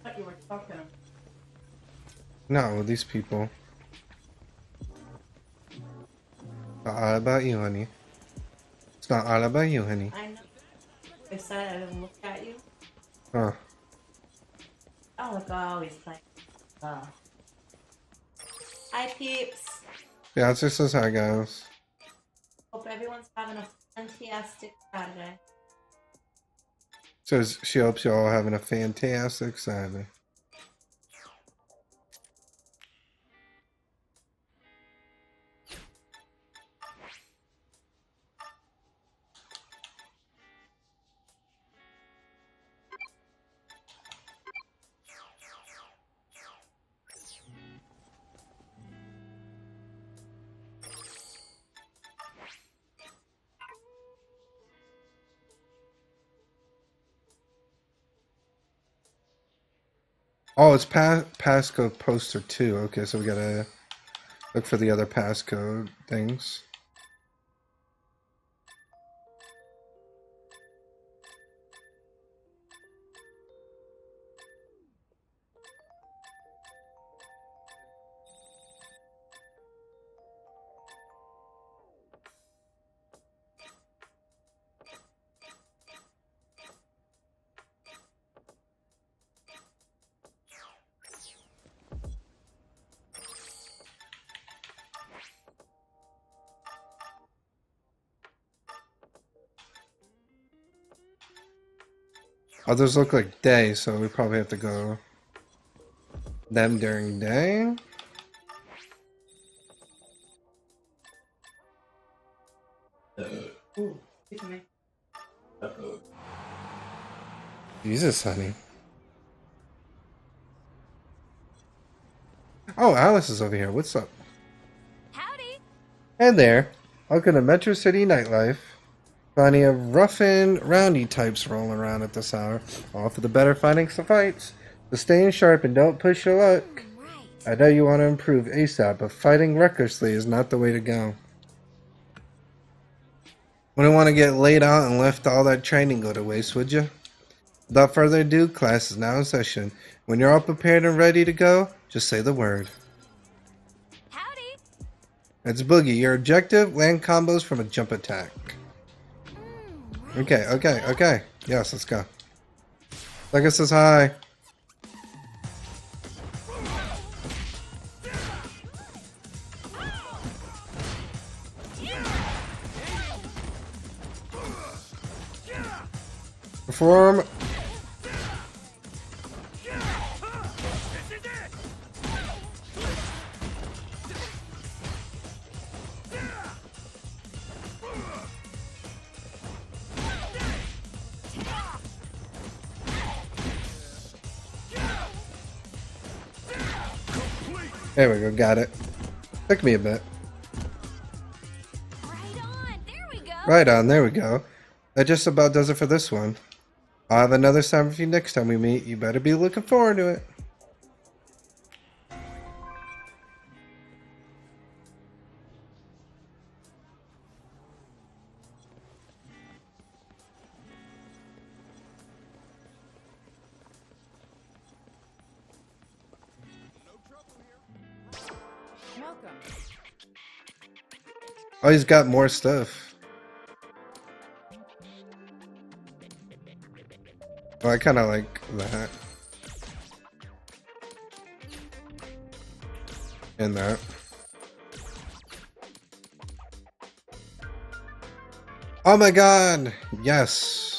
I thought you were talking. Not with these people. It's not all about you, honey. It's not all about you, honey. I know. I said I didn't look at you. Huh. Oh, look, I always play. Hi, peeps. Yeah, it just says hi, guys. Hope everyone's having a fantastic Saturday. Says she hopes you're all having a fantastic Saturday. Oh, it's passcode poster 2. Okay, so we gotta look for the other passcode things. Others look like day, so we probably have to go them during day. Ooh, excuse me. Jesus, honey. Oh, Alice is over here. What's up? Howdy. Hey there. Welcome to Metro City Nightlife. Plenty of rough and roundy types rolling around at this hour. All for the better findings of fights. So staying sharp and don't push your luck. I know you want to improve ASAP, but fighting recklessly is not the way to go. Wouldn't want to get laid out and left all that training go to waste, would you? Without further ado, class is now in session. When you're all prepared and ready to go, just say the word. Howdy. It's Boogie. Your objective, land combos from a jump attack. Okay. Yes, let's go. Like says hi. Perform. There we go, got it. Took me a bit. Right on, there we go. That just about does it for this one. I'll have another time for you next time we meet. You better be looking forward to it. Welcome. Oh, he's got more stuff. Oh, I kind of like that. And that. Oh my god! Yes!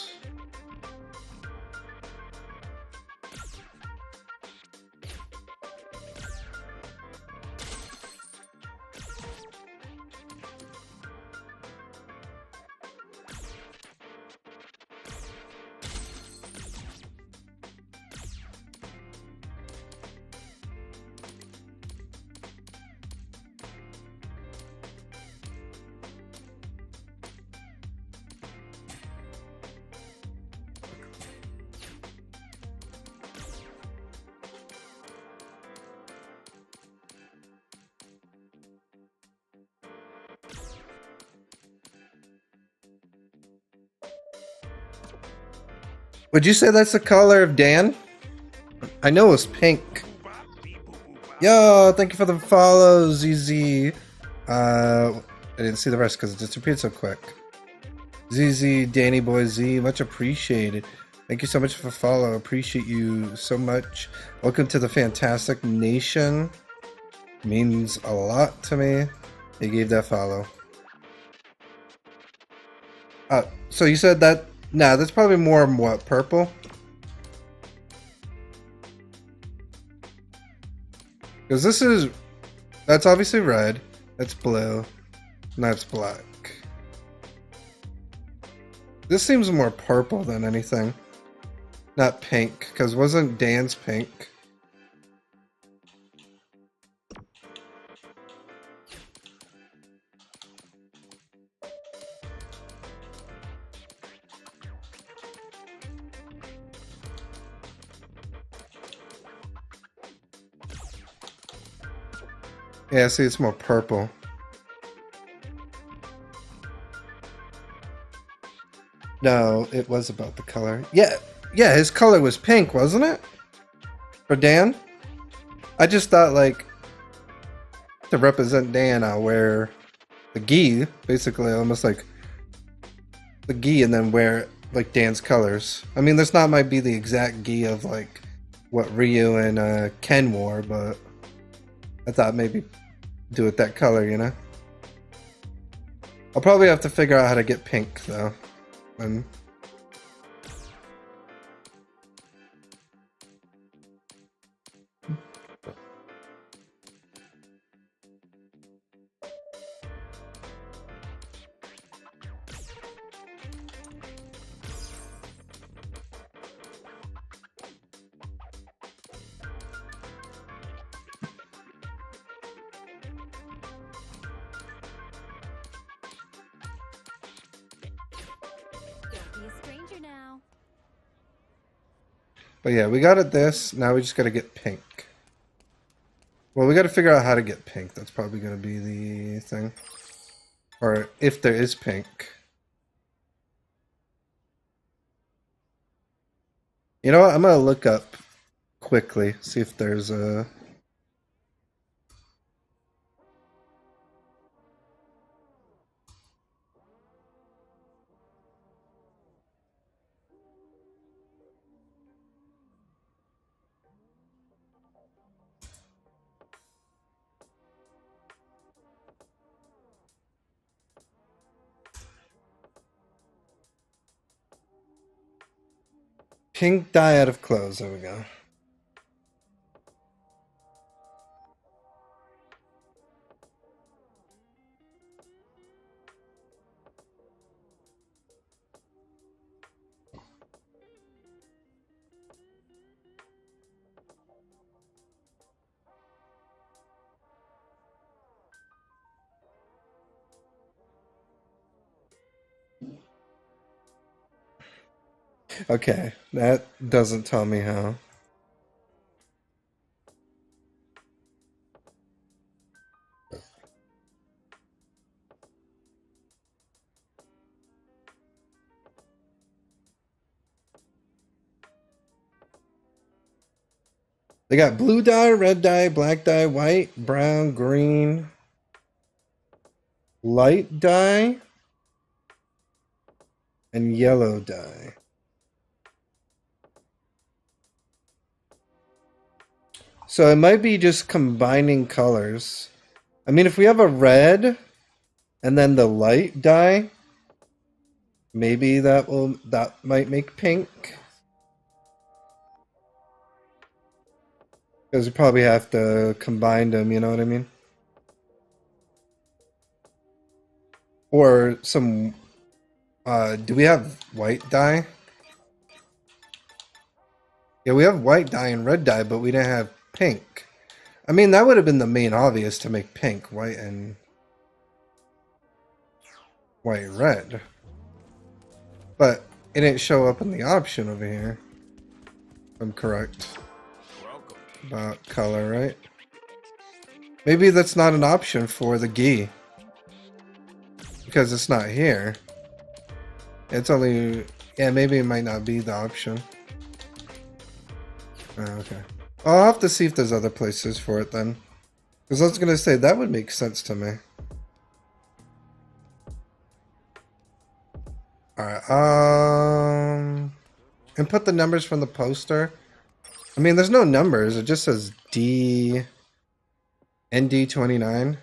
Would you say that's the color of Dan? I know it's pink. Yo, thank you for the follow, ZZ. I didn't see the rest because it disappeared so quick. ZZ, Danny Boy Z, much appreciated. Thank you so much for the follow. Appreciate you so much. Welcome to the Fantastic Nation. Means a lot to me. They gave that follow. So you said that? Nah, that's probably more what, purple? Because this is, that's obviously red, that's blue, and that's black. This seems more purple than anything. Not pink, because wasn't Dan's pink? Yeah, see, it's more purple. No, it was about the color. Yeah, his color was pink, wasn't it? For Dan? I just thought, like, to represent Dan, I'll wear the gi, basically, almost like the gi, and then wear, like, Dan's colors. I mean, this not might be the exact gi of, like, what Ryu and Ken wore, but I thought maybe do it that color, you know? I'll probably have to figure out how to get pink, though. But yeah, we got it this. Now we just got to get pink. Well, we got to figure out how to get pink. That's probably going to be the thing. Or if there is pink. You know what? I'm going to look up quickly. See if there's a... Pink dye out of clothes. There we go. Okay, that doesn't tell me how. They got blue dye, red dye, black dye, white, brown, green, light dye, and yellow dye. So it might be just combining colors. I mean, if we have a red and then the light dye, maybe that might make pink. Because we probably have to combine them, you know what I mean? Or some, do we have white dye? Yeah, we have white dye and red dye, but we didn't have pink. I mean, that would have been the main obvious to make pink, white and red. But it didn't show up in the option over here. If I'm correct. About color, right? Maybe that's not an option for the gi. Because it's not here. It's only... Yeah, maybe it might not be the option. Oh, okay. I'll have to see if there's other places for it then. Because I was going to say, that would make sense to me. Alright, and put the numbers from the poster. I mean, there's no numbers. It just says ND29.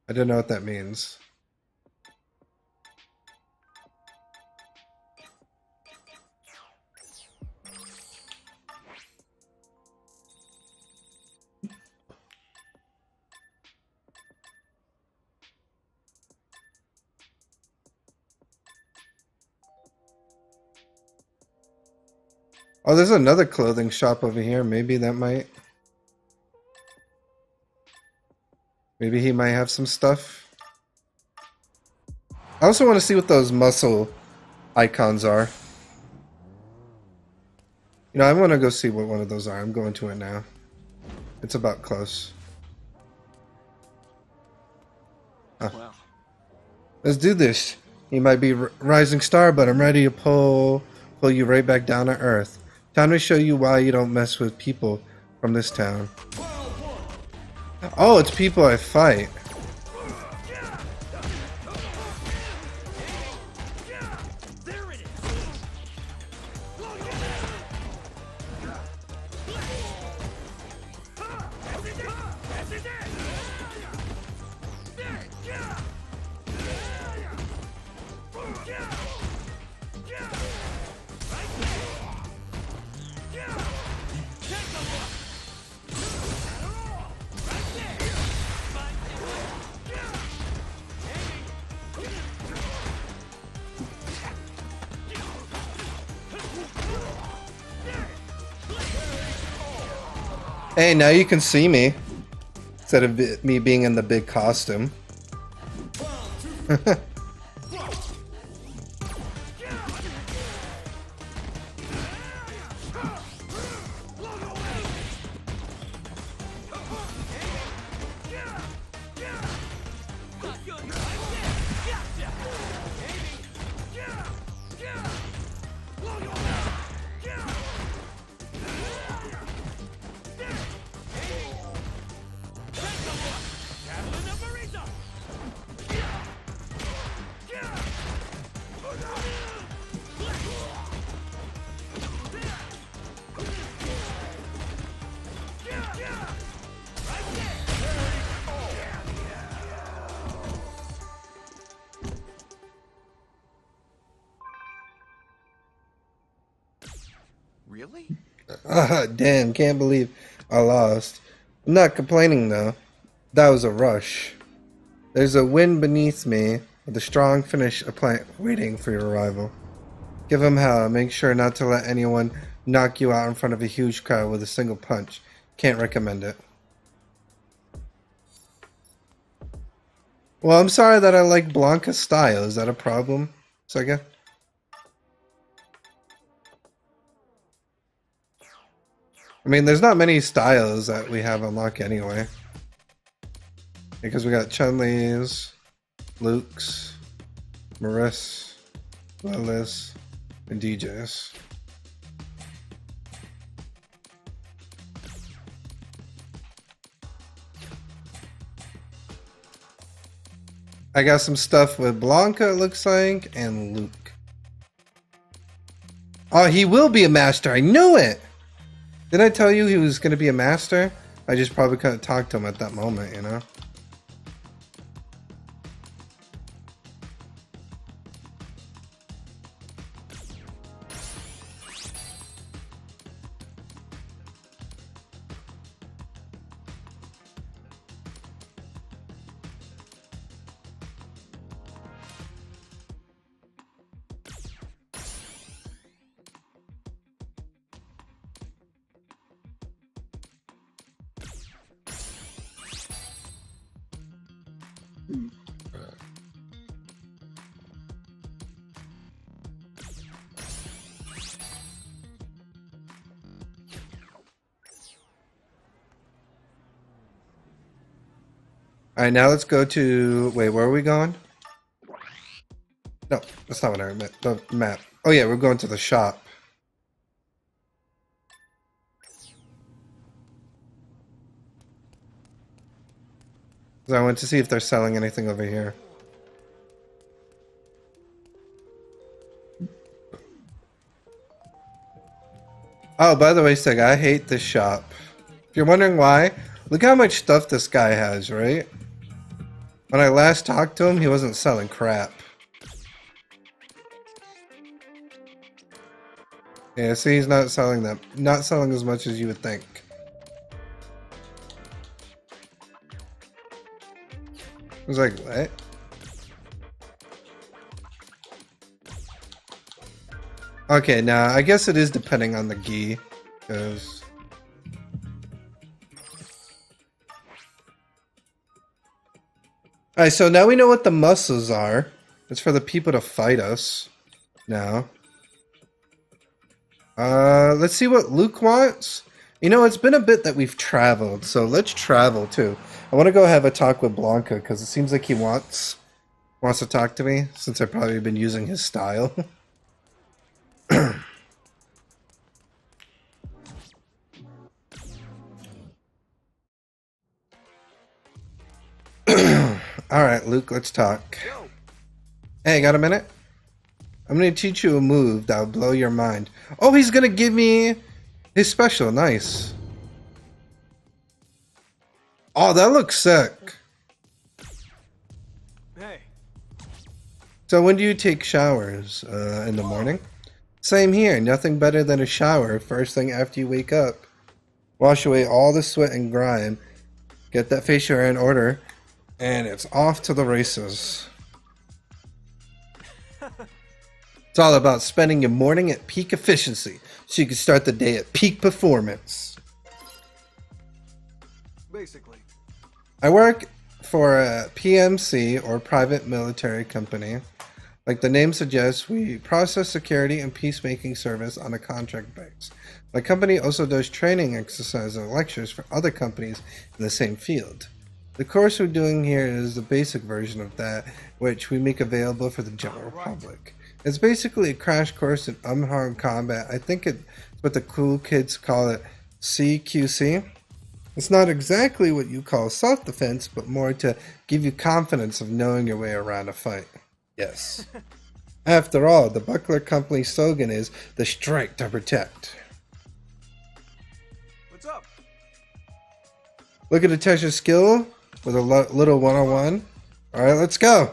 I don't know what that means. Oh, there's another clothing shop over here. Maybe that might... Maybe he might have some stuff. I also want to see what those muscle icons are. You know, I want to go see what one of those are. I'm going to it now. It's about close. Well. Let's do this. You might be rising star, but I'm ready to pull you right back down to earth. Time to show you why you don't mess with people from this town. Oh, it's people I fight. Hey, now you can see me instead of me being in the big costume. Really? Damn, can't believe I lost. I'm not complaining though. That was a rush. There's a wind beneath me with a strong finish of plant waiting for your arrival. Give him hell. Make sure not to let anyone knock you out in front of a huge crowd with a single punch. Can't recommend it. Well, I'm sorry that I like Blanca's style. Is that a problem, Sega? I mean, there's not many styles that we have unlocked anyway. Because we got Chun-Li's, Luke's, Marissa, Lilith's, and DJ's. I got some stuff with Blanca, it looks like, and Luke. Oh, he will be a master. I knew it! Didn't I tell you he was going to be a master? I just probably couldn't talk to him at that moment, you know? Alright, now let's go to... Wait, where are we going? No, that's not what I meant. The map. Oh yeah, we're going to the shop. 'Cause I want to see if they're selling anything over here. Oh, by the way, Sega, I hate this shop. If you're wondering why, look how much stuff this guy has, right? When I last talked to him, he wasn't selling crap. Yeah, see, he's not selling that. Not selling as much as you would think. I was like, what? Okay, now I guess it is depending on the gi, because alright, so now we know what the muscles are. It's for the people to fight us now. Let's see what Luke wants. You know, it's been a bit that we've traveled, so let's travel too. I want to go have a talk with Blanca because it seems like he wants to talk to me since I've probably been using his style. Alright, Luke, let's talk. Hey, got a minute? I'm gonna teach you a move that'll blow your mind. Oh, he's gonna give me his special. Nice. Oh, that looks sick. Hey. So when do you take showers? In the morning? Same here. Nothing better than a shower first thing after you wake up. Wash away all the sweat and grime. Get that facial hair in order. And it's off to the races. It's all about spending your morning at peak efficiency so you can start the day at peak performance. Basically. I work for a PMC or private military company. Like the name suggests, we process security and peacemaking service on a contract basis. My company also does training exercises and lectures for other companies in the same field. The course we're doing here is the basic version of that, which we make available for the general public. It's basically a crash course in unarmed combat. I think it's what the cool kids call it CQC. It's not exactly what you call self-defense, but more to give you confidence of knowing your way around a fight. Yes. After all, the Buckler Company slogan is the strike to protect. What's up? Look at the test your skill with a little one-on-one. All right, let's go.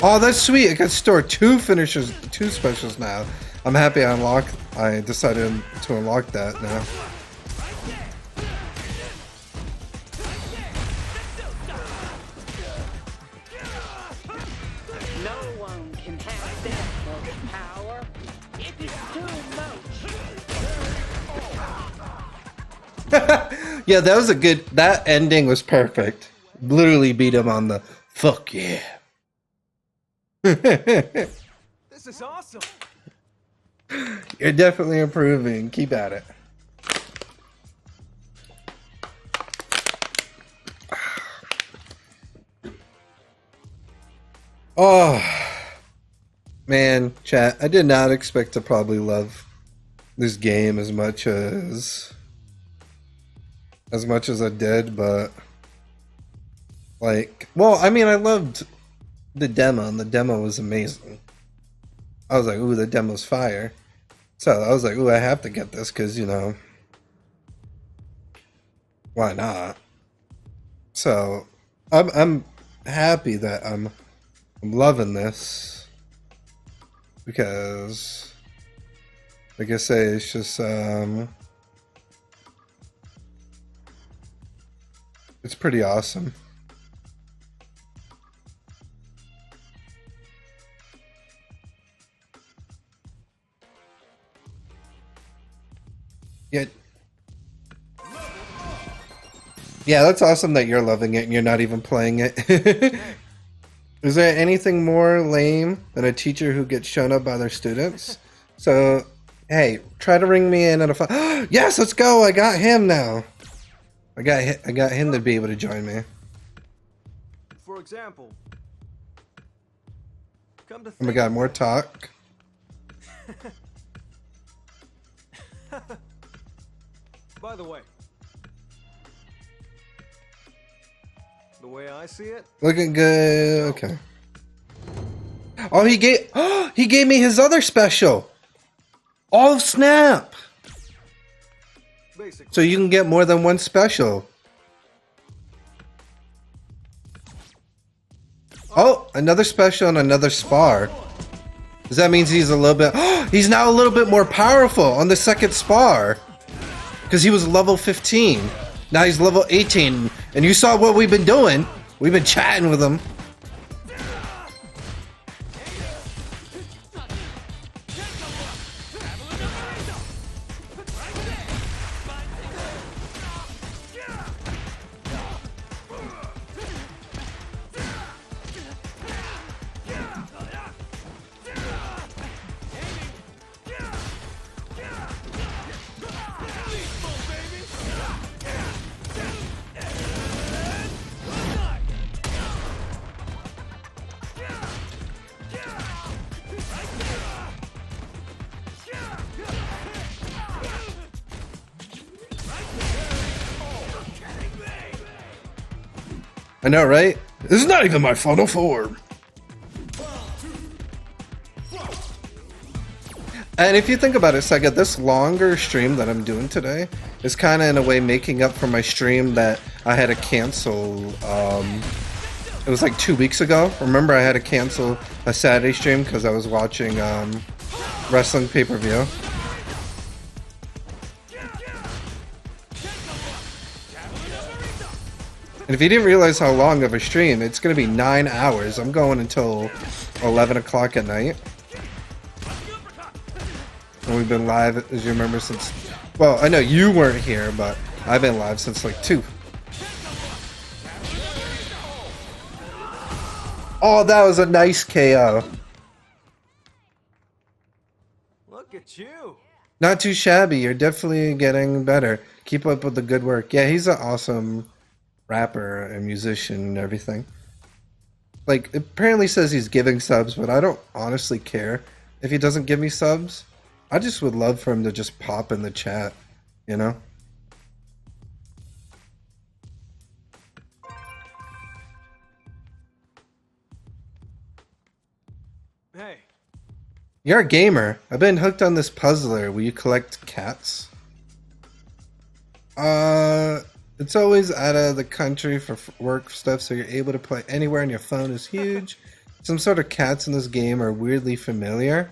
Oh, that's sweet. I can store two finishers, two specials now. I'm happy I decided to unlock that now. No one can have that much power. It is too much. Yeah, that was a good. That ending was perfect. Literally beat him on the fuck yeah. This is awesome. You're definitely improving. Keep at it. Oh, man, chat. I did not expect to probably love this game as much as I did, but like, well, I mean, I loved the demo, and the demo was amazing. I was like, ooh, the demo's fire. So I was like, ooh, I have to get this because, you know, why not? So I'm happy that I'm loving this because, like I say, it's just it's pretty awesome. Yeah, that's awesome that you're loving it and you're not even playing it. Is there anything more lame than a teacher who gets shown up by their students? So, hey, try to ring me in at a fight. Yes, let's go! I got him now. I got him to be able to join me. For example, come to Oh my god, more talk. By the way, the way I see it, Looking good. Okay. Oh, he gave me his other special. Oh snap! basically, So you can get more than one special. Oh, another special and another spar. Does that mean he's a little bit... he's now a little bit more powerful on the second spar. Because he was level 15. Now he's level 18. And you saw what we've been doing. We've been chatting with him. I know, right? This is not even my final form. And if you think about it, Sega, this longer stream that I'm doing today is kind of in a way making up for my stream that I had to cancel. It was like 2 weeks ago. Remember, I had to cancel a Saturday stream because I was watching wrestling pay-per-view. And if you didn't realize how long of a stream, it's going to be 9 hours. I'm going until 11 o'clock at night. And we've been live, as you remember, since... Well, I know you weren't here, but I've been live since like 2. Oh, that was a nice KO. look at you. Not too shabby. You're definitely getting better. Keep up with the good work. Yeah, he's an awesome rapper and musician and everything. Like, it apparently says he's giving subs, but I don't honestly care if he doesn't give me subs. I just would love for him to just pop in the chat, you know? Hey. You're a gamer. I've been hooked on this puzzler. Will you collect cats? It's always out of the country for work stuff, so you're able to play anywhere and your phone is huge. Some sort of cats in this game are weirdly familiar.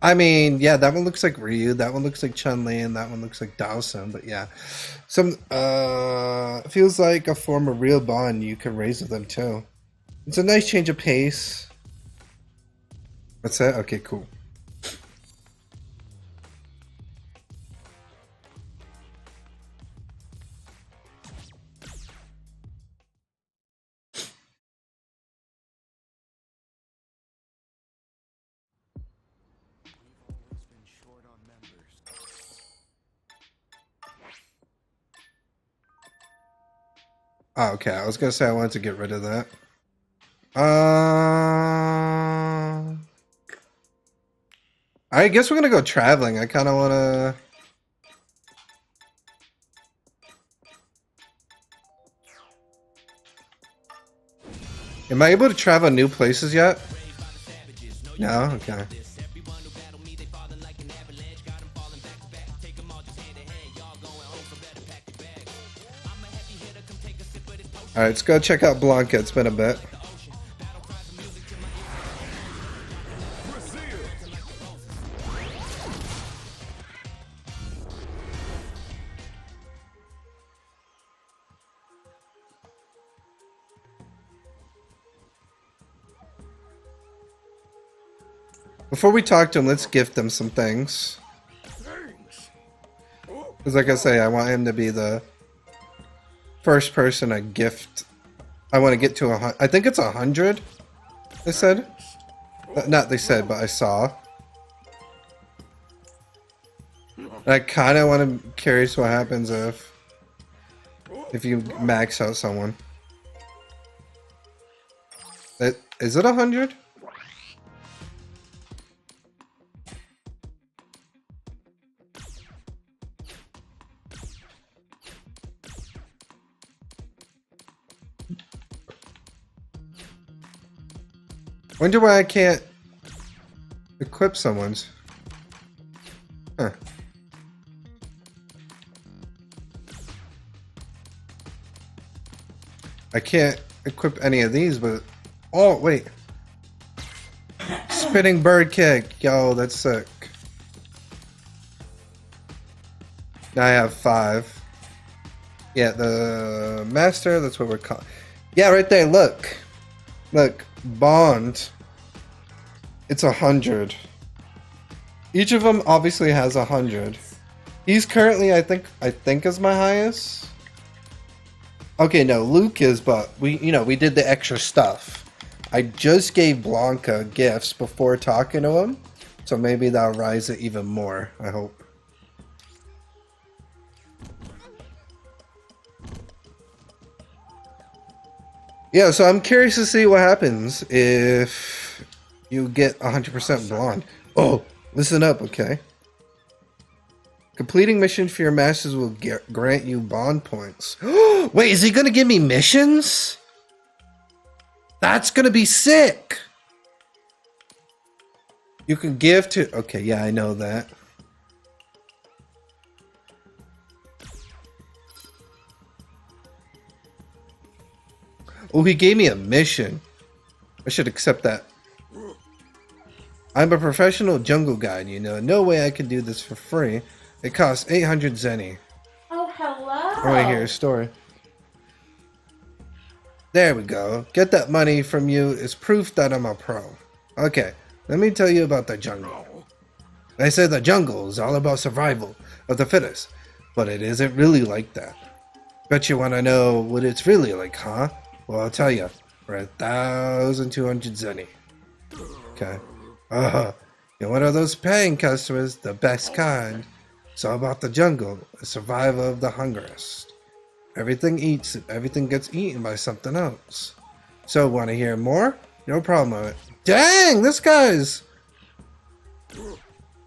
I mean, yeah, that one looks like Ryu, that one looks like Chun-Li, and that one looks like Dawson, but yeah. Some, feels like a form of real bond you can raise with them too. It's a nice change of pace. What's that? Okay, cool. Oh, okay. I was gonna say I wanted to get rid of that. I guess we're gonna go traveling. I kind of wanna. Am I able to travel new places yet? No. Okay. Alright, let's go check out Blanca. It's been a bit. Before we talk to him, let's gift him some things. Because like I say, I want him to be the first person I gift. I want to get to 100. I think it's 100, they said. Not they said, but I saw. And I kind of want to curious what happens if you max out someone. Is it 100? Wonder why I can't equip someone's. Huh. I can't equip any of these, but... Oh, wait. Spinning bird kick. Yo, that's sick. Now I have 5. Yeah, the master, that's what we're calling. Yeah, right there, look. Look. Bond, it's 100. Each of them obviously has 100. He's currently, I think is my highest. Okay, no, Luke is, but we did the extra stuff. I just gave Blanca gifts before talking to him, so maybe that'll rise it even more. I hope. Yeah, so I'm curious to see what happens if you get 100% blonde. Oh, listen up, okay? Completing missions for your masters will grant you bond points. Wait, is he going to give me missions? That's going to be sick. You can give to... Okay, yeah, I know that. Oh, he gave me a mission. I should accept that. I'm a professional jungle guide, you know. No way I can do this for free. It costs 800 zenny. Oh, hello. I want to hear a story. There we go. Get that money from you is proof that I'm a pro. Okay, let me tell you about the jungle. They say the jungle is all about survival of the fittest, but it isn't really like that. Bet you want to know what it's really like, huh? Well, I'll tell you. For 1,200 zenny. Okay. You're one of those paying customers, the best kind. It's all about the jungle, the survival of the hungriest. Everything eats, everything gets eaten by something else. So, want to hear more? No problem with it. Dang, this guy's...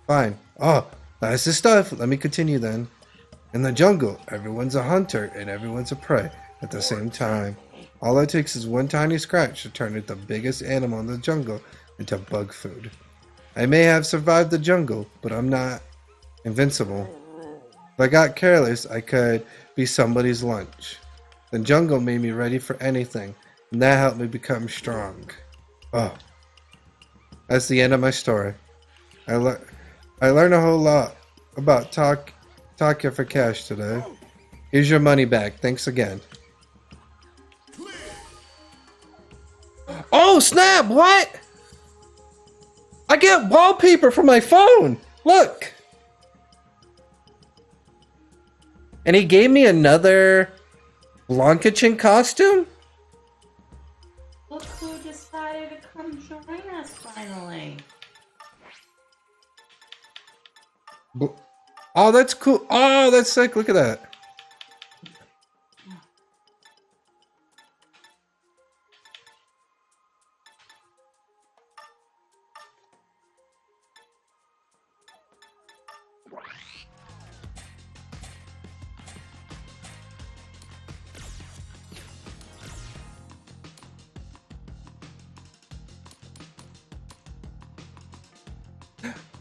Fine. Oh, that's the stuff. Let me continue then. In the jungle, everyone's a hunter and everyone's a prey at the same time. All it takes is one tiny scratch to turn the biggest animal in the jungle into bug food. I may have survived the jungle, but I'm not invincible. If I got careless, I could be somebody's lunch. The jungle made me ready for anything, and that helped me become strong. Oh. That's the end of my story. I learned a whole lot about Takya for cash today. Here's your money back. Thanks again. Oh, snap! What? I get wallpaper for my phone! Look! And he gave me another Blancachin costume? Look who decided to come join us finally. Oh, that's cool. Oh, that's sick. Look at that.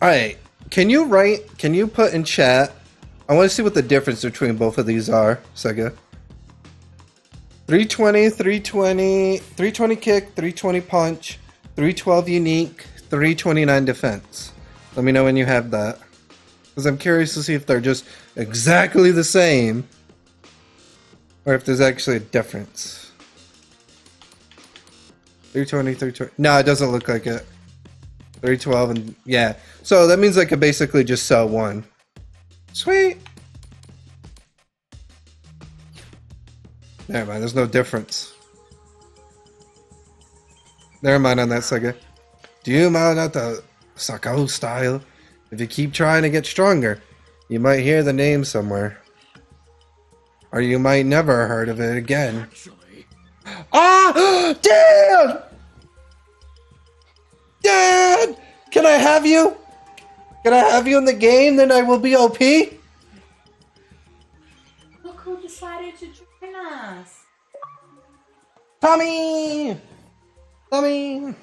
Alright, can you put in chat, I want to see what the difference between both of these are, Sega. 320, 320, 320 kick, 320 punch, 312 unique, 329 defense. Let me know when you have that. Because I'm curious to see if they're just exactly the same. Or if there's actually a difference. 320, 320. No, it doesn't look like it. 312 and yeah. So that means I could basically just sell one. Sweet. Never mind, there's no difference. Never mind on that second. Do you mind at the Sako style? If you keep trying to get stronger, you might hear the name somewhere. Or you might never heard of it again. Ah! Dad! Dad! Can I have you? Can I have you in the game? Then I will be OP? Look who decided to join us. Tommy! Tommy!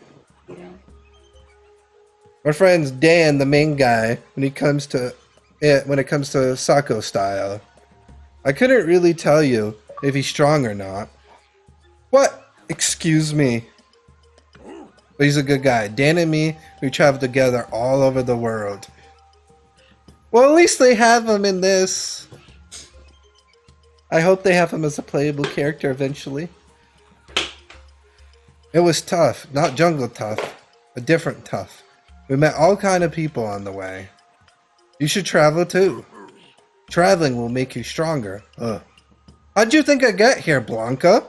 Our friend's Dan, the main guy, when it comes to Sako style. I couldn't really tell you if he's strong or not. What? Excuse me. But he's a good guy. Dan and me, we travel together all over the world. Well, at least they have him in this. I hope they have him as a playable character eventually. It was tough. Not jungle tough. A different tough. We met all kind of people on the way. You should travel too. Traveling will make you stronger. How'd you think I got here, Blanca?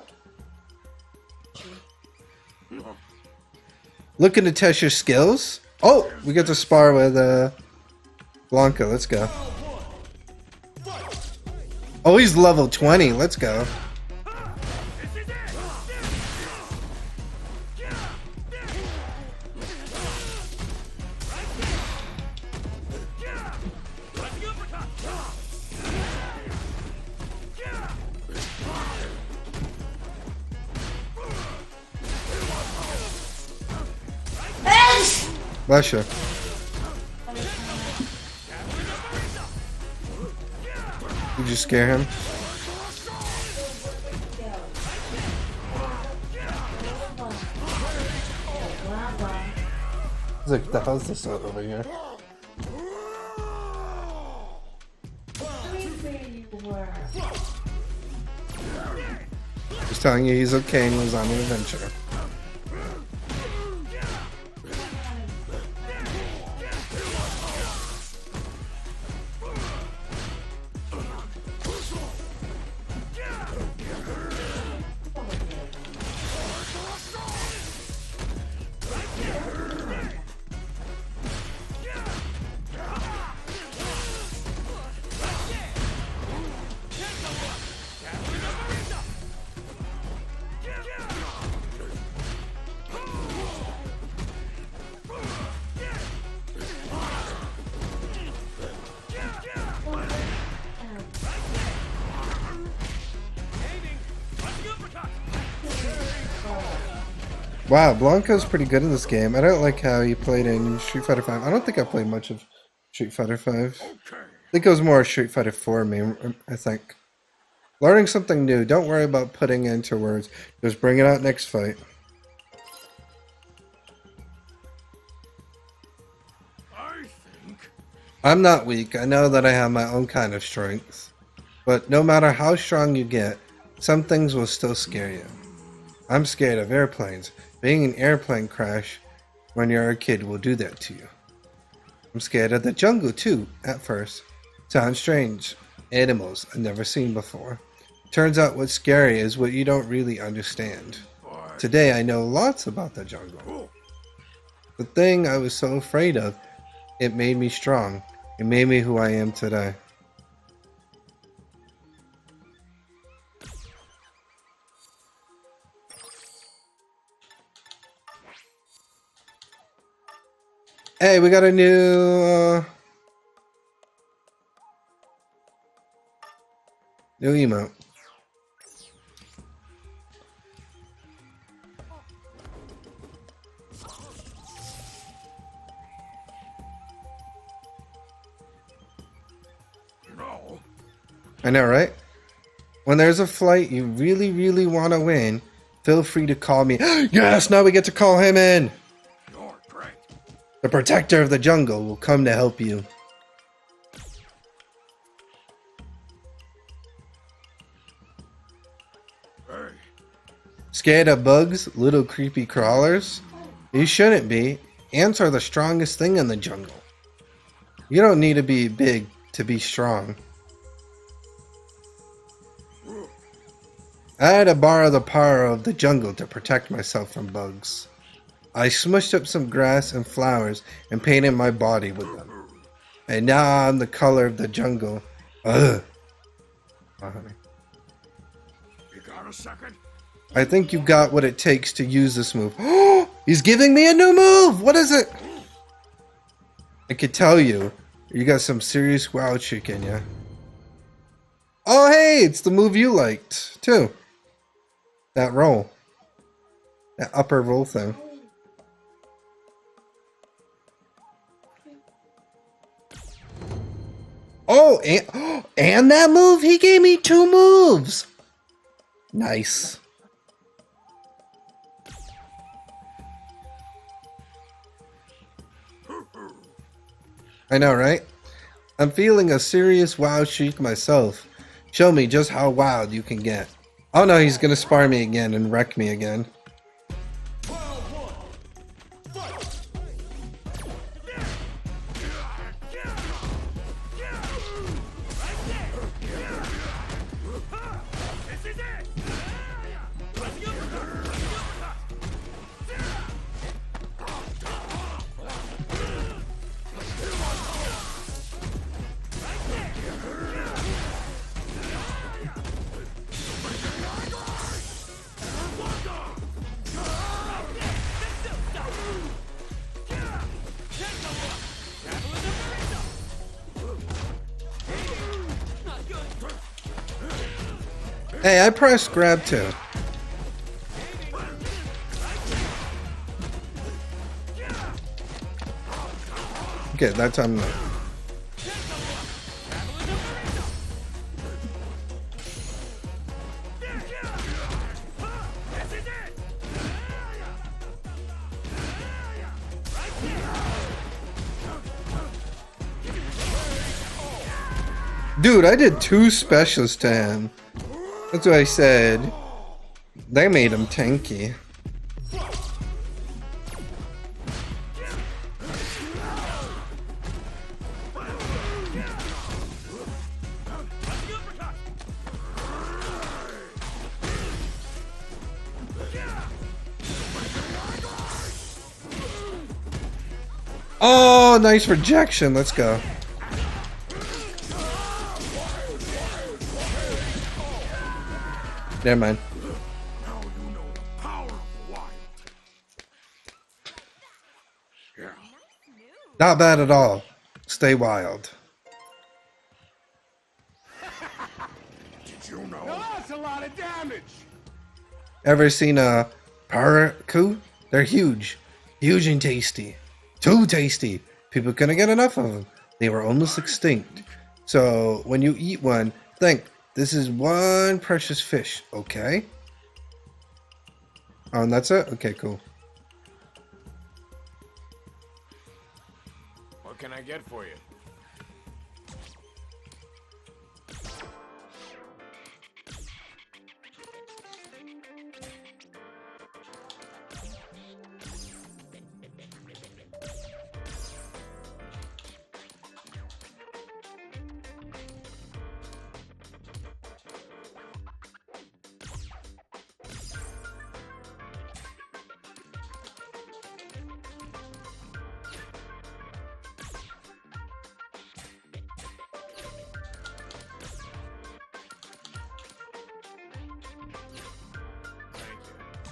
Looking to test your skills? Oh, we get to spar with Blanca. Let's go. Oh, he's level 20. Let's go. Bless you. Did you scare him? He's like, what the hell's this over here? Just telling you he's okay and was on an adventure. Wow, Blanca's pretty good in this game. I don't like how he played in Street Fighter V. I don't think I played much of Street Fighter V. I think it was more Street Fighter 4 me, I think. Learning something new. Don't worry about putting it into words. Just bring it out next fight. I'm not weak. I know that I have my own kind of strengths. But no matter how strong you get, some things will still scare you. I'm scared of airplanes. Being an airplane crash when you're a kid will do that to you. I'm scared of the jungle too, at first. Sounds strange. Animals I've never seen before. Turns out what's scary is what you don't really understand. Today I know lots about the jungle. The thing I was so afraid of, it made me strong. It made me who I am today. Hey, we got a new emote. I know, right? When there's a fight you really want to win, feel free to call me. Yes, now we get to call him in. The protector of the jungle will come to help you. Scared of bugs, little creepy crawlers? You shouldn't be. Ants are the strongest thing in the jungle. You don't need to be big to be strong. I had to borrow the power of the jungle to protect myself from bugs. I smushed up some grass and flowers and painted my body with them. And now I'm the color of the jungle. Ugh. Oh, honey. You got a second? I think you got what it takes to use this move. Oh, he's giving me a new move! What is it? I could tell you got some serious wild chick in ya. Oh, hey, it's the move you liked, too. That roll. That upper roll thing. Oh, and that move? He gave me 2 moves! Nice. I know, right? I'm feeling a serious wild streak myself. Show me just how wild you can get. Oh no, he's gonna spar me again and wreck me again. Hey, I pressed grab too. Okay, that time no. Dude, I did 2 specials to him. That's what I said. They made him tanky. Oh, nice rejection. Let's go. Never mind. Not bad at all. Stay wild. Did you know? That's a lot of damage. Ever seen a paraku? They're huge. Huge and tasty. Too tasty. People couldn't get enough of them. They were almost extinct. So when you eat one, think, this is one precious fish, okay? Oh, and that's it? Okay, cool. What can I get for you?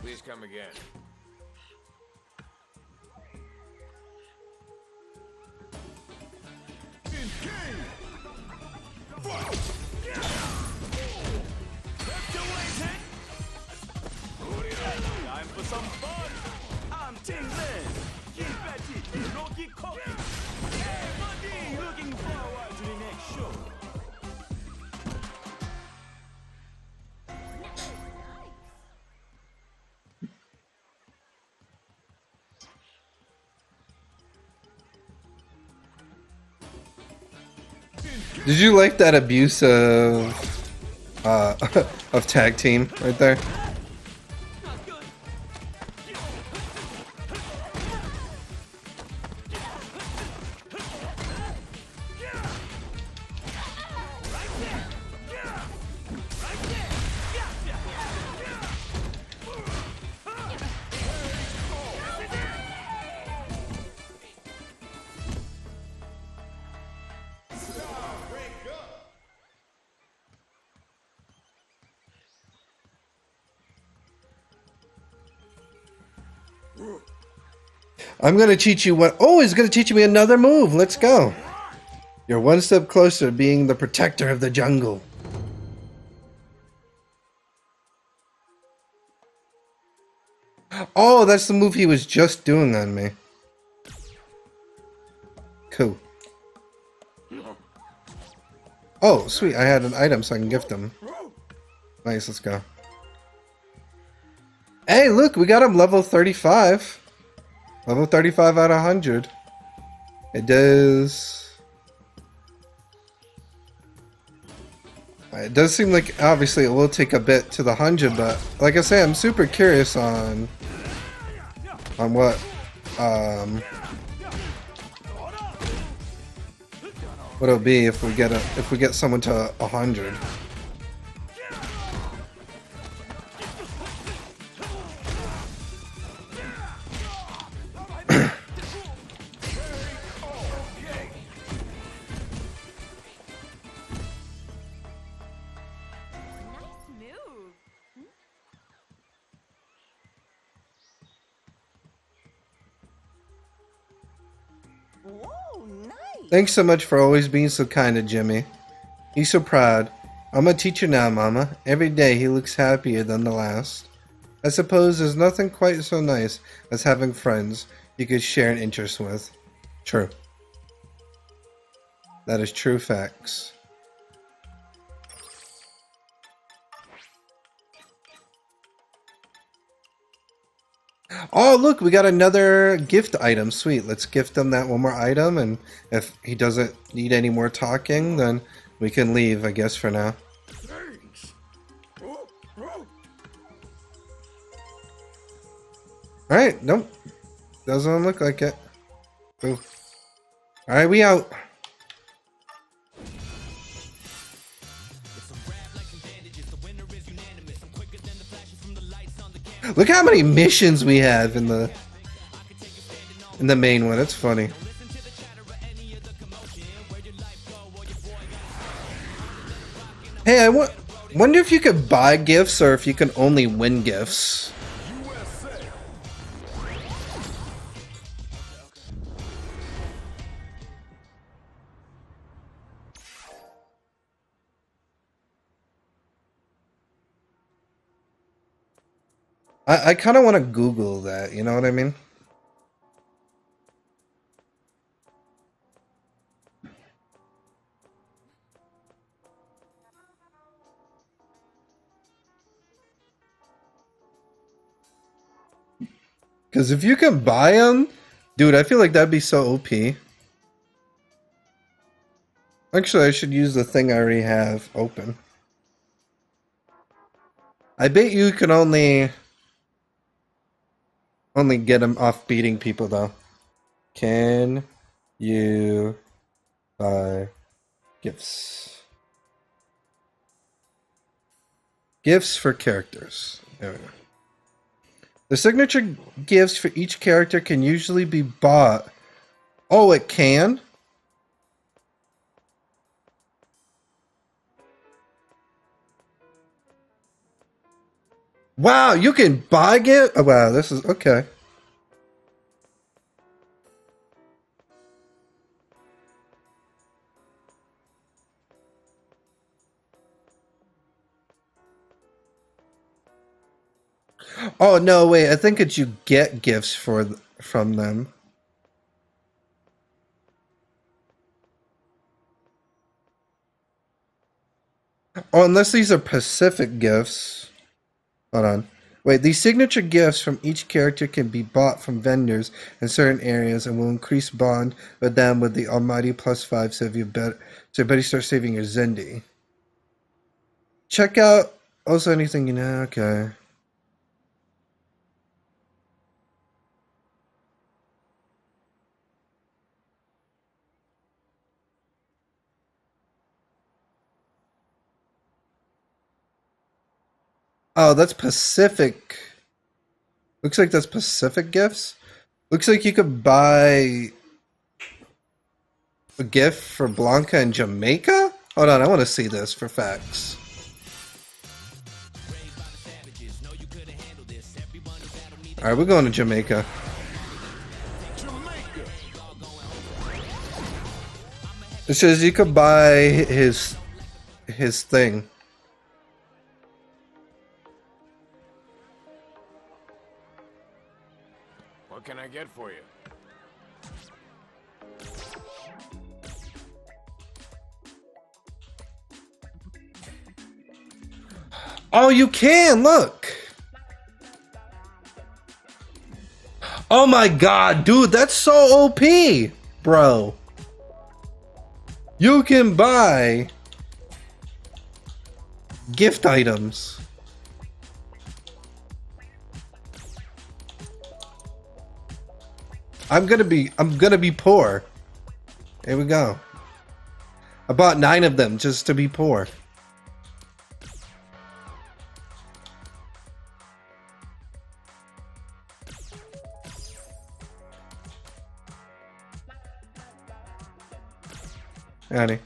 Please come again. Time for some fun. I'm Ting Lin. Keep Betty, no keep cooking. Everybody looking forward to the next show. Did you like that abuse of of tag team right there? I'm gonna teach you what. Oh, he's gonna teach me another move. Let's go. You're one step closer to being the protector of the jungle. Oh, that's the move he was just doing on me. Cool. Oh, sweet. I had an item so I can gift him. Nice, let's go. Hey, look, we got him level 35. Level 35 out of 100. It does... It does seem like, obviously, it will take a bit to the 100, but like I say, I'm super curious on what, what it'll be if we get someone to 100. Thanks so much for always being so kind to Jimmy. He's so proud. I'm a teacher now, Mama. Every day he looks happier than the last. I suppose there's nothing quite so nice as having friends you could share an interest with. True. That is true facts. Oh, look, we got another gift item. Sweet. Let's gift him that one more item, and if he doesn't need any more talking, then we can leave, I guess, for now. Alright, nope. Doesn't look like it. Ooh. Alright, we out. Look how many missions we have in the main one. It's funny. Hey, I wonder if you could buy gifts or if you can only win gifts. I kind of want to Google that, you know what I mean? Because if you can buy them, dude, I feel like that'd be so OP. Actually, I should use the thing I already have open. I bet you can only get them off beating people, though. Can you buy gifts? Gifts for characters. There we go. The signature gifts for each character can usually be bought. Oh, it can? Wow, you can buy gift? Oh, wow, this is okay. Oh no, wait, I think it's you get gifts from them. Oh, unless these are Pacific gifts. Hold on. Wait, these signature gifts from each character can be bought from vendors in certain areas and will increase bond with them with the almighty +5, so you better start saving your Zendi. Check out also anything you know. Okay. Oh, that's Pacific. Looks like that's Pacific gifts. Looks like you could buy a gift for Blanca in Jamaica? Hold on, I want to see this for facts. Alright, we're going to Jamaica. It says you could buy his thing. What can I get for you? Oh, you can, look. Oh my god, dude, that's so OP, bro. You can buy gift items. I'm gonna be poor. Here we go. I bought 9 of them just to be poor. Annie.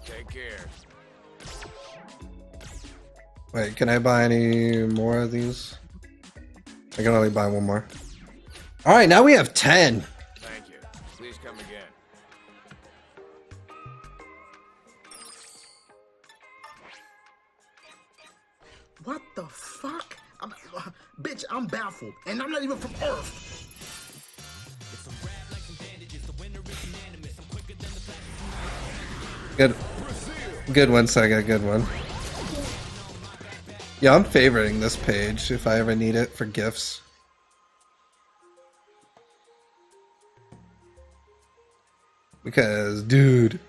Take care. Wait, can I buy any more of these? I can only buy 1 more. Alright, now we have 10. Thank you. Please come again. What the fuck? Bitch, I'm baffled, and I'm not even from Earth. Good one, Sega, good one. Yeah, I'm favoriting this page if I ever need it for gifts. Because, dude.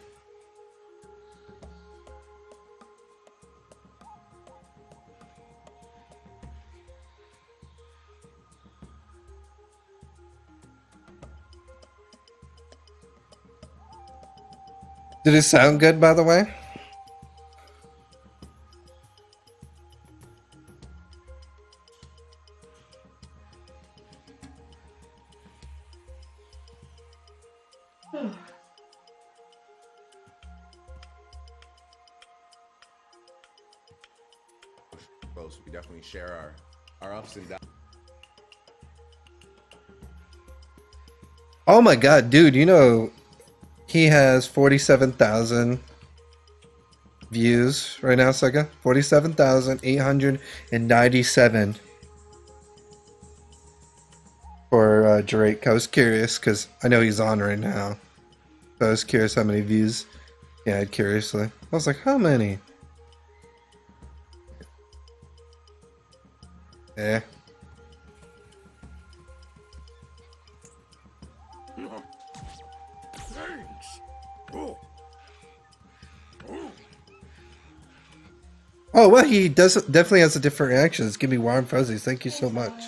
Did it sound good, by the way? We definitely share our ups and downs. Oh my god, dude, you know he has 47,000 views right now, Sega. 47,897 for Drake. I was curious because I know he's on right now. So I was curious how many views he had, curiously. I was like, how many? Yeah. Oh, well, he definitely has a different reactions. Give me warm fuzzies. Thank you so much.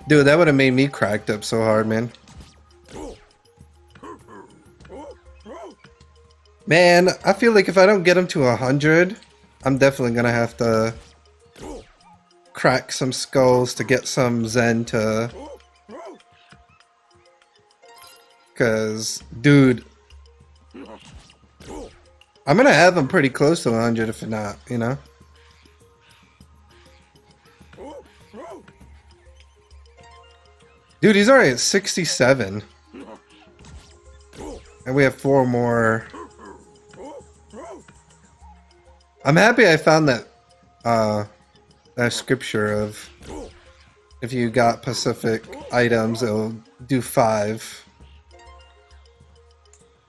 Dude, that would have made me cracked up so hard, man. Man, I feel like if I don't get him to 100, I'm definitely gonna have to crack some skulls to get some Zen to... Cause, dude, I'm gonna have him pretty close to 100 if not, you know. Dude, he's already at 67. And we have 4 more. I'm happy I found that that scripture of if you got Pacific items, it'll do 5.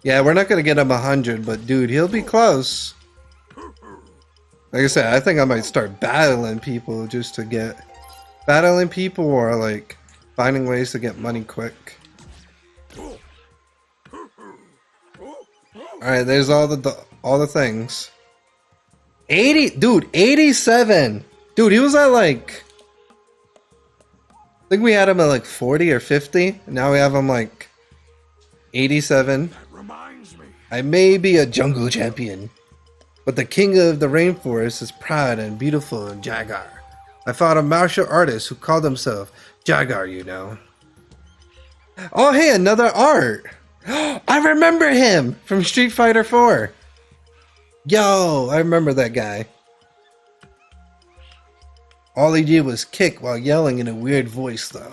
Yeah, we're not gonna get him 100, but dude, he'll be close. Like I said, I think I might start battling people just to get battling people or like finding ways to get money quick. All right, there's all the things. 80, dude, 87. Dude, he was at like, I think we had him at like 40 or 50. And now we have him like 87. I may be a jungle champion, but the king of the rainforest is proud and beautiful and Jagar. I fought a martial artist who called himself Jagar, you know. Oh, hey, another art. I remember him from Street Fighter 4. Yo, I remember that guy. All he did was kick while yelling in a weird voice, though.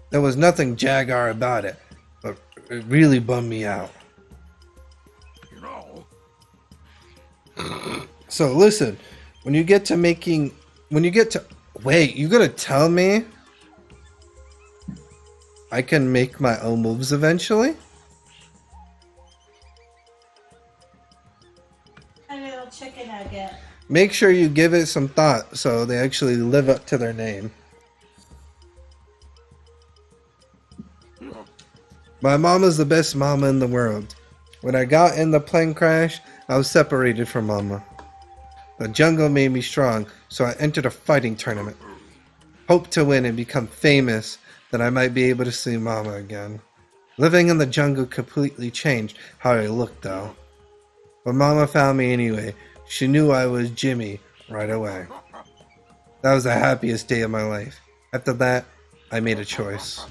There was nothing Jagar about it, but it really bummed me out. So listen, when you get to wait, you gonna tell me I can make my own moves eventually? A little chicken nugget. Make sure you give it some thought so they actually live up to their name. My mama's the best mama in the world. When I got in the plane crash, I was separated from mama. The jungle made me strong, so I entered a fighting tournament. Hoped to win and become famous, that I might be able to see mama again. Living in the jungle completely changed how I looked, though. But mama found me anyway. She knew I was Jimmy right away. That was the happiest day of my life. After that, I made a choice.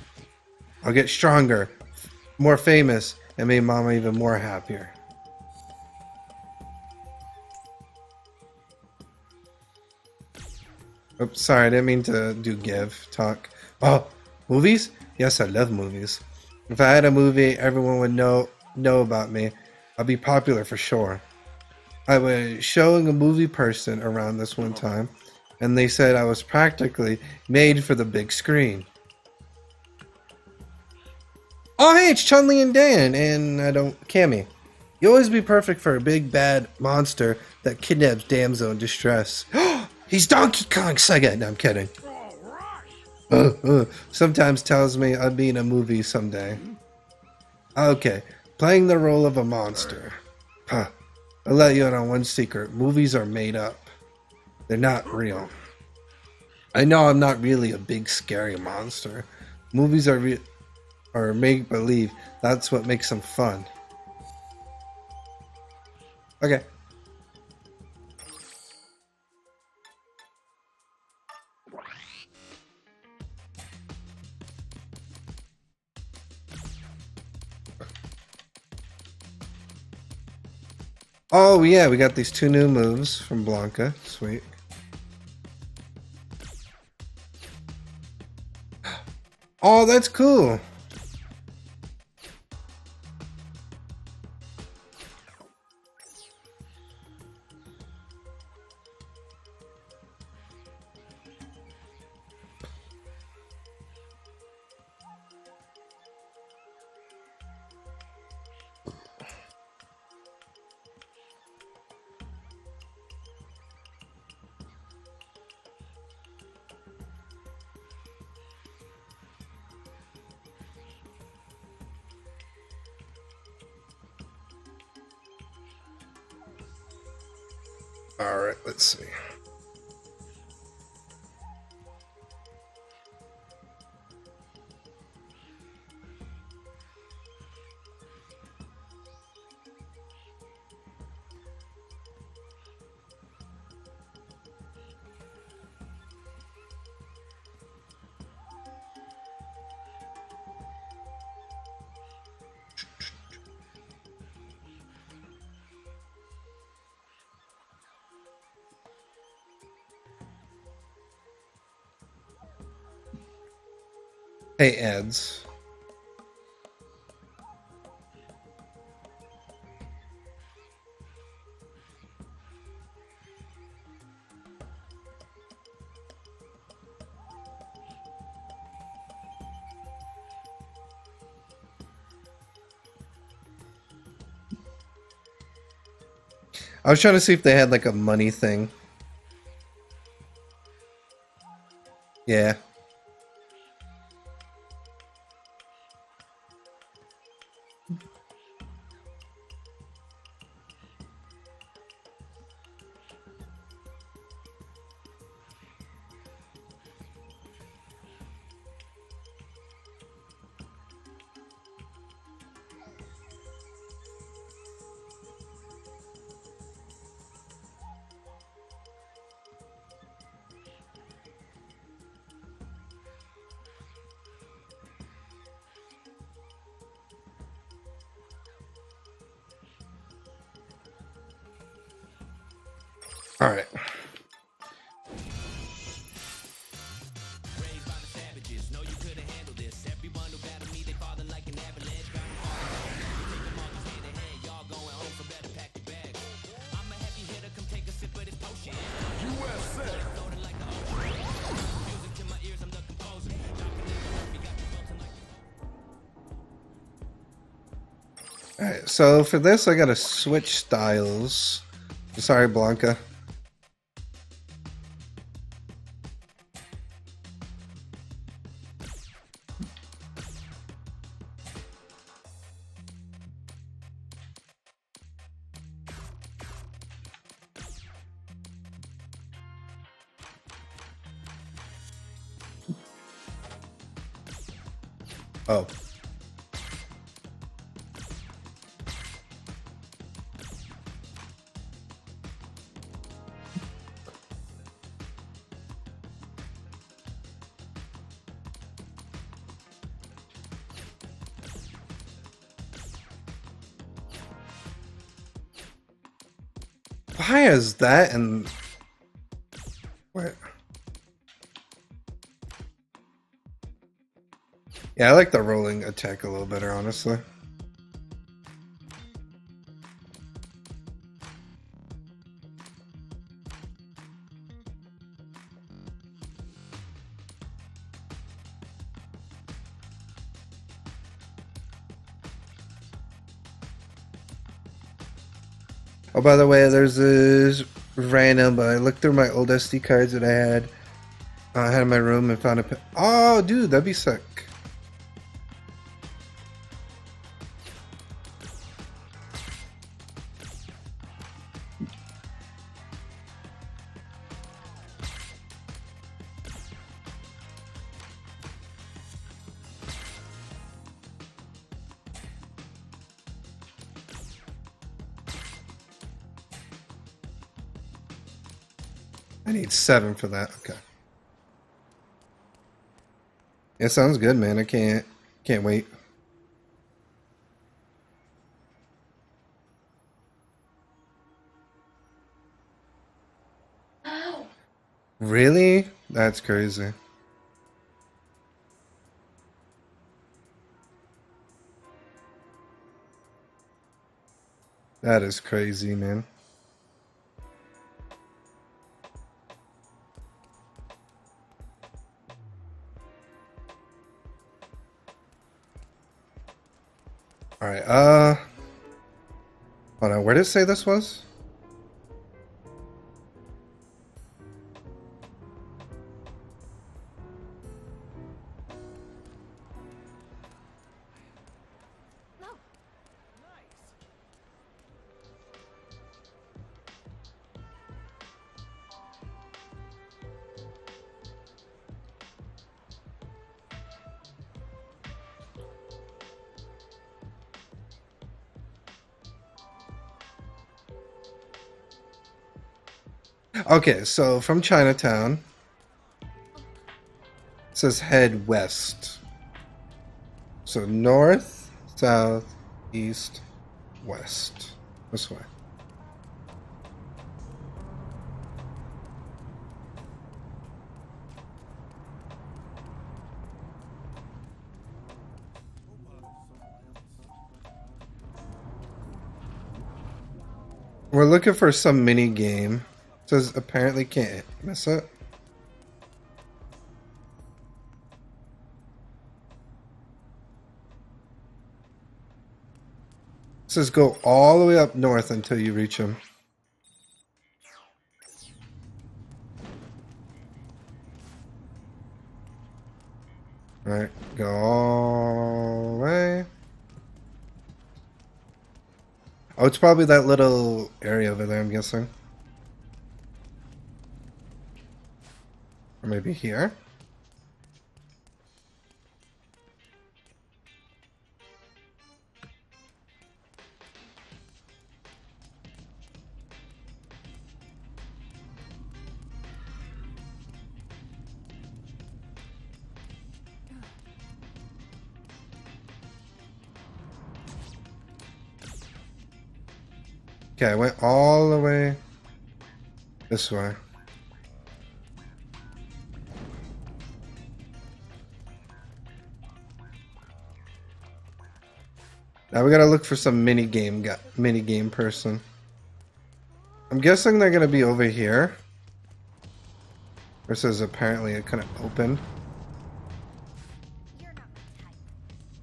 I'll get stronger, more famous, and make mama even more happier. Oops, sorry, I didn't mean to do talk. Oh, movies? Yes, I love movies. If I had a movie, everyone would know about me. I'd be popular for sure. I was showing a movie person around this one time, and they said I was practically made for the big screen. Oh, hey, it's Chun-Li and Dan, and Cammy. You always be perfect for a big bad monster that kidnaps damsel in distress. He's Donkey Kong Sega. No, I'm kidding. Sometimes tells me I'll be in a movie someday. Okay, playing the role of a monster. Huh. I'll let you in on one secret. Movies are made up. They're not real. I know I'm not really a big scary monster. Movies are make-believe. That's what makes them fun. Okay. Oh yeah, we got these 2 new moves from Blanca. Sweet. Oh, that's cool. All right, let's see. Hey, ads. I was trying to see if they had like a money thing. Yeah. All right. Alright, so for this I gotta switch styles. Sorry, Blanca. Oh. Why is that and what? Yeah, I like the rolling attack a little better, honestly. Oh, by the way, there's this random, but I looked through my old SD cards that I had in my room and found a... Oh, dude, that'd be sick. I need 7 for that. Okay. It sounds good, man. I can't wait. Really? That's crazy. That is crazy, man. All right, hold on, where did it say this was? Okay, so from Chinatown, it says head west. So north, south, east, west. This way. We're looking for some mini game. It says apparently can't miss it. It says go all the way up north until you reach him. Right, go all the way. Oh, it's probably that little area over there, I'm guessing. Or maybe here. Okay, I went all the way this way. Now we gotta look for some mini game person. I'm guessing they're gonna be over here. Where it says apparently it couldn't open.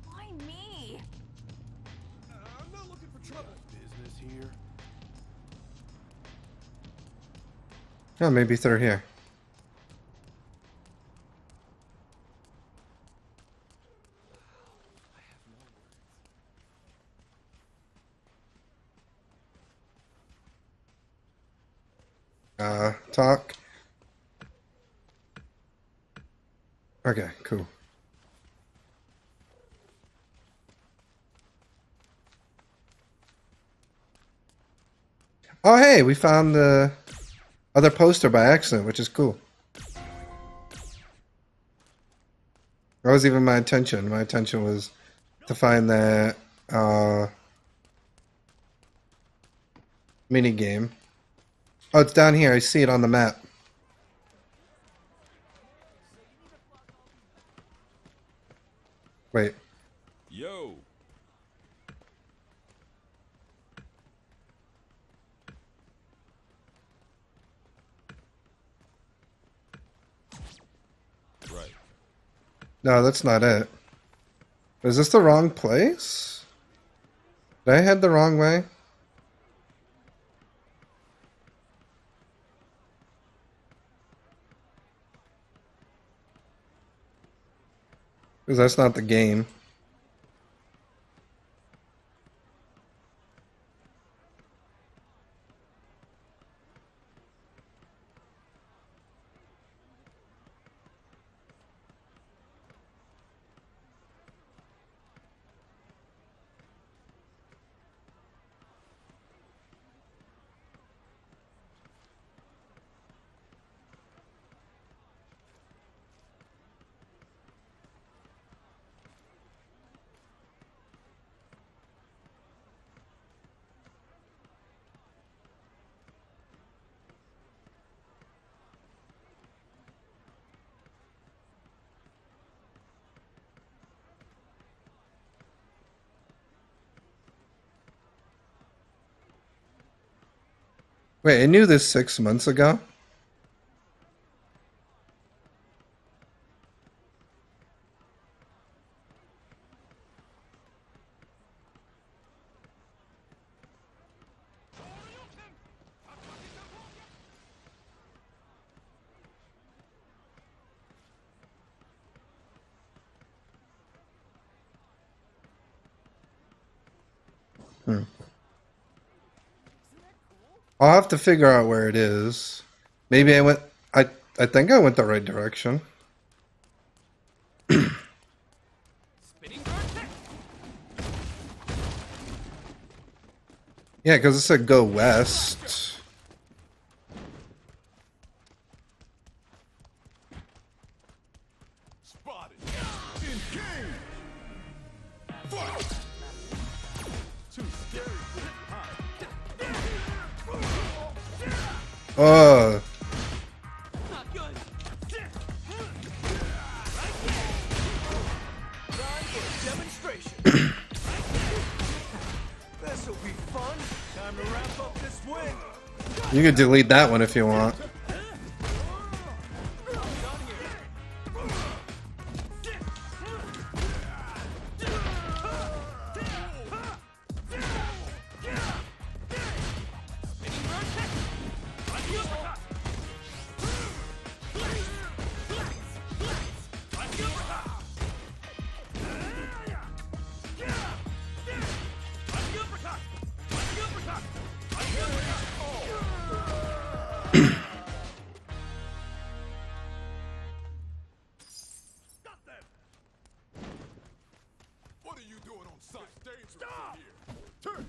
Why me? I'm not looking for trouble. Business here. Oh, maybe through here. Talk. Okay, cool. Oh, hey, we found the other poster by accident, which is cool. That was even my intention. My intention was to find that mini game. Oh, it's down here. I see it on the map. Wait. Yo. Right. No, that's not it. Is this the wrong place? Did I head the wrong way? Because that's not the game. Wait, I knew this 6 months ago? I'll have to figure out where it is. Maybe I went... I think I went the right direction. Yeah, because it said go west. Spotted. Engage. Fight. Too scary. Oh. This'll be fun. Time to wrap up this win. You could delete that one if you want. What are you doing on site? Stop! Turn!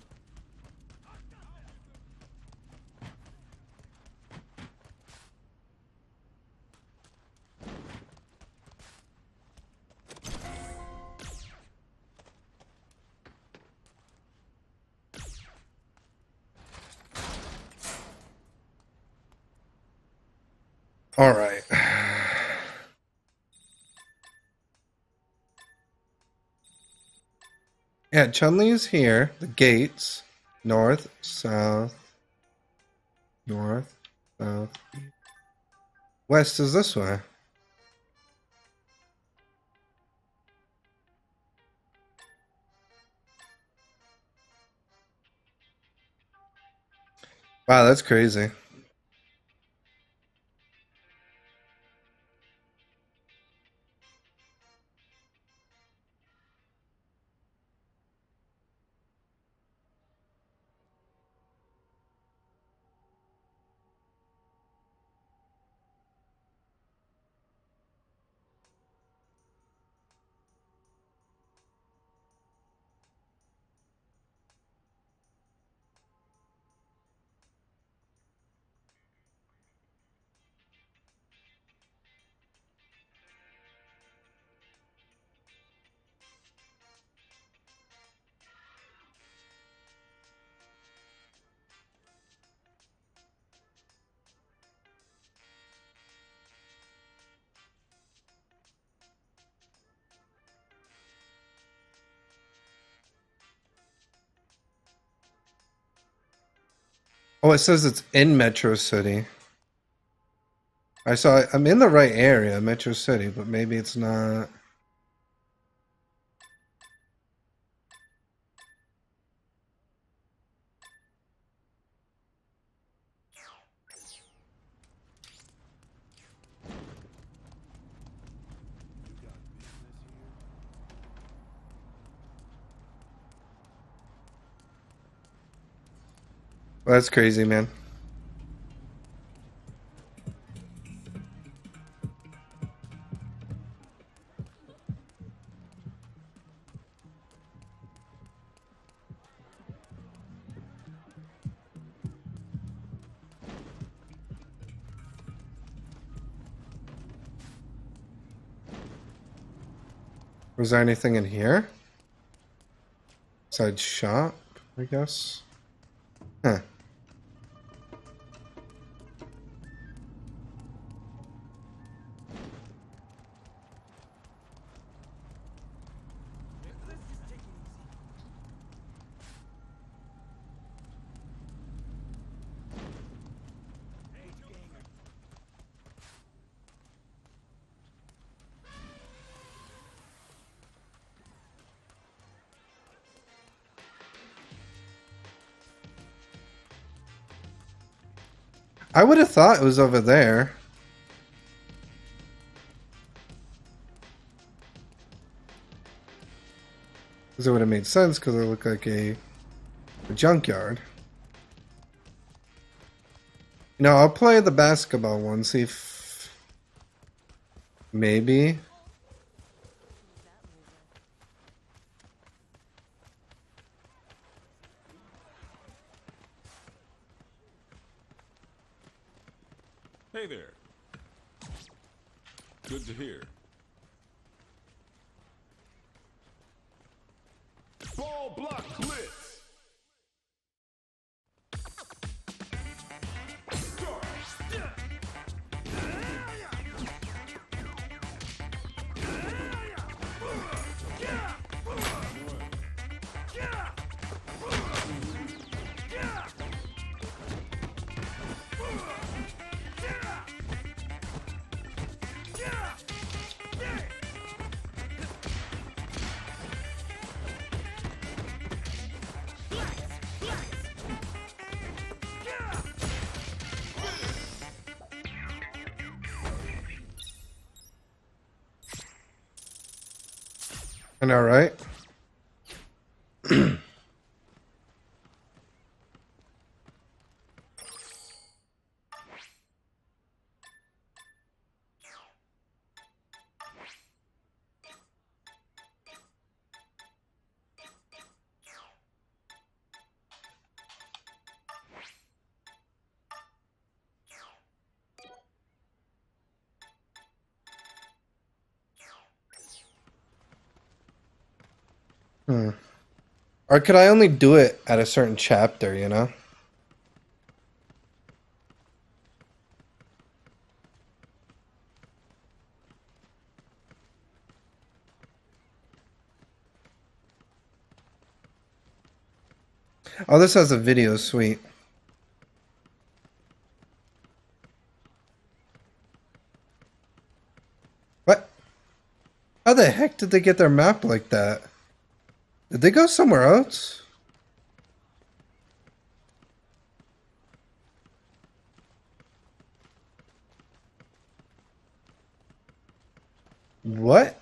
All right. Yeah, Chun-Li is here. The gates. North, south. North, south. West is this way. Wow, that's crazy. Oh, it says it's in Metro City. I'm in the right area, Metro City, but maybe it's not. Well, that's crazy, man. Was there anything in here? Besides shop, I guess. Huh. I would have thought it was over there. Because it would have made sense because it looked like a junkyard. You know, I'll play the basketball one, see if maybe. Hey there. Good to hear. Ball block blitz. I know, right? Hmm. Or could I only do it at a certain chapter, you know? Oh, this has a video, sweet. What? How the heck did they get their map like that? Did they go somewhere else? What?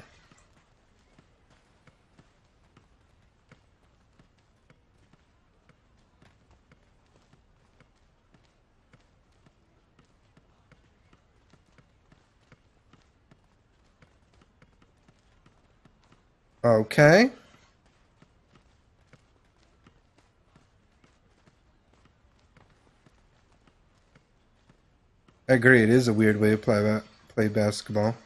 Okay. I agree, it is a weird way to play basketball.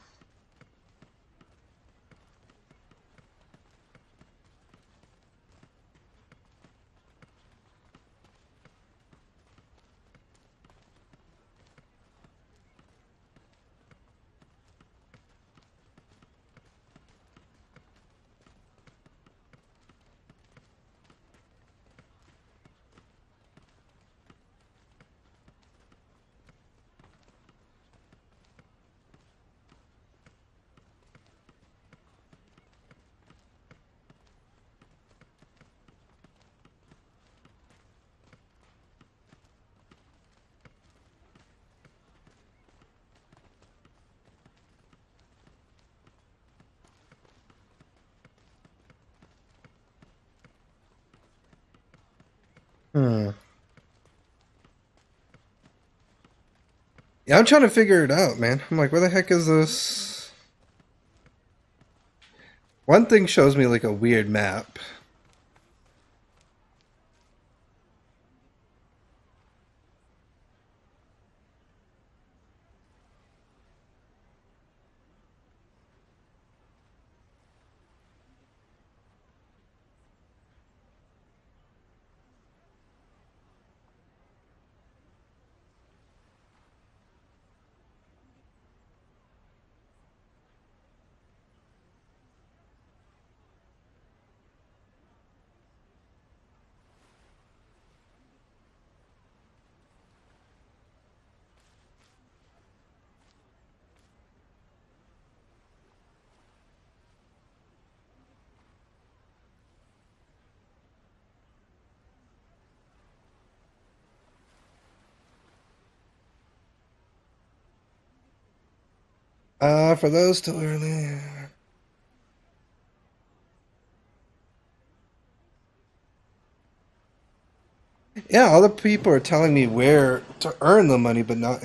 Hmm. Yeah, I'm trying to figure it out, man. I'm like, where the heck is this? One thing shows me like a weird map. For those too early. Yeah, all the people are telling me where to earn the money, but not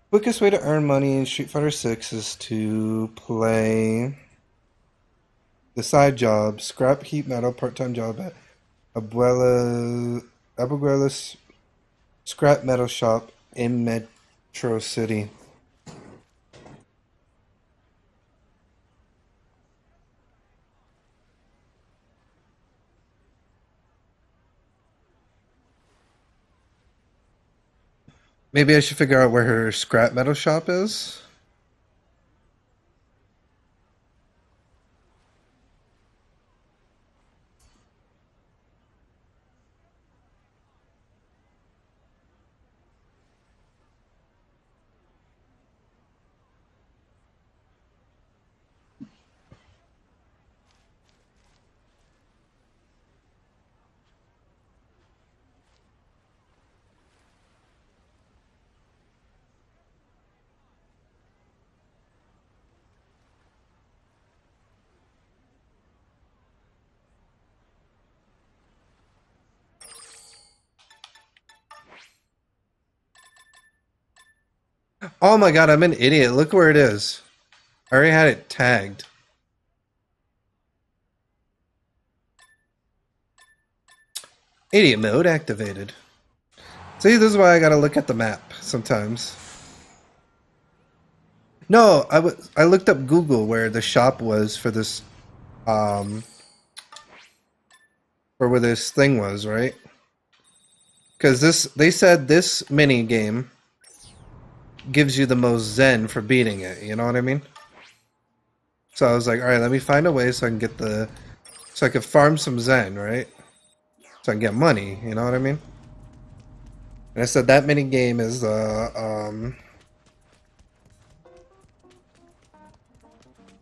quickest way to earn money in Street Fighter 6 is to play the side job, scrap heat metal part-time job at Abuela's scrap metal shop in Metro City. Maybe I should figure out where her scrap metal shop is. Oh my god, I'm an idiot. Look where it is. I already had it tagged. Idiot mode activated. See, this is why I gotta look at the map sometimes. No, I looked up Google where the shop was for this, or where this thing was, right? Because they said this mini game gives you the most Zen for beating it. You know what I mean? So I was like, all right, let me find a way so I can get so I can farm some Zen, right? So I can get money. You know what I mean? And I said that mini game is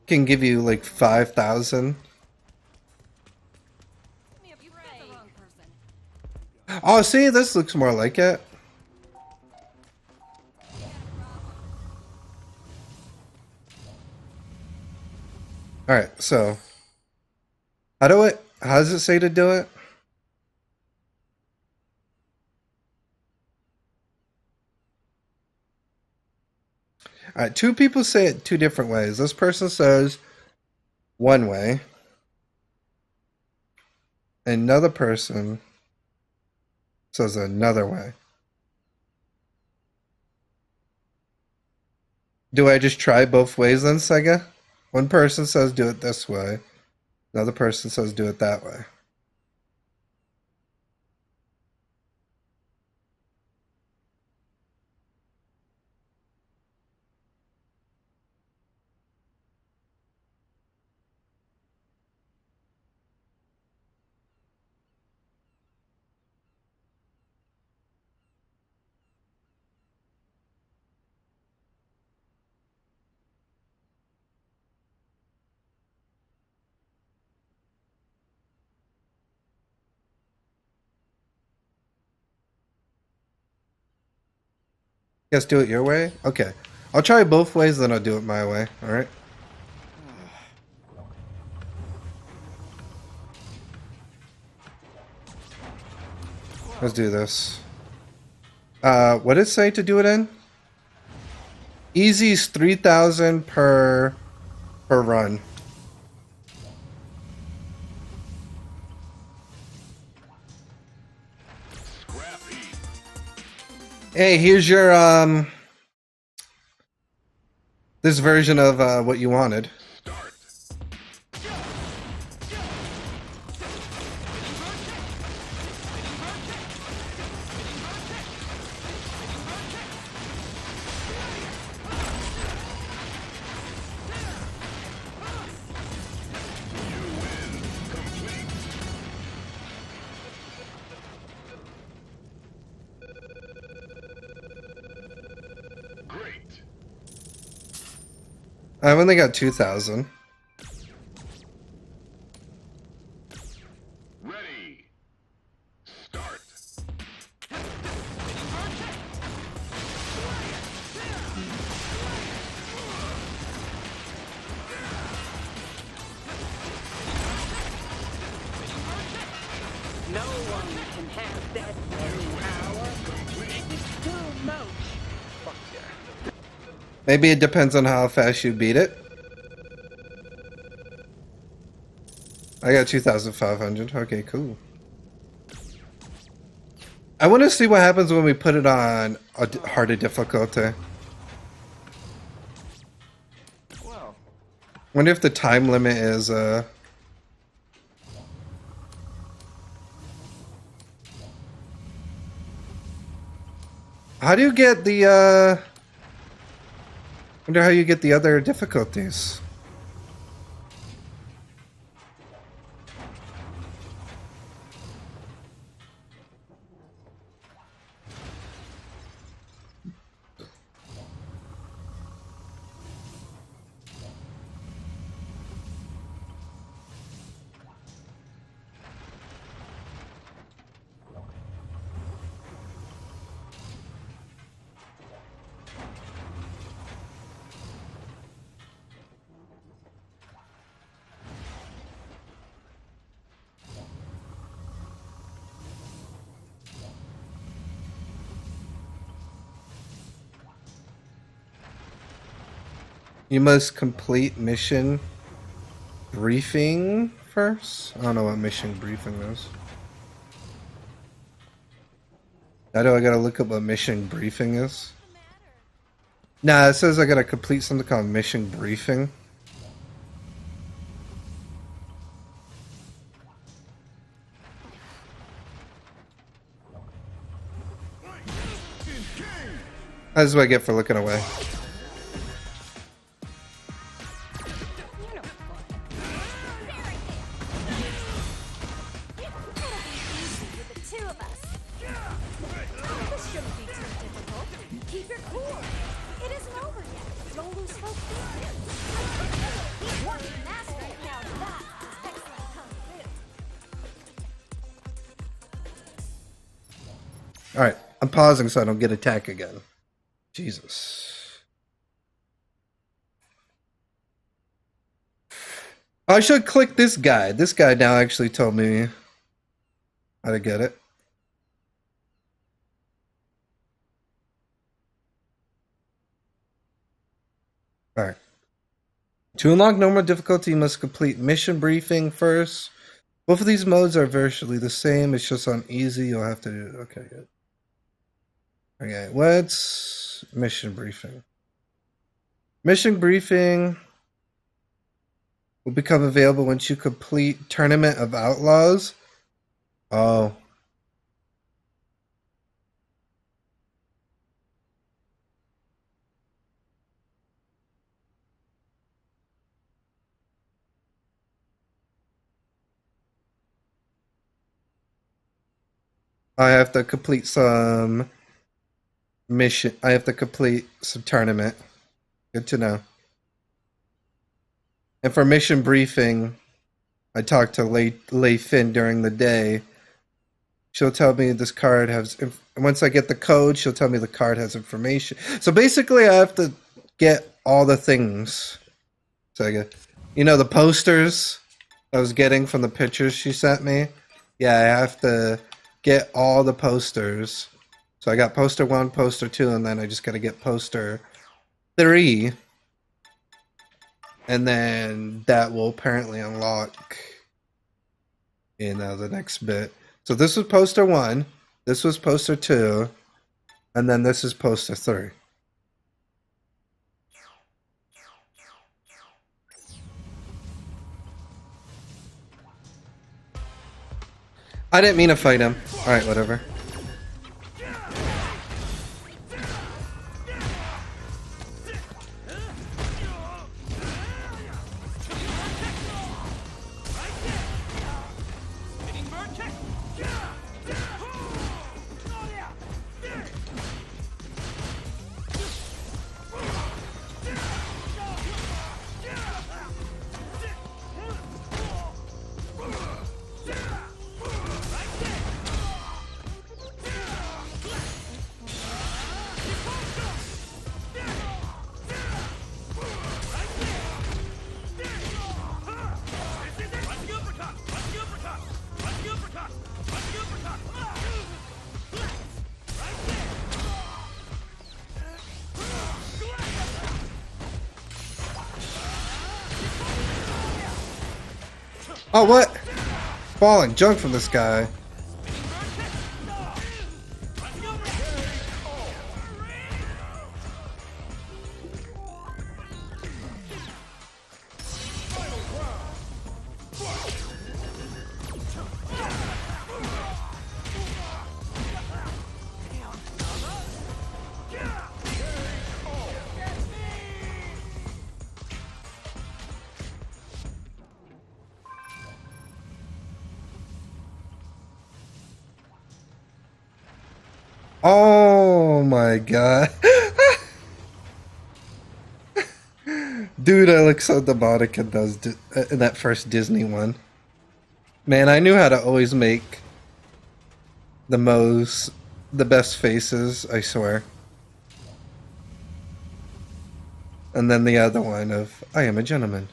can give you like 5,000. Oh, see, this looks more like it. All right, so how does it say to do it? All right, two people say it two different ways. This person says one way. Another person says another way. Do I just try both ways then, Sega? One person says do it this way. Another person says do it that way. You guys do it your way? Okay. I'll try both ways, then I'll do it my way. Alright? Let's do this. What did it say to do it in? Easy's 3,000 per run. Hey, here's your this version of what you wanted. I've only got 2,000. Ready. Start. No one can have that power. It's too much. Fuck yeah. Maybe it depends on how fast you beat it. I got 2,500. Okay, cool. I want to see what happens when we put it on a harder difficulty. Wonder if the time limit is how do you get the wonder how you get the other difficulties. You must complete mission briefing first. I don't know what mission briefing is. How do I gotta look up what mission briefing is? Nah, it says I gotta complete something called mission briefing. That's what I get for looking away. Alright, I'm pausing so I don't get attacked again. Jesus. I should click this guy. This guy now actually told me how to get it. Alright. To unlock normal difficulty, you must complete mission briefing first. Both of these modes are virtually the same. It's just on easy. You'll have to do. Okay, good. Okay, what's mission briefing? Mission briefing will become available once you complete Tournament of Outlaws. Oh. I have to complete some mission. I have to complete some tournament. Good to know. And for mission briefing, I talked to Lei Finn during the day. She'll tell me this card has. Once I get the code, she'll tell me the card has information. So basically, I have to get all the things. So I get, you know, the posters I was getting from the pictures she sent me. Yeah, I have to get all the posters. So I got poster 1, poster 2, and then I just got to get poster 3. And then that will apparently unlock in the next bit. So this was poster 1, this was poster 2, and then this is poster 3. I didn't mean to fight him. Alright, whatever. Oh, what? Falling junk from this guy. Oh my god. Dude, I look so demonic in those in that first Disney one. Man, I knew how to always make the best faces, I swear. And then the other one of I am a gentleman.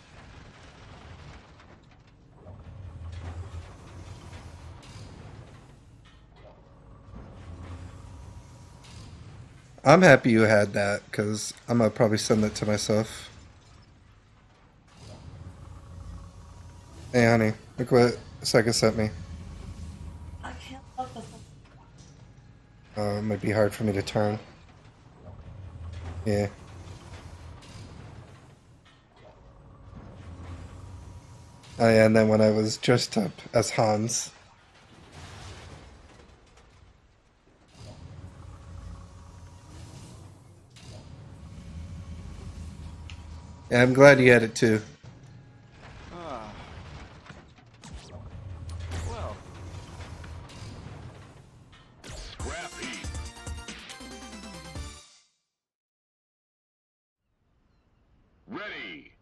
I'm happy you had that, because I'm going to probably send that to myself. Hey, honey, look what Sega sent me. I can't look the It might be hard for me to turn. Yeah. Oh yeah, and then when I was dressed up as Hans. Yeah, I'm glad you had it too. Ah. Well. Scrappy. Ready.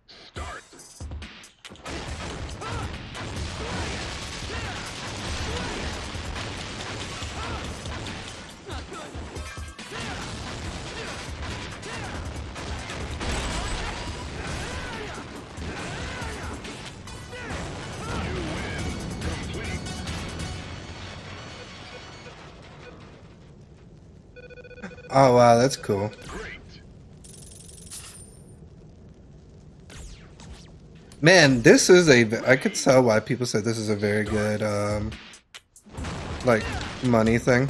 Start. Oh wow, that's cool. Man, this is I could tell why people say this is a very good, like, money thing.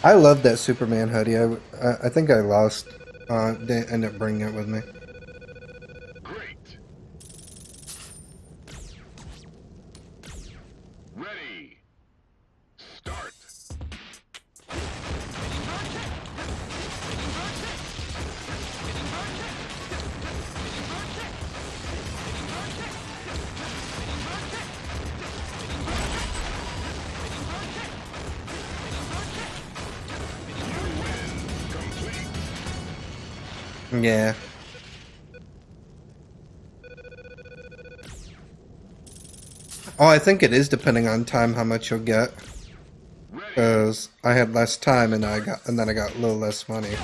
I love that Superman hoodie. I think I lost. They ended up bringing it with me. Great. Ready. Start. Yeah. Oh, I think it is depending on time how much you'll get. Because I had less time and then I got a little less money.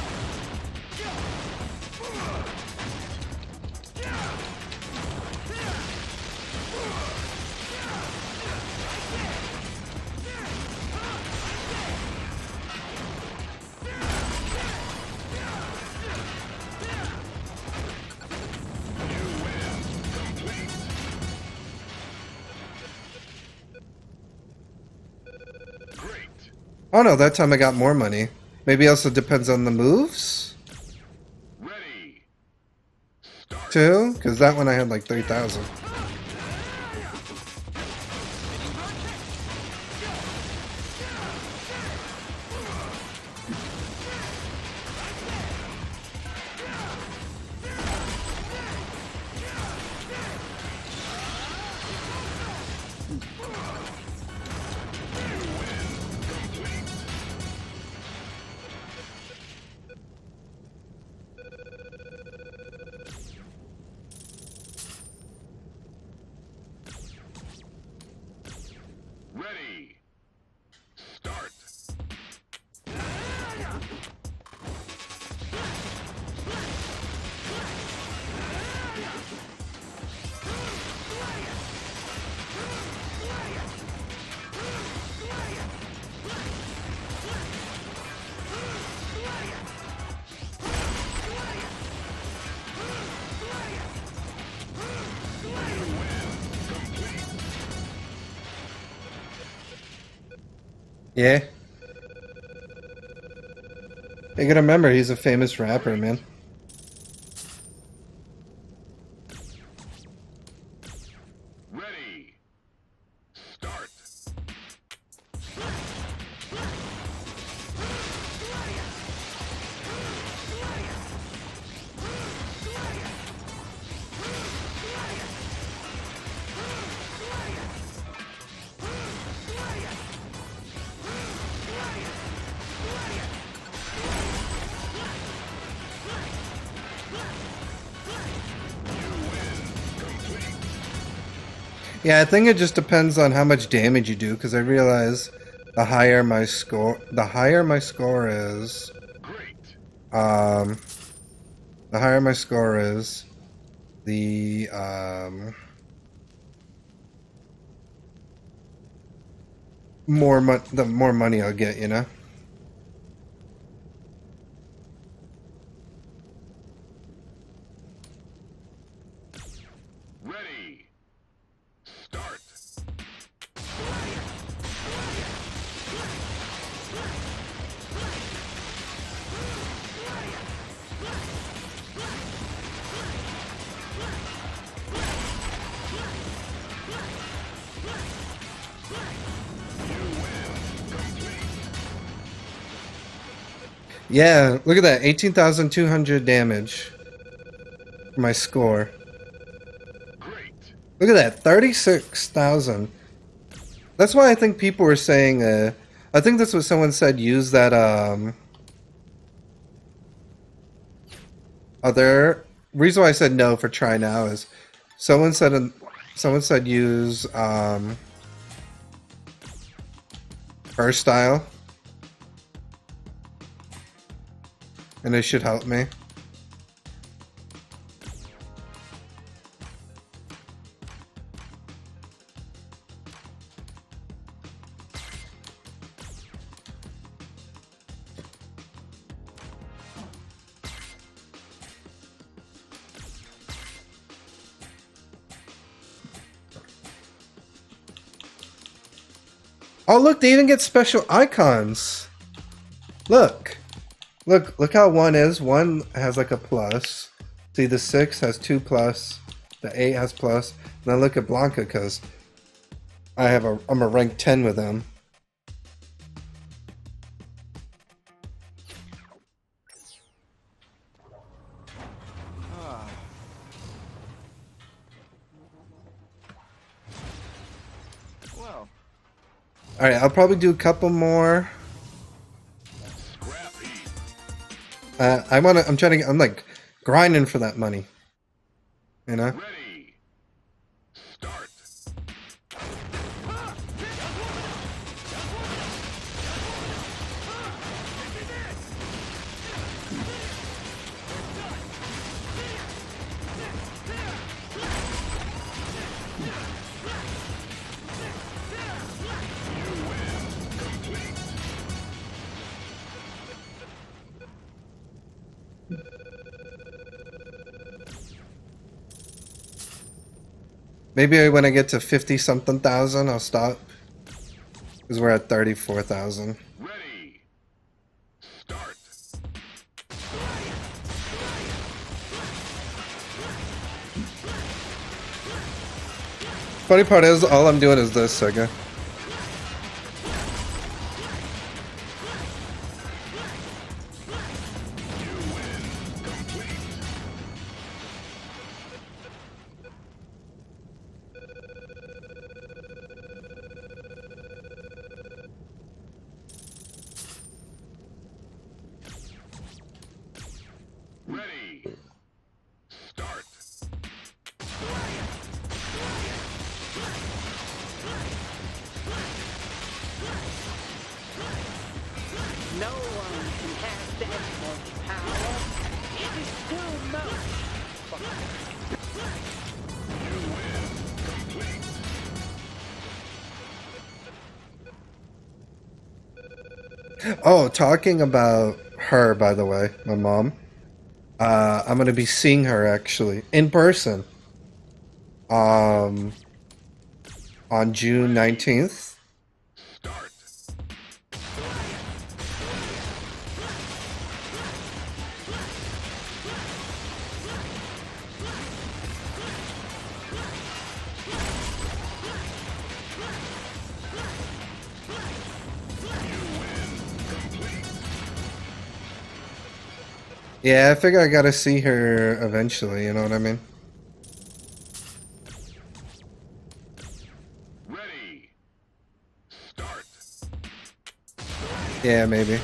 Oh no, that time I got more money. Maybe also depends on the moves? Ready. Too? Because that one I had like 3,000. Ready. Start. Yeah. You gotta remember, he's a famous rapper, man. Ready. Start. Yeah, I think it just depends on how much damage you do, because I realize the higher my score is, The higher my score is, the more money I'll get, you know? Ready. Start. Yeah, look at that. 18,200 damage. My score. Look at that. 36,000. That's why I think people were saying, I think that's what someone said, use that, other reason why I said no for try now is someone said use, her style. And it should help me. Oh look, they even get special icons. Look. Look how 1 is. 1 has like a plus. See, the 6 has 2 plus. The 8 has plus. And then look at Blanca, because I'm a rank 10 with them. Well. Alright, I'll probably do a couple more. I'm like grinding for that money. You know? Ready. Start. Maybe when I get to 50 something thousand, I'll stop. Because we're at 34,000. Ready. Start. Funny part is, all I'm doing is this, Sega. Ready. Start. No one can have that much power. It is too much. Oh, talking about her, by the way, my mom. I'm gonna be seeing her actually in person. On June 19th. Yeah, I figure I gotta see her eventually, you know what I mean? Ready. Start. Yeah, maybe.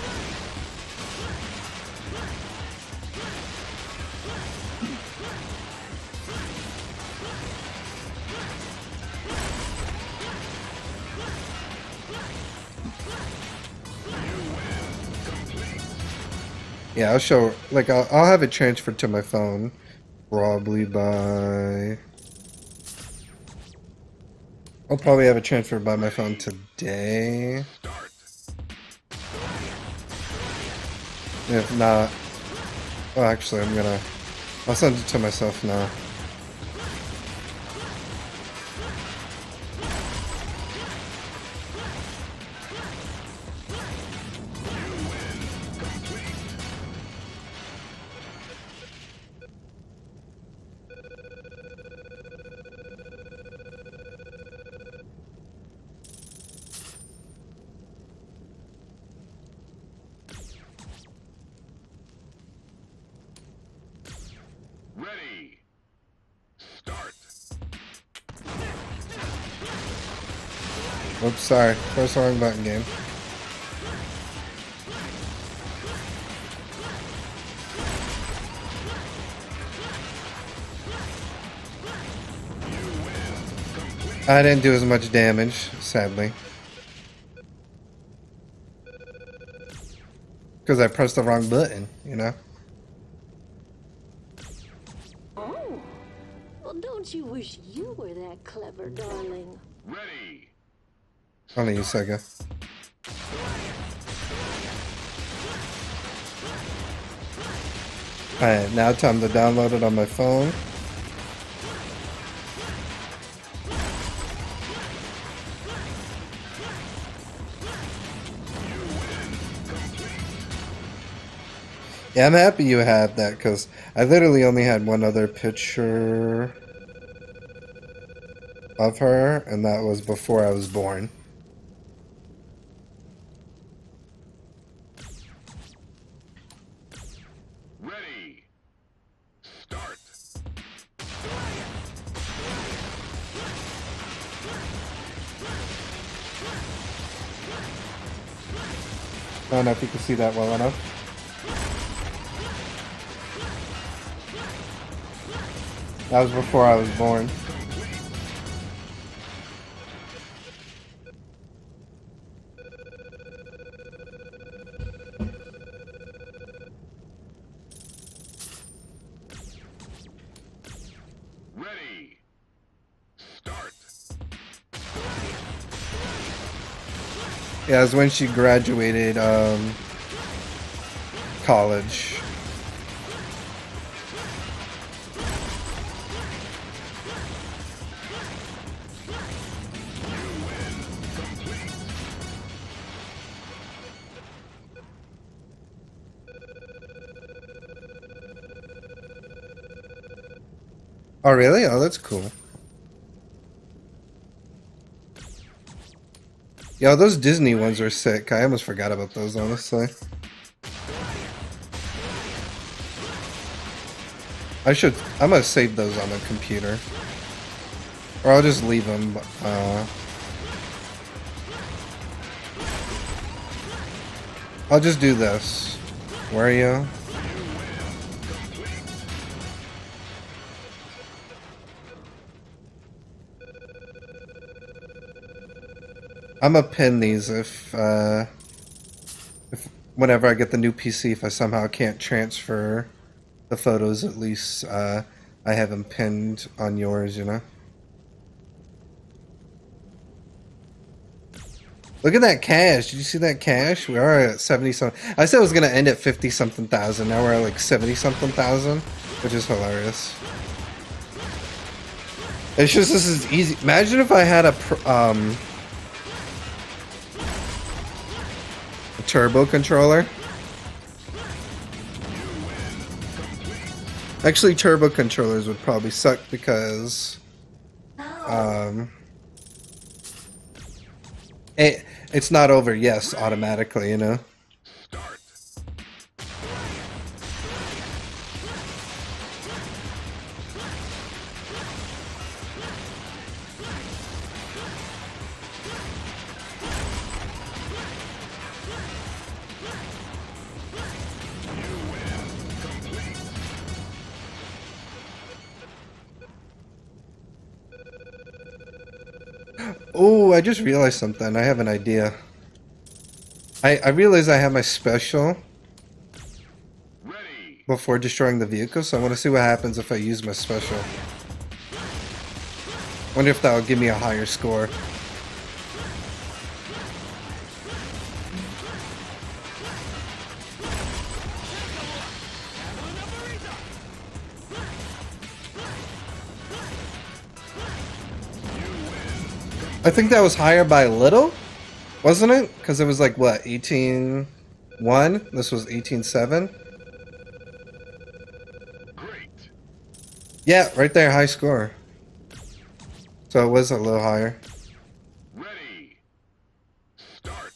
Yeah, I'll show. Like, I'll have it transferred to my phone, probably by. I'll probably have it transferred by my phone today. If not, well, actually, I'll send it to myself now. Ready. Start. Oops, sorry. Press the wrong button, game. I didn't do as much damage, sadly. Because I pressed the wrong button, you know? Oh, well, don't you wish you were that clever, darling? Ready. Only you, Sega. Alright, now time to download it on my phone. Yeah, I'm happy you have that, because I literally only had one other picture of her, and that was before I was born. Ready. Start. I don't know if you can see that well enough. That was before I was born. Ready. Start. Yeah, it was when she graduated college. Oh, really? Oh, that's cool. Yo, those Disney ones are sick. I almost forgot about those, honestly. I'm gonna save those on the computer. Or I'll just leave them. I'll just do this. Where are you? I'm gonna pin these if whenever I get the new PC, if I somehow can't transfer the photos, at least I have them pinned on yours, you know? Look at that cash. Did you see that cash? We are at 70-something. I said it was gonna end at 50-something thousand. Now we're at like 70-something thousand, which is hilarious. It's just, this is easy. Imagine if I had a turbo controller. Actually, turbo controllers would probably suck because it's not over yes automatically, you know. Oh, I just realized something. I have an idea. I realize I have my special. before destroying the vehicle, so I want to see what happens if I use my special. Wonder if that will give me a higher score. I think that was higher by a little, wasn't it? Because it was like, what, 18-1? This was 18-7? Yeah, right there, high score. So it was a little higher. Ready. Start.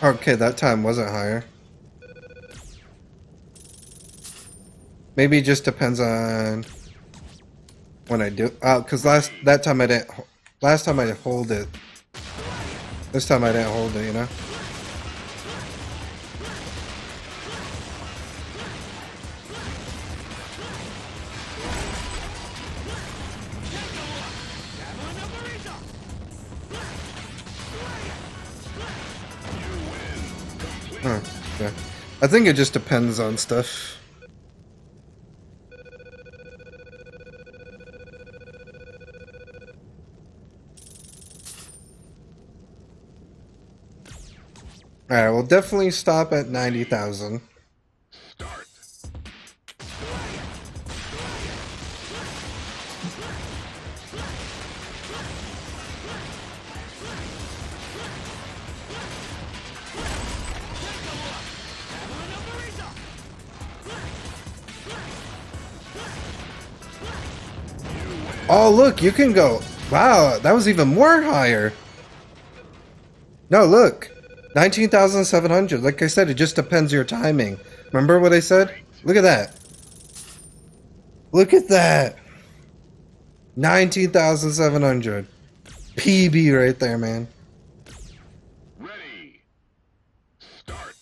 Okay, that time wasn't higher. Maybe it just depends on when I do. Oh, because last time I didn't hold it. This time I didn't hold it, you know? Huh, yeah. I think it just depends on stuff. Alright, we'll definitely stop at 90,000. Oh, look, you can go. Wow, that was even more higher. No, look. 19,700. Like I said, it just depends your timing. Remember what I said? Look at that. Look at that. 19,700. PB right there, man. Ready. Start.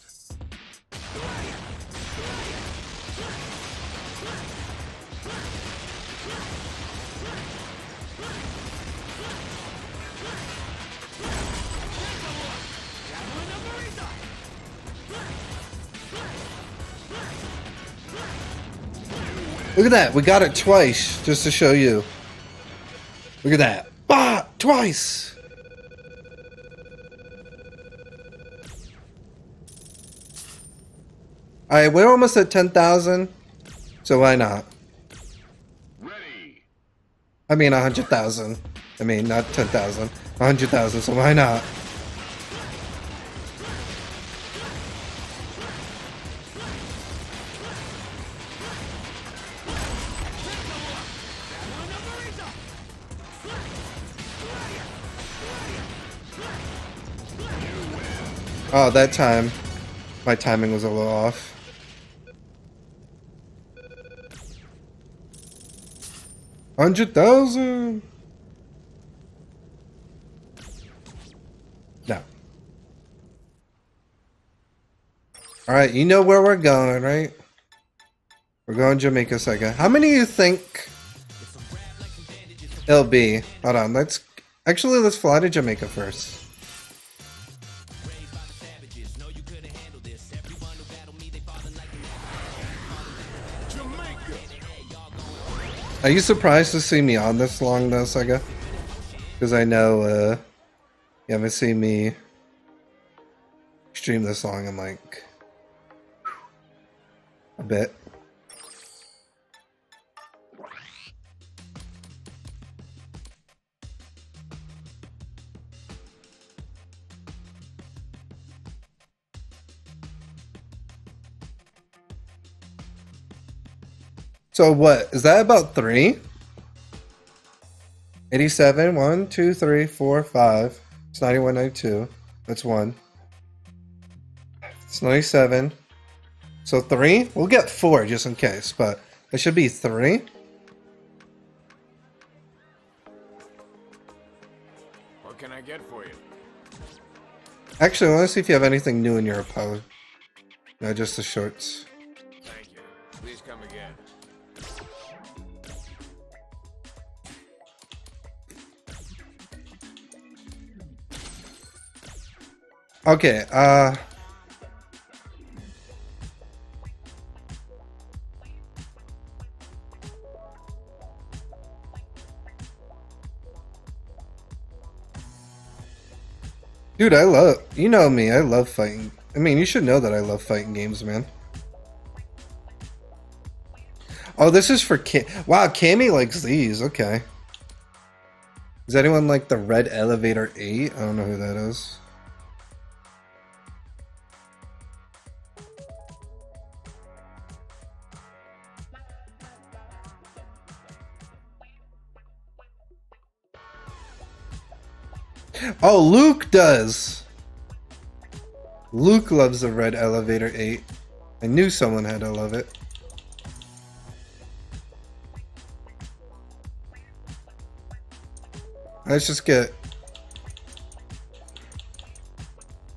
Look at that. We got it twice, just to show you. Look at that. Bah! Twice! Alright, we're almost at 10,000. So why not? Ready. I mean 100,000. I mean, not 10,000. 100,000, so why not? Oh, that time, my timing was a little off. $100,000. No. All right, you know where we're going, right? We're going Jamaica Sega. How many do you think it'll be? Hold on, let's fly to Jamaica first. Are you surprised to see me on this long though, Sega? Because I know you haven't seen me stream this long in like a bit. So what, is that about 3? 87, 1, 2, 3, 4, 5. It's 91, 92. That's 1. It's 97. So 3? We'll get 4 just in case, but it should be 3. What can I get for you? Actually, I want to see if you have anything new in your post. No, just the shorts. Thank you. Please come again. Okay, dude, you know me, I love fighting. I mean, you should know that I love fighting games, man. Oh, this is for wow, Cammy likes these, okay. Does anyone like the Red Elevator 8? I don't know who that is. Oh, Luke does. Luke loves the Red Elevator 8. I knew someone had to love it. Let's just get...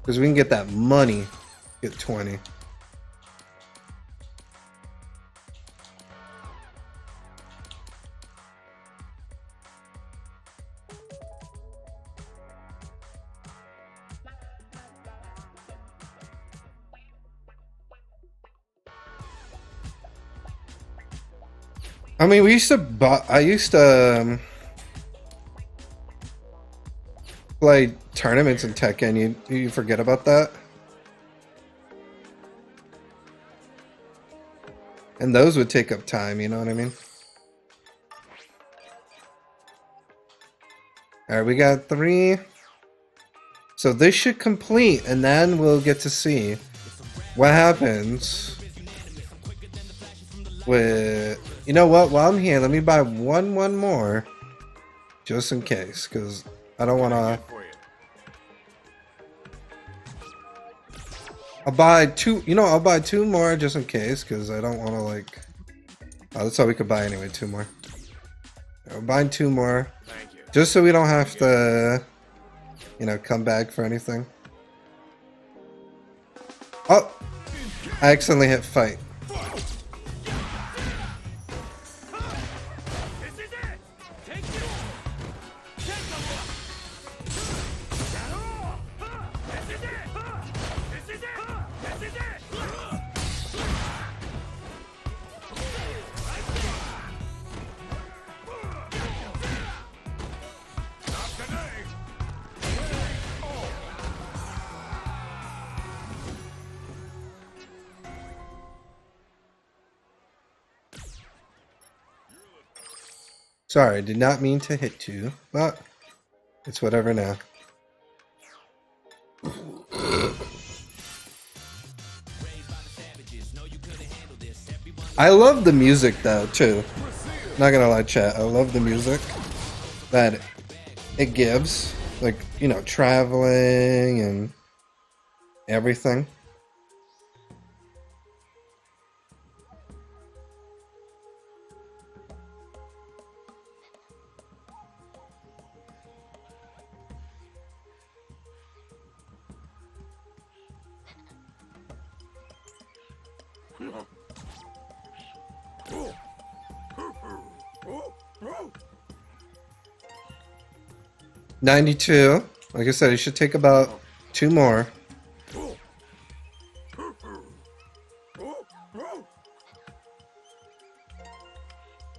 because we can get that money. Get 20. I mean, we used to I used to play tournaments in Tekken. You forget about that? And those would take up time, you know what I mean? Alright, we got 3. So this should complete, and then we'll get to see what happens with... You know what? While I'm here, let me buy one more. Just in case, because I don't want to... I'll buy 2... You know, I'll buy 2 more just in case, because I don't want to, like... Oh, that's all we could buy anyway, 2 more. We're buying 2 more. Just so we don't have to, you know, come back for anything. Oh! I accidentally hit fight. Sorry, did not mean to hit you, but it's whatever now. I love the music though, too. Not gonna lie, chat. I love the music that it gives. Like, you know, traveling and everything. $92. Like I said, it should take about 2 more.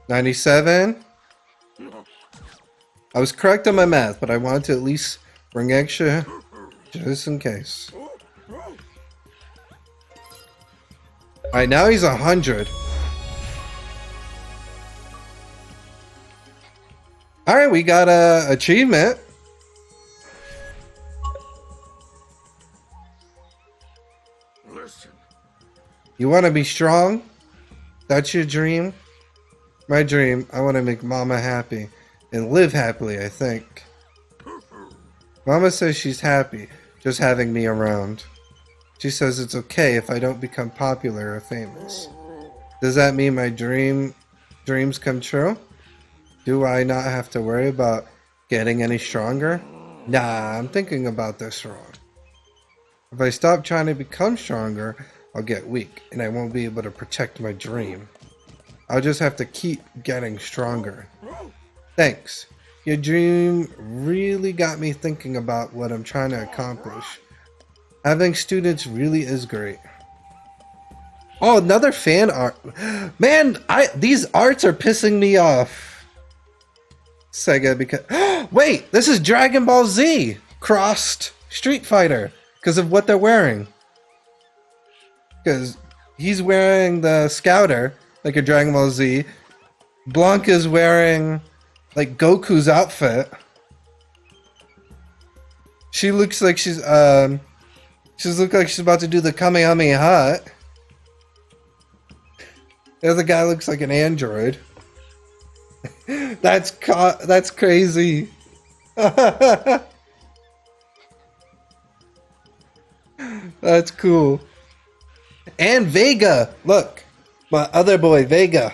$97. I was correct on my math, but I wanted to at least bring extra just in case. Alright, now he's 100. Alright, we got a achievement. Listen. You want to be strong? That's your dream? My dream, I want to make Mama happy and live happily, I think. Mama says she's happy just having me around. She says it's okay if I don't become popular or famous. Does that mean my dreams come true? Do I not have to worry about getting any stronger? Nah, I'm thinking about this wrong. If I stop trying to become stronger, I'll get weak, and I won't be able to protect my dream. I'll just have to keep getting stronger. Thanks. Your dream really got me thinking about what I'm trying to accomplish. Having students really is great. Oh, another fan art. Man, these arts are pissing me off. Sega, because... Wait, this is Dragon Ball Z crossed Street Fighter because of what they're wearing. Because he's wearing the Scouter, like a Dragon Ball Z. Blanca's wearing, like, Goku's outfit. She looks like she's about to do the Kamehameha. The other guy looks like an android. That's crazy. That's cool. And Vega, look, my other boy Vega.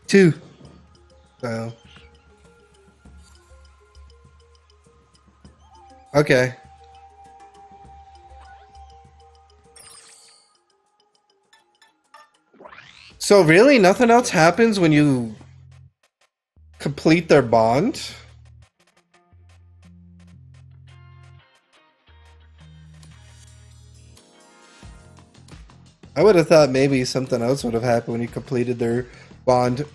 2. So. Okay. So really, nothing else happens when you complete their bond? I would have thought maybe something else would have happened when you completed their bond.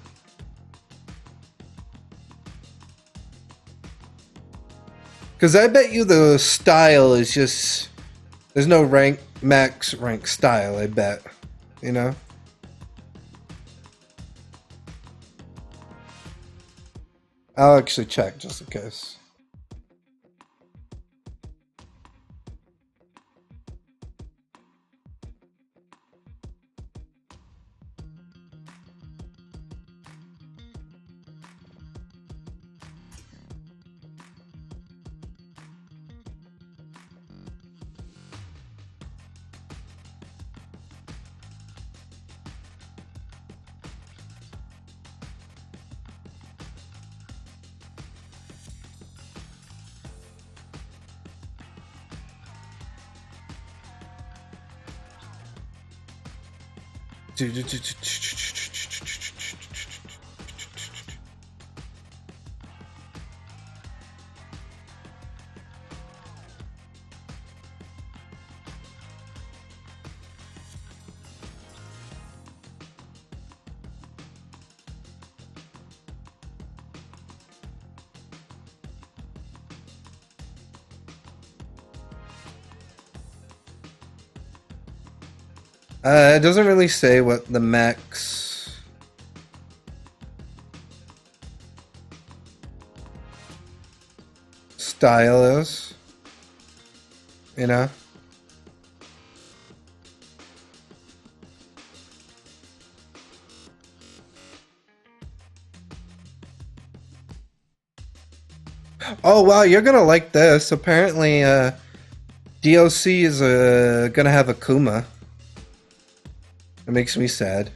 Because I bet you the style is just... There's no max rank style, I bet. You know? I'll actually check just in case. It doesn't really say what the max style is, you know? Oh wow, you're gonna like this. Apparently, DLC is gonna have Akuma. It makes me sad.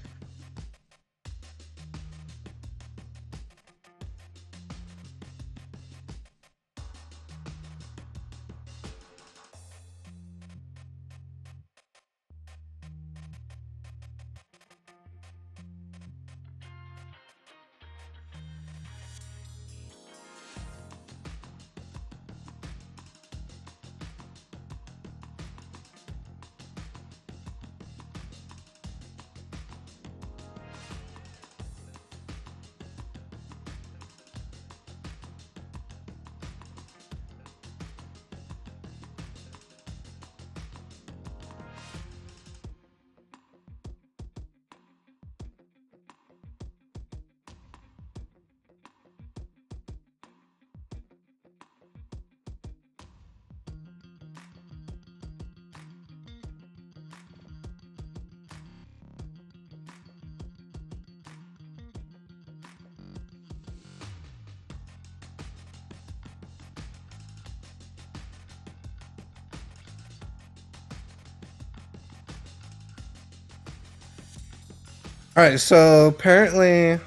Alright, so apparently...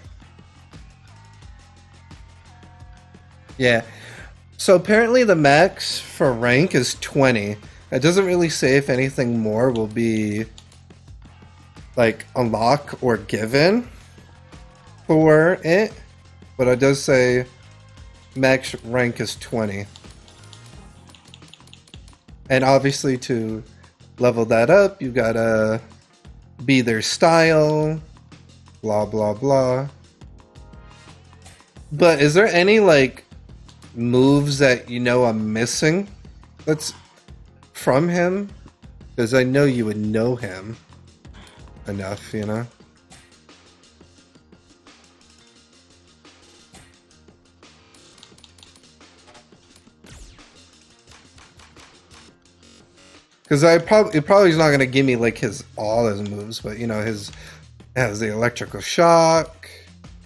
Yeah. So apparently the max for rank is 20. It doesn't really say if anything more will be like unlock or given for it, but it does say max rank is 20. And obviously to level that up, you gotta be their style, blah blah blah. But is there any like moves that you know I'm missing that's from him? Because I know you would know him enough, you know? Because it probably is not going to give me like all his moves, but you know, it has the electrical shock,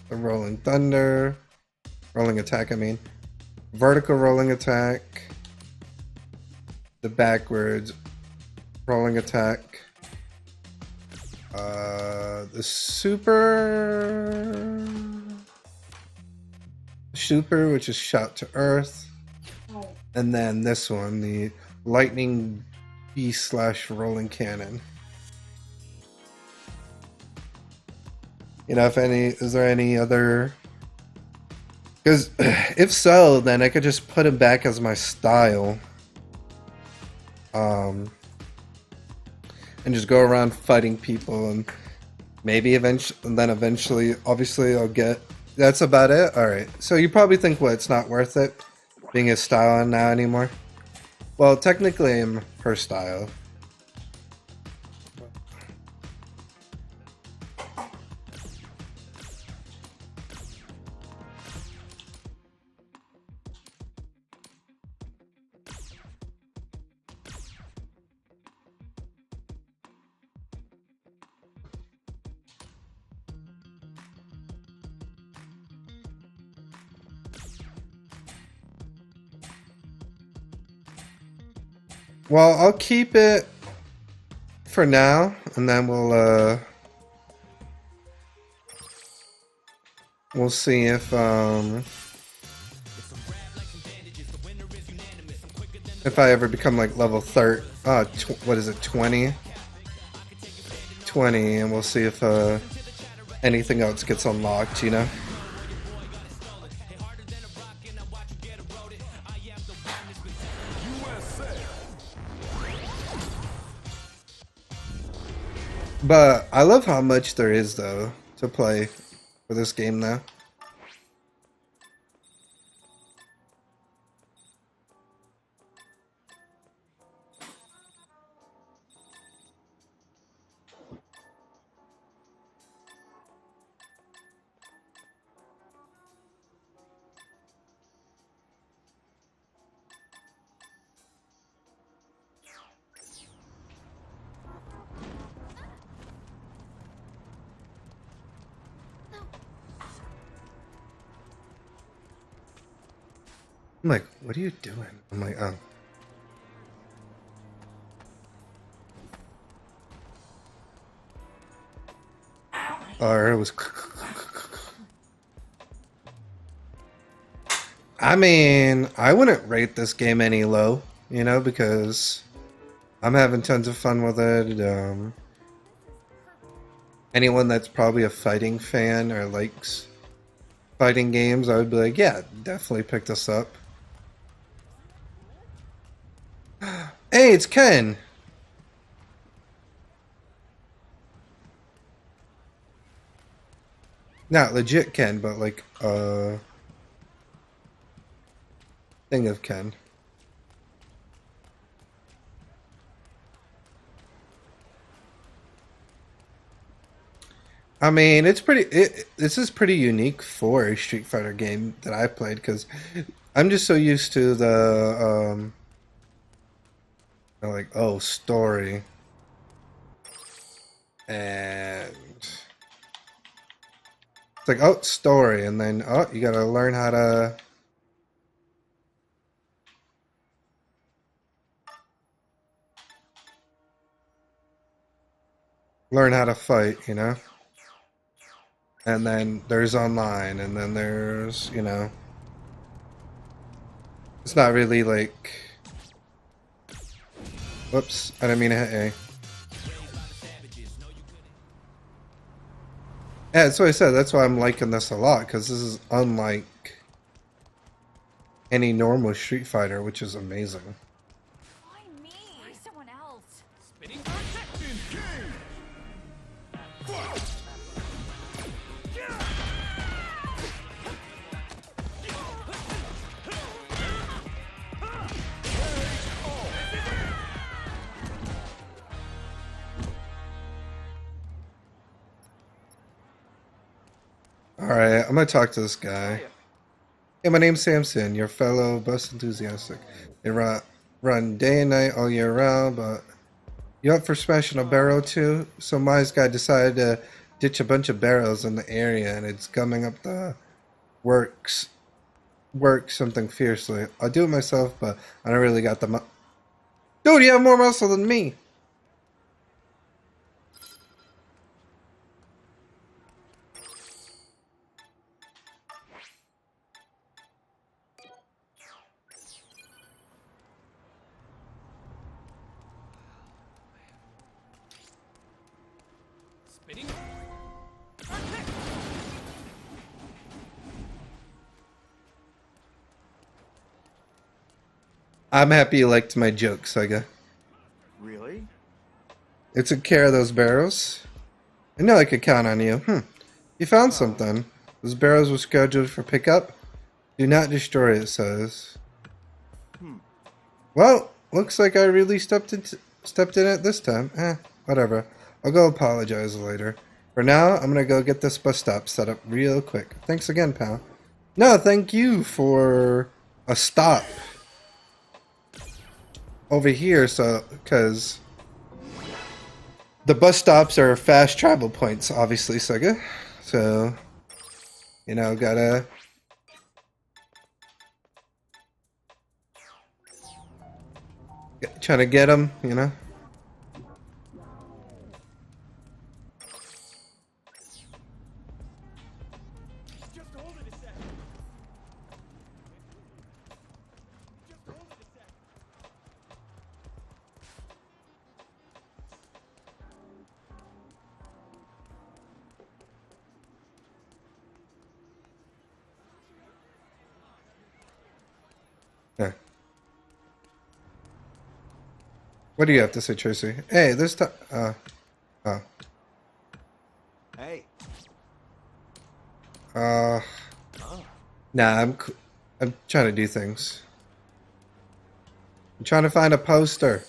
the rolling thunder, rolling attack, I mean, vertical rolling attack, the backwards rolling attack, the super, which is shot to earth, and then this one, the lightning B/rolling cannon. You know, is there any other? Because if so, then I could just put him back as my style. And just go around fighting people, and maybe eventually, obviously I'll get. That's about it. All right. So you probably think, what? It's not worth it being his style now anymore. Well, technically, I'm her style. Well, I'll keep it for now, and then we'll see if I ever become like level 30. What is it? 20, and we'll see if anything else gets unlocked. You know. But I love how much there is, though, to play for this game now. I'm like, what are you doing? I'm like, oh. Or it was. I mean, I wouldn't rate this game any low, you know, because I'm having tons of fun with it. Anyone that's probably a fighting fan or likes fighting games, I would be like, yeah, definitely pick this up. Hey, it's Ken. Not legit Ken, but like thing of Ken. I mean, it's this is pretty unique for a Street Fighter game that I played, because I'm just so used to the like, oh, story, and it's like, oh, story, and then, oh, you gotta learn how to fight, you know? And then there's online, and then there's, you know, It's not really like... Whoops, I didn't mean to hit A. Yeah, that's what I said. That's why I'm liking this a lot, because this is unlike any normal Street Fighter, which is amazing. Why me? Why someone else? Spinning protection. Alright, I'm gonna talk to this guy. Hey, my name's Samson, your fellow bus enthusiastic. They run day and night all year round, but you up for smashing a barrel too? So Mize guy decided to ditch a bunch of barrels in the area, and it's gumming up the work something fiercely. I'll do it myself, but I don't really got the Dude, you have more muscle than me! Spinning. I'm happy you liked my joke, Sega. Really? It took care of those barrels. I know I could count on you. You found something. Those barrels were scheduled for pickup. Do not destroy, it says. Well, looks like I really stepped in it this time. Whatever. I'll go apologize later. For now, I'm gonna go get this bus stop set up real quick. Thanks again, pal. No, thank you for a stop over here, so because the bus stops are fast travel points, obviously, Sega. So, you know, gotta trying to get them, you know. Yeah. What do you have to say, Tracy? Hey, this time. Oh. Hey. Nah, I'm trying to do things. I'm trying to find a poster.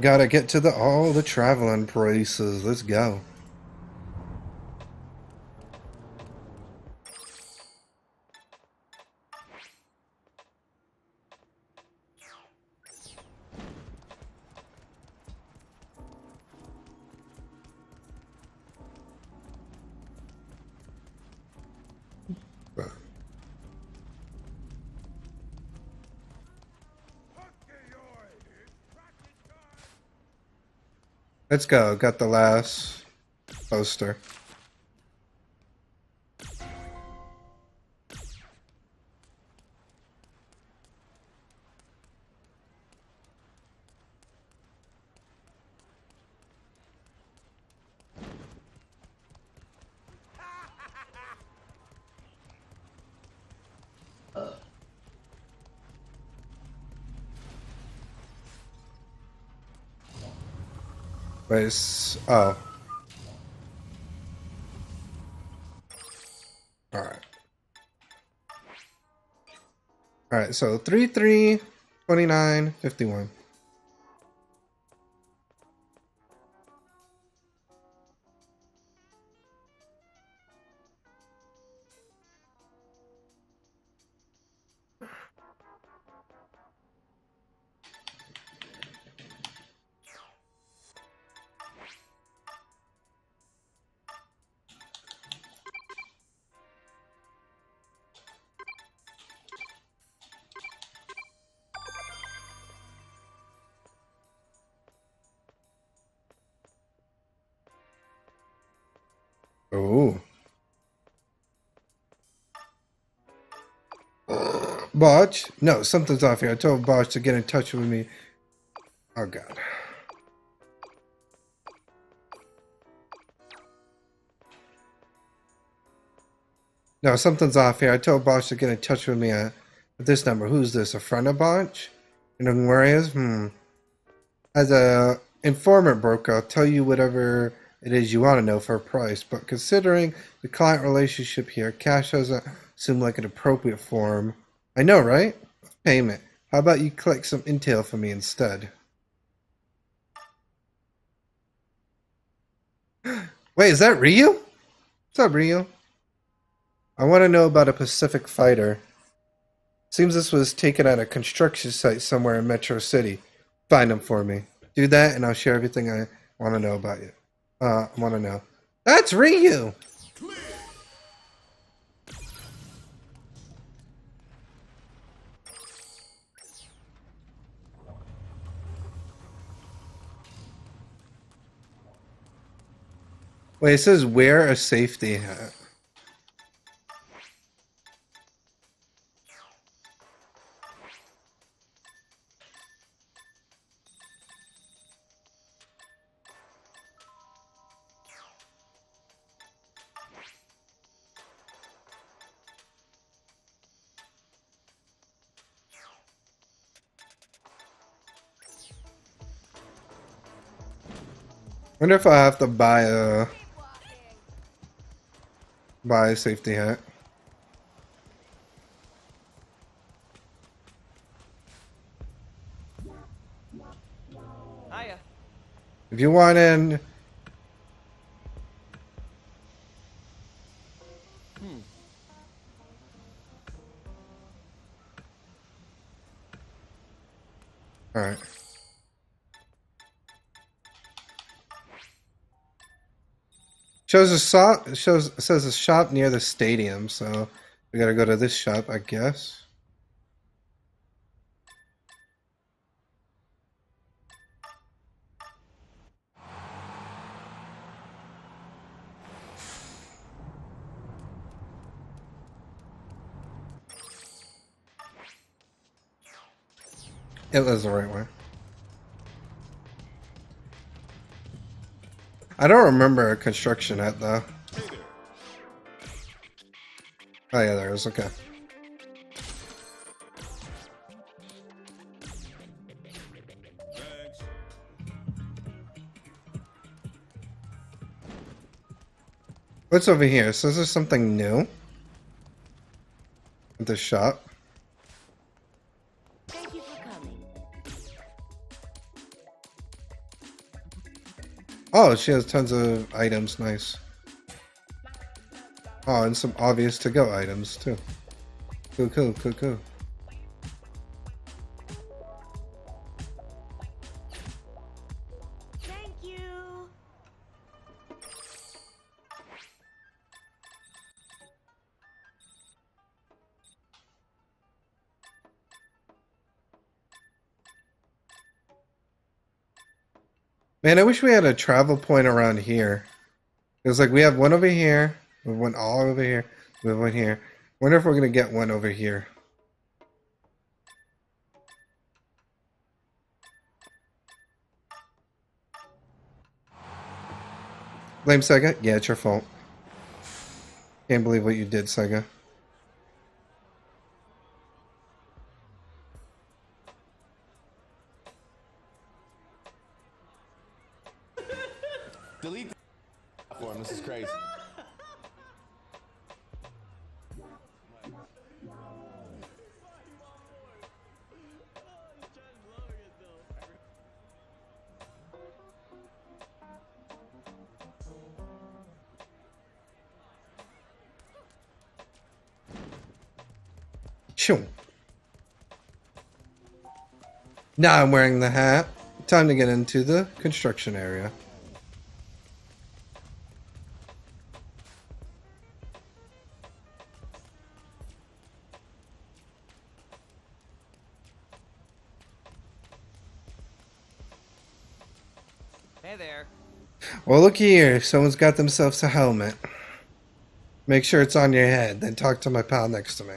Gotta get to all the traveling places. Let's go. Let's go. Got the last poster. Wait, oh. Alright. Alright, so 3, 3, 29, 51. Oh. Botch? No, something's off here. I told Botch to get in touch with me. Oh, God. No, something's off here. I told Botch to get in touch with me at this number. Who's this? A friend of Botch? You know where he is? As a informant broker, I'll tell you whatever it is you want to know for a price. But considering the client relationship here, cash doesn't seem like an appropriate form. I know, right? Payment. How about you collect some intel for me instead? Wait, is that Ryu? What's up, Ryu? I want to know about a Pacific fighter. Seems this was taken at a construction site somewhere in Metro City. Find him for me. Do that, and I'll share everything I want to know about you. Want to know. That's Ryu! Wait, it says wear a safety hat. Wonder if I have to buy a safety hat. Hiya. If you want in. All right. Shows a shop. Says a shop near the stadium, so we gotta go to this shop, I guess. It was the right way. I don't remember a construction hat though. Oh yeah, there is. Okay. What's over here? So is there something new at the shop? Thank you for coming. Oh, she has tons of items. Nice. Oh, and some obvious to-go items, too. Cool, cool, cool, cool. Thank you. Man, I wish we had a travel point around here. It was like we have one over here, we have one all over here, we have one here. Wonder if we're gonna get one over here. Blame Sega? Yeah, it's your fault. Can't believe what you did, Sega. Delete the platform. This is crazy. Shoo. Now I'm wearing the hat. Time to get into the construction area. Hey there. Well, look here. Someone's got themselves a helmet. Make sure it's on your head, then talk to my pal next to me.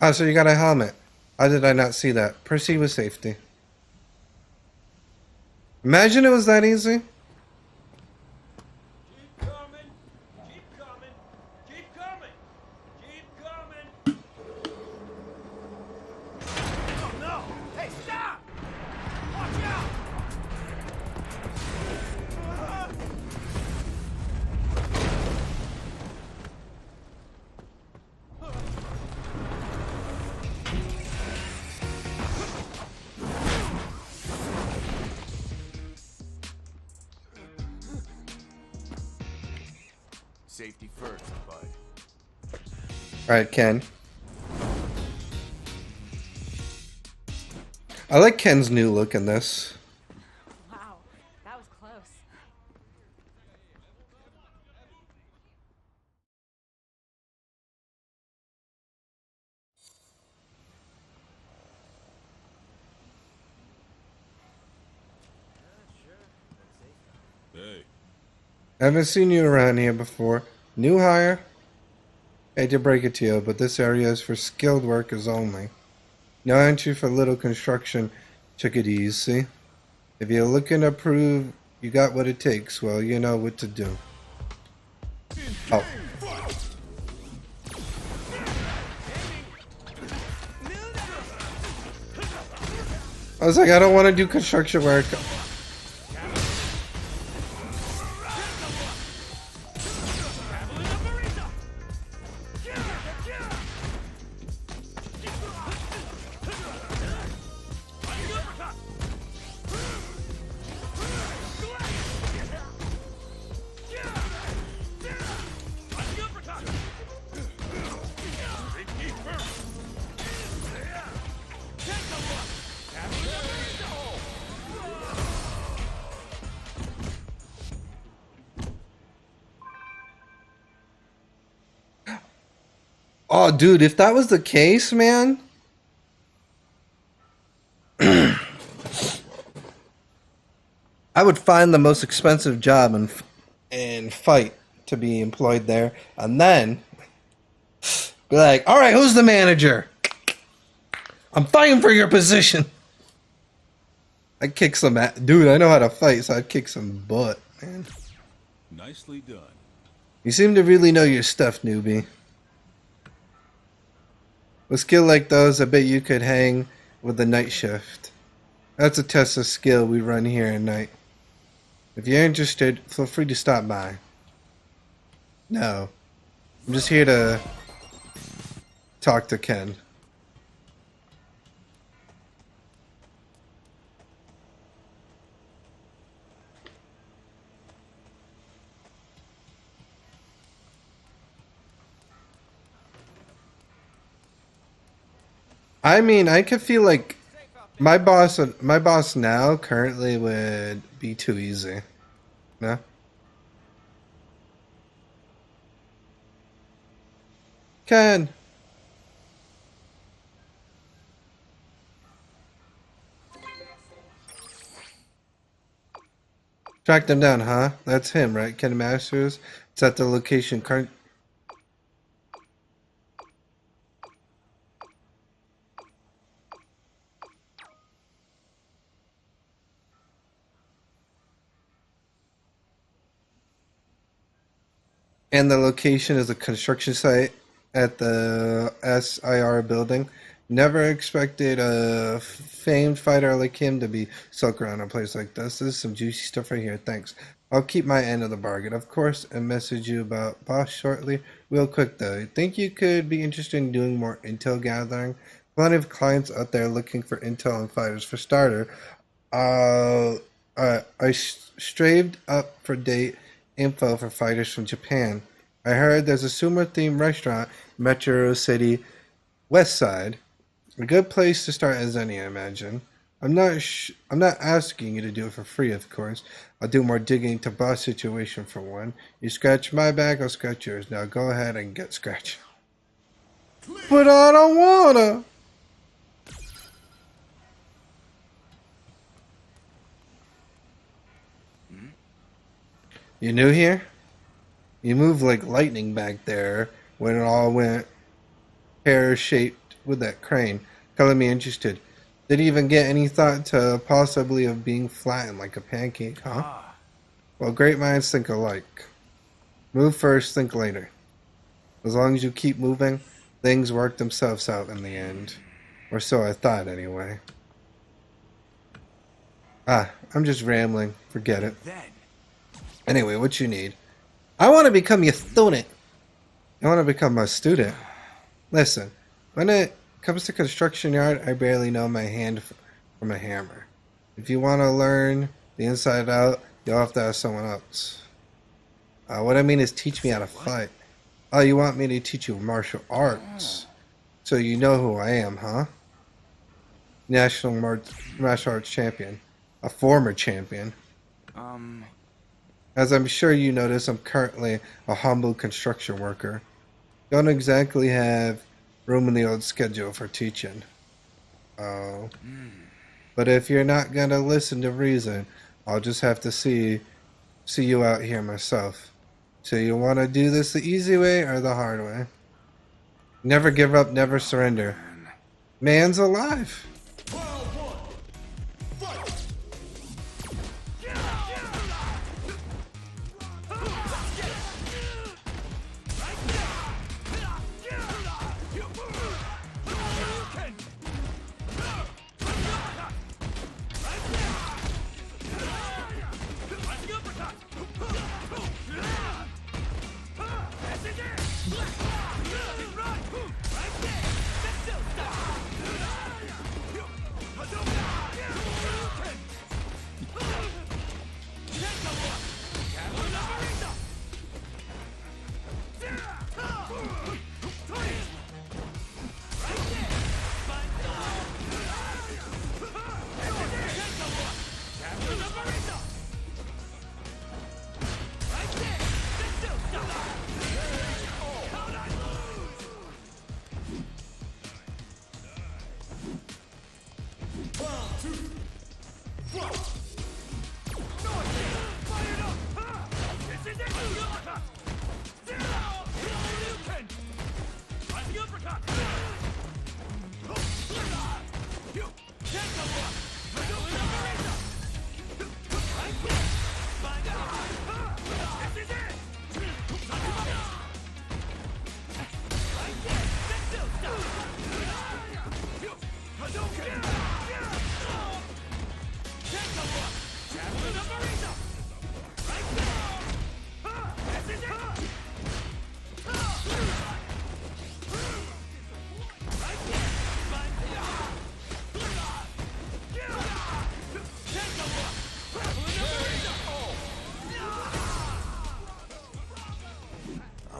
Ah, so you got a helmet. How did I not see that? Proceed with safety. Imagine it was that easy. Oh no! Hey, stop! Watch out! Safety first, bud. Alright, Ken. I like Ken's new look in this. Wow, that was close. Hey. Haven't seen you around here before. New hire? Hate to break it to you, but this area is for skilled workers only. No entry for little construction. Took it easy. If you're looking to prove you got what it takes, well, you know what to do. Oh. I was like, I don't want to do construction work. Oh, dude, if that was the case, man. I would find the most expensive job and fight to be employed there. And then be like, all right, who's the manager? I'm fighting for your position. I'd kick some dude, I know how to fight, so I'd kick some butt, man. Nicely done. You seem to really know your stuff, newbie. With skill like those, I bet you could hang with the night shift. That's a test of skill we run here at night. If you're interested, feel free to stop by. No. I'm just here to talk to Ken. I mean, I could feel like my boss now currently would be too easy. No? Ken. Track them down, huh? That's him, right? Ken Masters. It's at the location current. And the location is a construction site at the SIR building. Never expected a famed fighter like him to be stuck around a place like this. This is some juicy stuff right here. Thanks. I'll keep my end of the bargain, of course, and message you about boss shortly. Real quick though, think you could be interested in doing more intel gathering? Plenty of clients out there looking for intel and fighters. For starter, I straved up for date info for fighters from Japan. I heard there's a sumo-themed restaurant in Metro City West Side. A good place to start as any, I imagine. I'm not asking you to do it for free, of course. I'll do more digging into boss situation for one. You scratch my back, I'll scratch yours. Now go ahead and get scratched. But I don't wanna. You new here? You moved like lightning back there when it all went pear-shaped with that crane. Color me interested. Didn't even get any thought to possibly of being flattened like a pancake, huh? Well, great minds think alike. Move first, think later. As long as you keep moving, things work themselves out in the end. Or so I thought, anyway. I'm just rambling. Forget it. Anyway, what you need? I want to become your student. I want to become a student. Listen, when it comes to construction yard, I barely know my hand from a hammer. If you want to learn the inside out, you'll have to ask someone else. What I mean is teach me how to fight. Oh, you want me to teach you martial arts? So you know who I am, huh? National martial arts champion. A former champion. As I'm sure you notice, I'm currently a humble construction worker. Don't exactly have room in the old schedule for teaching. Oh. But if you're not gonna listen to reason, I'll just have to see you out here myself. So you want to do this the easy way or the hard way? Never give up, never surrender. Man's alive.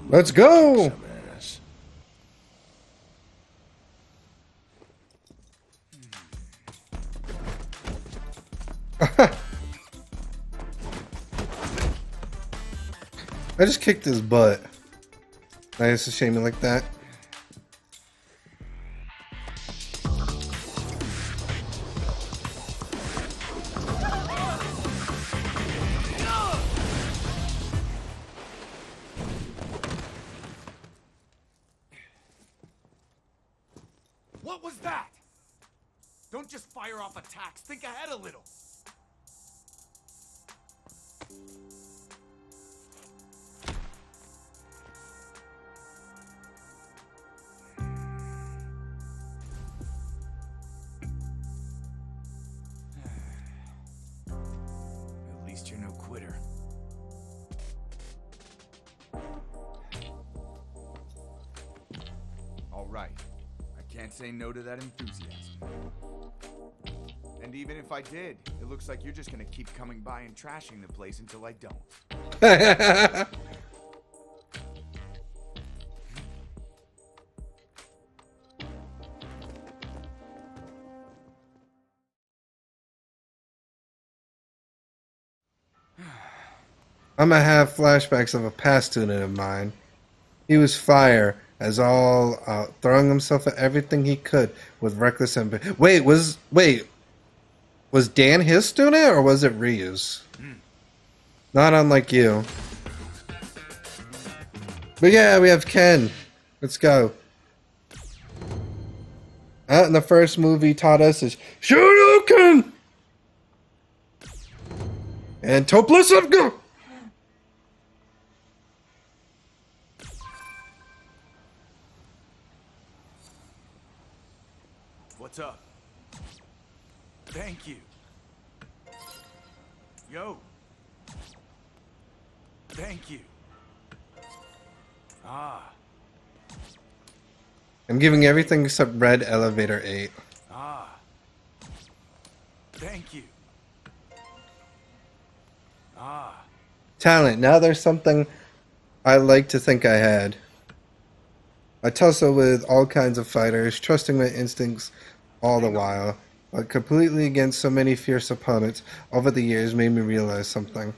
Let's go! I just kicked his butt. Nice to shame me like that. What was that? Don't just fire off attacks. Think ahead a little. At least you're no quitter. All right. Can't say no to that enthusiasm. And even if I did, it looks like you're just gonna keep coming by and trashing the place until I don't. I'm gonna have flashbacks of a past student of mine. He was fire as all throwing himself at everything he could with reckless ambition. Was Dan his student or was it Ryu's? Not unlike you. But yeah, we have Ken. Let's go. And the first movie taught us is Shoryuken! And Topless of Go! What's up? Thank you. Yo. Thank you. Ah. I'm giving everything except Red Elevator 8. Ah. Thank you. Ah. Talent. Now there's something I like to think I had. I tussle with all kinds of fighters, trusting my instincts all the while, but completely against so many fierce opponents over the years made me realize something.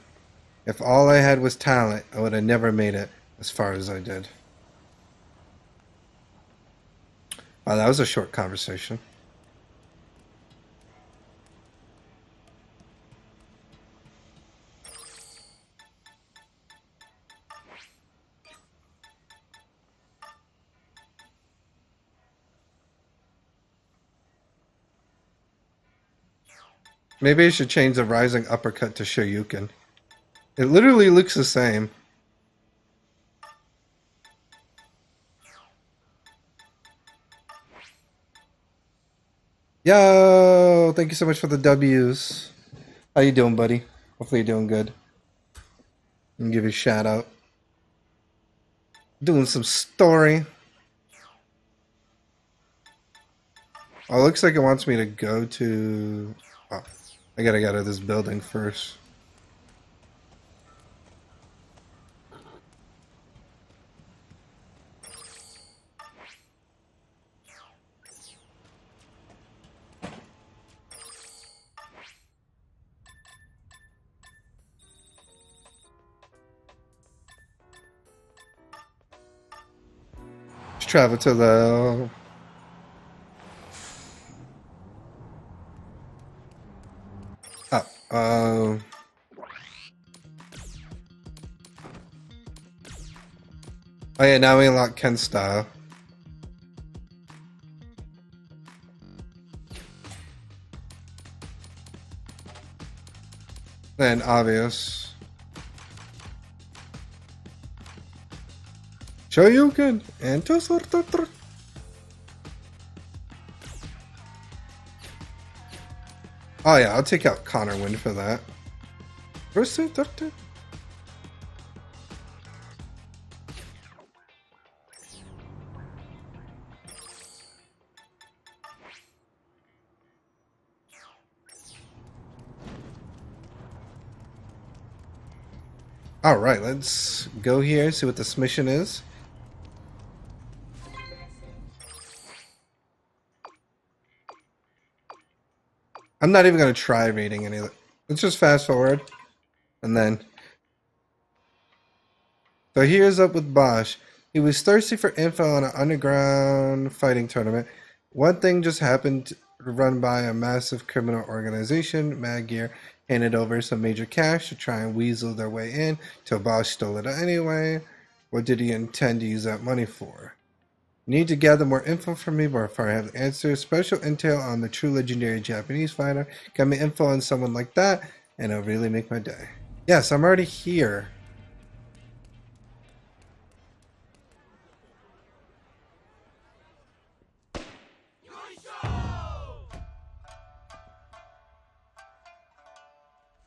If all I had was talent, I would have never made it as far as I did. Wow, that was a short conversation. Maybe I should change the rising uppercut to Shoryuken. It literally looks the same. Yo, thank you so much for the W's. How you doing, buddy? Hopefully you're doing good. I'm gonna give you a shout out. Doing some story. Oh, it looks like it wants me to go to... Oh, I gotta get out of this building first. Let's travel to the... Oh yeah, now we unlock Ken style. Then obvious. Shoryuken and Tosortotr. Oh yeah, I'll take out Connor Wind for that. Alright, let's go here, see what this mission is. I'm not even going to try reading any of it. Let's just fast forward. And then... So here's up with Bosch. He was thirsty for info on an underground fighting tournament. One thing just happened to run by a massive criminal organization. Mad Gear handed over some major cash to try and weasel their way in, till Bosch stole it anyway. What did he intend to use that money for? You need to gather more info from me before I have the answers. Special intel on the true legendary Japanese fighter. Got me info on someone like that, and it'll really make my day. Yes, I'm already here.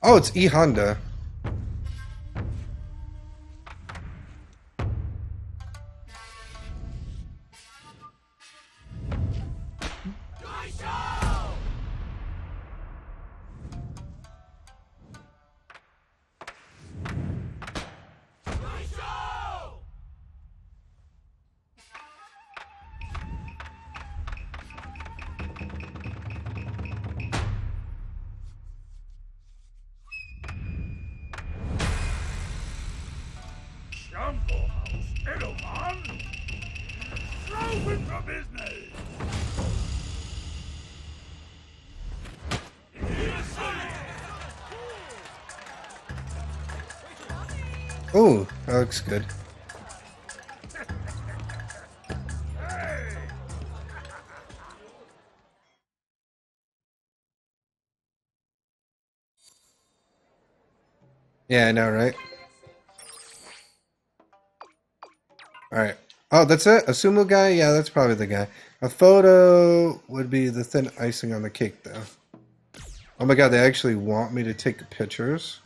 Oh, it's E Honda. Oh, that looks good. Yeah, I know, right? Alright. Oh, that's it? A sumo guy? Yeah, that's probably the guy. A photo would be the thin icing on the cake, though. Oh my god, they actually want me to take pictures?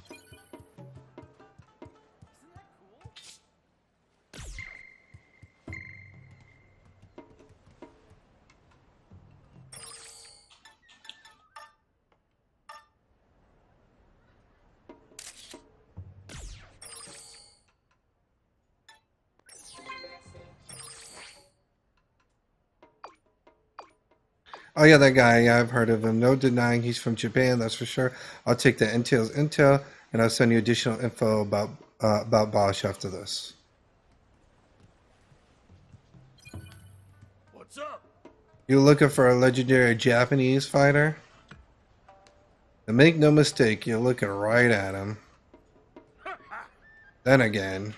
Oh yeah, that guy. Yeah, I've heard of him. No denying he's from Japan, that's for sure. I'll take the intel's intel, and I'll send you additional info about Bosch after this. What's up? You looking for a legendary Japanese fighter? And make no mistake, you're looking right at him. Then again.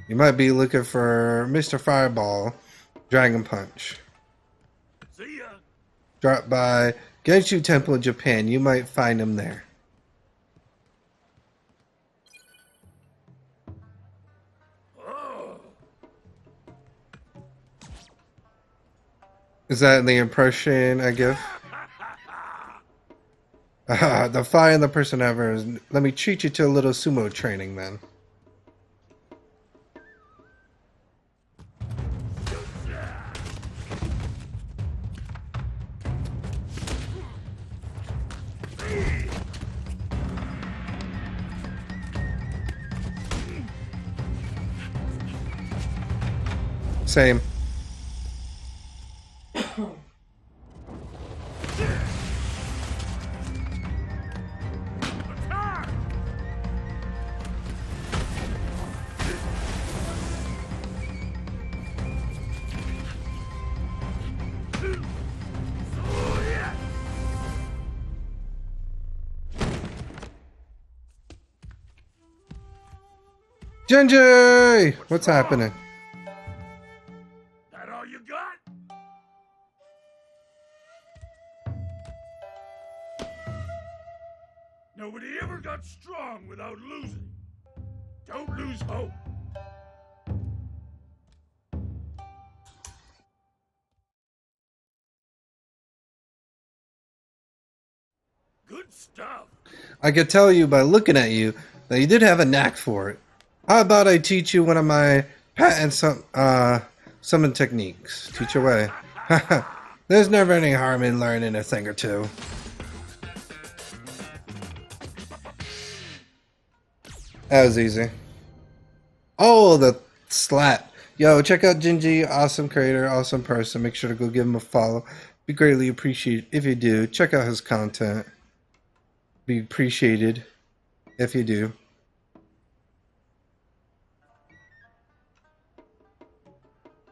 You might be looking for Mr. Fireball, Dragon Punch. See ya. Drop by Genshu Temple in Japan. You might find him there. Oh. Is that the impression I give? The fire and the person ever is. Let me treat you to a little sumo training then. Same. Genji! What's happening? That all you got? Nobody ever got strong without losing. Don't lose hope. Good stuff. I could tell you by looking at you that you did have a knack for it. How about I teach you one of my patent summon techniques? Teach away. There's never any harm in learning a thing or two. That was easy. Oh, the slap. Yo, check out Genji. Awesome creator, awesome person. Make sure to go give him a follow. Be greatly appreciated if you do. Check out his content. Be appreciated if you do.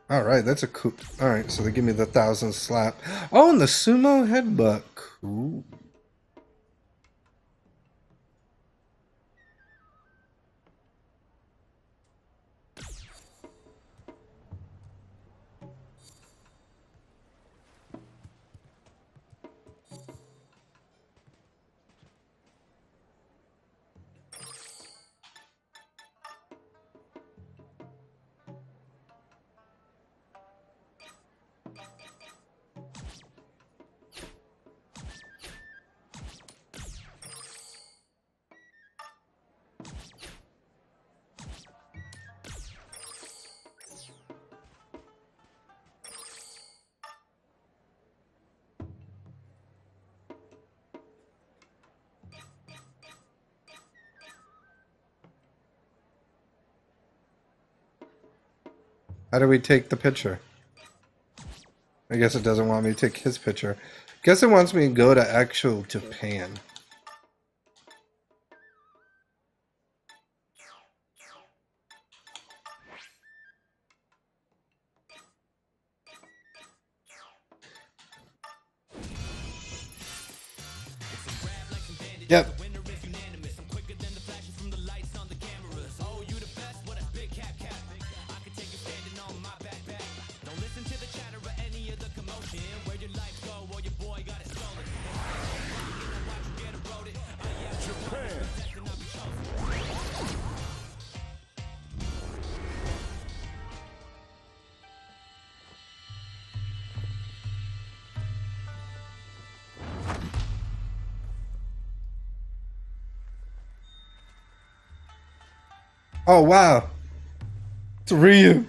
Alright, that's a cool. Alright, so they give me the 1,000 slap. Oh, and the sumo headbutt. Cool. How do we take the picture? I guess it doesn't want me to take his picture. Guess it wants me to go to actual Japan. Yep. Oh wow, it's Ryu.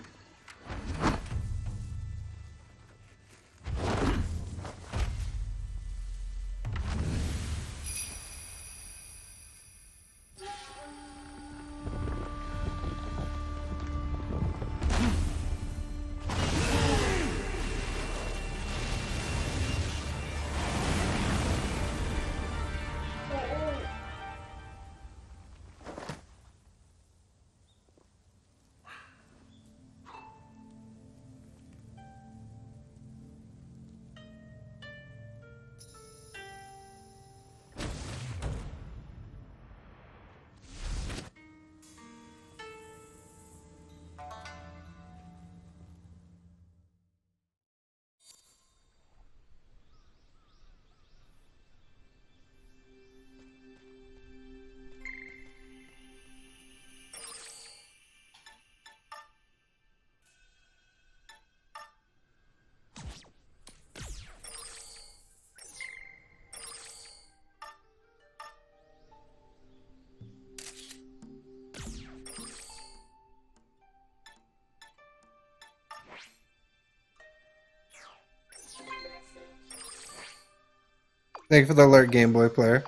Thank you for the alert, Game Boy player.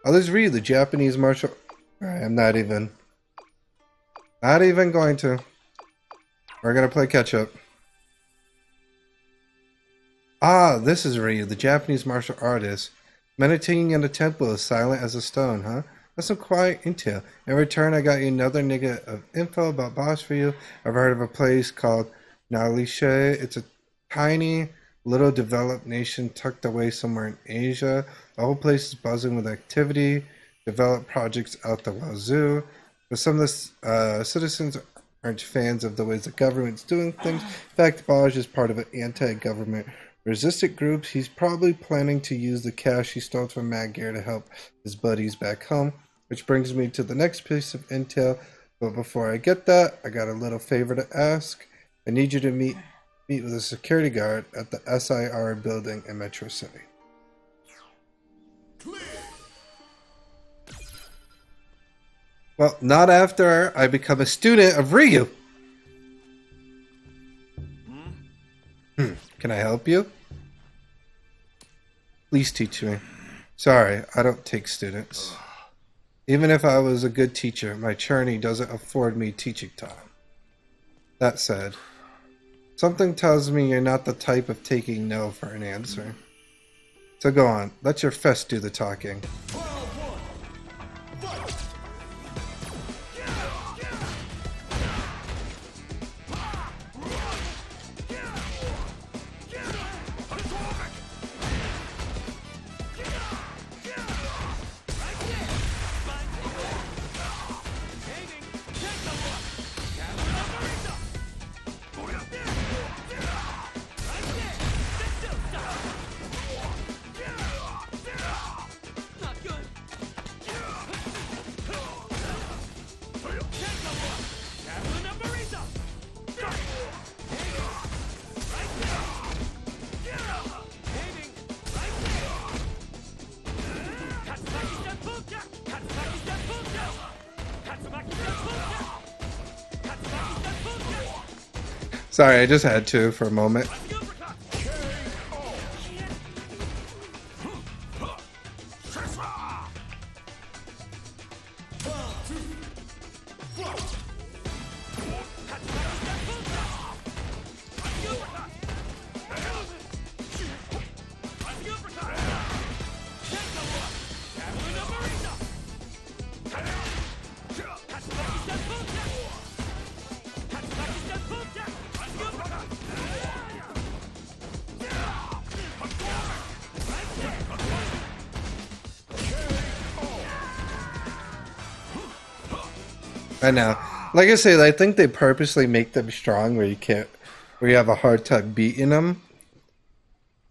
Oh, this is Ryu, the Japanese martial... Alright, I'm not even going to. We're gonna play catch-up. Ah, this is Ryu, the Japanese martial artist. Meditating in a temple as silent as a stone, huh? That's some quiet intel. In return, I got you another nigga of info about boss for you. I've heard of a place called Nalishe. It's a tiny, little developed nation tucked away somewhere in Asia. The whole place is buzzing with activity. Developed projects out the wazoo. But some of the citizens aren't fans of the ways the government's doing things. In fact, Baj is part of an anti-government resistant group. He's probably planning to use the cash he stole from Mad Gear to help his buddies back home. Which brings me to the next piece of intel. But before I get that, I got a little favor to ask. I need you to meet with a security guard at the SIR building in Metro City. Well, not after I become a student of Ryu. Can I help you? Please teach me. Sorry, I don't take students. Even if I was a good teacher, my journey doesn't afford me teaching time. That said, something tells me you're not the type of taking no for an answer. So go on, let your fest do the talking. Sorry, I just had to for a moment. I know. Like I say, I think they purposely make them strong where you have a hard time beating them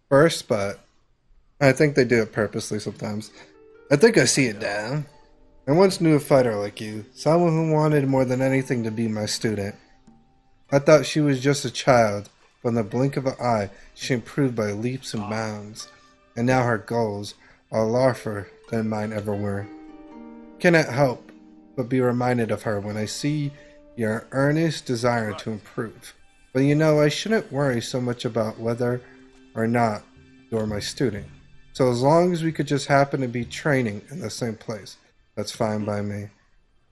first, but I think they do it purposely sometimes. I think I see it now. I once knew a fighter like you, someone who wanted more than anything to be my student. I thought she was just a child, but in the blink of an eye, she improved by leaps and bounds, and now her goals are larger than mine ever were. Cannot help but be reminded of her when I see your earnest desire to improve. But you know, I shouldn't worry so much about whether or not you're my student. So as long as we could just happen to be training in the same place, that's fine by me.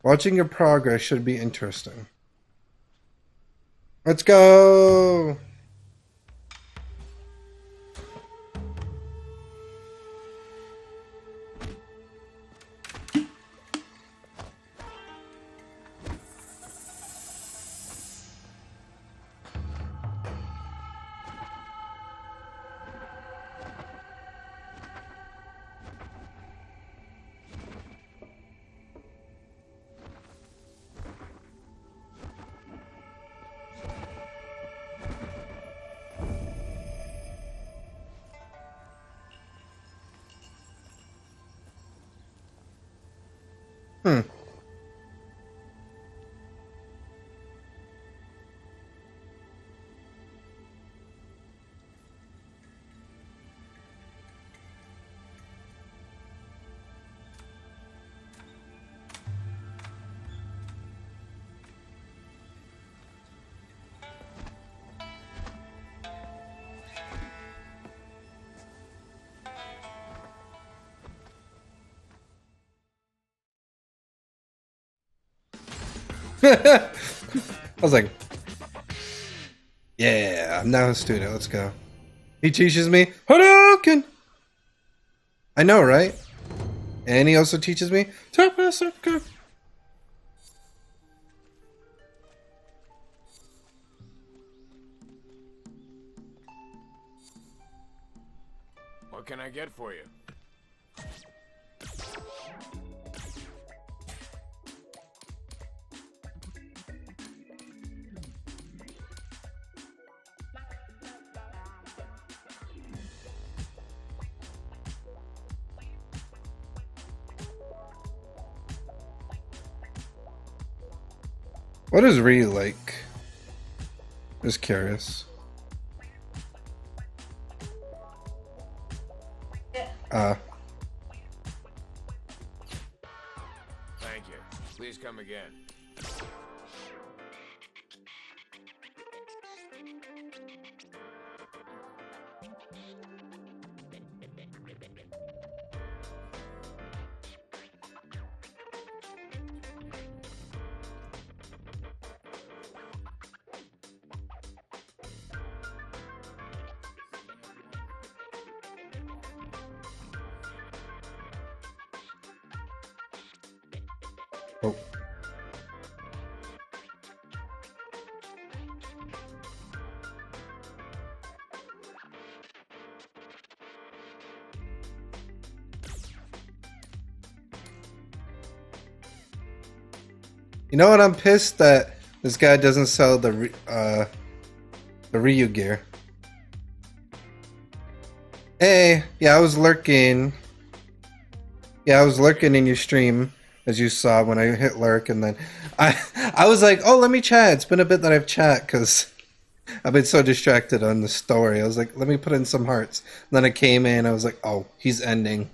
Watching your progress should be interesting. Let's go! I was like, yeah, I'm now a student. Let's go. He teaches me Hadouken. I know, right? And he also teaches me Tapasuka. What can I get for you? What is Ryu like? Just curious. Thank you. Please come again. Oh. You know what? I'm pissed that this guy doesn't sell the Ryu gear. Hey, yeah, I was lurking. Yeah, I was lurking in your stream, as you saw when I hit lurk, and then I was like, oh, let me chat. It's been a bit that I've chat because I've been so distracted on the story. I was like, let me put in some hearts. And then I came in, I was like, oh, he's ending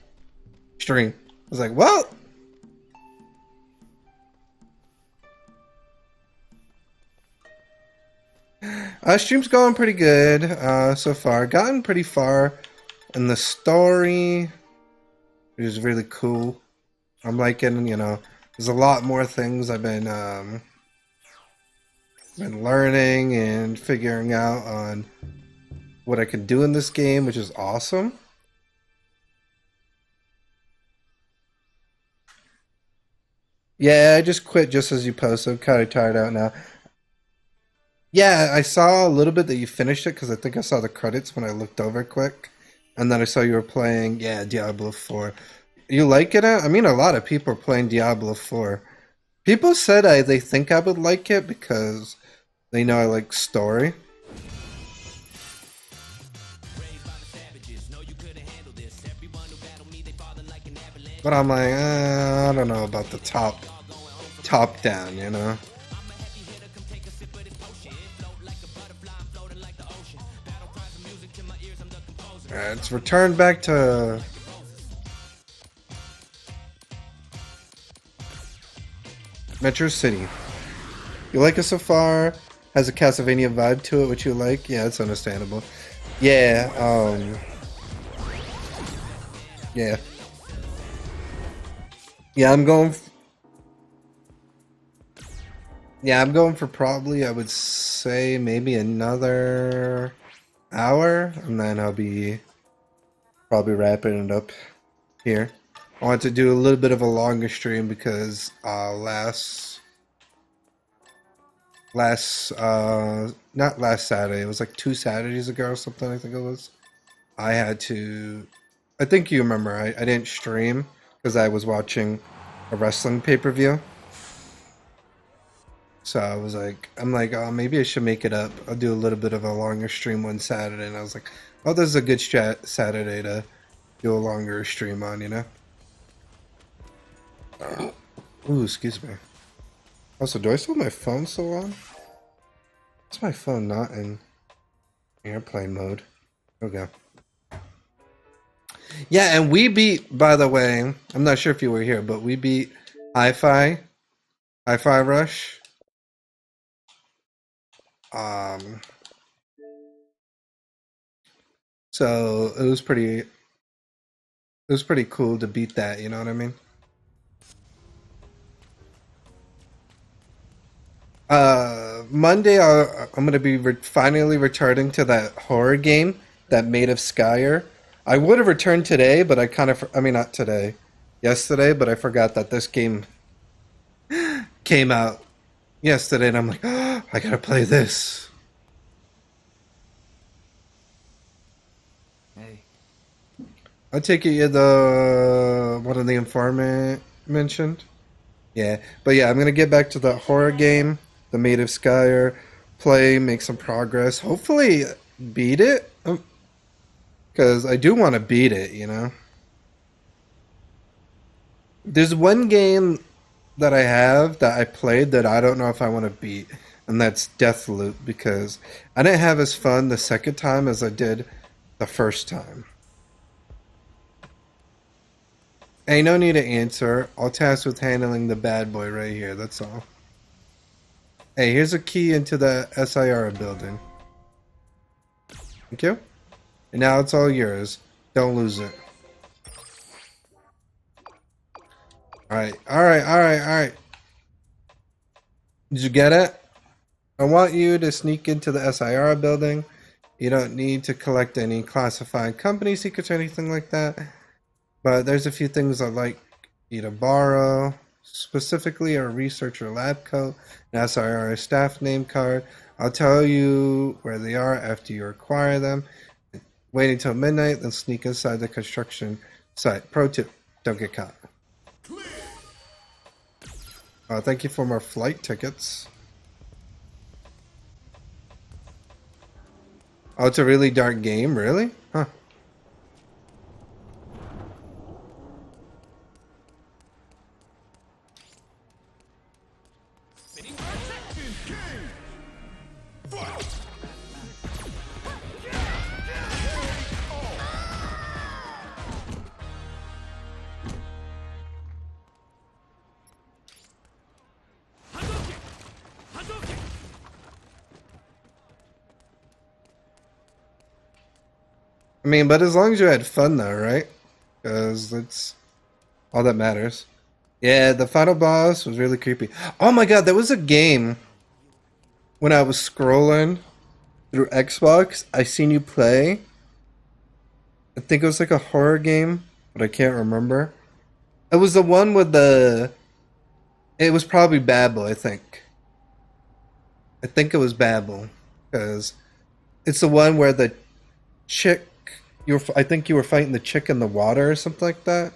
stream. I was like, well. Stream's going pretty good so far. Gotten pretty far in the story, which is really cool. I'm liking, you know, there's a lot more things I've been learning and figuring out on what I can do in this game, which is awesome. Yeah, I just quit just as you posted. I'm kind of tired out now. Yeah, I saw a little bit that you finished it because I think I saw the credits when I looked over quick. And then I saw you were playing, yeah, Diablo 4. You like it? I mean, a lot of people are playing Diablo 4. People said they think I would like it because they know I like story. But I'm like, I don't know about the top down, you know? Alright, let's return back to... Metro City. You like it so far? Has a Castlevania vibe to it, which you like? Yeah, it's understandable. Yeah, yeah. Yeah, I'm going for probably, I would say, maybe another hour, and then I'll be probably wrapping it up here. I want to do a little bit of a longer stream because not last Saturday, it was like 2 Saturdays ago or something, I think it was. I think you remember, I didn't stream because I was watching a wrestling pay-per-view. So I was like, oh, maybe I should make it up. I'll do a little bit of a longer stream one Saturday, and I was like, oh, this is a good Saturday to do a longer stream on, you know? Ooh, excuse me. Also, do I still have my phone still on? Is my phone not in airplane mode? Okay. Yeah, and we beat, by the way, I'm not sure if you were here, but we beat Hi-Fi Rush. So it was pretty cool to beat that, you know what I mean? Monday I'm going to be finally returning to that horror game, that Made of Skyer. I would have returned today, but not today, yesterday, but I forgot that this game came out yesterday, and I'm like, oh, I gotta play this. Hey. I take it you're the one of the informant mentioned? Yeah, but yeah, I'm gonna get back to the horror game, the Made of Skyer, play, make some progress, hopefully beat it, because I do want to beat it, you know? There's one game that I have that I played that I don't know if I want to beat, and that's Deathloop, because I didn't have as fun the second time as I did the first time. Hey, no need to answer. I'll task with handling the bad boy right here, that's all. Hey, here's a key into the SIR building. Thank you. And now it's all yours. Don't lose it. Alright. Did you get it? I want you to sneak into the SIR building. You don't need to collect any classified company secrets or anything like that. But there's a few things I'd like you to borrow. Specifically a researcher lab coat, an SIR staff name card. I'll tell you where they are after you acquire them. Wait until midnight, then sneak inside the construction site. Pro tip, don't get caught. Thank you for more flight tickets. Oh, it's a really dark game, really? Huh. I mean, but as long as you had fun though, right? Because that's all that matters. Yeah, the final boss was really creepy. Oh my god, there was a game when I was scrolling through Xbox, I seen you play. I think it was like a horror game, but I can't remember. It was the one with the... It was probably Babel, I think. I think it was Babel. Because it's the one where the chick... I think you were fighting the chick in the water or something like that.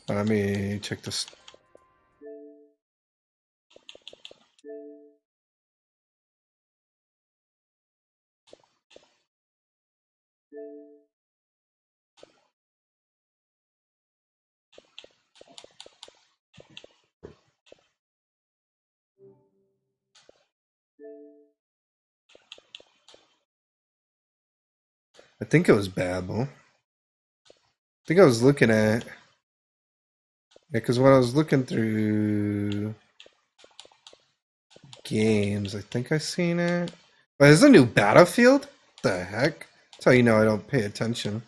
Let me check this. I think it was Babel. I think I was looking at... Yeah, because when I was looking through games, I think I seen it. But there's a new Battlefield? What the heck? That's how you know I don't pay attention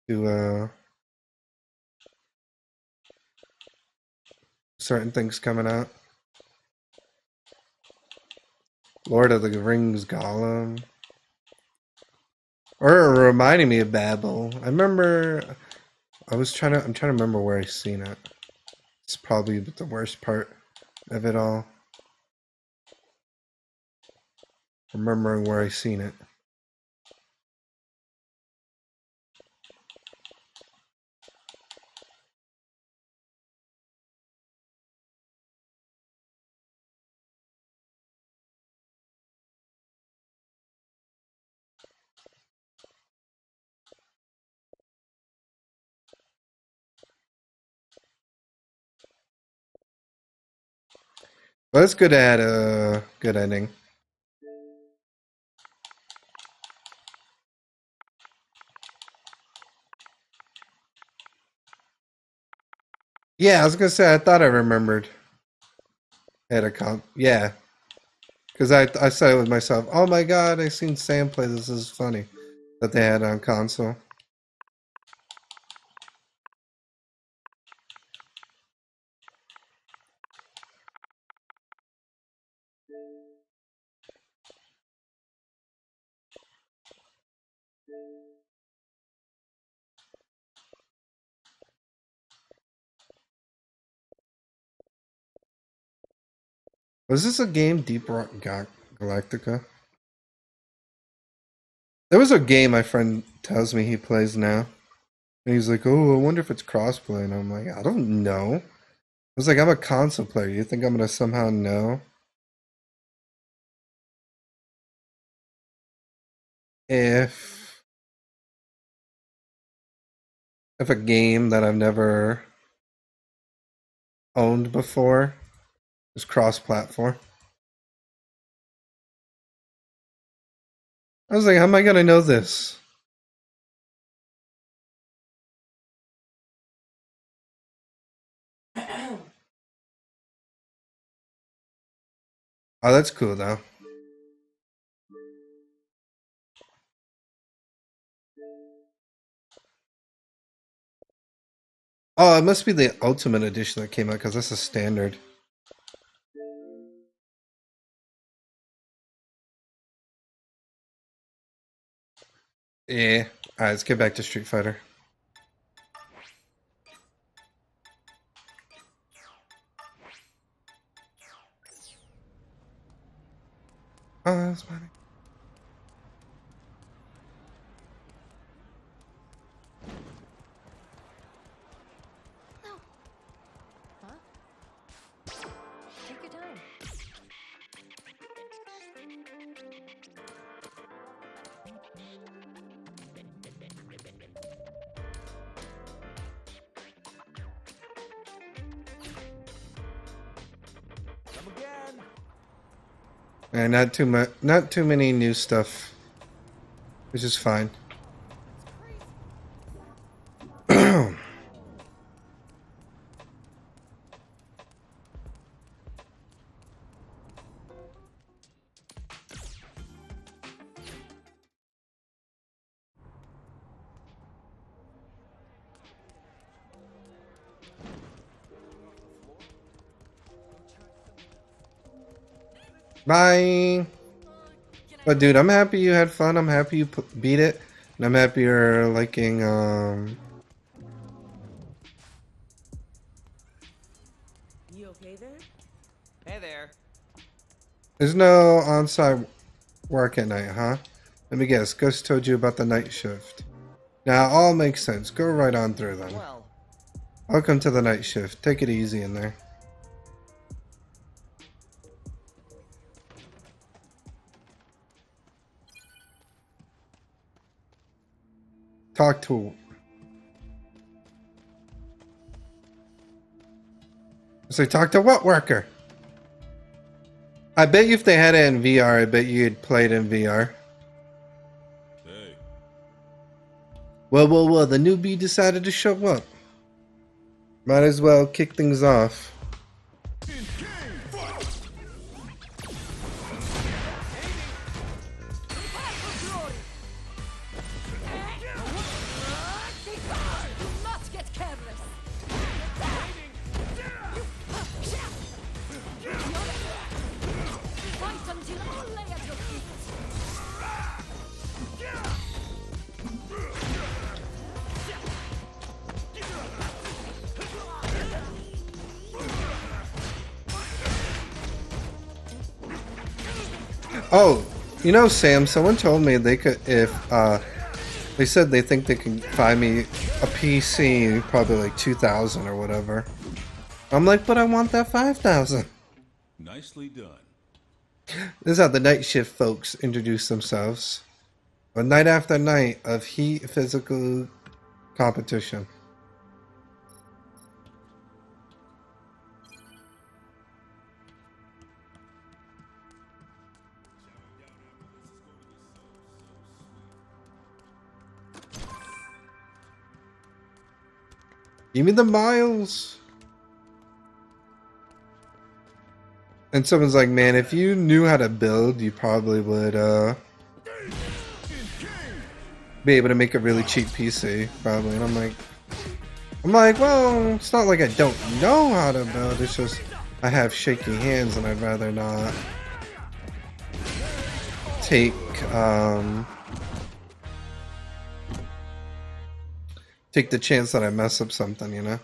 to certain things coming out. Lord of the Rings Gollum. Or reminding me of Babel. I remember I'm trying to remember where I seen it. It's probably the worst part of it all. Remembering where I seen it. But it's good to add a good ending. Yeah, I was gonna say I thought I remembered. Had a comp, yeah, because I said it with myself. Oh my god, I seen Sam play this. This is funny that they had on console. Was this a game, Deep Rock Galactica? There was a game my friend tells me he plays now. And he's like, oh, I wonder if it's crossplay. And I'm like, I don't know. I was like, I'm a console player. You think I'm going to somehow know? If a game that I've never owned before is cross-platform. I was like, how am I going to know this? Oh, that's cool, though. Oh, it must be the Ultimate Edition that came out, because that's a standard. Yeah. Alright, let's get back to Street Fighter. Oh, that's funny. Take your time. Come again. And not too many new stuff, which is fine. Bye. But dude, I'm happy you had fun. I'm happy you beat it, and I'm happy you're liking. You okay there? Hey there. There's no on-site work at night, huh? Let me guess. Ghost told you about the night shift. Now all makes sense. Go right on through then. Well. Welcome to the night shift. Take it easy in there. Talk to. So talk to what worker? I bet you if they had it in VR, I bet you'd play it in VR. Hey. Well, the newbie decided to show up. Might as well kick things off. Oh, you know, Sam, someone told me they could, if, they said they think they can find me a PC, probably like 2,000 or whatever. I'm like, but I want that 5,000. Nicely done. This is how the night shift folks introduce themselves. A night after night of heat physical competition. Give me the miles. And someone's like, man, if you knew how to build, you probably would be able to make a really cheap PC, probably. And I'm like, well, it's not like I don't know how to build, it's just I have shaky hands and I'd rather not take the chance that I mess up something, you know?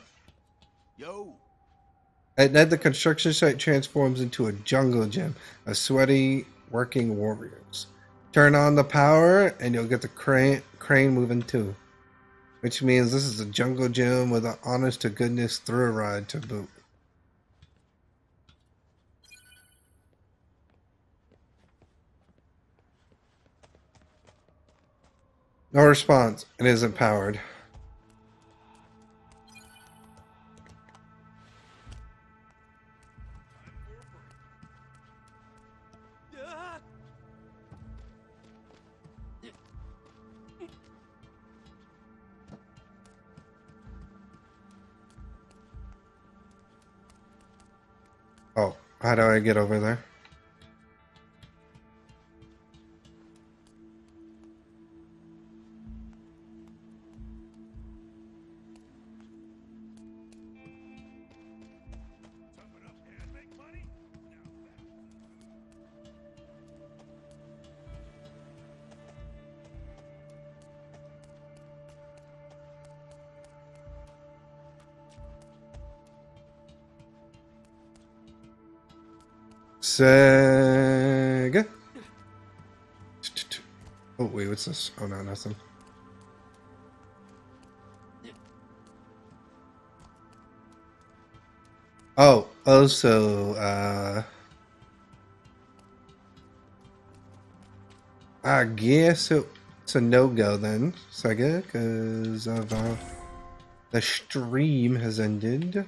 At night, the construction site transforms into a jungle gym of sweaty working warriors. Turn on the power and you'll get the crane moving too. Which means this is a jungle gym with an honest to goodness thrill ride to boot. No response. It isn't powered. Oh, how do I get over there? Sega. Oh wait, what's this? Oh no, nothing. Oh, also, I guess it's a no-go then, Sega, because of the stream has ended.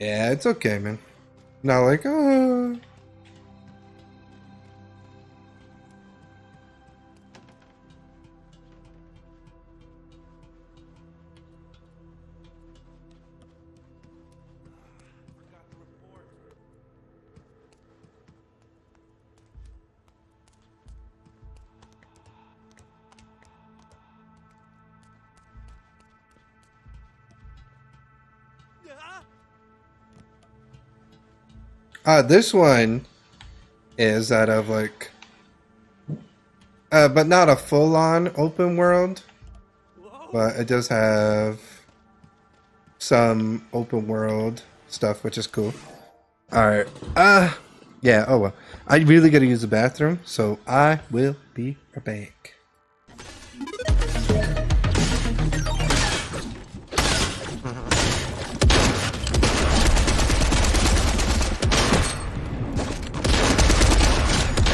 Yeah, it's okay, man. Not like, oh. This one is out of like, but not a full-on open world, but it does have some open world stuff, which is cool. All right, yeah. Oh well, I really gotta use the bathroom, so I will be right back.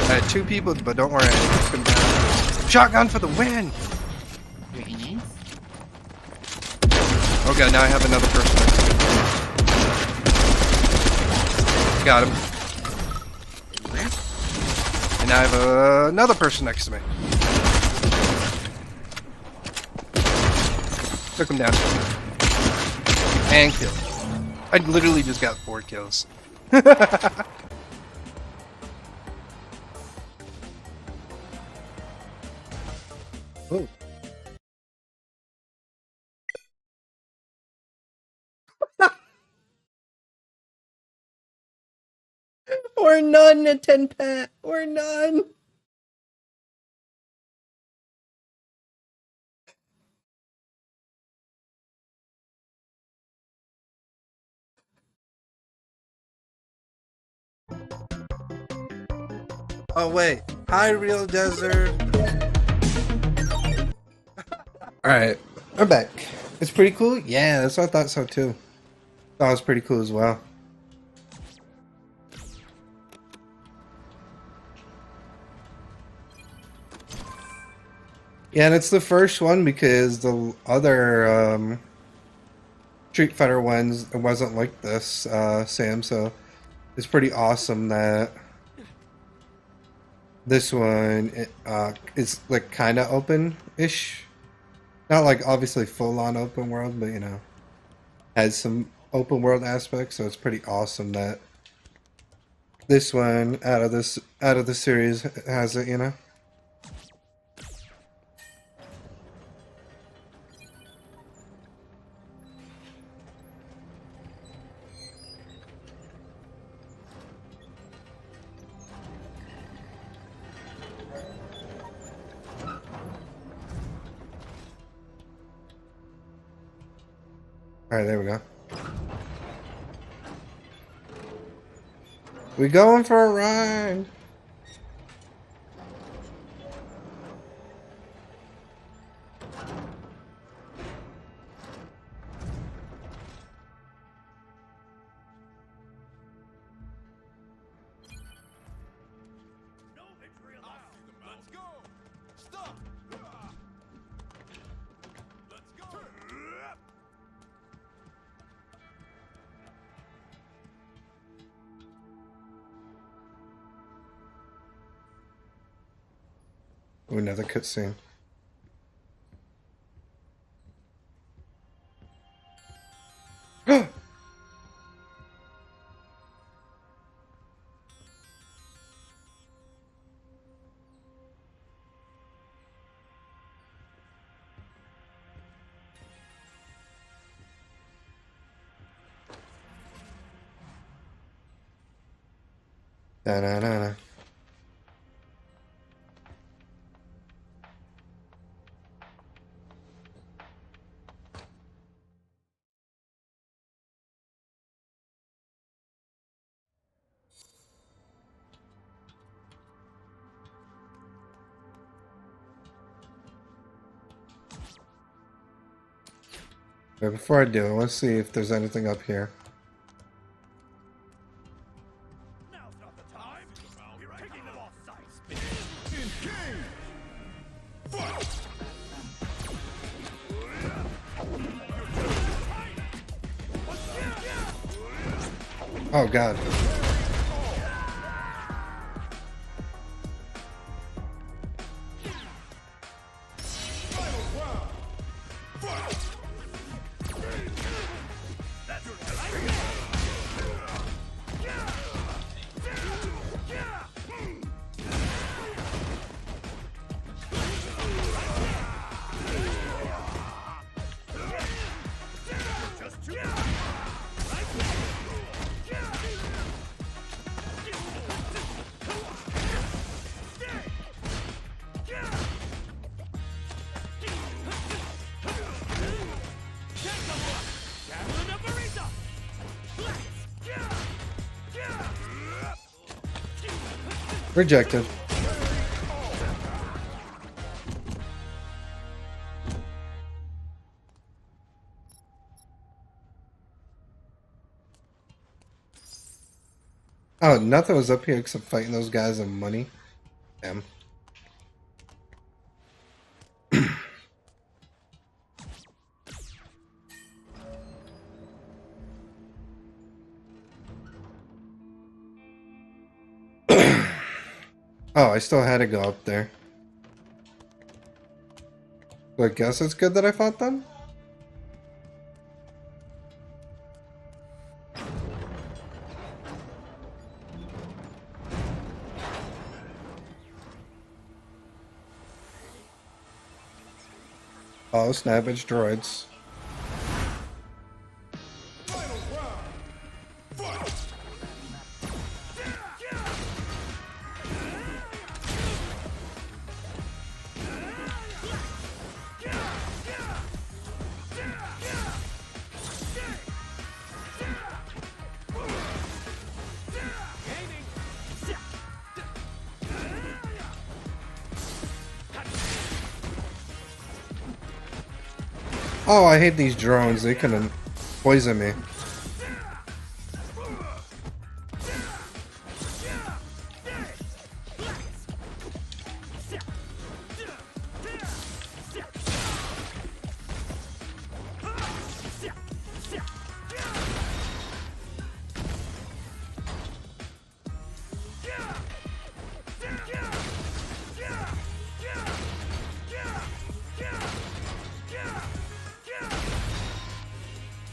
I had two people, but don't worry, it's gonna be shotgun for the win! Okay, now I have another person. Got him. And I have another person next to me. Took him down. And killed. I literally just got 4 kills. Oh. Or none at 10 pat. Or none. Oh wait, hi Real Desert. Alright, I'm back. It's pretty cool? Yeah, that's what I thought so too. Thought it was pretty cool as well. Yeah, and it's the first one because the other Street Fighter ones, it wasn't like this, Sam, so it's pretty awesome that this one is like kind of open-ish. Not like obviously full-on open world, but you know, has some open world aspects, so it's pretty awesome that this one out of the series has it, you know. Alright, there we go. We going for a ride. Ooh, another cutscene. Da-da-da-da. But before I do, I want to see if there's anything up here. Oh god. Rejected. Oh, nothing was up here except fighting those guys and money. Damn. Oh, I still had to go up there. So I guess it's good that I fought them? Oh, snap, it's droids. Oh, I hate these drones. They couldn't poison me.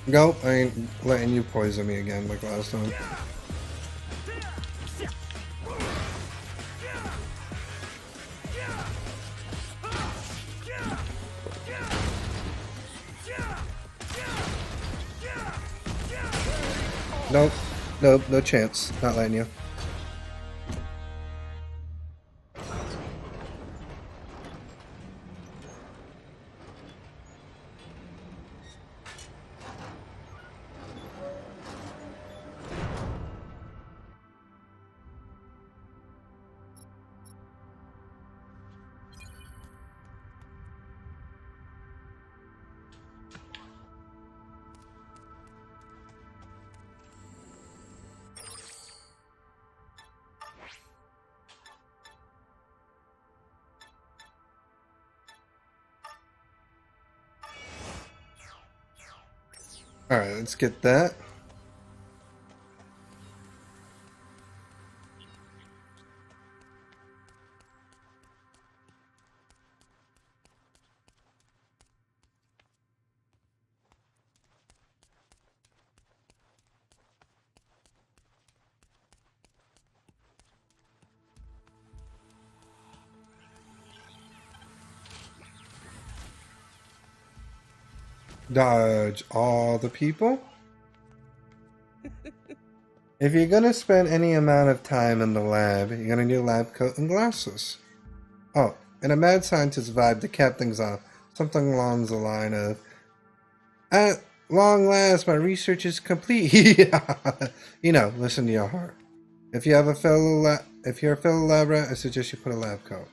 Nope, I ain't letting you poison me again like last time. Nope, nope, no chance. Not letting you. Alright, let's get that. Dodge all the people. If you're gonna spend any amount of time in the lab, you're gonna need a lab coat and glasses. Oh, and a mad scientist vibe to cap things off. Something along the line of, "At long last, my research is complete." You know, listen to your heart. If you're a fellow lab rat, I suggest you put a lab coat.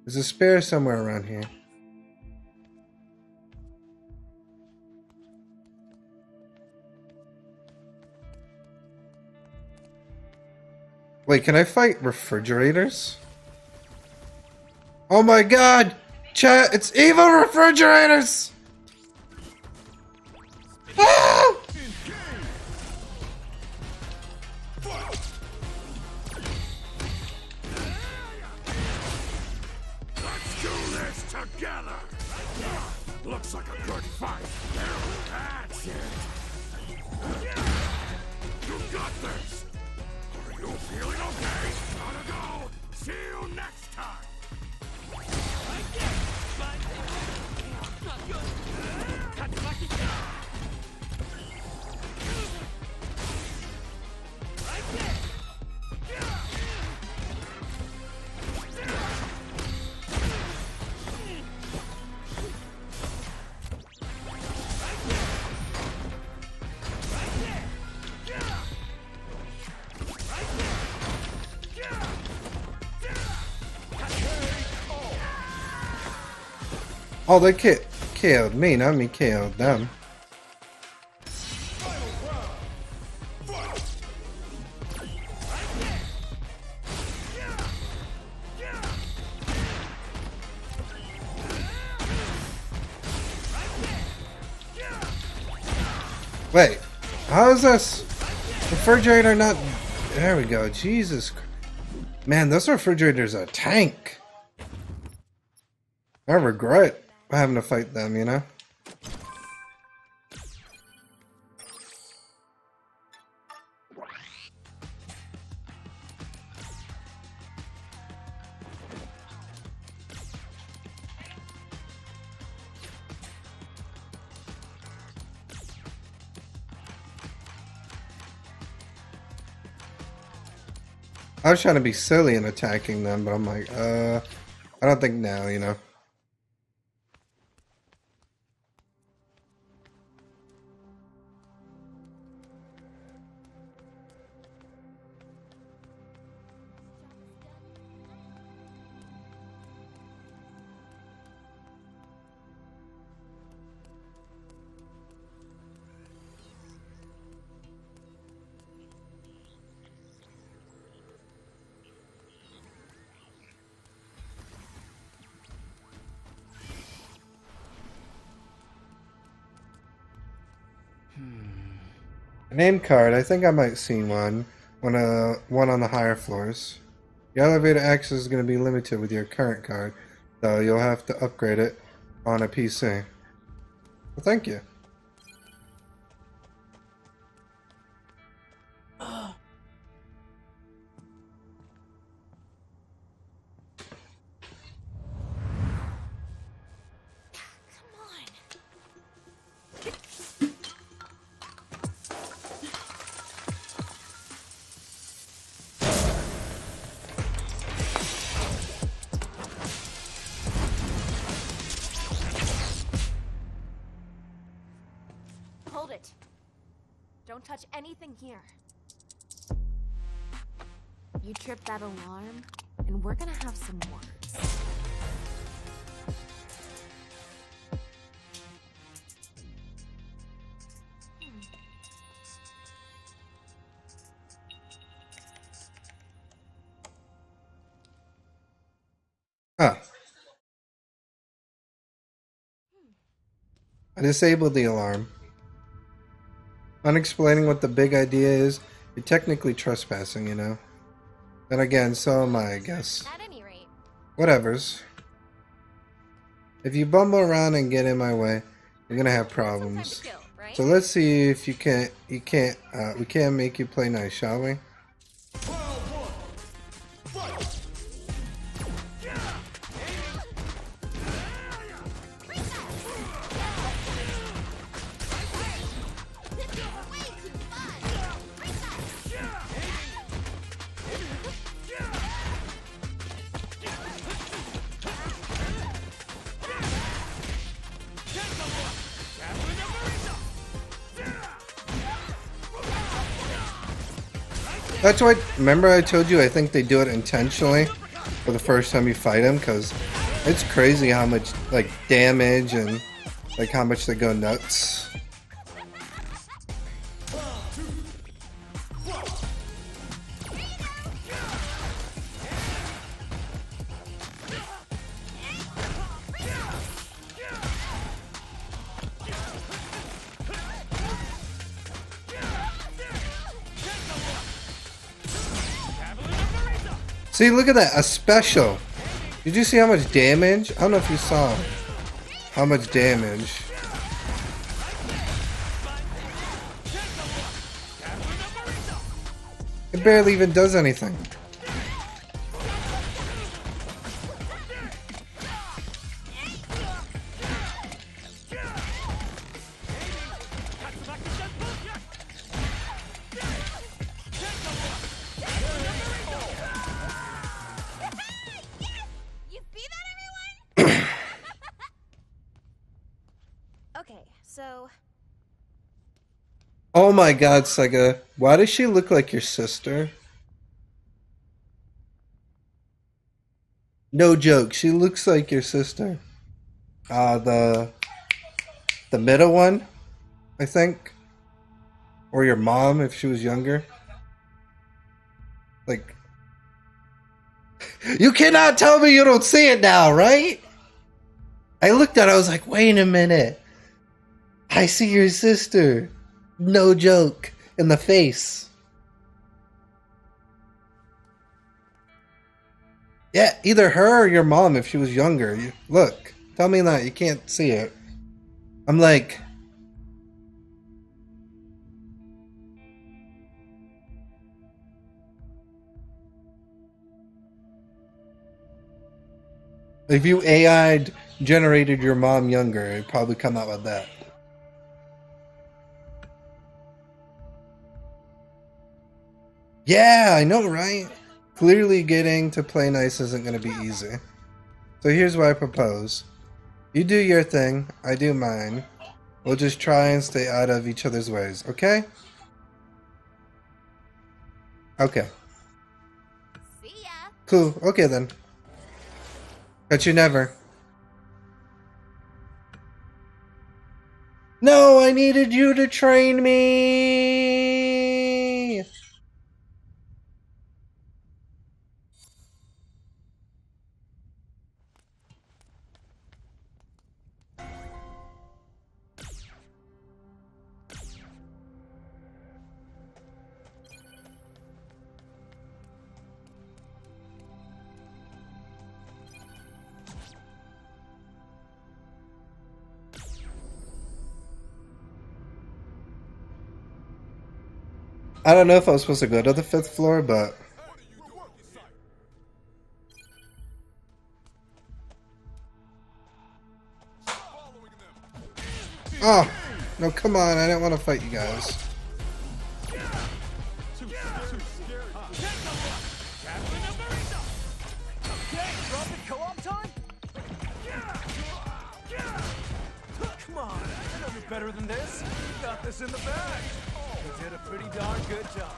There's a spare somewhere around here. Wait, can I fight refrigerators? Oh my god! Chat, it's evil refrigerators! Ah! Let's do this together! Looks like a good fight. That's it. You got this! Are you feeling okay? Gotta go! See you next time! Oh, they killed me, not me killed them. Wait, how is this refrigerator not... There we go, Jesus Christ. Man, this refrigerator's a tank. I regret having to fight them, you know? I was trying to be silly and attacking them, but I'm like, I don't think now, you know? Name card. I think I might see one. One on the higher floors. Your elevator access is going to be limited with your current card, so you'll have to upgrade it on a PC. Well, thank you. Hold it. Don't touch anything here. You trip that alarm, and we're gonna have some words. Huh. I disabled the alarm. Unexplaining what the big idea is, you're technically trespassing, you know? Then again, so am I guess. At any rate. Whatevers. If you bumble around and get in my way, you're gonna have problems. So let's see if we can't make you play nice, shall we? That's what, remember I told you I think they do it intentionally for the first time you fight them, because it's crazy how much like damage and like how much they go nuts. See, look at that, a special. Did you see how much damage? I don't know if you saw how much damage. It barely even does anything. Oh my god, Sega. Why does she look like your sister? No joke, she looks like your sister. The middle one, I think. Or your mom if she was younger. Like, you cannot tell me you don't see it now, right? I looked at it, I was like, wait a minute. I see your sister. No joke. In the face. Yeah, either her or your mom if she was younger. Look, tell me that. You can't see it. I'm like... If you AI'd generated your mom younger, it'd probably come out with that. Yeah, I know, right? Clearly getting to play nice isn't going to be easy. So here's what I propose. You do your thing, I do mine. We'll just try and stay out of each other's ways, okay? Okay. See ya. Cool, okay then. Catch you never. No, I needed you to train me! I don't know if I was supposed to go to the 5th floor, but... Oh! No, come on, I didn't want to fight you guys. Come on, I know you're better than this. You got this in the bag. You did a pretty darn good job.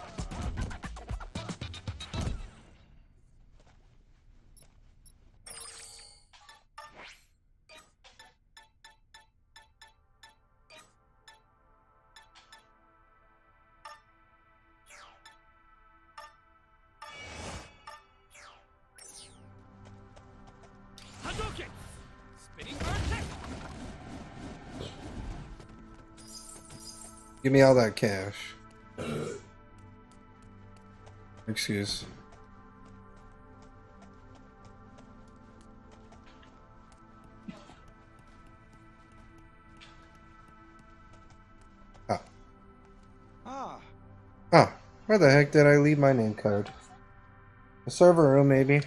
Hadouken! Spinning bird. Give me all that cash. Excuse. Ah, where the heck did I leave my name card? The server room, maybe.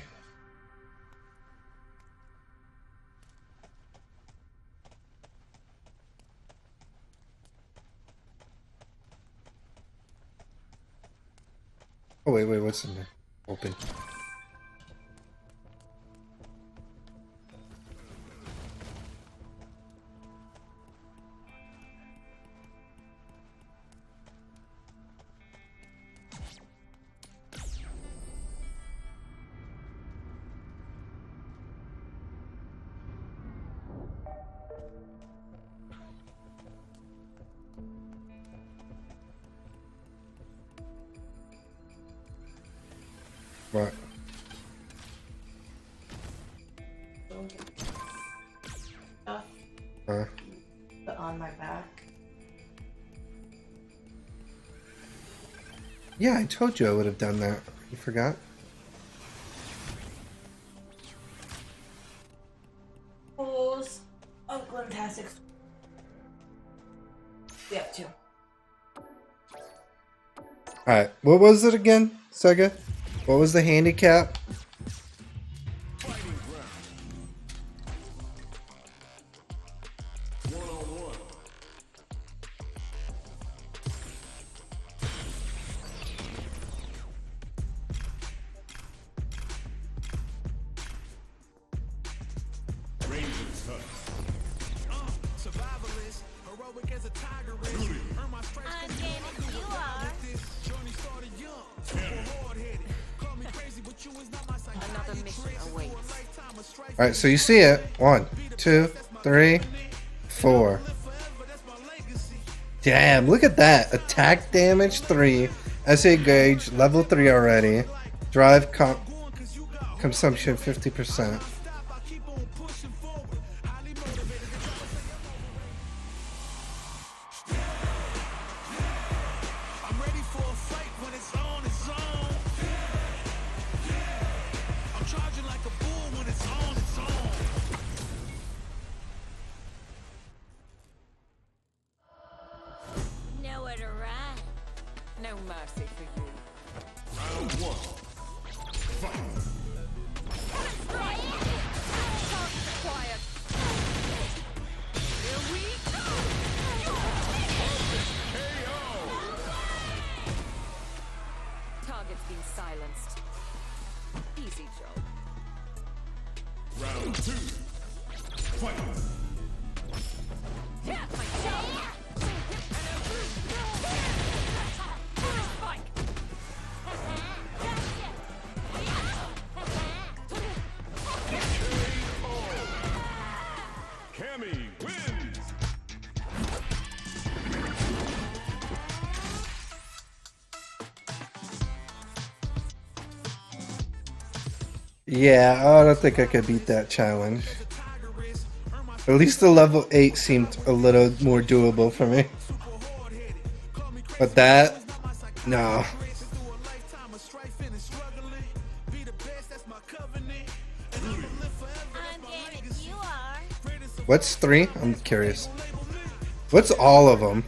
Oh, wait, what's in there? Open. What? Huh? Put on my back. Yeah, I told you I would have done that. You forgot? Pose of Glentastic. We have 2. Alright, what was it again, Sega? What was the handicap? Survivalist, heroic as a tiger is. Earn my stripes. You are. Journey started young, hard-headed. Call me crazy, but you is not my Another mission awaits. Alright, so you see it. 1, 2, 3, 4. Damn, look at that. Attack damage 3. SA gauge level 3 already. Drive consumption 50%. I'm charging like a No mercy for you. Round one. Fight. Quiet. Here we go. Target's been silenced. Easy job. Round two. Fight. Cammy wins! Yeah, I don't think I could beat that challenge. At least the level 8 seemed a little more doable for me. But that, no. What's 3? I'm curious. What's all of them?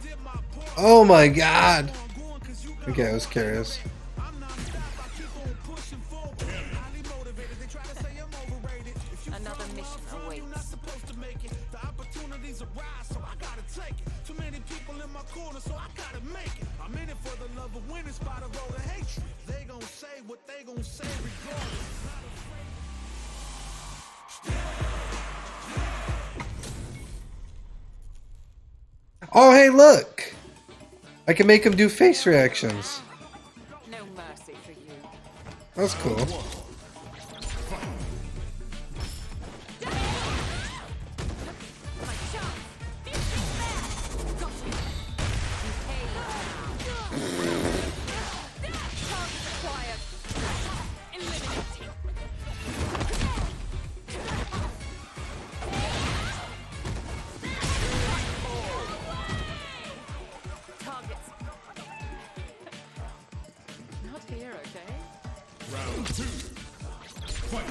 Oh my god! Okay, I was curious. Another mission awaits. Oh, hey, look! I can make him do face reactions. No mercy for you. That's cool. Not here, okay? Round two. Fight.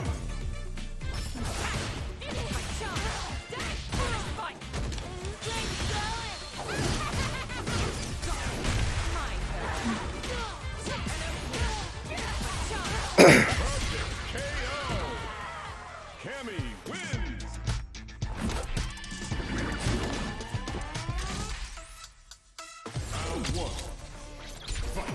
Cammy wins! Round one. Fight.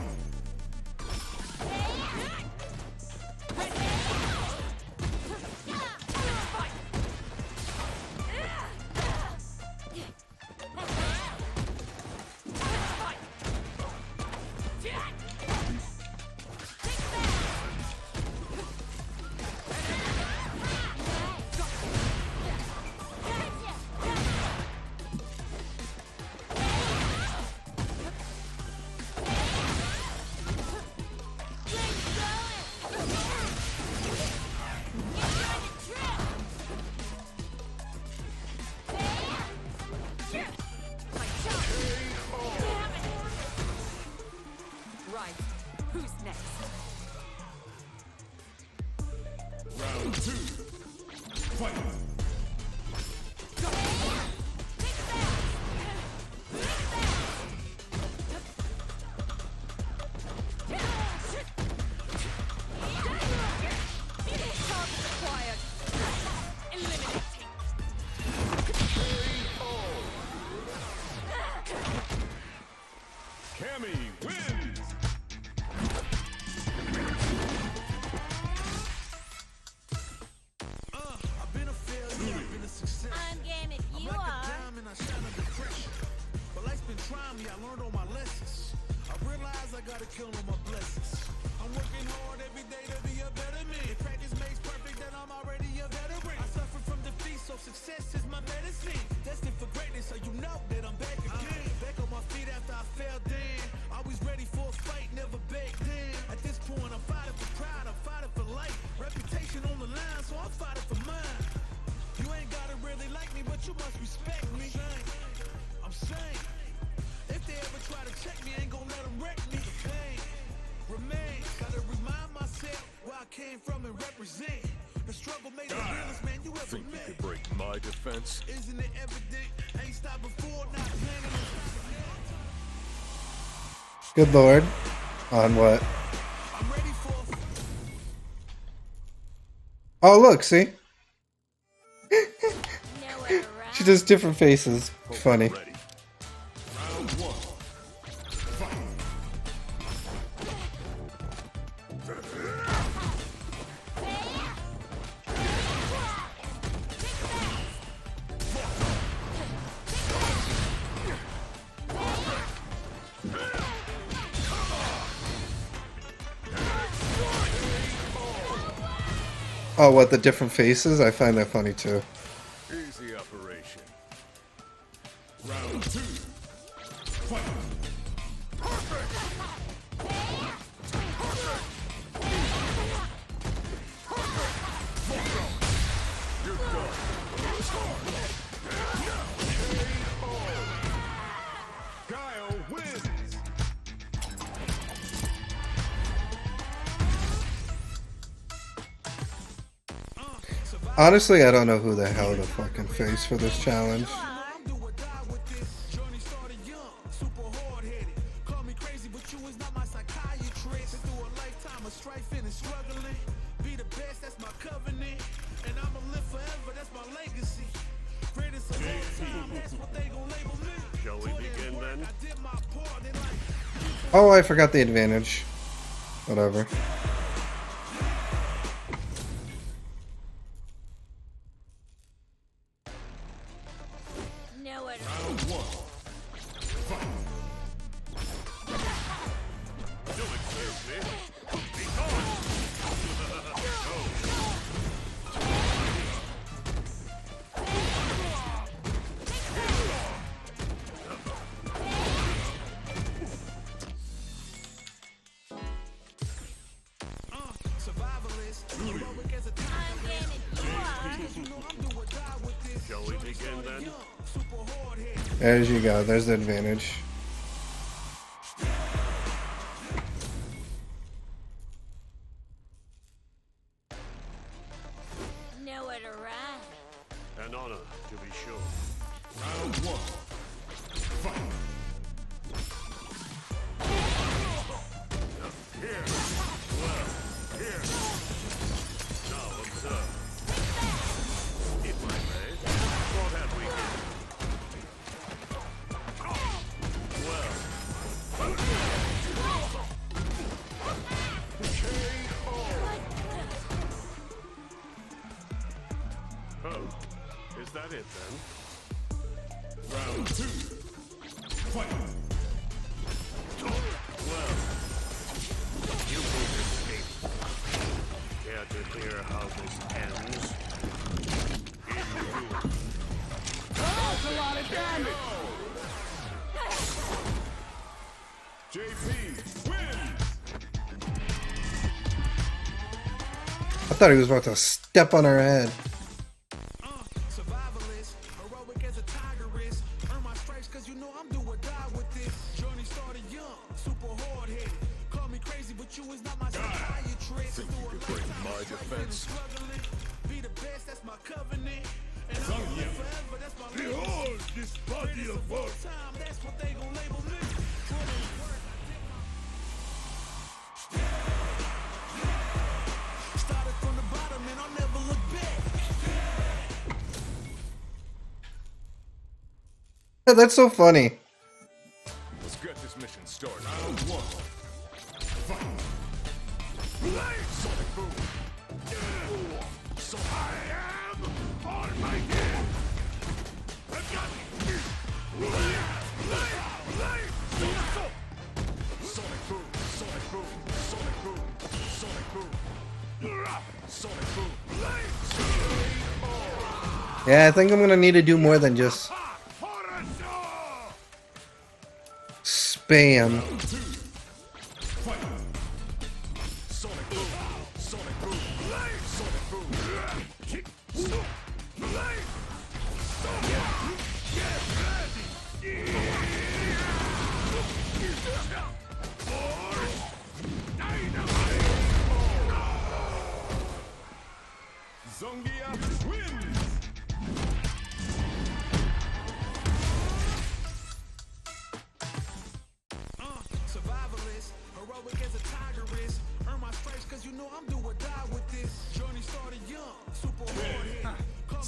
Right. Who's next? Round two. Fight. Cammy wins! I'm game if you are. But life's been trying me, I learned all my lessons. I realize I gotta kill all my blessings. I'm working hard every day to be a better man. If practice makes perfect, then I'm already a veteran. I suffer from defeat, so success is my medicine. Destined for greatness, so you know that I'm back again. Back on my feet after I fell down. Always ready for a fight, never back down. At this point, I'm fighting for pride, I'm fighting for life. Reputation on the line, so I'm fighting for mine. You ain't gotta really like me, but you must respect me. I'm saying, if they ever try to check me, ain't gonna let them wreck me. Remain, gotta remind myself where I came from and represent. The struggle made the realest man you ever Think you met. could break my defense? Isn't it evident? Ain't stopped before, not planning. Good lord. On what? Oh, look, see? She does different faces. Funny. Oh, what, the different faces? I find that funny too. Easy operation. Round 2. Fight. Guile wins. Honestly, I don't know who the hell to fucking face for this challenge. Shall we begin then? Oh, I forgot the advantage. Whatever. Round 1. Fight. You'll excuse me. Be gone. Shall we begin then? There you go. There's the advantage. Nowhere to run. An honor, to be sure. Round 1. Fight. Here. Well, here. Now observe. If I may, what have we here? Oh, is that it then? Round 2. Fight. Well, you will escape. Care to hear how this ends? In ruin. That's a lot of damage! JP wins! I thought he was about to step on her head. Think you could break my defense? Zangya, behold this body of work! Started from the bottom and I'll never look back. That's so funny. Let's get this mission started. Round 1. Fight. Sonic boom. So I am on my game. Sonic boom. Sonic boom. Sonic boom. Sonic boom. Sonic boom. Yeah, I think I'm gonna need to do more than just spam. Sonic boom. Sonic boom. Sonic boom. Zangya wins!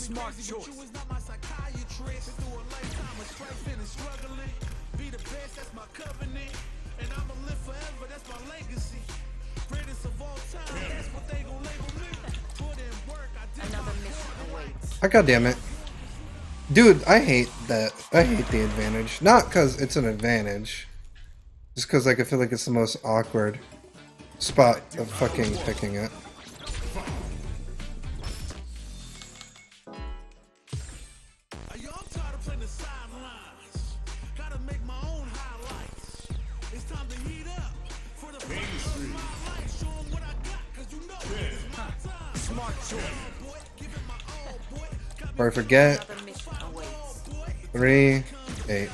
Smart choice. You is not my psychiatrist. Through a lifetime of strife and struggling. Be the best, that's my covenant. And I'ma live forever, that's my legacy. Greatest of all time, that's what they gon' label me. Put in work, I did Another mission awaits. God damn it. Dude, I hate that. I hate the advantage. Not because it's an advantage. Just because like, I feel like it's the most awkward spot of fucking picking it. Before I forget, 3, 8.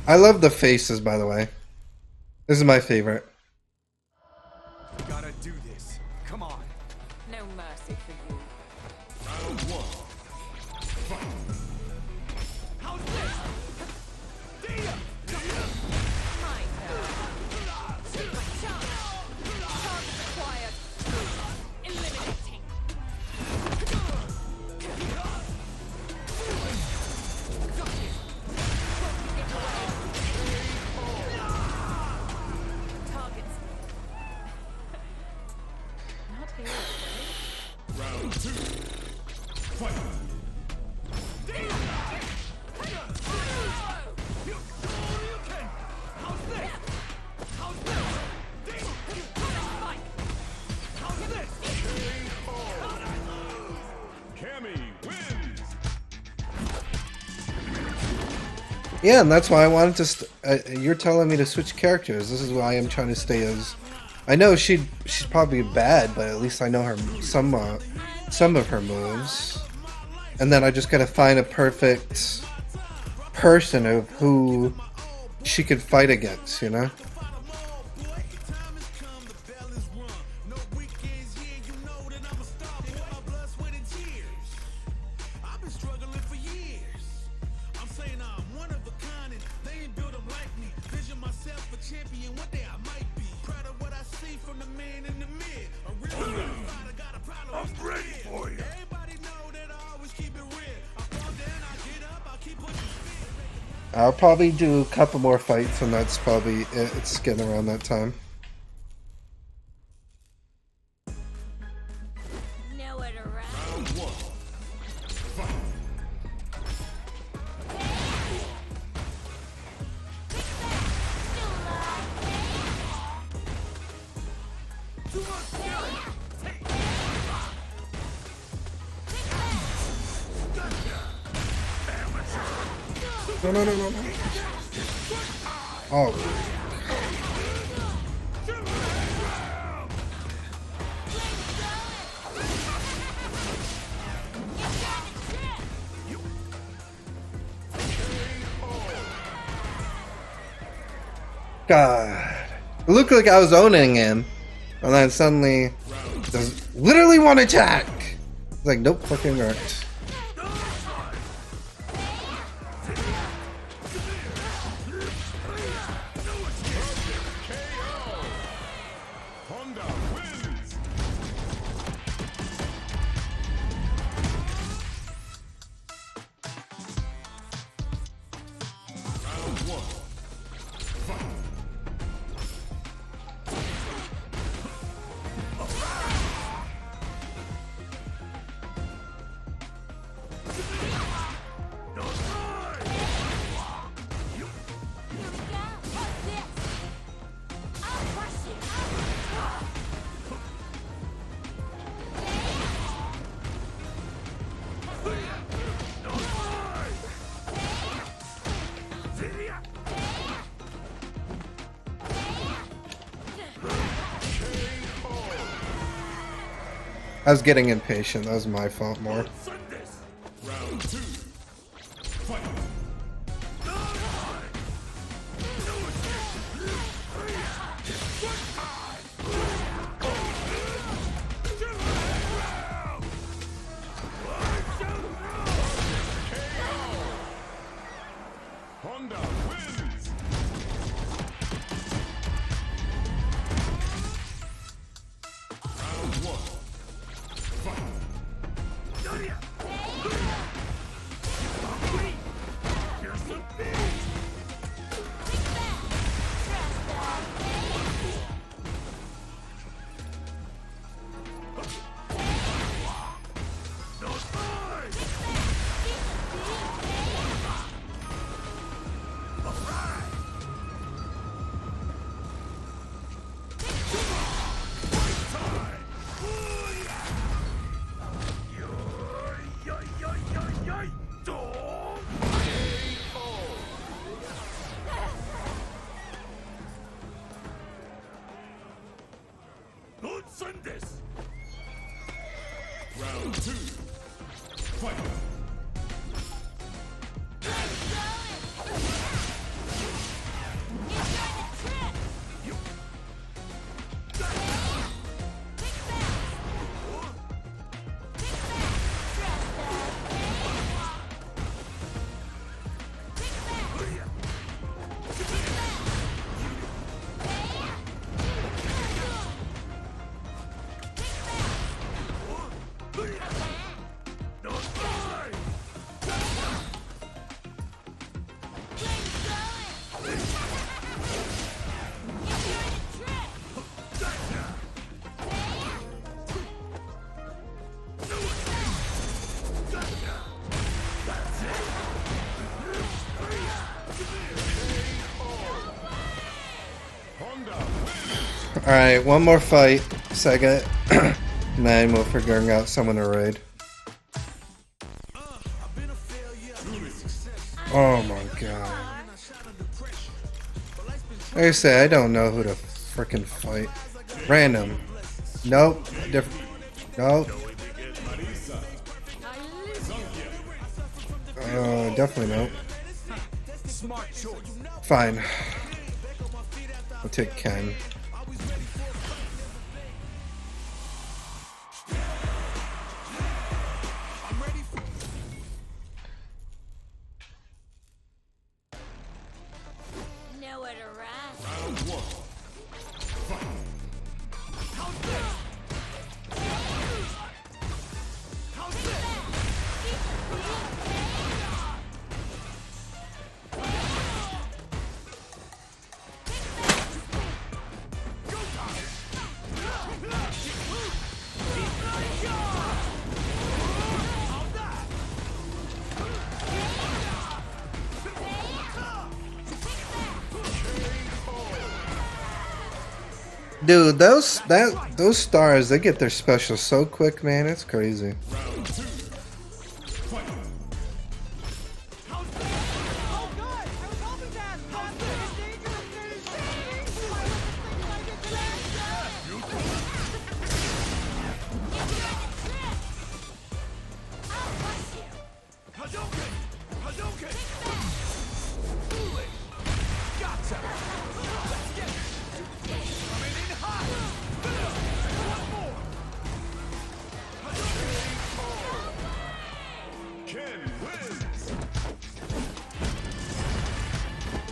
I love the faces, by the way. This is my favorite. Gotta do this. Come on. No mercy for you. Round 1. Fight. How's this? Dia! My turn. Take my charge. Target acquired. Eliminating. Targets. Not here, okay? Round 2. Fight. Yeah, and that's why I wanted to. You're telling me to switch characters. This is why I'm trying to stay as. I know she's probably bad, but at least I know her some of her moves, and then I just gotta find a perfect person of who she could fight against. You know. I'll probably do a couple more fights, and that's probably it. It's getting around that time. Nowhere to run. Round 1. Fight. No. Oh. God. It looked like I was owning him. And then suddenly, does literally one attack. It's like, nope, fucking worked. I was getting impatient. That was my fault more. Round 2. Fight. Honda wins. Round 1. Alright, one more fight, Sega, and then we'll figure out someone to raid. Oh my god. Like I said, I don't know who to frickin' fight. Random. Nope. Different. Nope. Definitely nope. Fine. I'll take Ken. Nowhere to run. Round one. Fight. Dude, those stars, they get their special so quick, man. It's crazy.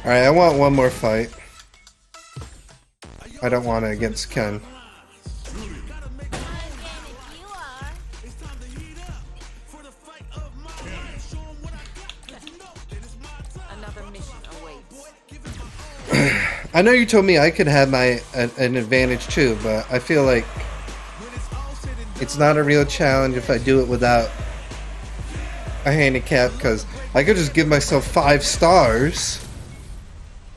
Alright, I want one more fight. I don't want it against Ken. I know you told me I could have an advantage too, but I feel like it's not a real challenge if I do it without a handicap, because I could just give myself 5 stars.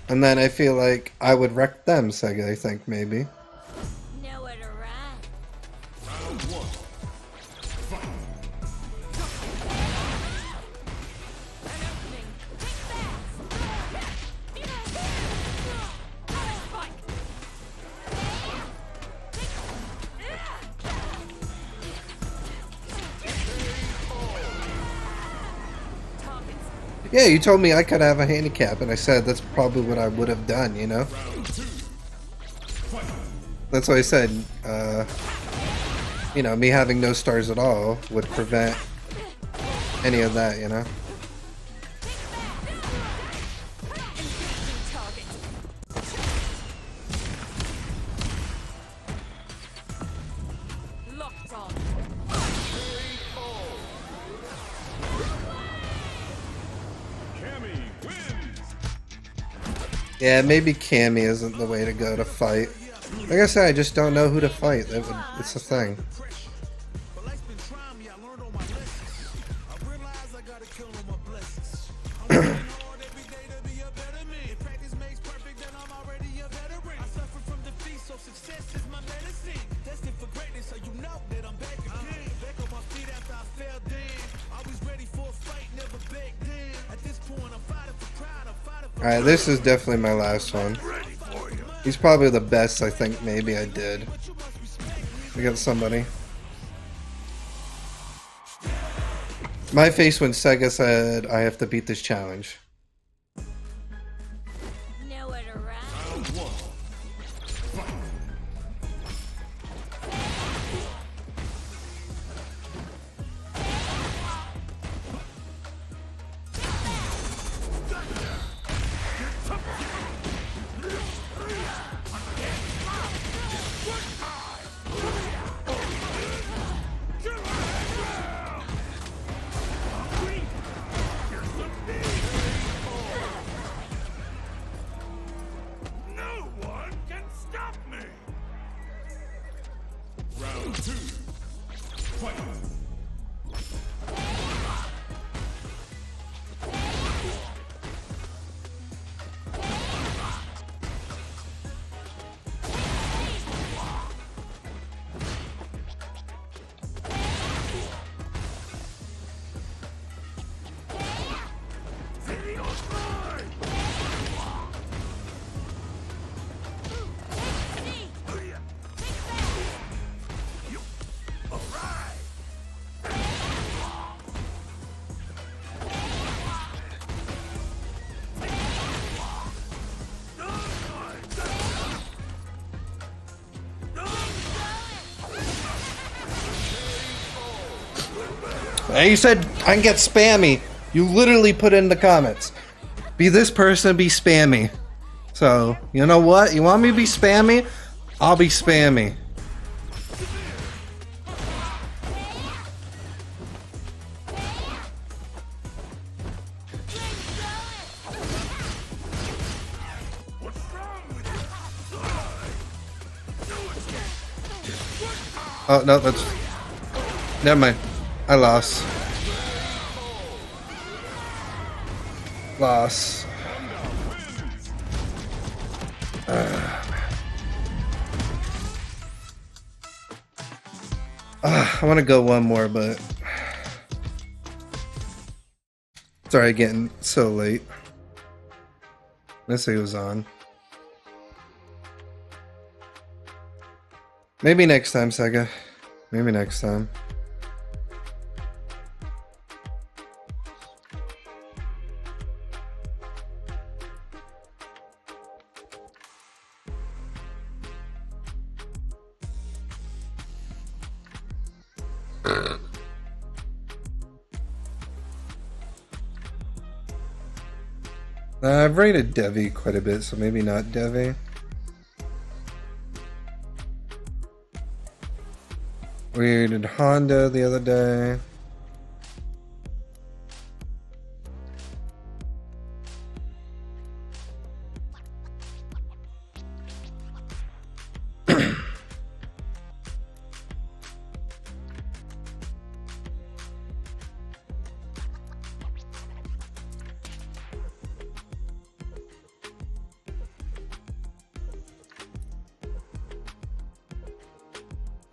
And then I feel like I would wreck them, Sega, I think, maybe. Nowhere to run. Round one. Fight. Yeah, you told me I could have a handicap, and I said that's probably what I would have done, you know? That's why I said, you know, me having no stars at all would prevent any of that, you know? Yeah, maybe Cammy isn't the way to go to fight. Like I said, I just don't know who to fight. It's a thing. Alright, this is definitely my last one. He's probably the best I think maybe I did against somebody. My face when Sega said I have to beat this challenge. Nowhere to run. No one can stop me! Round 2. Fight! Hey, you said I can get spammy. You literally put in the comments. Be this person, be spammy. So, you know what? You want me to be spammy? I'll be spammy. Oh, no, that's... Never mind. I lost. Lost. I want to go one more, but... Sorry, getting so late. Let's see who's on. Maybe next time, Sega. Maybe next time. I've rated Devi quite a bit, so maybe not Devi. We did Honda the other day.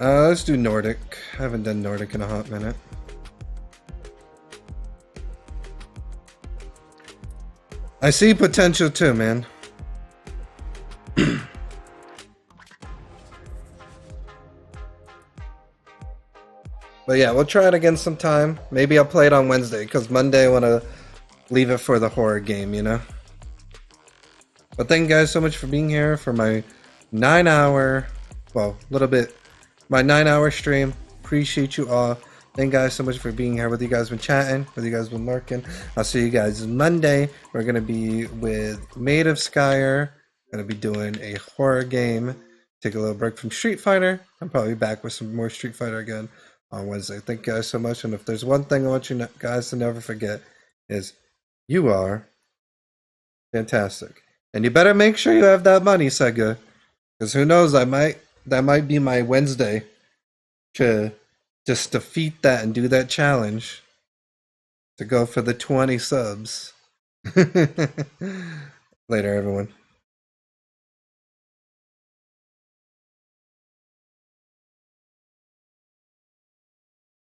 Let's do Nordic. I haven't done Nordic in a hot minute. I see potential too, man. But yeah, we'll try it again sometime. Maybe I'll play it on Wednesday, because Monday I want to leave it for the horror game, you know? But thank you guys so much for being here for my 9-hour, well, a little bit, my 9-hour stream. Appreciate you all. Thank you guys so much for being here. Whether you guys been chatting, whether you guys been lurking. I'll see you guys Monday. We're going to be with Maid of Skyer. Going to be doing a horror game. Take a little break from Street Fighter. I'm probably back with some more Street Fighter again on Wednesday. Thank you guys so much. And if there's one thing I want you guys to never forget is you are fantastic. And you better make sure you have that money, Sega. Because who knows, that might be my Wednesday to just defeat that and do that challenge to go for the 20 subs. Later, everyone.